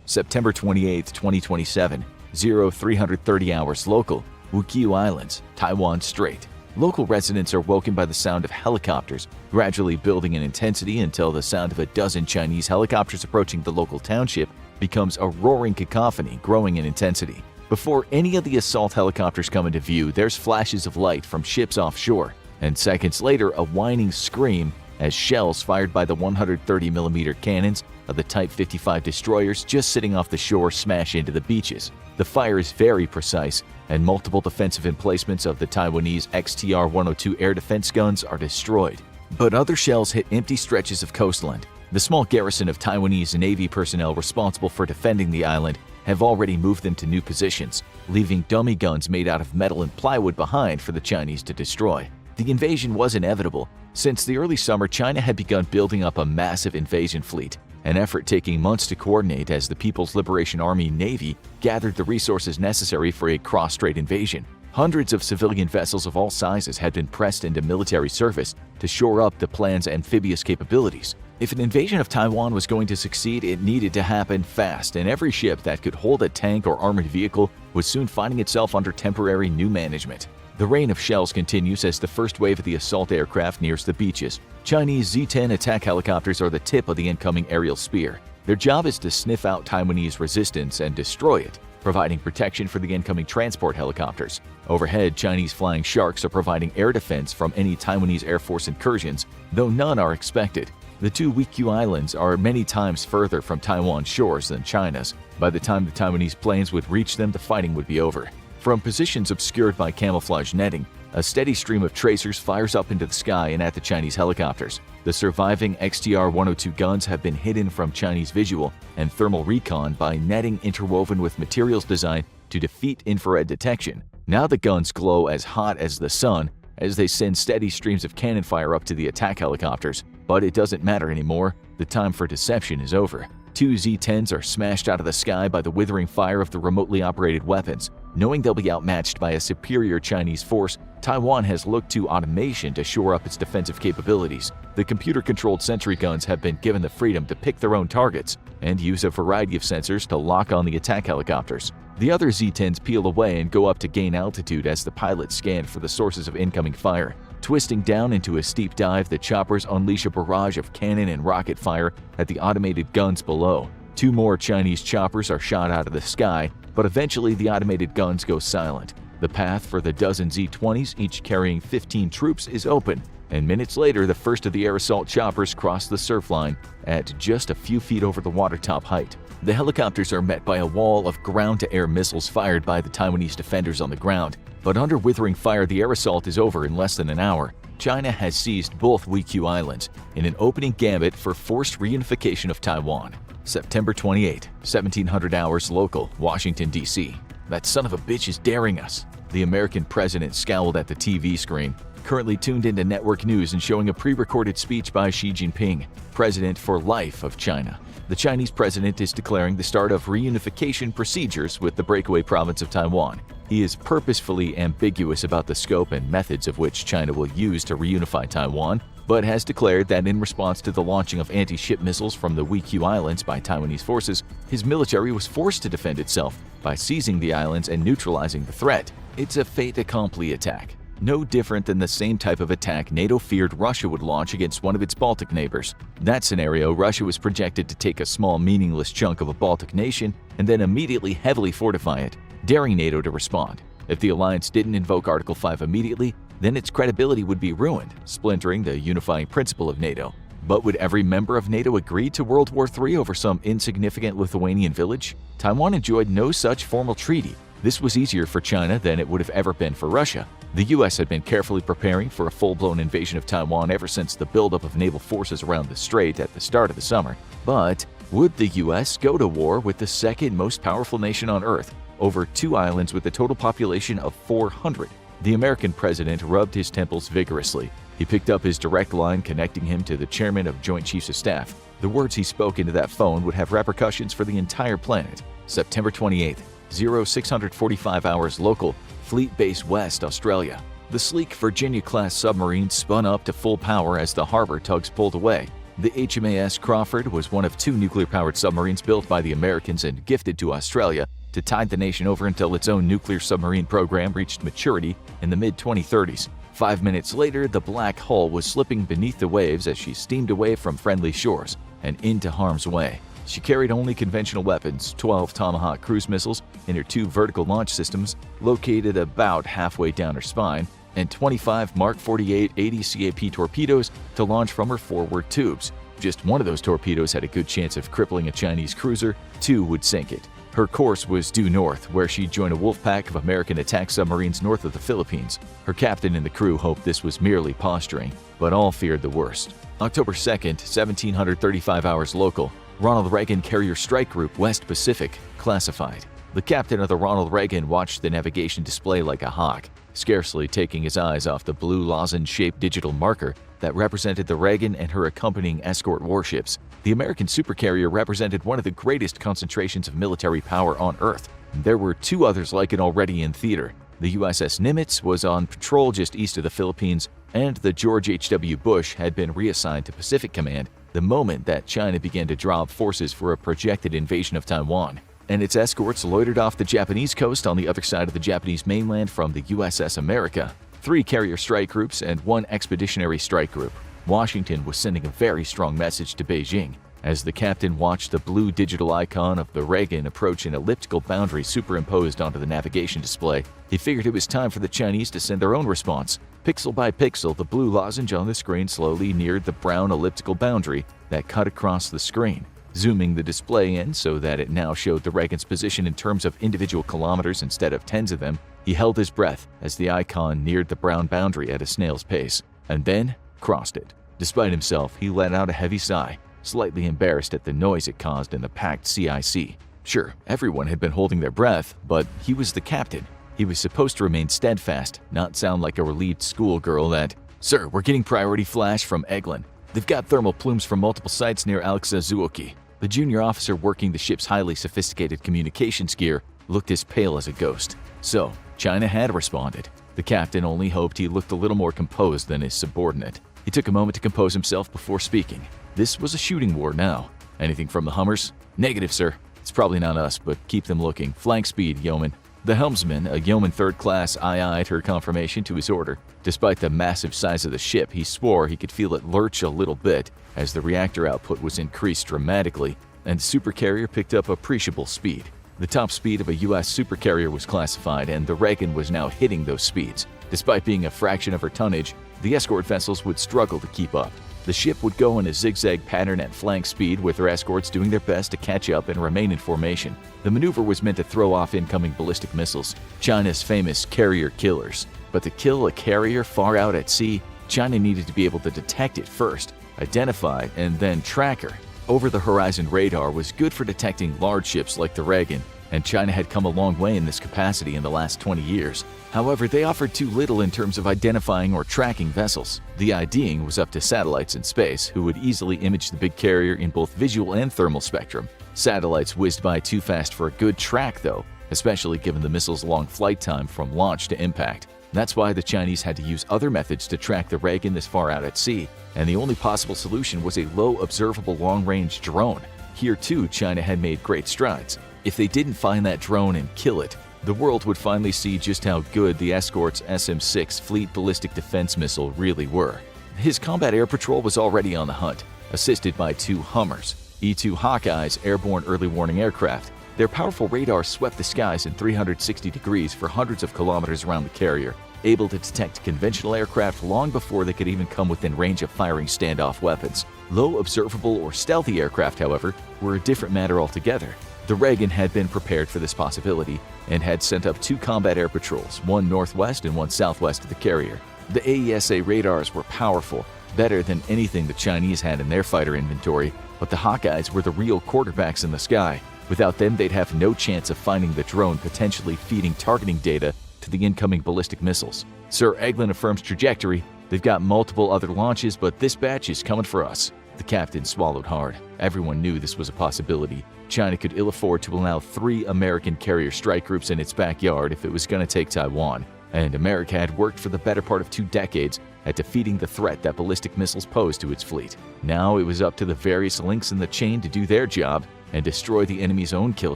September 28, 2027, 0330 hours local, Ryukyu Islands, Taiwan Strait. Local residents are woken by the sound of helicopters, gradually building in intensity until the sound of a dozen Chinese helicopters approaching the local township becomes a roaring cacophony growing in intensity. Before any of the assault helicopters come into view, there's flashes of light from ships offshore, and seconds later a whining scream as shells fired by the 130mm cannons of the Type 55 destroyers just sitting off the shore smash into the beaches. The fire is very precise, and multiple defensive emplacements of the Taiwanese XTR-102 air defense guns are destroyed. But other shells hit empty stretches of coastline. The small garrison of Taiwanese Navy personnel responsible for defending the island have already moved them to new positions, leaving dummy guns made out of metal and plywood behind for the Chinese to destroy. The invasion was inevitable. Since the early summer, China had begun building up a massive invasion fleet, an effort taking months to coordinate as the People's Liberation Army Navy gathered the resources necessary for a cross-strait invasion. Hundreds of civilian vessels of all sizes had been pressed into military service to shore up the plan's amphibious capabilities. If an invasion of Taiwan was going to succeed, it needed to happen fast, and every ship that could hold a tank or armored vehicle was soon finding itself under temporary new management. The rain of shells continues as the first wave of the assault aircraft nears the beaches. Chinese Z-10 attack helicopters are the tip of the incoming aerial spear. Their job is to sniff out Taiwanese resistance and destroy it, providing protection for the incoming transport helicopters. Overhead, Chinese flying sharks are providing air defense from any Taiwanese Air Force incursions, though none are expected. The two Ryukyu Islands are many times further from Taiwan's shores than China's. By the time the Taiwanese planes would reach them, the fighting would be over. From positions obscured by camouflage netting, a steady stream of tracers fires up into the sky and at the Chinese helicopters. The surviving XTR-102 guns have been hidden from Chinese visual and thermal recon by netting interwoven with materials designed to defeat infrared detection. Now the guns glow as hot as the sun as they send steady streams of cannon fire up to the attack helicopters. But it doesn't matter anymore. The time for deception is over. Two Z-10s are smashed out of the sky by the withering fire of the remotely operated weapons. Knowing they'll be outmatched by a superior Chinese force, Taiwan has looked to automation to shore up its defensive capabilities. The computer-controlled sentry guns have been given the freedom to pick their own targets and use a variety of sensors to lock on the attack helicopters. The other Z-10s peel away and go up to gain altitude as the pilots scan for the sources of incoming fire. Twisting down into a steep dive, the choppers unleash a barrage of cannon and rocket fire at the automated guns below. Two more Chinese choppers are shot out of the sky, but eventually the automated guns go silent. The path for the dozen Z-20s, each carrying 15 troops, is open, and minutes later the first of the air assault choppers cross the surf line at just a few feet over the watertop height. The helicopters are met by a wall of ground-to-air missiles fired by the Taiwanese defenders on the ground, but under withering fire the air assault is over in less than an hour. China has seized both Ryukyu Islands in an opening gambit for forced reunification of Taiwan. September 28, 1700 hours local, Washington, D.C. That son of a bitch is daring us. The American president scowled at the TV screen, currently tuned into network news and showing a pre-recorded speech by Xi Jinping, president for life of China. The Chinese president is declaring the start of reunification procedures with the breakaway province of Taiwan. He is purposefully ambiguous about the scope and methods of which China will use to reunify Taiwan, but has declared that in response to the launching of anti-ship missiles from the Ryukyu Islands by Taiwanese forces, his military was forced to defend itself by seizing the islands and neutralizing the threat. It's a fait accompli attack, no different than the same type of attack NATO feared Russia would launch against one of its Baltic neighbors. That scenario, Russia was projected to take a small meaningless chunk of a Baltic nation and then immediately heavily fortify it, daring NATO to respond. If the alliance didn't invoke Article 5 immediately, then its credibility would be ruined, splintering the unifying principle of NATO. But would every member of NATO agree to World War III over some insignificant Lithuanian village? Taiwan enjoyed no such formal treaty. This was easier for China than it would have ever been for Russia. The US had been carefully preparing for a full-blown invasion of Taiwan ever since the buildup of naval forces around the strait at the start of the summer. But would the US go to war with the second most powerful nation on Earth over two islands with a total population of 400? The American president rubbed his temples vigorously. He picked up his direct line connecting him to the chairman of Joint Chiefs of Staff. The words he spoke into that phone would have repercussions for the entire planet. September 28th, 0645 hours local, Fleet Base West, Australia. The sleek Virginia-class submarine spun up to full power as the harbor tugs pulled away. The HMAS Crawford was one of two nuclear-powered submarines built by the Americans and gifted to Australia to tide the nation over until its own nuclear submarine program reached maturity in the mid-2030s. 5 minutes later, the black hull was slipping beneath the waves as she steamed away from friendly shores and into harm's way. She carried only conventional weapons, 12 Tomahawk cruise missiles in her two vertical launch systems located about halfway down her spine, and 25 Mark 48 80 CAP torpedoes to launch from her forward tubes. Just one of those torpedoes had a good chance of crippling a Chinese cruiser, two would sink it. Her course was due north, where she'd join a wolf pack of American attack submarines north of the Philippines. Her captain and the crew hoped this was merely posturing, but all feared the worst. October 2nd, 1735 hours local, Ronald Reagan Carrier Strike Group West Pacific, classified. The captain of the Ronald Reagan watched the navigation display like a hawk, scarcely taking his eyes off the blue lozenge-shaped digital marker that represented the Reagan and her accompanying escort warships. The American supercarrier represented one of the greatest concentrations of military power on Earth. There were two others like it already in theater. The USS Nimitz was on patrol just east of the Philippines, and the George H.W. Bush had been reassigned to Pacific Command the moment that China began to draw up forces for a projected invasion of Taiwan. And its escorts loitered off the Japanese coast on the other side of the Japanese mainland from the USS America. 3 carrier strike groups and 1 expeditionary strike group. Washington was sending a very strong message to Beijing. As the captain watched the blue digital icon of the Reagan approach an elliptical boundary superimposed onto the navigation display, he figured it was time for the Chinese to send their own response. Pixel by pixel, the blue lozenge on the screen slowly neared the brown elliptical boundary that cut across the screen, zooming the display in so that it now showed the Reagan's position in terms of individual kilometers instead of tens of them. He held his breath as the icon neared the brown boundary at a snail's pace, and then crossed it. Despite himself, he let out a heavy sigh, slightly embarrassed at the noise it caused in the packed CIC. Sure, everyone had been holding their breath, but he was the captain. He was supposed to remain steadfast, not sound like a relieved schoolgirl that, "Sir, we're getting priority flash from Eglin. They've got thermal plumes from multiple sites near Alexazuoki." The junior officer working the ship's highly sophisticated communications gear looked as pale as a ghost. So, China had responded. The captain only hoped he looked a little more composed than his subordinate. He took a moment to compose himself before speaking. This was a shooting war now. "Anything from the Hummers?" "Negative, sir. It's probably not us, but keep them looking. Flank speed, yeoman." The helmsman, a yeoman third class, eyed her confirmation to his order. Despite the massive size of the ship, he swore he could feel it lurch a little bit as the reactor output was increased dramatically, and the supercarrier picked up appreciable speed. The top speed of a U.S. supercarrier was classified, and the Reagan was now hitting those speeds. Despite being a fraction of her tonnage, the escort vessels would struggle to keep up. The ship would go in a zigzag pattern at flank speed, with her escorts doing their best to catch up and remain in formation. The maneuver was meant to throw off incoming ballistic missiles, China's famous carrier killers. But to kill a carrier far out at sea, China needed to be able to detect it first, identify, and then track her. Over-the-horizon radar was good for detecting large ships like the Reagan, and China had come a long way in this capacity in the last 20 years. However, they offered too little in terms of identifying or tracking vessels. The IDing was up to satellites in space, who would easily image the big carrier in both visual and thermal spectrum. Satellites whizzed by too fast for a good track, though, especially given the missile's long flight time from launch to impact. That's why the Chinese had to use other methods to track the Reagan this far out at sea. and the only possible solution was a low observable long-range drone. Here too, China had made great strides. If they didn't find that drone and kill it, the world would finally see just how good the escort's SM-6 Fleet Ballistic Defense Missile really were. His combat air patrol was already on the hunt, assisted by 2 Hummers, E-2 Hawkeyes airborne early warning aircraft. Their powerful radar swept the skies in 360 degrees for hundreds of kilometers around the carrier, able to detect conventional aircraft long before they could even come within range of firing standoff weapons. Low observable or stealthy aircraft, however, were a different matter altogether. The Reagan had been prepared for this possibility and had sent up 2 combat air patrols, one northwest and one southwest of the carrier. The AESA radars were powerful, better than anything the Chinese had in their fighter inventory, but the Hawkeyes were the real quarterbacks in the sky. Without them, they'd have no chance of finding the drone potentially feeding targeting data to the incoming ballistic missiles. Sir Eglin affirms trajectory. They've got multiple other launches, but this batch is coming for us. The captain swallowed hard. Everyone knew this was a possibility. China could ill afford to allow 3 American carrier strike groups in its backyard if it was going to take Taiwan. And America had worked for the better part of 2 decades at defeating the threat that ballistic missiles posed to its fleet. Now it was up to the various links in the chain to do their job and destroy the enemy's own kill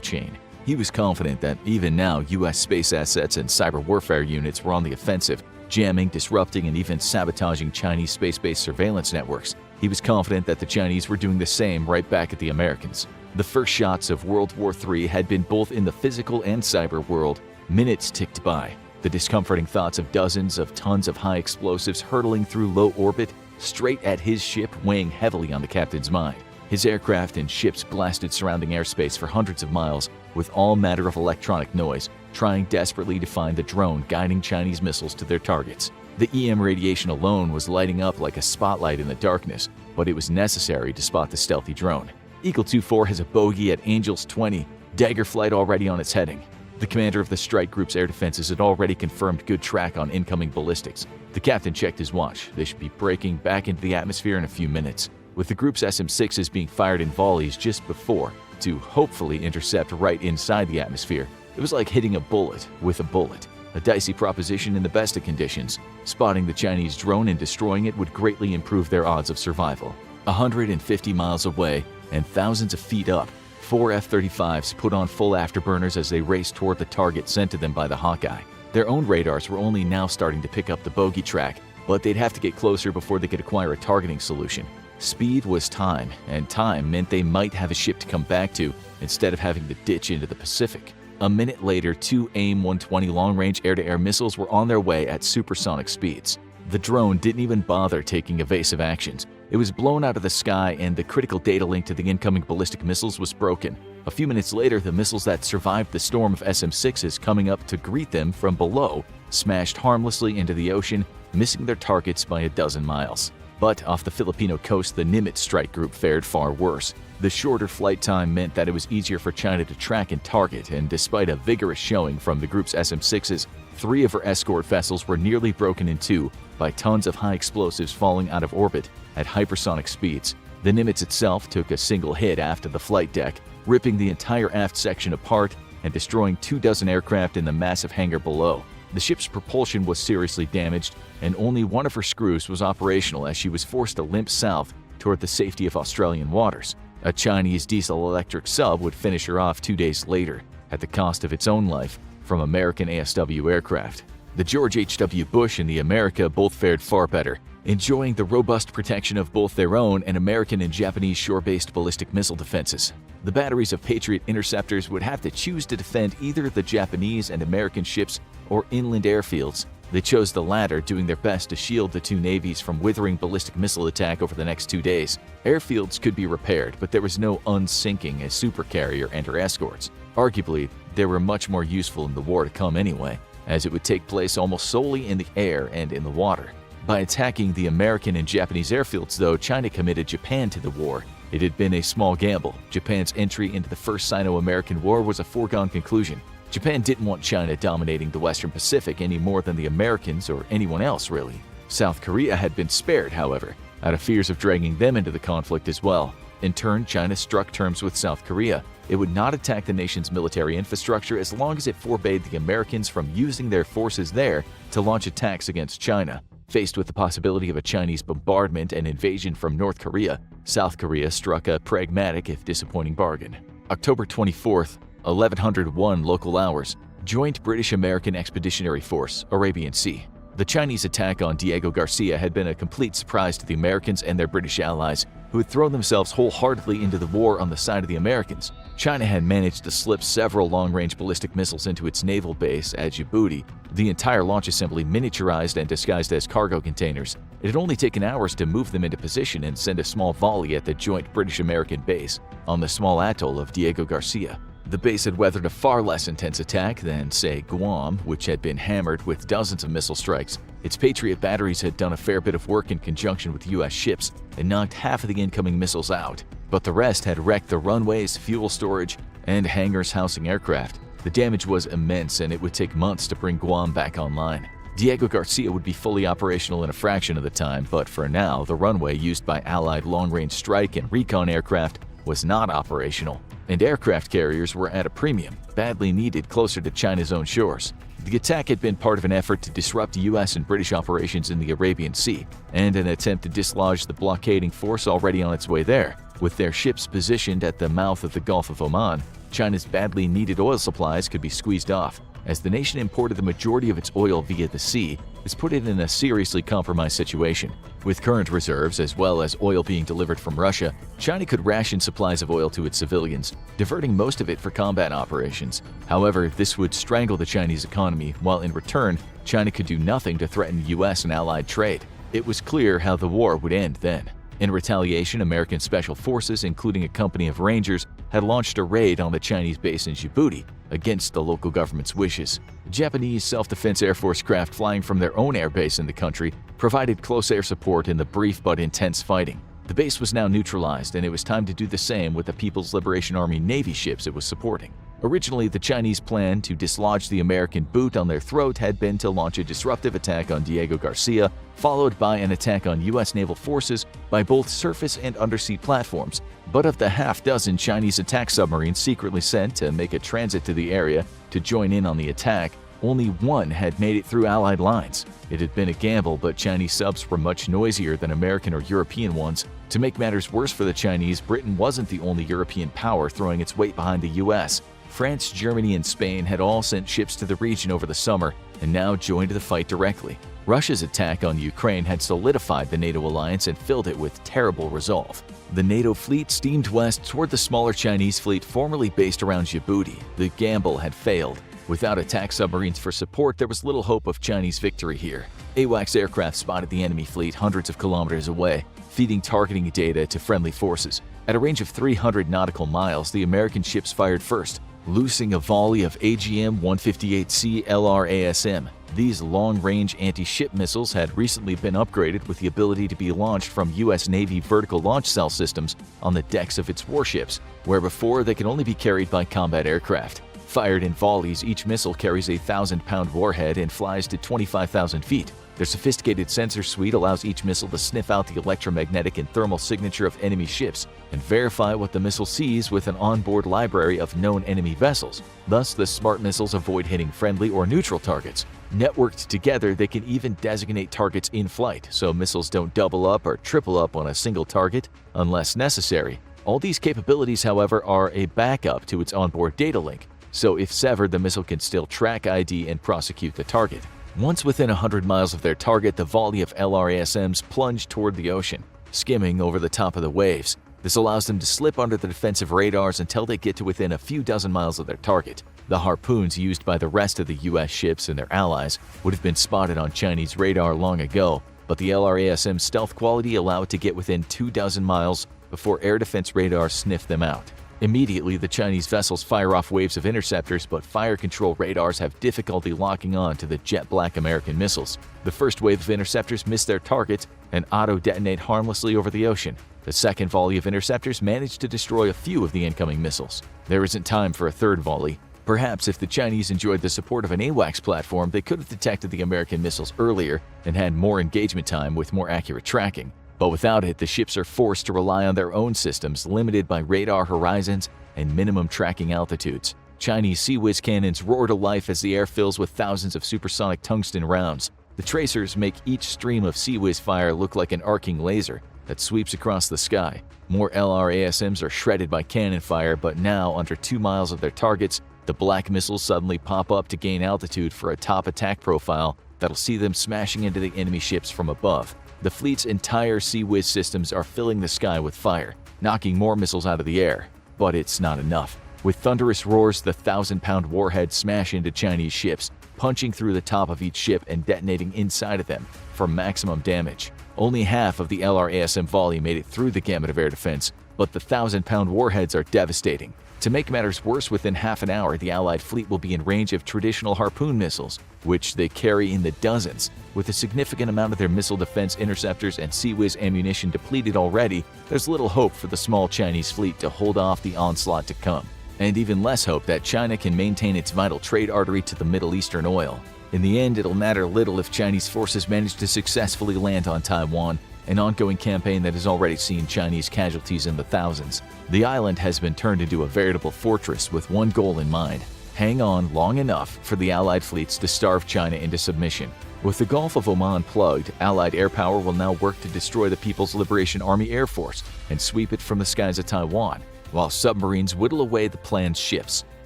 chain. He was confident that even now U.S. space assets and cyber warfare units were on the offensive, jamming, disrupting, and even sabotaging Chinese space-based surveillance networks. He was confident that the Chinese were doing the same right back at the Americans. The first shots of World War III had been both in the physical and cyber world. Minutes ticked by. The discomforting thoughts of dozens of tons of high explosives hurtling through low orbit straight at his ship weighing heavily on the captain's mind. His aircraft and ships blasted surrounding airspace for hundreds of miles with all manner of electronic noise, trying desperately to find the drone guiding Chinese missiles to their targets. The EM radiation alone was lighting up like a spotlight in the darkness, but it was necessary to spot the stealthy drone. Eagle 2-4 has a bogey at Angels 20, Dagger flight already on its heading. The commander of the strike group's air defenses had already confirmed good track on incoming ballistics. The captain checked his watch. They should be breaking back into the atmosphere in a few minutes, with the group's SM-6s being fired in volleys just before to hopefully intercept right inside the atmosphere. It was like hitting a bullet with a bullet. A dicey proposition in the best of conditions. Spotting the Chinese drone and destroying it would greatly improve their odds of survival. 150 miles away and thousands of feet up, 4 F-35s put on full afterburners as they raced toward the target sent to them by the Hawkeye. Their own radars were only now starting to pick up the bogey track, but they'd have to get closer before they could acquire a targeting solution. Speed was time, and time meant they might have a ship to come back to instead of having to ditch into the Pacific. A minute later, 2 AIM-120 long-range air-to-air missiles were on their way at supersonic speeds. The drone didn't even bother taking evasive actions. It was blown out of the sky, and the critical data link to the incoming ballistic missiles was broken. A few minutes later, the missiles that survived the storm of SM-6s coming up to greet them from below smashed harmlessly into the ocean, missing their targets by a dozen miles. But off the Filipino coast, the Nimitz strike group fared far worse. The shorter flight time meant that it was easier for China to track and target, and despite a vigorous showing from the group's SM-6s, 3 of her escort vessels were nearly broken in 2 by tons of high explosives falling out of orbit at hypersonic speeds. The Nimitz itself took a single hit after the flight deck, ripping the entire aft section apart and destroying 24 aircraft in the massive hangar below. The ship's propulsion was seriously damaged, and only one of her screws was operational as she was forced to limp south toward the safety of Australian waters. A Chinese diesel-electric sub would finish her off 2 days later, at the cost of its own life, from American ASW aircraft. The George H.W. Bush and the America both fared far better, enjoying the robust protection of both their own and American and Japanese shore-based ballistic missile defenses. The batteries of Patriot interceptors would have to choose to defend either the Japanese and American ships or inland airfields. They chose the latter, doing their best to shield the 2 navies from withering ballistic missile attack over the next 2 days. Airfields could be repaired, but there was no unsinking a supercarrier and her escorts. Arguably, they were much more useful in the war to come anyway, as it would take place almost solely in the air and in the water. By attacking the American and Japanese airfields, though, China committed Japan to the war. It had been a small gamble. Japan's entry into the First Sino-American War was a foregone conclusion. Japan didn't want China dominating the Western Pacific any more than the Americans or anyone else, really. South Korea had been spared, however, out of fears of dragging them into the conflict as well. In turn, China struck terms with South Korea. It would not attack the nation's military infrastructure as long as it forbade the Americans from using their forces there to launch attacks against China. Faced with the possibility of a Chinese bombardment and invasion from North Korea, South Korea struck a pragmatic if disappointing bargain. October 24th, 1101 local hours, Joint British-American Expeditionary Force, Arabian Sea. The Chinese attack on Diego Garcia had been a complete surprise to the Americans and their British allies, who had thrown themselves wholeheartedly into the war on the side of the Americans. China had managed to slip several long-range ballistic missiles into its naval base at Djibouti, the entire launch assembly miniaturized and disguised as cargo containers. It had only taken hours to move them into position and send a small volley at the joint British-American base on the small atoll of Diego Garcia. The base had weathered a far less intense attack than, say, Guam, which had been hammered with dozens of missile strikes. Its Patriot batteries had done a fair bit of work in conjunction with U.S. ships and knocked half of the incoming missiles out, but the rest had wrecked the runways, fuel storage, and hangars housing aircraft. The damage was immense, and it would take months to bring Guam back online. Diego Garcia would be fully operational in a fraction of the time, but for now, the runway used by Allied long-range strike and recon aircraft was not operational, and aircraft carriers were at a premium, badly needed closer to China's own shores. The attack had been part of an effort to disrupt U.S. and British operations in the Arabian Sea, and an attempt to dislodge the blockading force already on its way there. With their ships positioned at the mouth of the Gulf of Oman, China's badly needed oil supplies could be squeezed off. As the nation imported the majority of its oil via the sea, this put it in a seriously compromised situation. With current reserves, as well as oil being delivered from Russia, China could ration supplies of oil to its civilians, diverting most of it for combat operations. However, this would strangle the Chinese economy, while in return, China could do nothing to threaten U.S. and Allied trade. It was clear how the war would end then. In retaliation, American Special Forces, including a company of Rangers, had launched a raid on the Chinese base in Djibouti against the local government's wishes. Japanese self-defense Air Force craft flying from their own air base in the country provided close air support in the brief but intense fighting. The base was now neutralized, and it was time to do the same with the People's Liberation Army Navy ships it was supporting. Originally, the Chinese plan to dislodge the American boot on their throat had been to launch a disruptive attack on Diego Garcia, followed by an attack on U.S. naval forces by both surface and undersea platforms. But of the half-dozen Chinese attack submarines secretly sent to make a transit to the area to join in on the attack, only one had made it through Allied lines. It had been a gamble, but Chinese subs were much noisier than American or European ones. To make matters worse for the Chinese, Britain wasn't the only European power throwing its weight behind the U.S. France, Germany, and Spain had all sent ships to the region over the summer and now joined the fight directly. Russia's attack on Ukraine had solidified the NATO alliance and filled it with terrible resolve. The NATO fleet steamed west toward the smaller Chinese fleet formerly based around Djibouti. The gamble had failed. Without attack submarines for support, there was little hope of Chinese victory here. AWACS aircraft spotted the enemy fleet hundreds of kilometers away, feeding targeting data to friendly forces. At a range of 300 nautical miles, the American ships fired first, loosing a volley of AGM-158C LRASM. These long-range anti-ship missiles had recently been upgraded with the ability to be launched from U.S. Navy vertical launch cell systems on the decks of its warships, where before they could only be carried by combat aircraft. Fired in volleys, each missile carries a 1,000-pound warhead and flies to 25,000 feet. Their sophisticated sensor suite allows each missile to sniff out the electromagnetic and thermal signature of enemy ships and verify what the missile sees with an onboard library of known enemy vessels. Thus, the smart missiles avoid hitting friendly or neutral targets. Networked together, they can even designate targets in flight, so missiles don't double up or triple up on a single target unless necessary. All these capabilities, however, are a backup to its onboard data link, so if severed, the missile can still track ID and prosecute the target. Once within 100 miles of their target, the volley of LRASMs plunge toward the ocean, skimming over the top of the waves. This allows them to slip under the defensive radars until they get to within a few dozen miles of their target. The harpoons used by the rest of the U.S. ships and their allies would have been spotted on Chinese radar long ago, but the LRASM stealth quality allow it to get within 24 miles before air defense radars sniff them out. Immediately, the Chinese vessels fire off waves of interceptors, but fire control radars have difficulty locking on to the jet-black American missiles. The first wave of interceptors miss their targets and auto-detonate harmlessly over the ocean. The second volley of interceptors managed to destroy a few of the incoming missiles. There isn't time for a third volley. Perhaps if the Chinese enjoyed the support of an AWACS platform, they could have detected the American missiles earlier and had more engagement time with more accurate tracking. But without it, the ships are forced to rely on their own systems, limited by radar horizons and minimum tracking altitudes. Chinese Sea Whiz cannons roar to life as the air fills with thousands of supersonic tungsten rounds. The tracers make each stream of Sea Whiz fire look like an arcing laser that sweeps across the sky. More LRASMs are shredded by cannon fire, but now, under 2 miles of their targets, the black missiles suddenly pop up to gain altitude for a top attack profile that'll see them smashing into the enemy ships from above. The fleet's entire Sea Whiz systems are filling the sky with fire, knocking more missiles out of the air. But it's not enough. With thunderous roars, the 1,000-pound warheads smash into Chinese ships, punching through the top of each ship and detonating inside of them for maximum damage. Only half of the LRASM volley made it through the gamut of air defense, but the 1,000-pound warheads are devastating. To make matters worse, within half an hour, the Allied fleet will be in range of traditional Harpoon missiles, which they carry in the dozens. With a significant amount of their missile defense interceptors and Sea Whiz ammunition depleted already, there's little hope for the small Chinese fleet to hold off the onslaught to come. And even less hope that China can maintain its vital trade artery to the Middle Eastern oil. In the end, it'll matter little if Chinese forces manage to successfully land on Taiwan, an ongoing campaign that has already seen Chinese casualties in the thousands. The island has been turned into a veritable fortress with one goal in mind: hang on long enough for the Allied fleets to starve China into submission. With the Gulf of Oman plugged, Allied air power will now work to destroy the People's Liberation Army Air Force and sweep it from the skies of Taiwan, while submarines whittle away the planned ships.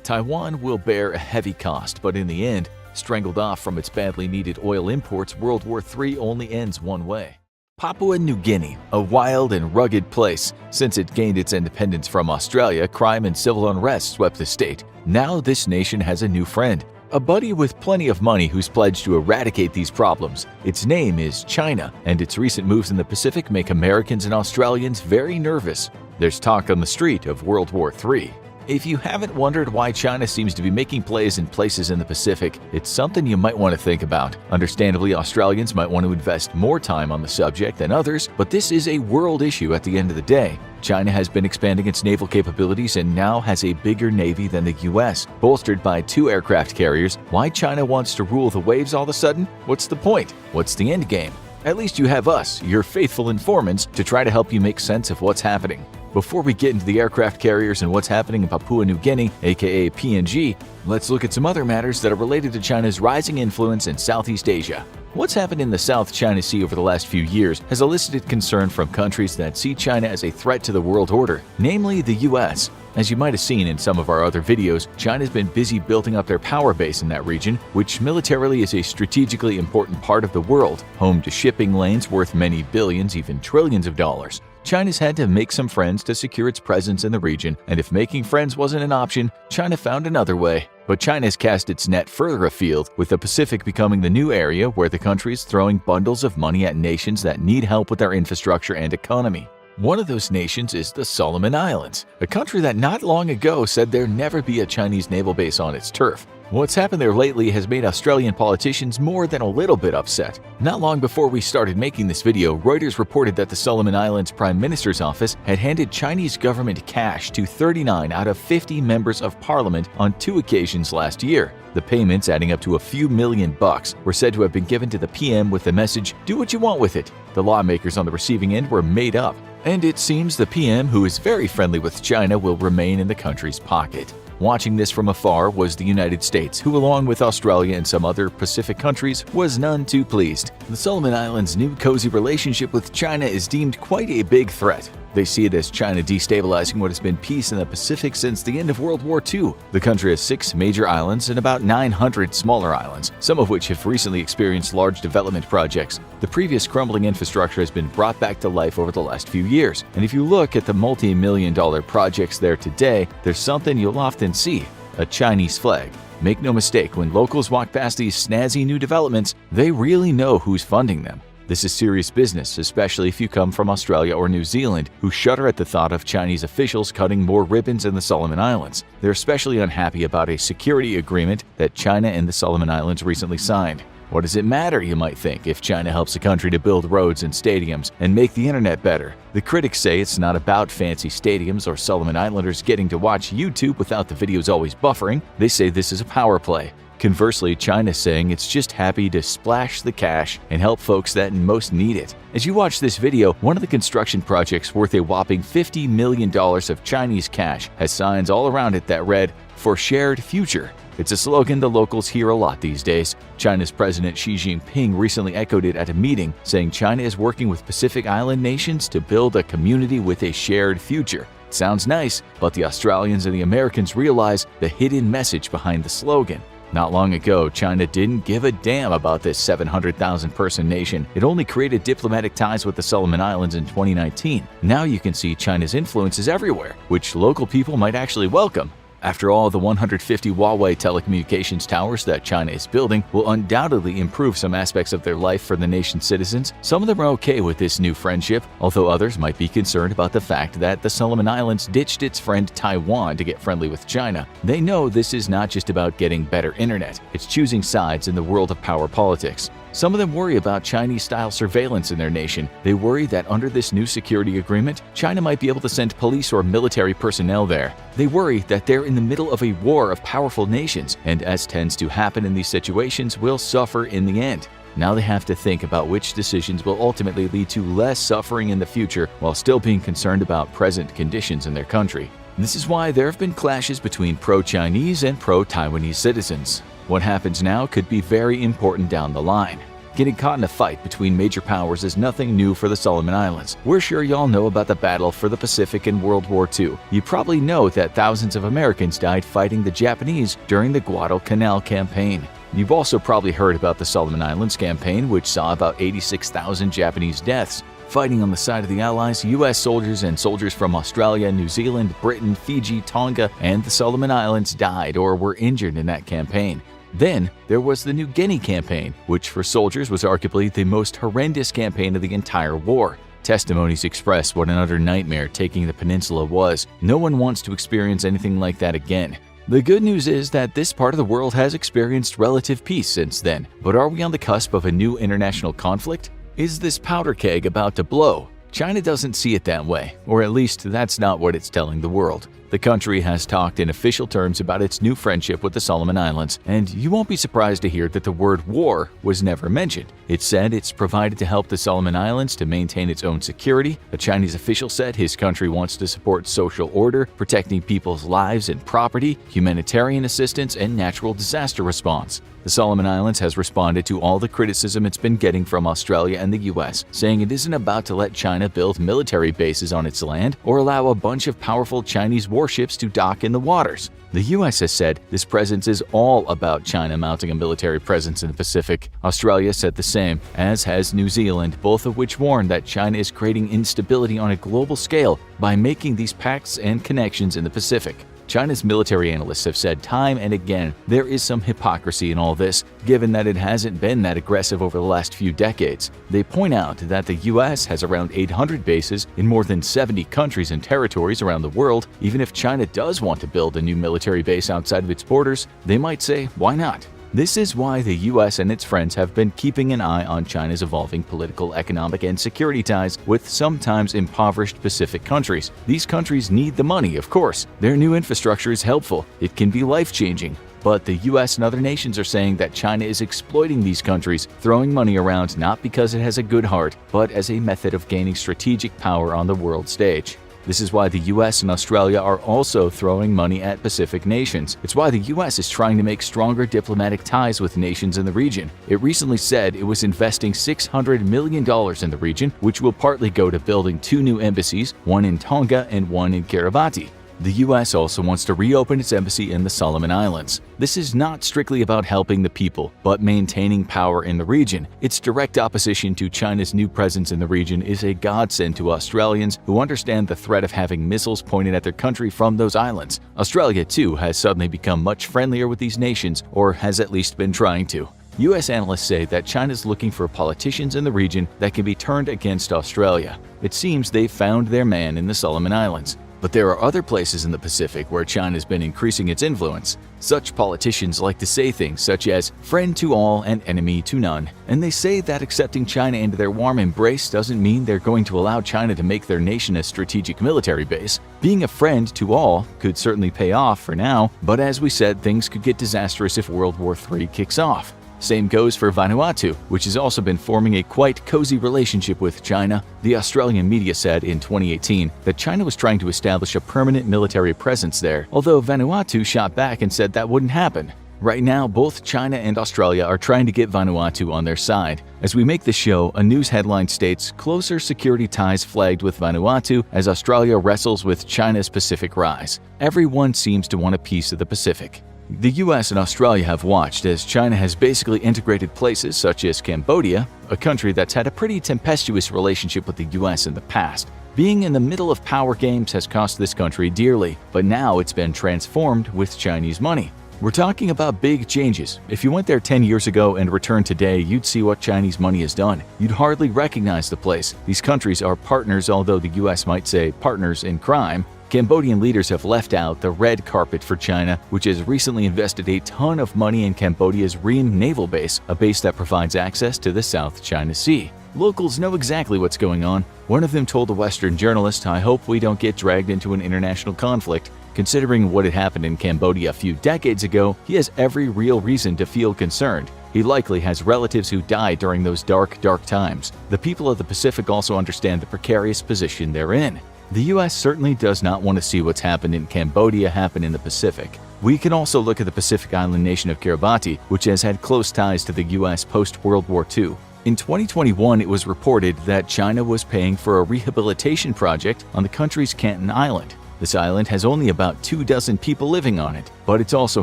Taiwan will bear a heavy cost, but in the end, strangled off from its badly needed oil imports, World War III only ends one way. Papua New Guinea, a wild and rugged place. Since it gained its independence from Australia, crime and civil unrest swept the state. Now this nation has a new friend, a buddy with plenty of money who's pledged to eradicate these problems. Its name is China, and its recent moves in the Pacific make Americans and Australians very nervous. There's talk on the street of World War III. If you haven't wondered why China seems to be making plays in places in the Pacific, it's something you might want to think about. Understandably, Australians might want to invest more time on the subject than others, but this is a world issue at the end of the day. China has been expanding its naval capabilities and now has a bigger navy than the US, bolstered by 2 aircraft carriers. Why China wants to rule the waves all of a sudden? What's the point? What's the end game? At least you have us, your faithful informants, to try to help you make sense of what's happening. Before we get into the aircraft carriers and what's happening in Papua New Guinea, aka PNG, let's look at some other matters that are related to China's rising influence in Southeast Asia. What's happened in the South China Sea over the last few years has elicited concern from countries that see China as a threat to the world order, namely the US. As you might have seen in some of our other videos, China's been busy building up their power base in that region, which militarily is a strategically important part of the world, home to shipping lanes worth many billions, even trillions of dollars. China's had to make some friends to secure its presence in the region, and if making friends wasn't an option, China found another way. But China's cast its net further afield, with the Pacific becoming the new area where the country is throwing bundles of money at nations that need help with their infrastructure and economy. One of those nations is the Solomon Islands, a country that not long ago said there'd never be a Chinese naval base on its turf. What's happened there lately has made Australian politicians more than a little bit upset. Not long before we started making this video, Reuters reported that the Solomon Islands Prime Minister's office had handed Chinese government cash to 39 out of 50 members of parliament on 2 occasions last year. The payments, adding up to a few $1,000,000, were said to have been given to the PM with the message, "Do what you want with it." The lawmakers on the receiving end were made up. And it seems the PM, who is very friendly with China, will remain in the country's pocket. Watching this from afar was the United States, who along with Australia and some other Pacific countries was none too pleased. The Solomon Islands' new cozy relationship with China is deemed quite a big threat. They see it as China destabilizing what has been peace in the Pacific since the end of World War II. The country has 6 major islands and about 900 smaller islands, some of which have recently experienced large development projects. The previous crumbling infrastructure has been brought back to life over the last few years, and if you look at the multi-million-dollar projects there today, there's something you'll often see: a Chinese flag. Make no mistake, when locals walk past these snazzy new developments, they really know who's funding them. This is serious business, especially if you come from Australia or New Zealand, who shudder at the thought of Chinese officials cutting more ribbons in the Solomon Islands. They're especially unhappy about a security agreement that China and the Solomon Islands recently signed. What does it matter, you might think, if China helps a country to build roads and stadiums and make the internet better? The critics say it's not about fancy stadiums or Solomon Islanders getting to watch YouTube without the videos always buffering. They say this is a power play. Conversely, China's saying it's just happy to splash the cash and help folks that most need it. As you watch this video, one of the construction projects worth a whopping $50 million of Chinese cash has signs all around it that read, "For Shared Future." It's a slogan the locals hear a lot these days. China's President Xi Jinping recently echoed it at a meeting, saying China is working with Pacific Island nations to build a community with a shared future. It sounds nice, but the Australians and the Americans realize the hidden message behind the slogan. Not long ago, China didn't give a damn about this 700,000-person nation. It only created diplomatic ties with the Solomon Islands in 2019. Now you can see China's influence is everywhere, which local people might actually welcome. After all, the 150 Huawei telecommunications towers that China is building will undoubtedly improve some aspects of their life for the nation's citizens. Some of them are okay with this new friendship, although others might be concerned about the fact that the Solomon Islands ditched its friend Taiwan to get friendly with China. They know this is not just about getting better internet, it's choosing sides in the world of power politics. Some of them worry about Chinese-style surveillance in their nation. They worry that under this new security agreement, China might be able to send police or military personnel there. They worry that they're in the middle of a war of powerful nations, and as tends to happen in these situations, will suffer in the end. Now they have to think about which decisions will ultimately lead to less suffering in the future while still being concerned about present conditions in their country. This is why there have been clashes between pro-Chinese and pro-Taiwanese citizens. What happens now could be very important down the line. Getting caught in a fight between major powers is nothing new for the Solomon Islands. We're sure y'all know about the battle for the Pacific in World War II. You probably know that thousands of Americans died fighting the Japanese during the Guadalcanal campaign. You've also probably heard about the Solomon Islands campaign, which saw about 86,000 Japanese deaths. Fighting on the side of the Allies, U.S. soldiers and soldiers from Australia, New Zealand, Britain, Fiji, Tonga, and the Solomon Islands died or were injured in that campaign. Then there was the New Guinea campaign, which for soldiers was arguably the most horrendous campaign of the entire war. Testimonies express what an utter nightmare taking the peninsula was. No one wants to experience anything like that again. The good news is that this part of the world has experienced relative peace since then. But are we on the cusp of a new international conflict? Is this powder keg about to blow? China doesn't see it that way, or at least that's not what it's telling the world. The country has talked in official terms about its new friendship with the Solomon Islands, and you won't be surprised to hear that the word war was never mentioned. It said it's provided to help the Solomon Islands to maintain its own security. A Chinese official said his country wants to support social order, protecting people's lives and property, humanitarian assistance, and natural disaster response. The Solomon Islands has responded to all the criticism it's been getting from Australia and the US, saying it isn't about to let China build military bases on its land or allow a bunch of powerful Chinese warships to dock in the waters. The US has said this presence is all about China mounting a military presence in the Pacific. Australia said the same, as has New Zealand, both of which warn that China is creating instability on a global scale by making these pacts and connections in the Pacific. China's military analysts have said time and again there is some hypocrisy in all this, given that it hasn't been that aggressive over the last few decades. They point out that the US has around 800 bases in more than 70 countries and territories around the world. Even if China does want to build a new military base outside of its borders, they might say, why not? This is why the US and its friends have been keeping an eye on China's evolving political, economic, and security ties with sometimes impoverished Pacific countries. These countries need the money, of course. Their new infrastructure is helpful. It can be life-changing. But the US and other nations are saying that China is exploiting these countries, throwing money around not because it has a good heart, but as a method of gaining strategic power on the world stage. This is why the US and Australia are also throwing money at Pacific nations. It's why the US is trying to make stronger diplomatic ties with nations in the region. It recently said it was investing $600 million in the region, which will partly go to building 2 new embassies, one in Tonga and one in Kiribati. The US also wants to reopen its embassy in the Solomon Islands. This is not strictly about helping the people, but maintaining power in the region. Its direct opposition to China's new presence in the region is a godsend to Australians who understand the threat of having missiles pointed at their country from those islands. Australia, too, has suddenly become much friendlier with these nations, or has at least been trying to. U.S. analysts say that China's looking for politicians in the region that can be turned against Australia. It seems they've found their man in the Solomon Islands. But there are other places in the Pacific where China has been increasing its influence. Such politicians like to say things such as friend to all and enemy to none, and they say that accepting China into their warm embrace doesn't mean they're going to allow China to make their nation a strategic military base. Being a friend to all could certainly pay off for now, but as we said, things could get disastrous if World War III kicks off. Same goes for Vanuatu, which has also been forming a quite cozy relationship with China. The Australian media said in 2018 that China was trying to establish a permanent military presence there, although Vanuatu shot back and said that wouldn't happen. Right now, both China and Australia are trying to get Vanuatu on their side. As we make the show, a news headline states, "Closer security ties flagged with Vanuatu as Australia wrestles with China's Pacific rise." Everyone seems to want a piece of the Pacific. The US and Australia have watched as China has basically integrated places such as Cambodia, a country that's had a pretty tempestuous relationship with the US in the past. Being in the middle of power games has cost this country dearly, but now it's been transformed with Chinese money. We're talking about big changes. If you went there 10 years ago and returned today, you'd see what Chinese money has done. You'd hardly recognize the place. These countries are partners, although the US might say partners in crime. Cambodian leaders have left out the red carpet for China, which has recently invested a ton of money in Cambodia's Ream naval base, a base that provides access to the South China Sea. Locals know exactly what's going on. One of them told a Western journalist, "I hope we don't get dragged into an international conflict." Considering what had happened in Cambodia a few decades ago, he has every real reason to feel concerned. He likely has relatives who died during those dark times. The people of the Pacific also understand the precarious position they're in. The US certainly does not want to see what's happened in Cambodia happen in the Pacific. We can also look at the Pacific island nation of Kiribati, which has had close ties to the US post-World War II. In 2021, it was reported that China was paying for a rehabilitation project on the country's Canton Island. This island has only about 24 people living on it, but it's also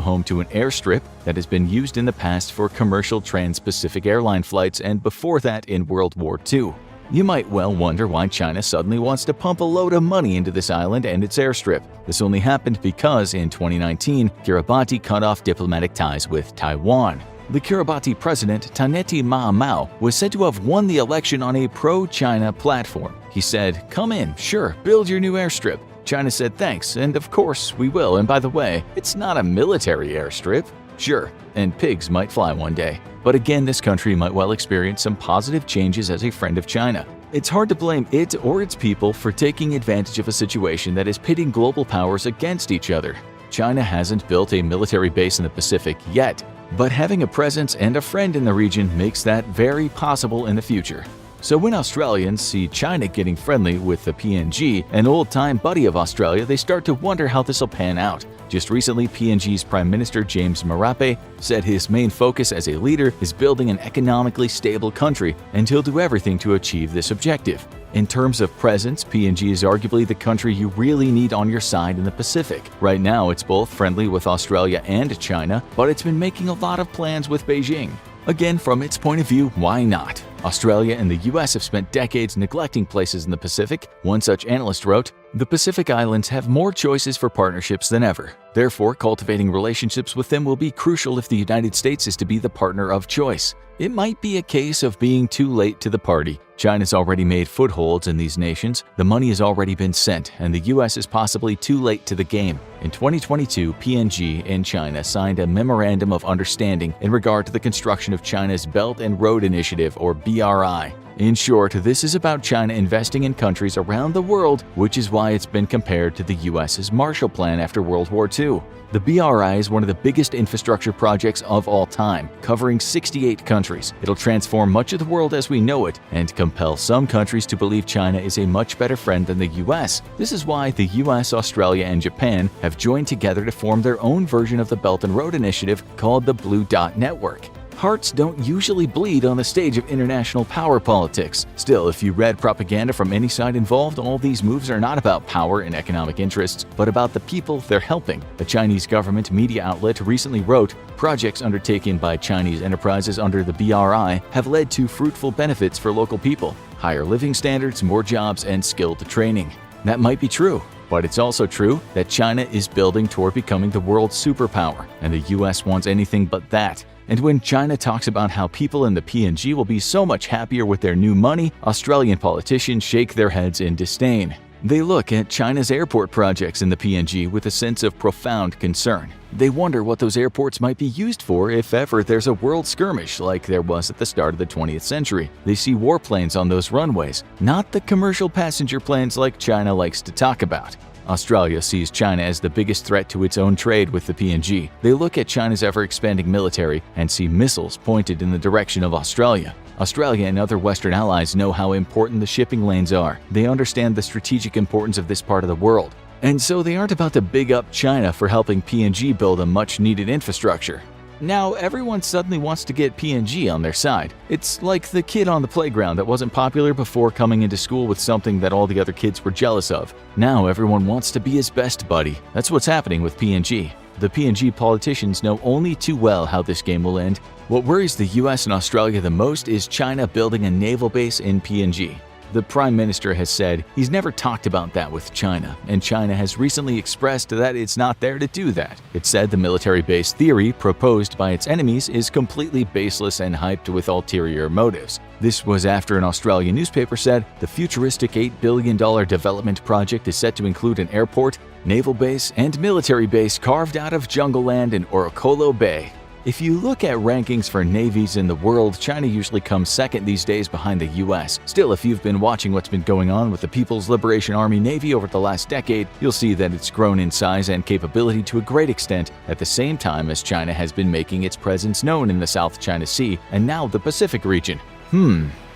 home to an airstrip that has been used in the past for commercial trans-Pacific airline flights and before that in World War II. You might well wonder why China suddenly wants to pump a load of money into this island and its airstrip. This only happened because in 2019, Kiribati cut off diplomatic ties with Taiwan. The Kiribati president, Taneti Maamau, was said to have won the election on a pro-China platform. He said, "Come in, sure, build your new airstrip." China said thanks, and of course we will, and by the way, it's not a military airstrip. Sure, and pigs might fly one day. But again, this country might well experience some positive changes as a friend of China. It's hard to blame it or its people for taking advantage of a situation that is pitting global powers against each other. China hasn't built a military base in the Pacific yet, but having a presence and a friend in the region makes that very possible in the future. So when Australians see China getting friendly with the PNG, an old-time buddy of Australia, they start to wonder how this will pan out. Just recently, PNG's Prime Minister James Marape said his main focus as a leader is building an economically stable country, and he'll do everything to achieve this objective. In terms of presence, PNG is arguably the country you really need on your side in the Pacific. Right now, it's both friendly with Australia and China, but it's been making a lot of plans with Beijing. Again, from its point of view, why not? Australia and the US have spent decades neglecting places in the Pacific. One such analyst wrote, "The Pacific Islands have more choices for partnerships than ever. Therefore, cultivating relationships with them will be crucial if the United States is to be the partner of choice. It might be a case of being too late to the party. China's already made footholds in these nations, the money has already been sent, and the US is possibly too late to the game." In 2022, PNG and China signed a Memorandum of Understanding in regard to the construction of China's Belt and Road Initiative, or BRI. In short, this is about China investing in countries around the world, which is why it's been compared to the US's Marshall Plan after World War II. The BRI is one of the biggest infrastructure projects of all time, covering 68 countries. It'll transform much of the world as we know it and compel some countries to believe China is a much better friend than the US. This is why the US, Australia, and Japan have joined together to form their own version of the Belt and Road Initiative called the Blue Dot Network. Hearts don't usually bleed on the stage of international power politics. Still, if you read propaganda from any side involved, all these moves are not about power and economic interests, but about the people they're helping. A Chinese government media outlet recently wrote, "Projects undertaken by Chinese enterprises under the BRI have led to fruitful benefits for local people, higher living standards, more jobs, and skilled training." That might be true, but it's also true that China is building toward becoming the world's superpower, and the US wants anything but that. And when China talks about how people in the PNG will be so much happier with their new money, Australian politicians shake their heads in disdain. They look at China's airport projects in the PNG with a sense of profound concern. They wonder what those airports might be used for if ever there's a world skirmish like there was at the start of the 20th century. They see warplanes on those runways, not the commercial passenger planes like China likes to talk about. Australia sees China as the biggest threat to its own trade with the PNG. They look at China's ever-expanding military and see missiles pointed in the direction of Australia. Australia and other Western allies know how important the shipping lanes are. They understand the strategic importance of this part of the world. And so they aren't about to big up China for helping PNG build a much-needed infrastructure. Now, everyone suddenly wants to get PNG on their side. It's like the kid on the playground that wasn't popular before coming into school with something that all the other kids were jealous of. Now everyone wants to be his best buddy. That's what's happening with PNG. The PNG politicians know only too well how this game will end. What worries the US and Australia the most is China building a naval base in PNG. The Prime Minister has said he's never talked about that with China, and China has recently expressed that it's not there to do that. It said the military base theory proposed by its enemies is completely baseless and hyped with ulterior motives. This was after an Australian newspaper said the futuristic $8 billion development project is set to include an airport, naval base, and military base carved out of jungle land in Orokolo Bay. If you look at rankings for navies in the world, China usually comes second these days behind the US. Still, if you've been watching what's been going on with the People's Liberation Army Navy over the last decade, you'll see that it's grown in size and capability to a great extent at the same time as China has been making its presence known in the South China Sea and now the Pacific region.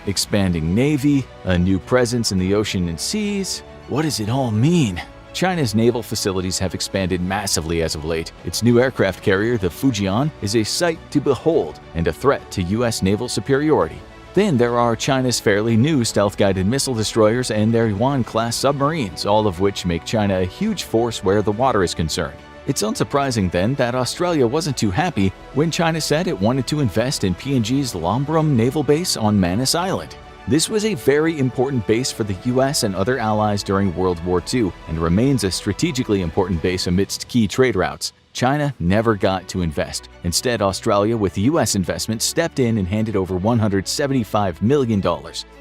Expanding navy, a new presence in the ocean and seas. What does it all mean? China's naval facilities have expanded massively as of late. Its new aircraft carrier, the Fujian, is a sight to behold and a threat to U.S. naval superiority. Then there are China's fairly new stealth-guided missile destroyers and their Yuan-class submarines, all of which make China a huge force where the water is concerned. It's unsurprising then that Australia wasn't too happy when China said it wanted to invest in PNG's Lombrum Naval Base on Manus Island. This was a very important base for the US and other allies during World War II and remains a strategically important base amidst key trade routes. China never got to invest. Instead, Australia, with US investment, stepped in and handed over $175 million.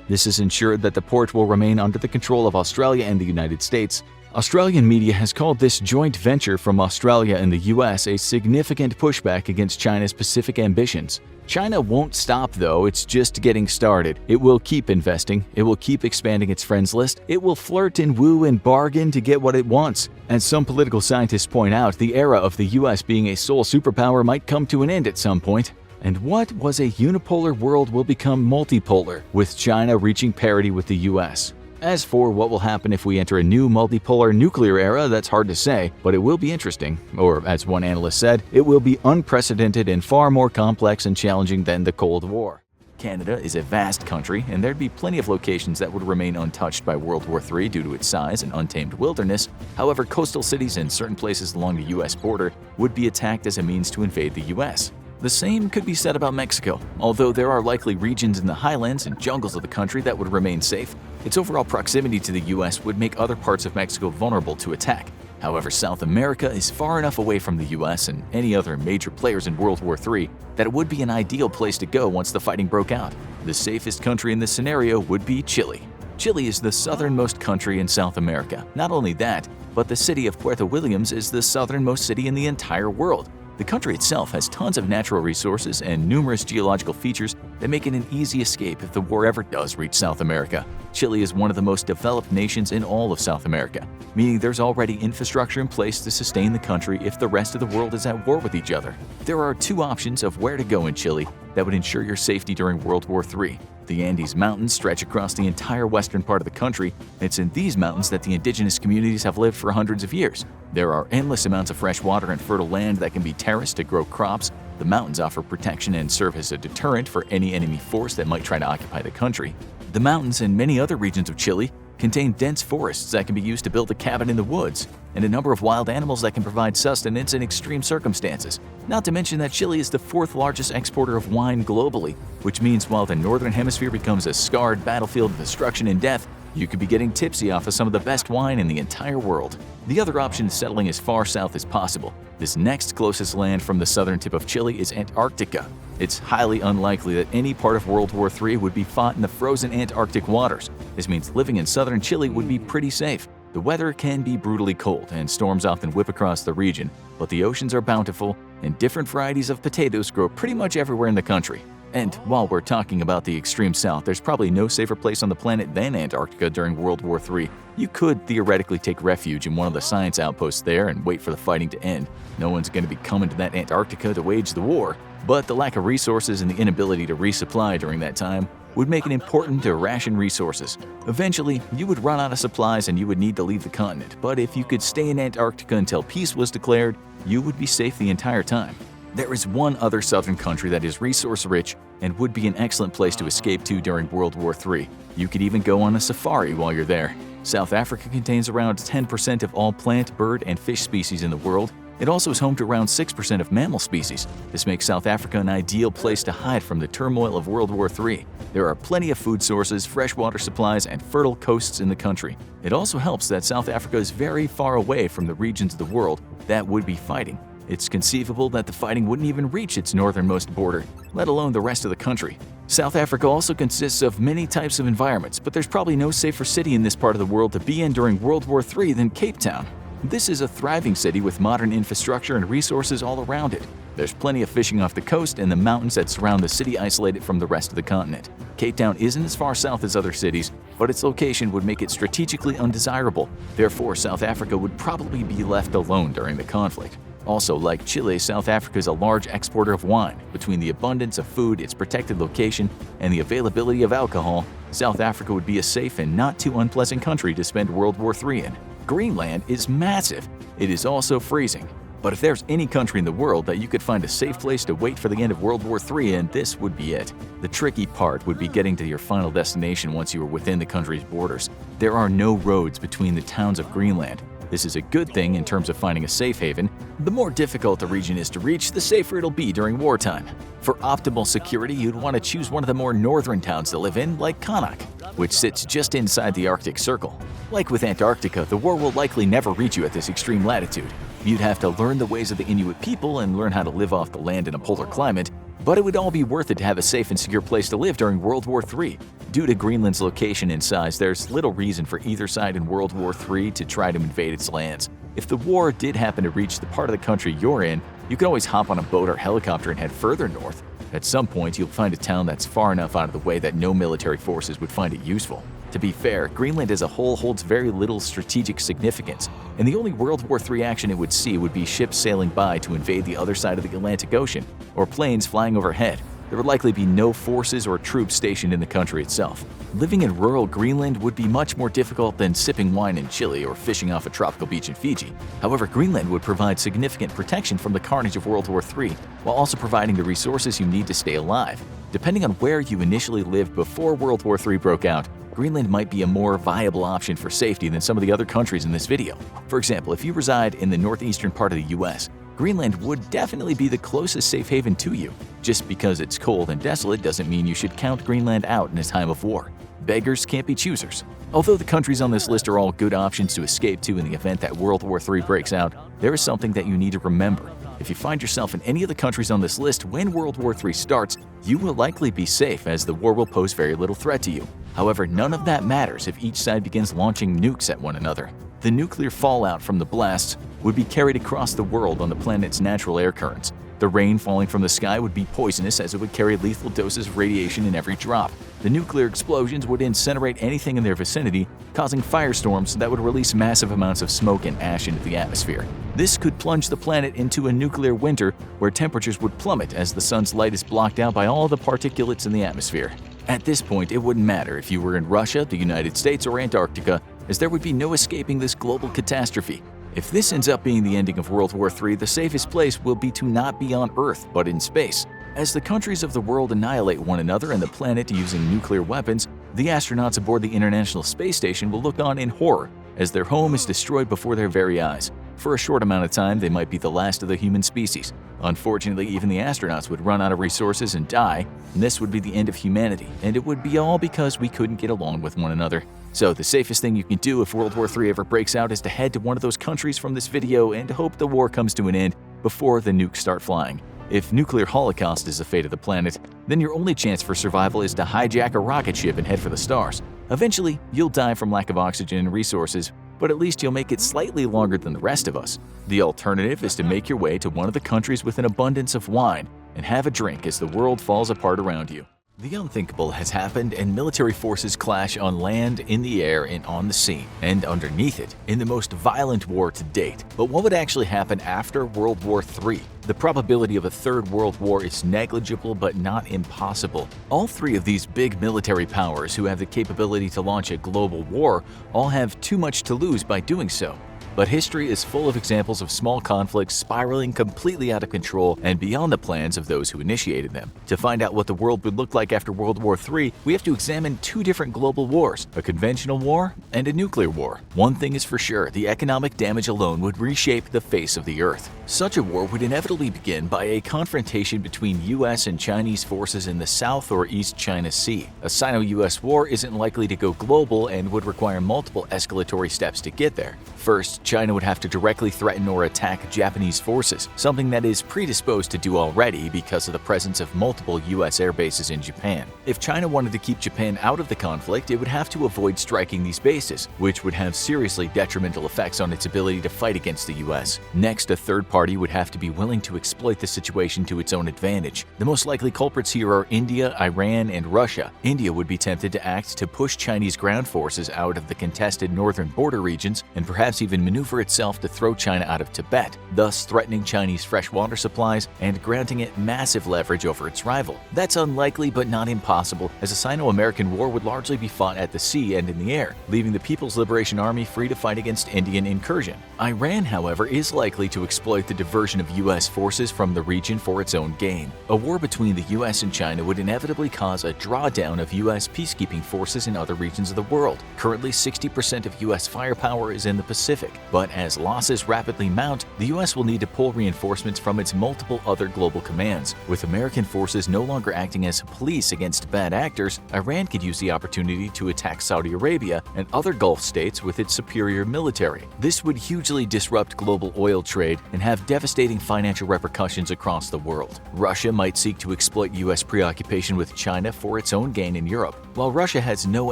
This has ensured that the port will remain under the control of Australia and the United States. Australian media has called this joint venture from Australia and the US a significant pushback against China's Pacific ambitions. China won't stop though, it's just getting started. It will keep investing, it will keep expanding its friends list, it will flirt and woo and bargain to get what it wants. As some political scientists point out, the era of the US being a sole superpower might come to an end at some point. And what was a unipolar world will become multipolar, with China reaching parity with the US. As for what will happen if we enter a new multipolar nuclear era, that's hard to say, but it will be interesting. Or, as one analyst said, it will be unprecedented and far more complex and challenging than the Cold War. Canada is a vast country, and there'd be plenty of locations that would remain untouched by World War III due to its size and untamed wilderness. However, coastal cities and certain places along the US border would be attacked as a means to invade the US. The same could be said about Mexico. Although there are likely regions in the highlands and jungles of the country that would remain safe, its overall proximity to the US would make other parts of Mexico vulnerable to attack. However, South America is far enough away from the US and any other major players in World War III that it would be an ideal place to go once the fighting broke out. The safest country in this scenario would be Chile. Chile is the southernmost country in South America. Not only that, but the city of Puerto Williams is the southernmost city in the entire world. The country itself has tons of natural resources and numerous geological features that make it an easy escape if the war ever does reach South America. Chile is one of the most developed nations in all of South America, meaning there's already infrastructure in place to sustain the country if the rest of the world is at war with each other. There are two options of where to go in Chile that would ensure your safety during World War III. The Andes Mountains stretch across the entire western part of the country, and it's in these mountains that the indigenous communities have lived for hundreds of years. There are endless amounts of fresh water and fertile land that can be terraced to grow crops. The mountains offer protection and serve as a deterrent for any enemy force that might try to occupy the country. The mountains and many other regions of Chile contain dense forests that can be used to build a cabin in the woods, and a number of wild animals that can provide sustenance in extreme circumstances. Not to mention that Chile is the fourth largest exporter of wine globally, which means while the Northern Hemisphere becomes a scarred battlefield of destruction and death, you could be getting tipsy off of some of the best wine in the entire world. The other option is settling as far south as possible. This next closest land from the southern tip of Chile is Antarctica. It's highly unlikely that any part of World War III would be fought in the frozen Antarctic waters. This means living in southern Chile would be pretty safe. The weather can be brutally cold and storms often whip across the region, but the oceans are bountiful and different varieties of potatoes grow pretty much everywhere in the country. And while we're talking about the extreme south, there's probably no safer place on the planet than Antarctica during World War III. You could theoretically take refuge in one of the science outposts there and wait for the fighting to end. No one's going to be coming to that Antarctica to wage the war, but the lack of resources and the inability to resupply during that time would make it important to ration resources. Eventually, you would run out of supplies and you would need to leave the continent, but if you could stay in Antarctica until peace was declared, you would be safe the entire time. There is one other southern country that is resource-rich and would be an excellent place to escape to during World War III. You could even go on a safari while you're there. South Africa contains around 10% of all plant, bird, and fish species in the world. It also is home to around 6% of mammal species. This makes South Africa an ideal place to hide from the turmoil of World War III. There are plenty of food sources, freshwater supplies, and fertile coasts in the country. It also helps that South Africa is very far away from the regions of the world that would be fighting. It's conceivable that the fighting wouldn't even reach its northernmost border, let alone the rest of the country. South Africa also consists of many types of environments, but there's probably no safer city in this part of the world to be in during World War III than Cape Town. This is a thriving city with modern infrastructure and resources all around it. There's plenty of fishing off the coast, and the mountains that surround the city isolate it from the rest of the continent. Cape Town isn't as far south as other cities, but its location would make it strategically undesirable. Therefore, South Africa would probably be left alone during the conflict. Also, like Chile, South Africa is a large exporter of wine. Between the abundance of food, its protected location, and the availability of alcohol, South Africa would be a safe and not too unpleasant country to spend World War III in. Greenland is massive. It is also freezing. But if there's any country in the world that you could find a safe place to wait for the end of World War III in, this would be it. The tricky part would be getting to your final destination once you are within the country's borders. There are no roads between the towns of Greenland. This is a good thing in terms of finding a safe haven. The more difficult the region is to reach, the safer it'll be during wartime. For optimal security, you'd want to choose one of the more northern towns to live in, like Qaanaaq, which sits just inside the Arctic Circle. Like with Antarctica, the war will likely never reach you at this extreme latitude. You'd have to learn the ways of the Inuit people and learn how to live off the land in a polar climate, but it would all be worth it to have a safe and secure place to live during World War III. Due to Greenland's location and size, there's little reason for either side in World War III to try to invade its lands. If the war did happen to reach the part of the country you're in, you can always hop on a boat or helicopter and head further north. At some point, you'll find a town that's far enough out of the way that no military forces would find it useful. To be fair, Greenland as a whole holds very little strategic significance, and the only World War III action it would see would be ships sailing by to invade the other side of the Atlantic Ocean, or planes flying overhead. There would likely be no forces or troops stationed in the country itself. Living in rural Greenland would be much more difficult than sipping wine in Chile or fishing off a tropical beach in Fiji. However, Greenland would provide significant protection from the carnage of World War III, while also providing the resources you need to stay alive. Depending on where you initially lived before World War III broke out, Greenland might be a more viable option for safety than some of the other countries in this video. For example, if you reside in the northeastern part of the US, Greenland would definitely be the closest safe haven to you. Just because it's cold and desolate doesn't mean you should count Greenland out in a time of war. Beggars can't be choosers. Although the countries on this list are all good options to escape to in the event that World War III breaks out, there is something that you need to remember. If you find yourself in any of the countries on this list when World War III starts, you will likely be safe as the war will pose very little threat to you. However, none of that matters if each side begins launching nukes at one another. The nuclear fallout from the blasts would be carried across the world on the planet's natural air currents. The rain falling from the sky would be poisonous as it would carry lethal doses of radiation in every drop. The nuclear explosions would incinerate anything in their vicinity, causing firestorms that would release massive amounts of smoke and ash into the atmosphere. This could plunge the planet into a nuclear winter where temperatures would plummet as the sun's light is blocked out by all the particulates in the atmosphere. At this point, it wouldn't matter if you were in Russia, the United States, or Antarctica, as there would be no escaping this global catastrophe. If this ends up being the ending of World War III, the safest place will be to not be on Earth, but in space. As the countries of the world annihilate one another and the planet using nuclear weapons, the astronauts aboard the International Space Station will look on in horror as their home is destroyed before their very eyes. For a short amount of time, they might be the last of the human species. Unfortunately, even the astronauts would run out of resources and die, and this would be the end of humanity, and it would be all because we couldn't get along with one another. So the safest thing you can do if World War III ever breaks out is to head to one of those countries from this video and hope the war comes to an end before the nukes start flying. If nuclear holocaust is the fate of the planet, then your only chance for survival is to hijack a rocket ship and head for the stars. Eventually, you'll die from lack of oxygen and resources, but at least you'll make it slightly longer than the rest of us. The alternative is to make your way to one of the countries with an abundance of wine and have a drink as the world falls apart around you. The unthinkable has happened, and military forces clash on land, in the air, and on the sea, and underneath it, in the most violent war to date. But what would actually happen after World War III? The probability of a third world war is negligible but not impossible. All three of these big military powers who have the capability to launch a global war all have too much to lose by doing so. But history is full of examples of small conflicts spiraling completely out of control and beyond the plans of those who initiated them. To find out what the world would look like after World War III, we have to examine two different global wars, a conventional war and a nuclear war. One thing is for sure, the economic damage alone would reshape the face of the Earth. Such a war would inevitably begin by a confrontation between US and Chinese forces in the South or East China Sea. A Sino-US war isn't likely to go global and would require multiple escalatory steps to get there. First, China would have to directly threaten or attack Japanese forces, something that is predisposed to do already because of the presence of multiple US air bases in Japan. If China wanted to keep Japan out of the conflict, it would have to avoid striking these bases, which would have seriously detrimental effects on its ability to fight against the US. Next, a third party would have to be willing to exploit the situation to its own advantage. The most likely culprits here are India, Iran, and Russia. India would be tempted to act to push Chinese ground forces out of the contested northern border regions and perhaps even maneuver itself to throw China out of Tibet, thus threatening Chinese freshwater supplies and granting it massive leverage over its rival. That's unlikely but not impossible, as a Sino-American war would largely be fought at the sea and in the air, leaving the People's Liberation Army free to fight against Indian incursion. Iran, however, is likely to exploit the diversion of US forces from the region for its own gain. A war between the US and China would inevitably cause a drawdown of US peacekeeping forces in other regions of the world. Currently, 60% of US firepower is in the Pacific, but as losses rapidly mount, the US will need to pull reinforcements from its multiple other global commands. With American forces no longer acting as police against bad actors, Iran could use the opportunity to attack Saudi Arabia and other Gulf states with its superior military. This would hugely disrupt global oil trade and have devastating financial repercussions across the world. Russia might seek to exploit US preoccupation with China for its own gain in Europe. While Russia has no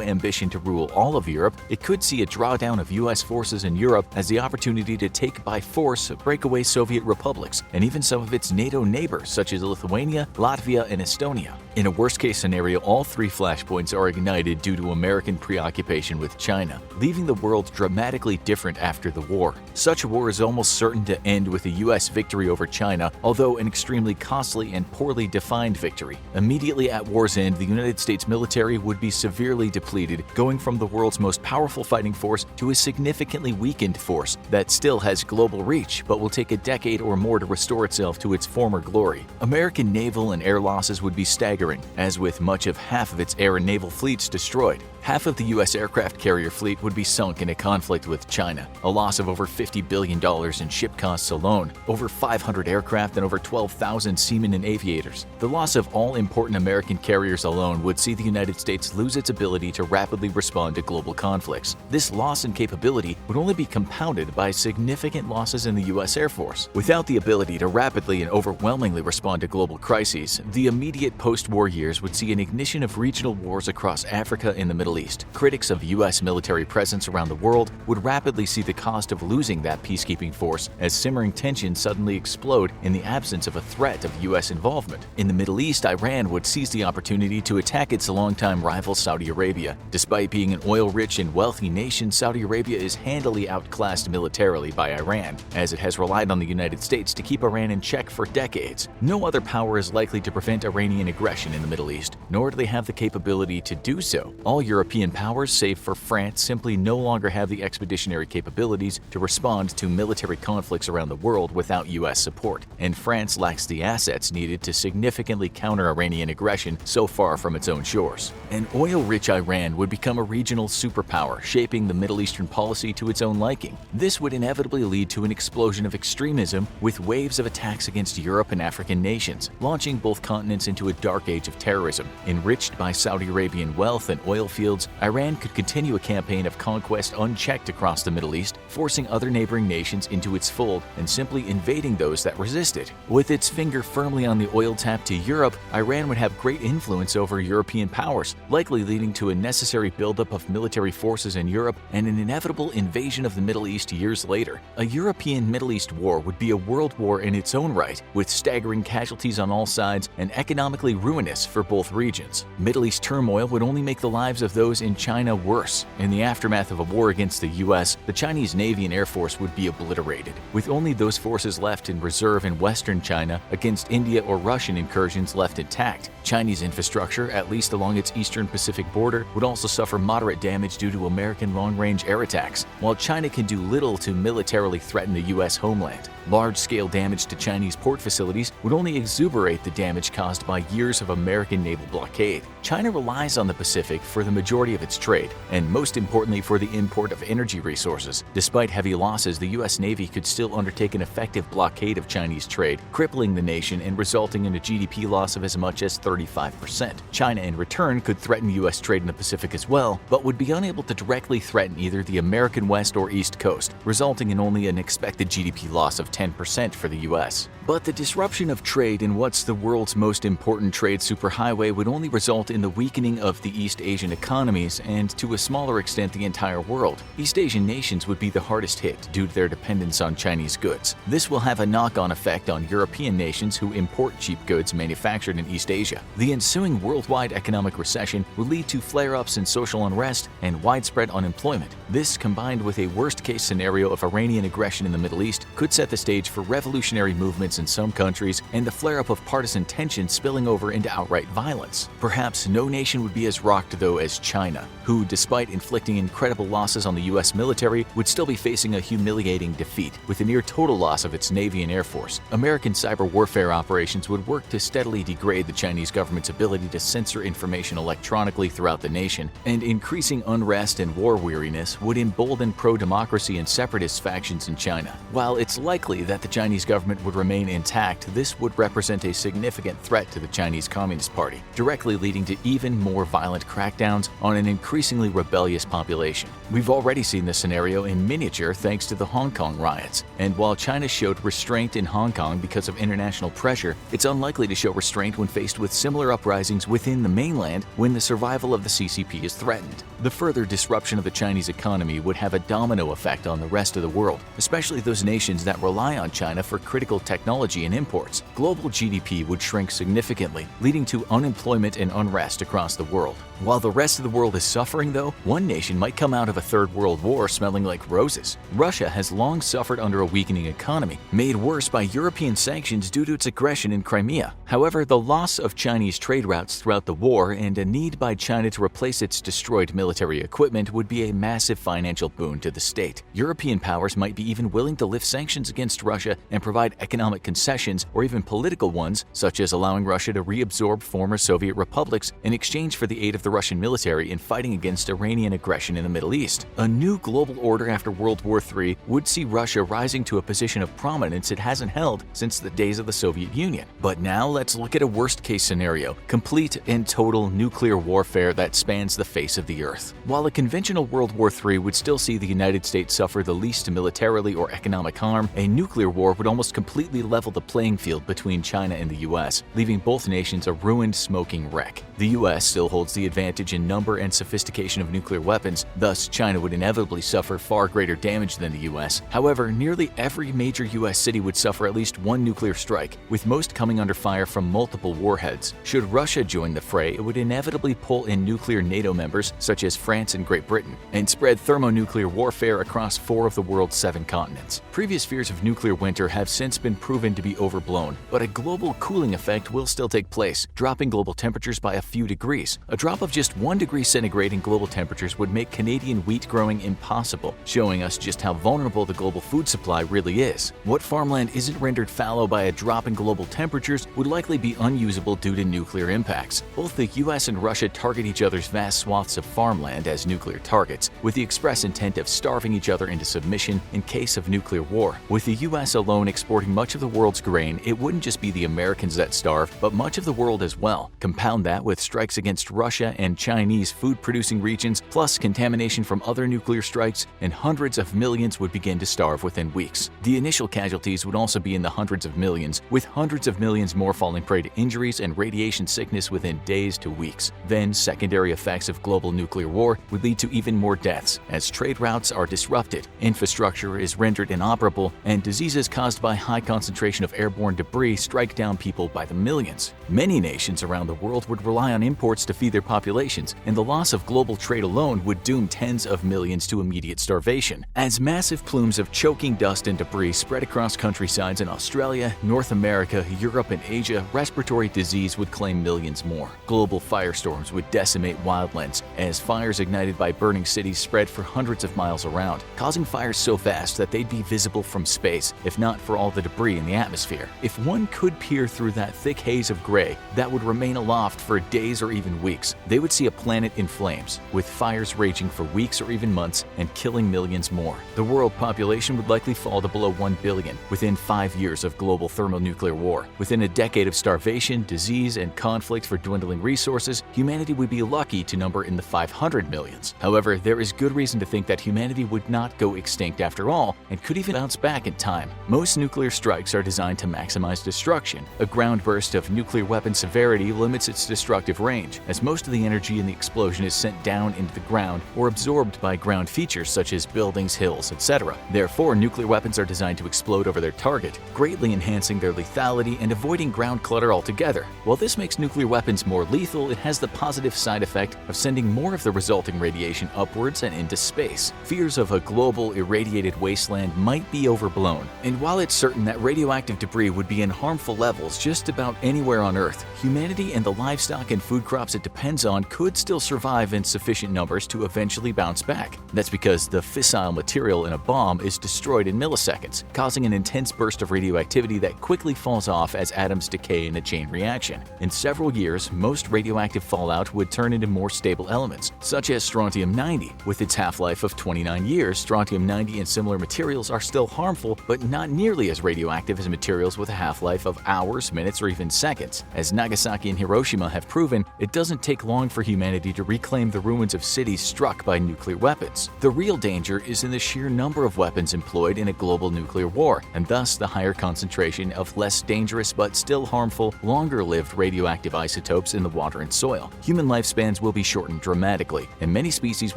ambition to rule all of Europe, it could see a drawdown of US forces in Europe as the opportunity to take by force breakaway Soviet republics and even some of its NATO neighbors such as Lithuania, Latvia, and Estonia. In a worst-case scenario, all three flashpoints are ignited due to American preoccupation with China, leaving the world dramatically different after the war. Such a war is almost certain to end with a US victory over China, although an extremely costly and poorly defined victory. Immediately at war's end, the United States military would be severely depleted, going from the world's most powerful fighting force to a significantly weakened force that still has global reach, but will take a decade or more to restore itself to its former glory. American naval and air losses would be staggering, as with much of half of its air and naval fleets destroyed. Half of the U.S. aircraft carrier fleet would be sunk in a conflict with China, a loss of over $50 billion in ship costs alone, over 500 aircraft and over 12,000 seamen and aviators. The loss of all important American carriers alone would see the United States lose its ability to rapidly respond to global conflicts. This loss in capability would only be compounded by significant losses in the U.S. Air Force. Without the ability to rapidly and overwhelmingly respond to global crises, the immediate post-war years would see an ignition of regional wars across Africa and the Middle East. Critics of U.S. military presence around the world would rapidly see the cost of losing that peacekeeping force as simmering tensions suddenly explode in the absence of a threat of U.S. involvement. In the Middle East, Iran would seize the opportunity to attack its longtime rival Saudi Arabia. Despite being an oil-rich and wealthy nation, Saudi Arabia is handily outclassed militarily by Iran, as it has relied on the United States to keep Iran in check for decades. No other power is likely to prevent Iranian aggression in the Middle East, nor do they have the capability to do so. All European powers, save for France, simply no longer have the expeditionary capabilities to respond to military conflicts around the world without U.S. support, and France lacks the assets needed to significantly counter Iranian aggression so far from its own shores. An oil-rich Iran would become a regional superpower, shaping the Middle Eastern policy to its own liking. working. This would inevitably lead to an explosion of extremism with waves of attacks against Europe and African nations, launching both continents into a dark age of terrorism. Enriched by Saudi Arabian wealth and oil fields, Iran could continue a campaign of conquest unchecked across the Middle East, forcing other neighboring nations into its fold and simply invading those that resisted. With its finger firmly on the oil tap to Europe, Iran would have great influence over European powers, likely leading to a necessary buildup of military forces in Europe and an inevitable invasion of the Middle East years later. A European-Middle East war would be a world war in its own right, with staggering casualties on all sides and economically ruinous for both regions. Middle East turmoil would only make the lives of those in China worse. In the aftermath of a war against the US, the Chinese Navy and Air Force would be obliterated, with only those forces left in reserve in Western China against India or Russian incursions left intact. Chinese infrastructure, at least along its eastern Pacific border, would also suffer moderate damage due to American long-range air attacks, while China can do little to militarily threaten the US homeland. Large-scale damage to Chinese port facilities would only exuberate the damage caused by years of American naval blockade. China relies on the Pacific for the majority of its trade, and most importantly for the import of energy resources. Despite heavy losses, the US Navy could still undertake an effective blockade of Chinese trade, crippling the nation and resulting in a GDP loss of as much as 35%. China, in return, could threaten US trade in the Pacific as well, but would be unable to directly threaten either the American West or East Coast, resulting in only an expected GDP loss of 10% for the US. But the disruption of trade in what's the world's most important trade superhighway would only result in the weakening of the East Asian economies and, to a smaller extent, the entire world. East Asian nations would be the hardest hit due to their dependence on Chinese goods. This will have a knock-on effect on European nations who import cheap goods manufactured in East Asia. The ensuing worldwide economic recession would lead to flare-ups in social unrest and widespread unemployment. This, combined with a worst-case scenario of Iranian aggression in the Middle East, could set the stage for revolutionary movements in some countries and the flare-up of partisan tension spilling over into outright violence. Perhaps no nation would be as rocked, though, as China, who, despite inflicting incredible losses on the US military, would still be facing a humiliating defeat, with a near total loss of its Navy and Air Force. American cyber warfare operations would work to steadily degrade the Chinese government's ability to censor information electronically throughout the nation, and increasing unrest and war weariness would embolden pro-democracy and separatist factions in China. While it's likely that the Chinese government would remain intact, this would represent a significant threat to the Chinese Communist Party, directly leading to even more violent crackdowns on an increasingly rebellious population. We've already seen this scenario in miniature thanks to the Hong Kong riots, and while China showed restraint in Hong Kong because of international pressure, it's unlikely to show restraint when faced with similar uprisings within the mainland when the survival of the CCP is threatened. The further disruption of the Chinese economy would have a domino effect on the rest of the world, especially those nations that rely on China for critical technology and imports. Global GDP would shrink significantly, leading to unemployment and unrest across the world. While the rest of the world is suffering, though, one nation might come out of a third world war smelling like roses. Russia has long suffered under a weakening economy, made worse by European sanctions due to its aggression in Crimea. However, the loss of Chinese trade routes throughout the war and a need by China to replace its destroyed military equipment would be a massive financial boon to the state. European powers might be even willing to lift sanctions against Russia and provide economic concessions or even political ones, such as allowing Russia to reabsorb former Soviet republics in exchange for the aid of the Russian military in fighting against Iranian aggression in the Middle East. A new global order after World War III would see Russia rising to a position of prominence it hasn't held since the days of the Soviet Union. But now let's look at a worst-case scenario: complete and total nuclear warfare that spans the face of the Earth. While a conventional World War III would still see the United States suffer the least militarily or economic harm, a nuclear war would almost completely level the playing field between China and the US, leaving both nations a ruined, smoking wreck. The US still holds the advantage in number and sophistication of nuclear weapons, thus China would inevitably suffer far greater damage than the US. However, nearly every major US city would suffer at least one nuclear strike, with most coming under fire from multiple warheads. Should Russia join the fray, it would inevitably pull in nuclear NATO members such as France and Great Britain, and spread thermonuclear warfare across 4 of the world's 7 continents. Previous fears of nuclear winter have since been proven to be overblown, but a global cooling effect will still take place, dropping global temperatures by a few degrees. A drop of just 1 degree centigrade in global temperatures would make Canadian wheat growing impossible, showing us just how vulnerable the global food supply really is. What farmland isn't rendered fallow by a drop in global temperatures would likely be unusable due to nuclear impacts. Both the US and Russia target each other's vast swaths of farmland as nuclear targets, with the express intent of starving each each other into submission in case of nuclear war. With the US alone exporting much of the world's grain, it wouldn't just be the Americans that starve, but much of the world as well. Compound that with strikes against Russia and Chinese food-producing regions, plus contamination from other nuclear strikes, and hundreds of millions would begin to starve within weeks. The initial casualties would also be in the hundreds of millions, with hundreds of millions more falling prey to injuries and radiation sickness within days to weeks. Then, secondary effects of global nuclear war would lead to even more deaths, as trade routes are disrupted, infrastructure is rendered inoperable, and diseases caused by high concentration of airborne debris strike down people by the millions. Many nations around the world would rely on imports to feed their populations, and the loss of global trade alone would doom tens of millions to immediate starvation. As massive plumes of choking dust and debris spread across countrysides in Australia, North America, Europe, and Asia, respiratory disease would claim millions more. Global firestorms would decimate wildlands, as fires ignited by burning cities spread for hundreds of miles around, causing fires so fast that they'd be visible from space, if not for all the debris in the atmosphere. If one could peer through that thick haze of gray that would remain aloft for days or even weeks, they would see a planet in flames, with fires raging for weeks or even months and killing millions more. The world population would likely fall to below 1 billion within 5 years of global thermonuclear war. Within a decade of starvation, disease, and conflict for dwindling resources, humanity would be lucky to number in the 500 millions. However, there is good reason to think that humanity would not go extinct after all, and could even bounce back in time. Most nuclear strikes are designed to maximize destruction. A ground burst of nuclear weapon severity limits its destructive range, as most of the energy in the explosion is sent down into the ground or absorbed by ground features such as buildings, hills, etc. Therefore, nuclear weapons are designed to explode over their target, greatly enhancing their lethality and avoiding ground clutter altogether. While this makes nuclear weapons more lethal, it has the positive side effect of sending more of the resulting radiation upwards and into space. Fears of a global irradiated wasteland might be overblown, and while it's certain that radioactive debris would be in harmful levels just about anywhere on Earth, humanity and the livestock and food crops it depends on could still survive in sufficient numbers to eventually bounce back. That's because the fissile material in a bomb is destroyed in milliseconds, causing an intense burst of radioactivity that quickly falls off as atoms decay in a chain reaction. In several years, most radioactive fallout would turn into more stable elements, such as strontium-90. With its half-life of 29 years, strontium-90 and similar materials are still harmful, but not nearly as radioactive as materials with a half-life of hours, minutes, or even seconds. As Nagasaki and Hiroshima have proven, it doesn't take long for humanity to reclaim the ruins of cities struck by nuclear weapons. The real danger is in the sheer number of weapons employed in a global nuclear war, and thus the higher concentration of less dangerous but still harmful, longer-lived radioactive isotopes in the water and soil. Human lifespans will be shortened dramatically, and many species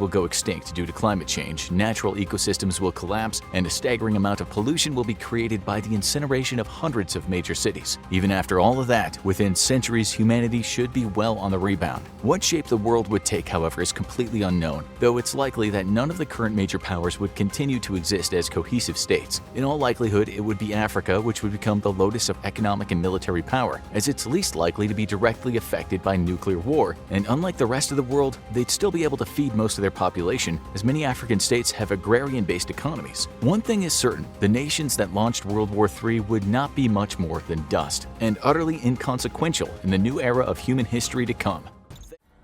will go extinct due to climate change, natural ecosystems will collapse, and a staggering amount of pollution will be created by the incineration of hundreds of major cities. Even after all of that, within centuries, humanity should be well on the rebound. What shape the world would take, however, is completely unknown, though it's likely that none of the current major powers would continue to exist as cohesive states. In all likelihood, it would be Africa which would become the lotus of economic and military power, as it's least likely to be directly affected by nuclear war, and unlike the rest of the world, they'd still be able to feed most of their population, as many African states have agrarian-based economies. One thing is certain, the nations that launched World War III would not be much more than dust, and utterly inconsequential in the new era of human history to come.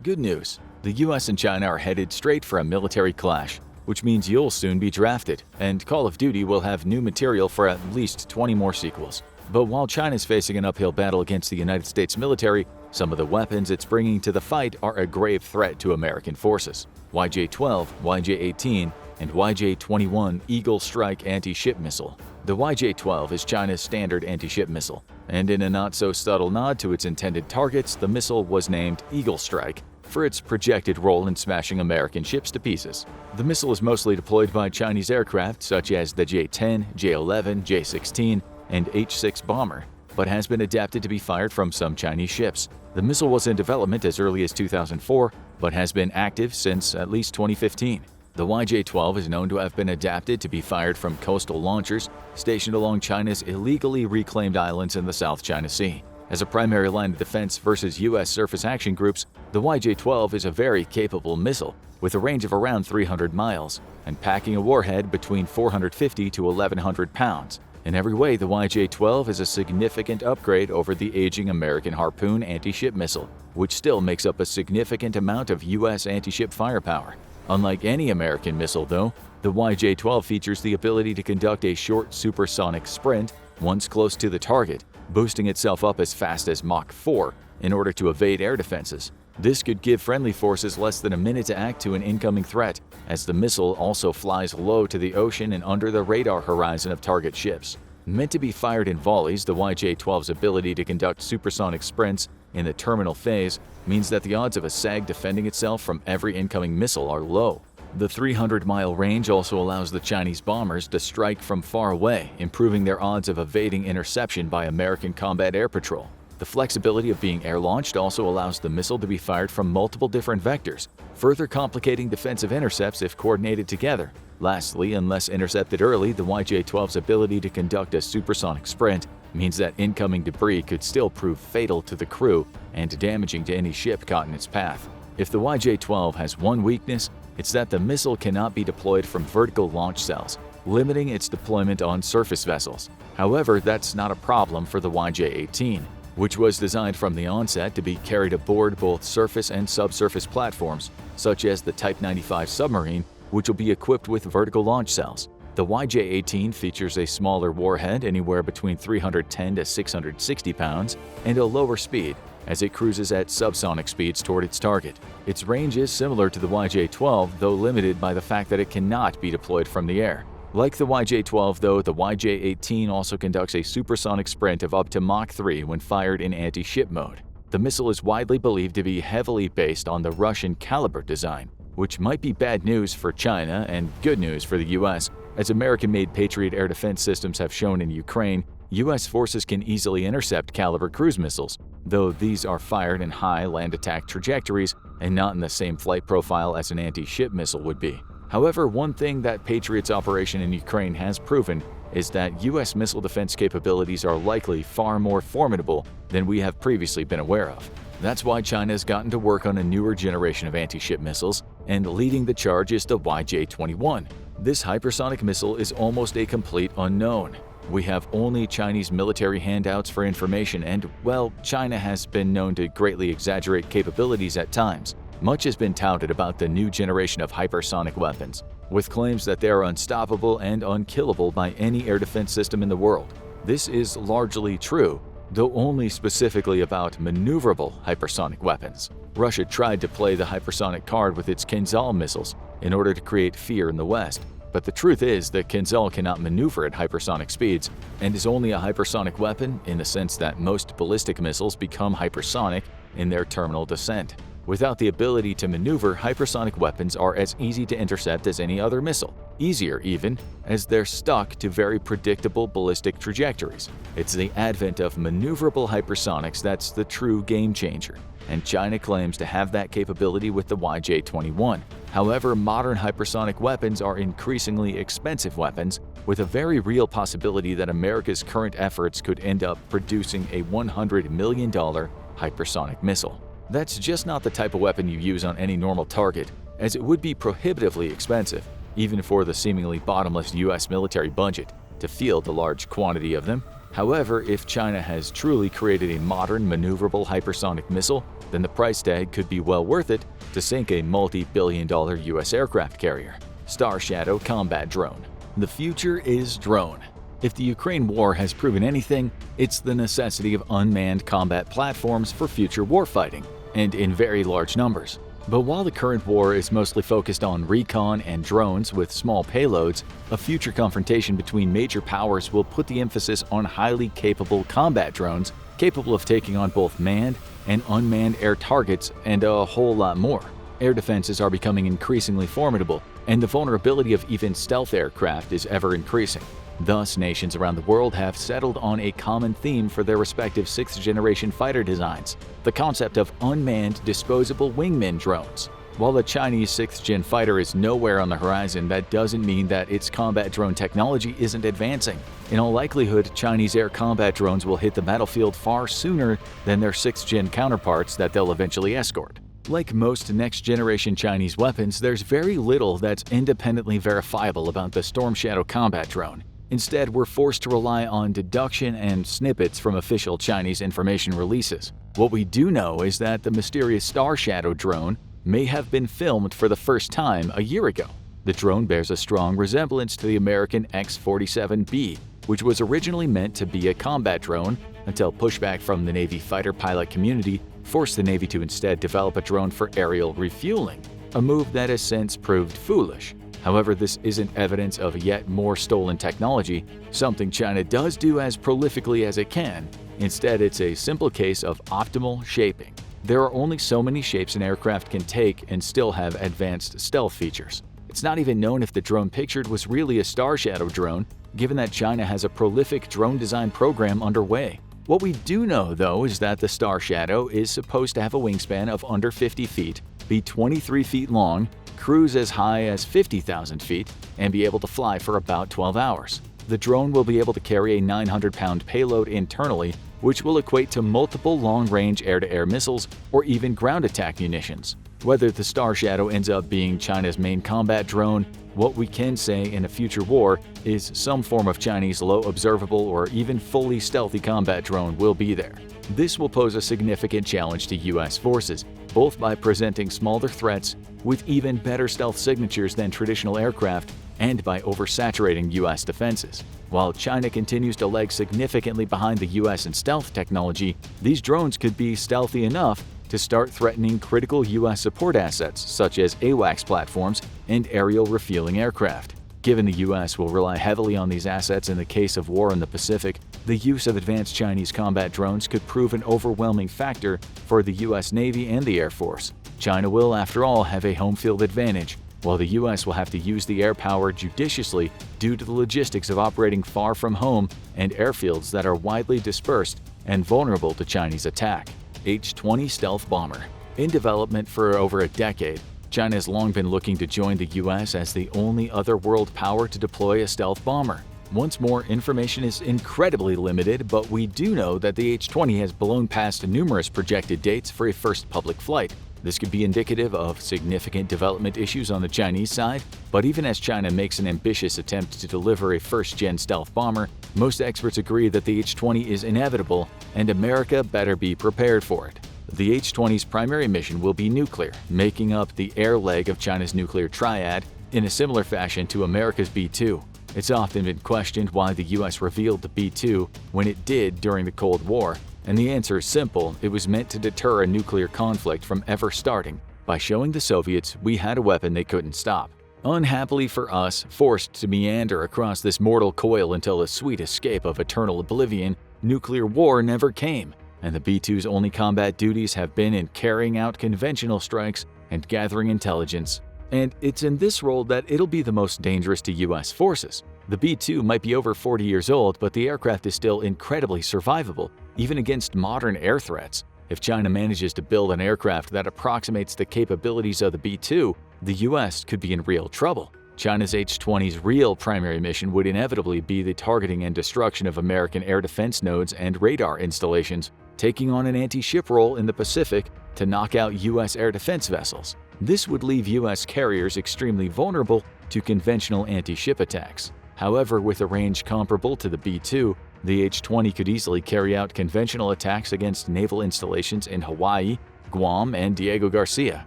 Good news. The US and China are headed straight for a military clash, which means you'll soon be drafted, and Call of Duty will have new material for at least 20 more sequels. But while China's facing an uphill battle against the United States military, some of the weapons it's bringing to the fight are a grave threat to American forces. YJ-12, YJ-18, and YJ-21 Eagle Strike anti-ship missile. The YJ-12 is China's standard anti-ship missile, and in a not-so-subtle nod to its intended targets, the missile was named Eagle Strike for its projected role in smashing American ships to pieces. The missile is mostly deployed by Chinese aircraft such as the J-10, J-11, J-16, and H-6 bomber, but has been adapted to be fired from some Chinese ships. The missile was in development as early as 2004, but has been active since at least 2015. The YJ-12 is known to have been adapted to be fired from coastal launchers stationed along China's illegally reclaimed islands in the South China Sea. As a primary line of defense versus U.S. surface action groups, the YJ-12 is a very capable missile with a range of around 300 miles and packing a warhead between 450 to 1,100 pounds. In every way, the YJ-12 is a significant upgrade over the aging American Harpoon anti-ship missile, which still makes up a significant amount of U.S. anti-ship firepower. Unlike any American missile, though, The YJ-12 features the ability to conduct a short supersonic sprint once close to the target, boosting itself up as fast as Mach 4 in order to evade air defenses. This could give friendly forces less than a minute to act to an incoming threat, as the missile also flies low to the ocean and under the radar horizon of target ships. Meant to be fired in volleys, the YJ-12's ability to conduct supersonic sprints in the terminal phase means that the odds of a SAG defending itself from every incoming missile are low. The 300-mile range also allows the Chinese bombers to strike from far away, improving their odds of evading interception by American combat air patrol. The flexibility of being air-launched also allows the missile to be fired from multiple different vectors, further complicating defensive intercepts if coordinated together. Lastly, unless intercepted early, the YJ-12's ability to conduct a supersonic sprint means that incoming debris could still prove fatal to the crew and damaging to any ship caught in its path. If the YJ-12 has one weakness, it's that the missile cannot be deployed from vertical launch cells, limiting its deployment on surface vessels. However, that's not a problem for the YJ-18, which was designed from the onset to be carried aboard both surface and subsurface platforms, such as the Type 95 submarine, which will be equipped with vertical launch cells. The YJ-18 features a smaller warhead, anywhere between 310 to 660 pounds, and a lower speed, as it cruises at subsonic speeds toward its target. Its range is similar to the YJ-12, though limited by the fact that it cannot be deployed from the air. Like the YJ-12, though, the YJ-18 also conducts a supersonic sprint of up to Mach 3 when fired in anti-ship mode. The missile is widely believed to be heavily based on the Russian Caliber design, which might be bad news for China and good news for the US. As American-made Patriot air defense systems have shown in Ukraine, US forces can easily intercept Caliber cruise missiles, though these are fired in high land attack trajectories and not in the same flight profile as an anti-ship missile would be. However, one thing that Patriot's operation in Ukraine has proven is that US missile defense capabilities are likely far more formidable than we have previously been aware of. That's why China has gotten to work on a newer generation of anti-ship missiles, and leading the charge is the YJ-21. This hypersonic missile is almost a complete unknown. We have only Chinese military handouts for information, and, well, China has been known to greatly exaggerate capabilities at times. Much has been touted about the new generation of hypersonic weapons, with claims that they are unstoppable and unkillable by any air defense system in the world. This is largely true, though only specifically about maneuverable hypersonic weapons. Russia tried to play the hypersonic card with its Kinzhal missiles in order to create fear in the West. But the truth is that Kinzhal cannot maneuver at hypersonic speeds and is only a hypersonic weapon in the sense that most ballistic missiles become hypersonic in their terminal descent. Without the ability to maneuver, hypersonic weapons are as easy to intercept as any other missile. Easier even, as they're stuck to very predictable ballistic trajectories. It's the advent of maneuverable hypersonics that's the true game changer, and China claims to have that capability with the YJ-21. However, modern hypersonic weapons are increasingly expensive weapons, with a very real possibility that America's current efforts could end up producing a $100 million hypersonic missile. That's just not the type of weapon you use on any normal target, as it would be prohibitively expensive, even for the seemingly bottomless US military budget, to field a large quantity of them. However, if China has truly created a modern maneuverable hypersonic missile, then the price tag could be well worth it to sink a multi-billion-dollar US aircraft carrier. Star Shadow Combat Drone. The future is drone. If the Ukraine war has proven anything, it's the necessity of unmanned combat platforms for future warfighting, and in very large numbers. But while the current war is mostly focused on recon and drones with small payloads, a future confrontation between major powers will put the emphasis on highly capable combat drones capable of taking on both manned and unmanned air targets and a whole lot more. Air defenses are becoming increasingly formidable, and the vulnerability of even stealth aircraft is ever increasing. Thus, nations around the world have settled on a common theme for their respective sixth-generation fighter designs: the concept of unmanned disposable wingman drones. While the Chinese 6th-gen fighter is nowhere on the horizon, that doesn't mean that its combat drone technology isn't advancing. In all likelihood, Chinese air combat drones will hit the battlefield far sooner than their 6th-gen counterparts that they'll eventually escort. Like most next-generation Chinese weapons, there's very little that's independently verifiable about the Storm Shadow combat drone. Instead, we're forced to rely on deduction and snippets from official Chinese information releases. What we do know is that the mysterious Star Shadow drone may have been filmed for the first time a year ago. The drone bears a strong resemblance to the American X-47B, which was originally meant to be a combat drone until pushback from the Navy fighter pilot community forced the Navy to instead develop a drone for aerial refueling, a move that has since proved foolish. However, this isn't evidence of yet more stolen technology, something China does do as prolifically as it can. Instead, it's a simple case of optimal shaping. There are only so many shapes an aircraft can take and still have advanced stealth features. It's not even known if the drone pictured was really a Star Shadow drone, given that China has a prolific drone design program underway. What we do know, though, is that the Star Shadow is supposed to have a wingspan of under 50 feet, be 23 feet long, cruise as high as 50,000 feet, and be able to fly for about 12 hours. The drone will be able to carry a 900-pound payload internally, which will equate to multiple long-range air-to-air missiles or even ground attack munitions. Whether the Star Shadow ends up being China's main combat drone, what we can say in a future war is some form of Chinese low observable or even fully stealthy combat drone will be there. This will pose a significant challenge to U.S. forces, both by presenting smaller threats with even better stealth signatures than traditional aircraft and by oversaturating U.S. defenses. While China continues to lag significantly behind the U.S. in stealth technology, these drones could be stealthy enough to start threatening critical U.S. support assets such as AWACS platforms and aerial refueling aircraft. Given the U.S. will rely heavily on these assets in the case of war in the Pacific, the use of advanced Chinese combat drones could prove an overwhelming factor for the U.S. Navy and the Air Force. China will, after all, have a home field advantage, while the U.S. will have to use the air power judiciously due to the logistics of operating far from home and airfields that are widely dispersed and vulnerable to Chinese attack. H-20 stealth bomber. In development for over a decade, China has long been looking to join the U.S. as the only other world power to deploy a stealth bomber. Once more, information is incredibly limited, but we do know that the H-20 has blown past numerous projected dates for a first public flight. This could be indicative of significant development issues on the Chinese side, but even as China makes an ambitious attempt to deliver a first-gen stealth bomber, most experts agree that the H-20 is inevitable and America better be prepared for it. The H-20's primary mission will be nuclear, making up the air leg of China's nuclear triad in a similar fashion to America's B-2. It's often been questioned why the U.S. revealed the B-2 when it did during the Cold War, and the answer is simple: it was meant to deter a nuclear conflict from ever starting by showing the Soviets we had a weapon they couldn't stop. Unhappily for us, forced to meander across this mortal coil until a sweet escape of eternal oblivion, nuclear war never came, and the B-2's only combat duties have been in carrying out conventional strikes and gathering intelligence. And it's in this role that it'll be the most dangerous to U.S. forces. The B-2 might be over 40 years old, but the aircraft is still incredibly survivable, even against modern air threats. If China manages to build an aircraft that approximates the capabilities of the B-2, the U.S. could be in real trouble. China's H-20's real primary mission would inevitably be the targeting and destruction of American air defense nodes and radar installations, taking on an anti-ship role in the Pacific to knock out U.S. air defense vessels. This would leave U.S. carriers extremely vulnerable to conventional anti-ship attacks. However, with a range comparable to the B-2, the H-20 could easily carry out conventional attacks against naval installations in Hawaii, Guam, and Diego Garcia.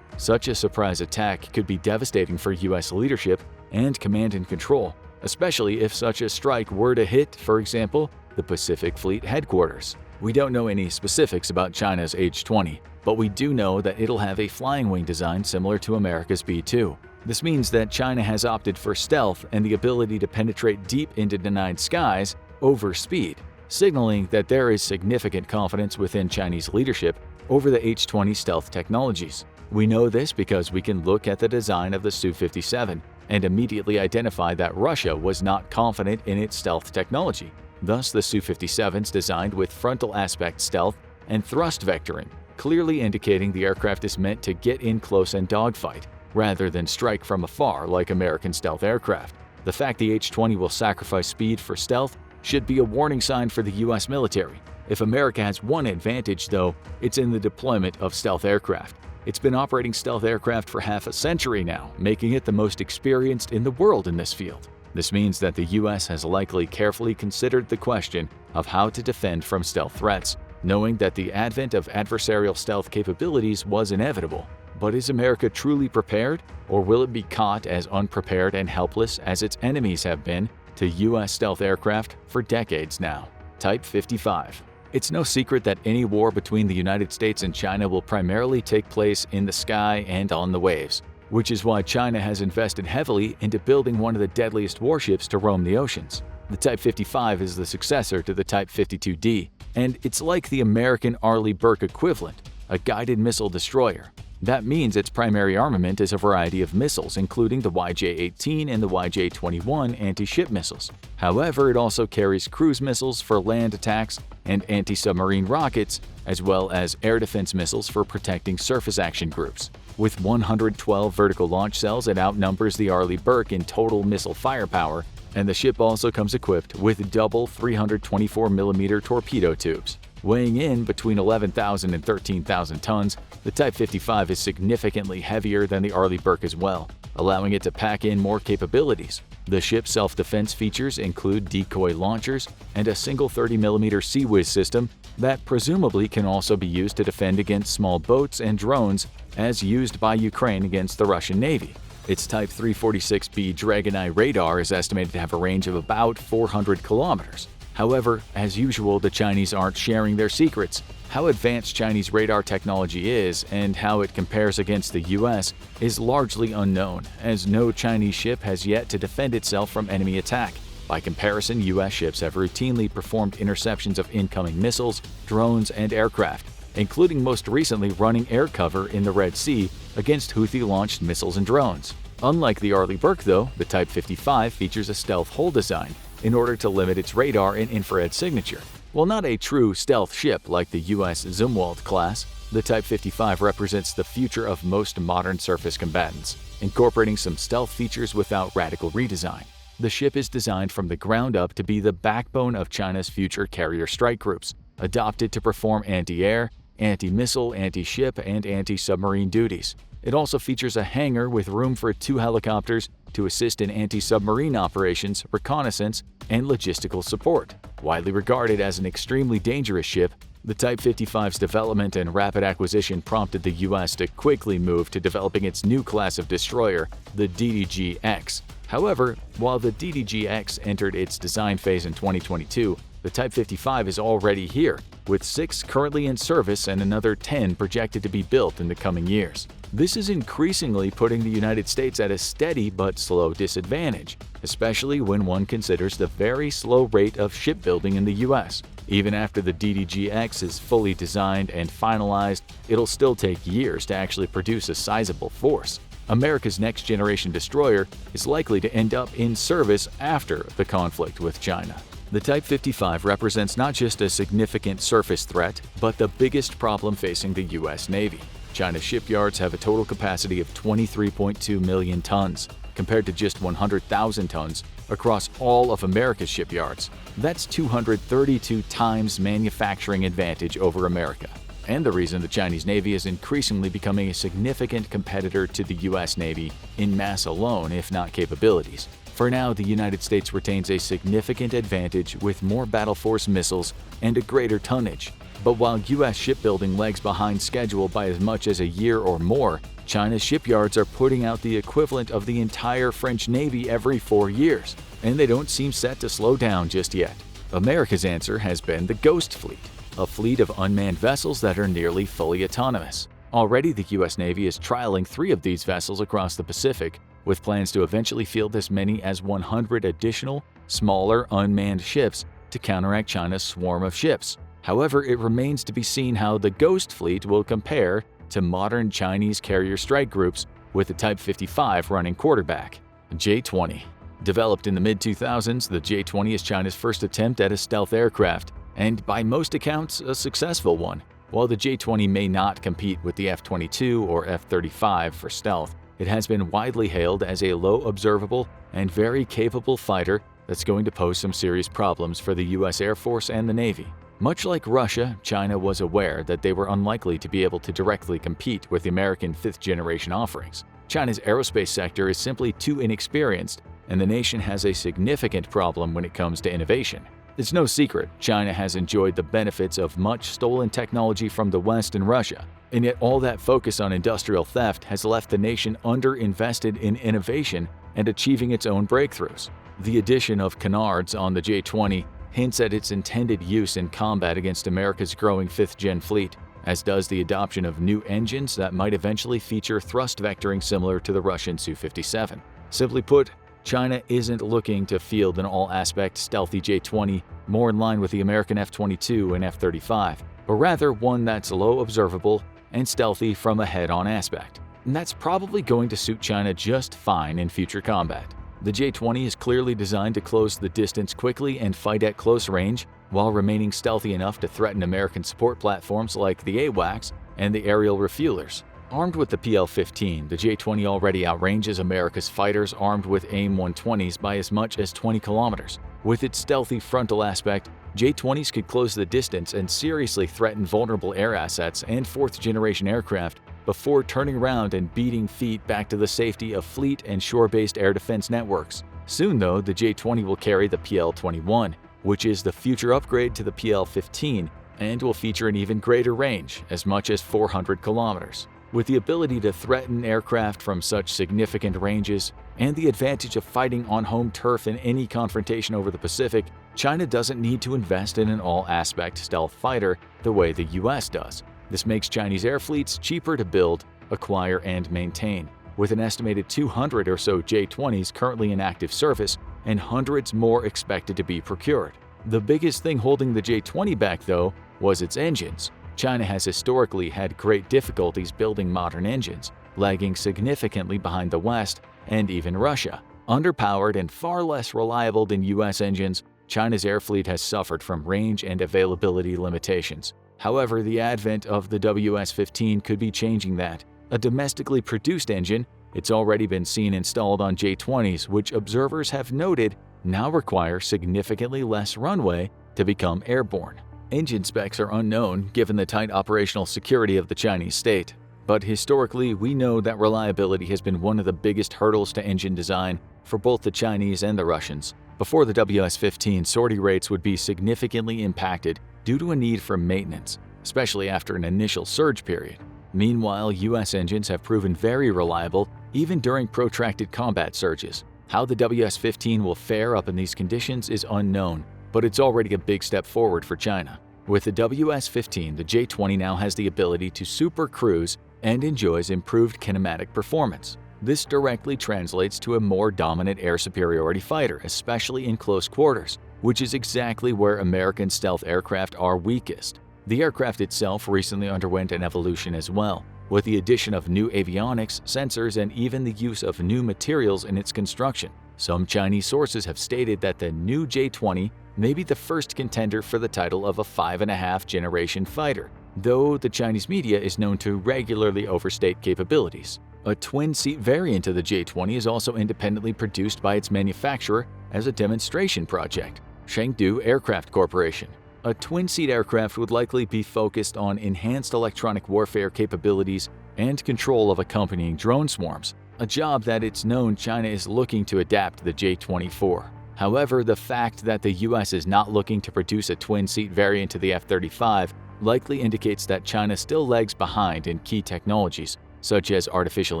Such a surprise attack could be devastating for U.S. leadership and command and control, especially if such a strike were to hit, for example, the Pacific Fleet headquarters. We don't know any specifics about China's H-20, but we do know that it'll have a flying wing design similar to America's B-2. This means that China has opted for stealth and the ability to penetrate deep into denied skies over speed, signaling that there is significant confidence within Chinese leadership over the H-20 stealth technologies. We know this because we can look at the design of the Su-57 and immediately identify that Russia was not confident in its stealth technology. Thus, the Su-57's designed with frontal aspect stealth and thrust vectoring, clearly indicating the aircraft is meant to get in close and dogfight, rather than strike from afar like American stealth aircraft. The fact the H-20 will sacrifice speed for stealth should be a warning sign for the U.S. military. If America has one advantage, though, it's in the deployment of stealth aircraft. It's been operating stealth aircraft for half a century now, making it the most experienced in the world in this field. This means that the U.S. has likely carefully considered the question of how to defend from stealth threats, knowing that the advent of adversarial stealth capabilities was inevitable. But is America truly prepared, or will it be caught as unprepared and helpless as its enemies have been to U.S. stealth aircraft for decades now? Type 55. It's no secret that any war between the United States and China will primarily take place in the sky and on the waves, which is why China has invested heavily into building one of the deadliest warships to roam the oceans. The Type 55 is the successor to the Type 52D, and it's like the American Arleigh Burke equivalent, a guided missile destroyer. That means its primary armament is a variety of missiles, including the YJ-18 and the YJ-21 anti-ship missiles. However, it also carries cruise missiles for land attacks and anti-submarine rockets, as well as air defense missiles for protecting surface action groups. With 112 vertical launch cells, it outnumbers the Arleigh Burke in total missile firepower, and the ship also comes equipped with double 324mm torpedo tubes. Weighing in between 11,000 and 13,000 tons, the Type 55 is significantly heavier than the Arleigh Burke as well, allowing it to pack in more capabilities. The ship's self-defense features include decoy launchers and a single 30mm Sea Whiz system that presumably can also be used to defend against small boats and drones as used by Ukraine against the Russian Navy. Its Type 346B Dragon Eye radar is estimated to have a range of about 400 kilometers. However, as usual, the Chinese aren't sharing their secrets. How advanced Chinese radar technology is and how it compares against the US is largely unknown, as no Chinese ship has yet to defend itself from enemy attack. By comparison, US ships have routinely performed interceptions of incoming missiles, drones, and aircraft, including most recently running air cover in the Red Sea against Houthi-launched missiles and drones. Unlike the Arleigh Burke, though, the Type 55 features a stealth hull design in order to limit its radar and infrared signature. While not a true stealth ship like the US Zumwalt class, the Type 55 represents the future of most modern surface combatants, incorporating some stealth features without radical redesign. The ship is designed from the ground up to be the backbone of China's future carrier strike groups, adopted to perform anti-air, anti-missile, anti-ship, and anti-submarine duties. It also features a hangar with room for 2 helicopters to assist in anti-submarine operations, reconnaissance, and logistical support. Widely regarded as an extremely dangerous ship, the Type 55's development and rapid acquisition prompted the U.S. to quickly move to developing its new class of destroyer, the DDG-X. However, while the DDG-X entered its design phase in 2022, the Type 55 is already here, with 6 currently in service and another 10 projected to be built in the coming years. This is increasingly putting the United States at a steady but slow disadvantage, especially when one considers the very slow rate of shipbuilding in the U.S. Even after the DDG-X is fully designed and finalized, it'll still take years to actually produce a sizable force. America's next-generation destroyer is likely to end up in service after the conflict with China. The Type 55 represents not just a significant surface threat, but the biggest problem facing the U.S. Navy. China's shipyards have a total capacity of 23.2 million tons, compared to just 100,000 tons across all of America's shipyards. That's 232 times manufacturing advantage over America, and the reason the Chinese Navy is increasingly becoming a significant competitor to the U.S. Navy in mass alone, if not capabilities. For now, the United States retains a significant advantage with more battle force missiles and a greater tonnage. But while U.S. shipbuilding lags behind schedule by as much as a year or more, China's shipyards are putting out the equivalent of the entire French Navy every 4 years, and they don't seem set to slow down just yet. America's answer has been the Ghost Fleet, a fleet of unmanned vessels that are nearly fully autonomous. Already, the U.S. Navy is trialing 3 of these vessels across the Pacific, with plans to eventually field as many as 100 additional, smaller, unmanned ships to counteract China's swarm of ships. However, it remains to be seen how the Ghost Fleet will compare to modern Chinese carrier strike groups, with the Type 55 running quarterback. J-20. Developed in the mid-2000s, the J-20 is China's first attempt at a stealth aircraft, and by most accounts, a successful one. While the J-20 may not compete with the F-22 or F-35 for stealth, it has been widely hailed as a low observable and very capable fighter that's going to pose some serious problems for the U.S. Air Force and the Navy. Much like Russia, China was aware that they were unlikely to be able to directly compete with the American 5th-generation offerings. China's aerospace sector is simply too inexperienced, and the nation has a significant problem when it comes to innovation. It's no secret China has enjoyed the benefits of much stolen technology from the West and Russia, And yet all that focus on industrial theft has left the nation underinvested in innovation and achieving its own breakthroughs. The addition of canards on the J-20 hints at its intended use in combat against America's growing 5th-gen fleet, as does the adoption of new engines that might eventually feature thrust vectoring similar to the Russian Su-57. Simply put, China isn't looking to field an all-aspect stealthy J-20 more in line with the American F-22 and F-35, but rather one that's low observable and stealthy from a head-on aspect. And that's probably going to suit China just fine in future combat. The J-20 is clearly designed to close the distance quickly and fight at close range, while remaining stealthy enough to threaten American support platforms like the AWACS and the aerial refuelers. Armed with the PL-15, the J-20 already outranges America's fighters armed with AIM-120s by as much as 20 kilometers. With its stealthy frontal aspect, J-20s could close the distance and seriously threaten vulnerable air assets and 4th-generation aircraft before turning around and beating feet back to the safety of fleet and shore-based air defense networks. Soon, though, the J-20 will carry the PL-21, which is the future upgrade to the PL-15, and will feature an even greater range, as much as 400 kilometers. With the ability to threaten aircraft from such significant ranges, and the advantage of fighting on home turf in any confrontation over the Pacific, China doesn't need to invest in an all-aspect stealth fighter the way the US does. This makes Chinese air fleets cheaper to build, acquire, and maintain, with an estimated 200 or so J-20s currently in active service and hundreds more expected to be procured. The biggest thing holding the J-20 back, though, was its engines. China has historically had great difficulties building modern engines, lagging significantly behind the West and even Russia. Underpowered and far less reliable than US engines, China's air fleet has suffered from range and availability limitations. However, the advent of the WS-15 could be changing that. A domestically produced engine, it's already been seen installed on J-20s, which observers have noted now require significantly less runway to become airborne. Engine specs are unknown given the tight operational security of the Chinese state, but historically we know that reliability has been one of the biggest hurdles to engine design for both the Chinese and the Russians. Before the WS-15, sortie rates would be significantly impacted due to a need for maintenance, especially after an initial surge period. Meanwhile, US engines have proven very reliable even during protracted combat surges. How the WS-15 will fare up in these conditions is unknown, but it's already a big step forward for China. With the WS-15, the J-20 now has the ability to super cruise and enjoys improved kinematic performance. This directly translates to a more dominant air superiority fighter, especially in close quarters, which is exactly where American stealth aircraft are weakest. The aircraft itself recently underwent an evolution as well, with the addition of new avionics, sensors, and even the use of new materials in its construction. Some Chinese sources have stated that the new J-20 may be the first contender for the title of a 5.5-generation fighter, though the Chinese media is known to regularly overstate capabilities. A twin-seat variant of the J-20 is also independently produced by its manufacturer as a demonstration project, Chengdu Aircraft Corporation. A twin-seat aircraft would likely be focused on enhanced electronic warfare capabilities and control of accompanying drone swarms, a job that it's known China is looking to adapt the J-20 for. However, the fact that the US is not looking to produce a twin-seat variant to the F-35 likely indicates that China still lags behind in key technologies, such as artificial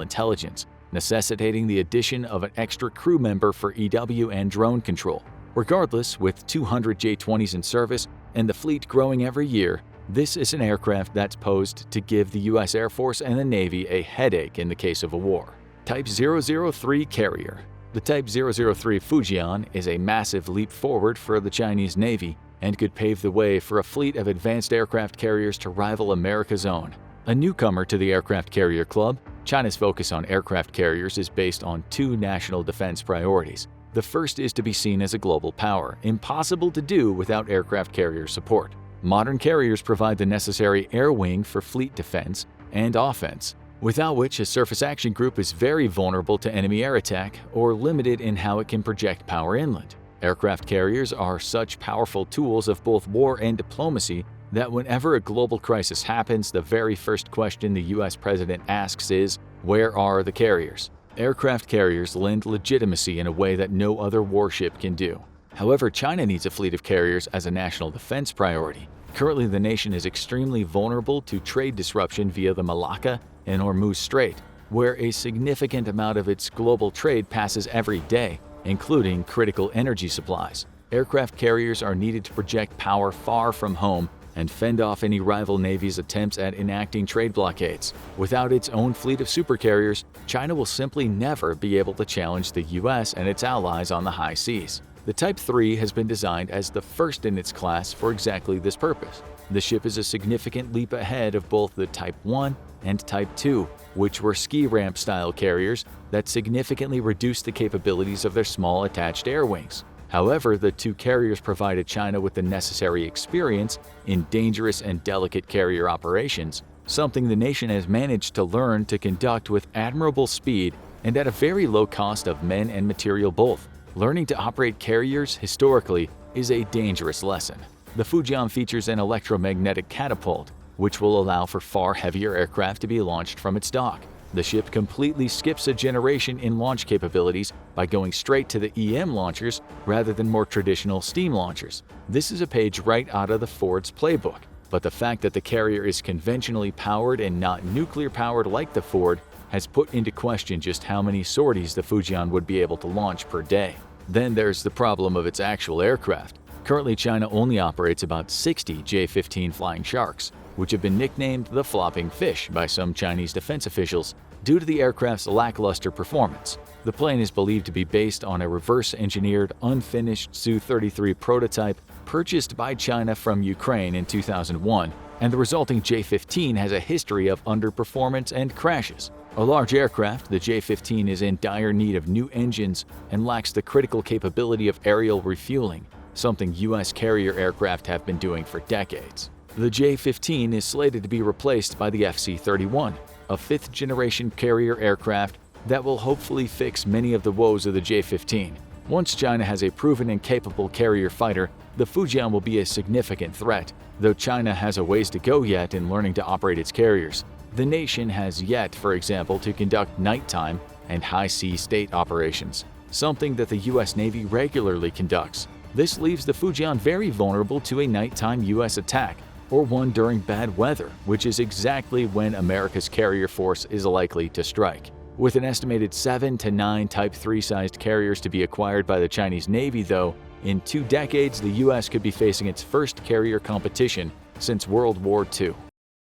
intelligence, necessitating the addition of an extra crew member for EW and drone control. Regardless, with 200 J-20s in service and the fleet growing every year, this is an aircraft that's posed to give the US Air Force and the Navy a headache in the case of a war. Type 003 Carrier. The Type 003 Fujian is a massive leap forward for the Chinese Navy and could pave the way for a fleet of advanced aircraft carriers to rival America's own. A newcomer to the aircraft carrier club, China's focus on aircraft carriers is based on two national defense priorities. The first is to be seen as a global power, impossible to do without aircraft carrier support. Modern carriers provide the necessary air wing for fleet defense and offense, without which a surface action group is very vulnerable to enemy air attack or limited in how it can project power inland. Aircraft carriers are such powerful tools of both war and diplomacy that whenever a global crisis happens, the very first question the US president asks is, "Where are the carriers?" Aircraft carriers lend legitimacy in a way that no other warship can do. However, China needs a fleet of carriers as a national defense priority. Currently, the nation is extremely vulnerable to trade disruption via the Malacca and Hormuz Strait, where a significant amount of its global trade passes every day, including critical energy supplies. Aircraft carriers are needed to project power far from home and fend off any rival navy's attempts at enacting trade blockades. Without its own fleet of supercarriers, China will simply never be able to challenge the US and its allies on the high seas. The Type 3 has been designed as the first in its class for exactly this purpose. The ship is a significant leap ahead of both the Type 1 and Type 2, which were ski ramp-style carriers that significantly reduced the capabilities of their small attached air wings. However, the two carriers provided China with the necessary experience in dangerous and delicate carrier operations, something the nation has managed to learn to conduct with admirable speed and at a very low cost of men and material both. Learning to operate carriers historically is a dangerous lesson. The Fujian features an electromagnetic catapult, which will allow for far heavier aircraft to be launched from its dock. The ship completely skips a generation in launch capabilities by going straight to the EM launchers rather than more traditional steam launchers. This is a page right out of the Ford's playbook, but the fact that the carrier is conventionally powered and not nuclear-powered like the Ford has put into question just how many sorties the Fujian would be able to launch per day. Then there's the problem of its actual aircraft. Currently, China only operates about 60 J-15 Flying Sharks, which have been nicknamed the flopping fish by some Chinese defense officials due to the aircraft's lackluster performance. The plane is believed to be based on a reverse-engineered, unfinished Su-33 prototype purchased by China from Ukraine in 2001, and the resulting J-15 has a history of underperformance and crashes. A large aircraft, the J-15 is in dire need of new engines and lacks the critical capability of aerial refueling, something U.S. carrier aircraft have been doing for decades. The J-15 is slated to be replaced by the FC-31, a fifth-generation carrier aircraft that will hopefully fix many of the woes of the J-15. Once China has a proven and capable carrier fighter, the Fujian will be a significant threat. Though China has a ways to go yet in learning to operate its carriers, the nation has yet, for example, to conduct nighttime and high-sea state operations, something that the U.S. Navy regularly conducts. This leaves the Fujian very vulnerable to a nighttime U.S. attack, or one during bad weather, which is exactly when America's carrier force is likely to strike. With an estimated 7 to 9 Type 3-sized carriers to be acquired by the Chinese Navy, though, in 2 decades the U.S. could be facing its first carrier competition since World War II.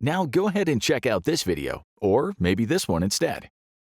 Now go ahead and check out this video, or maybe this one instead.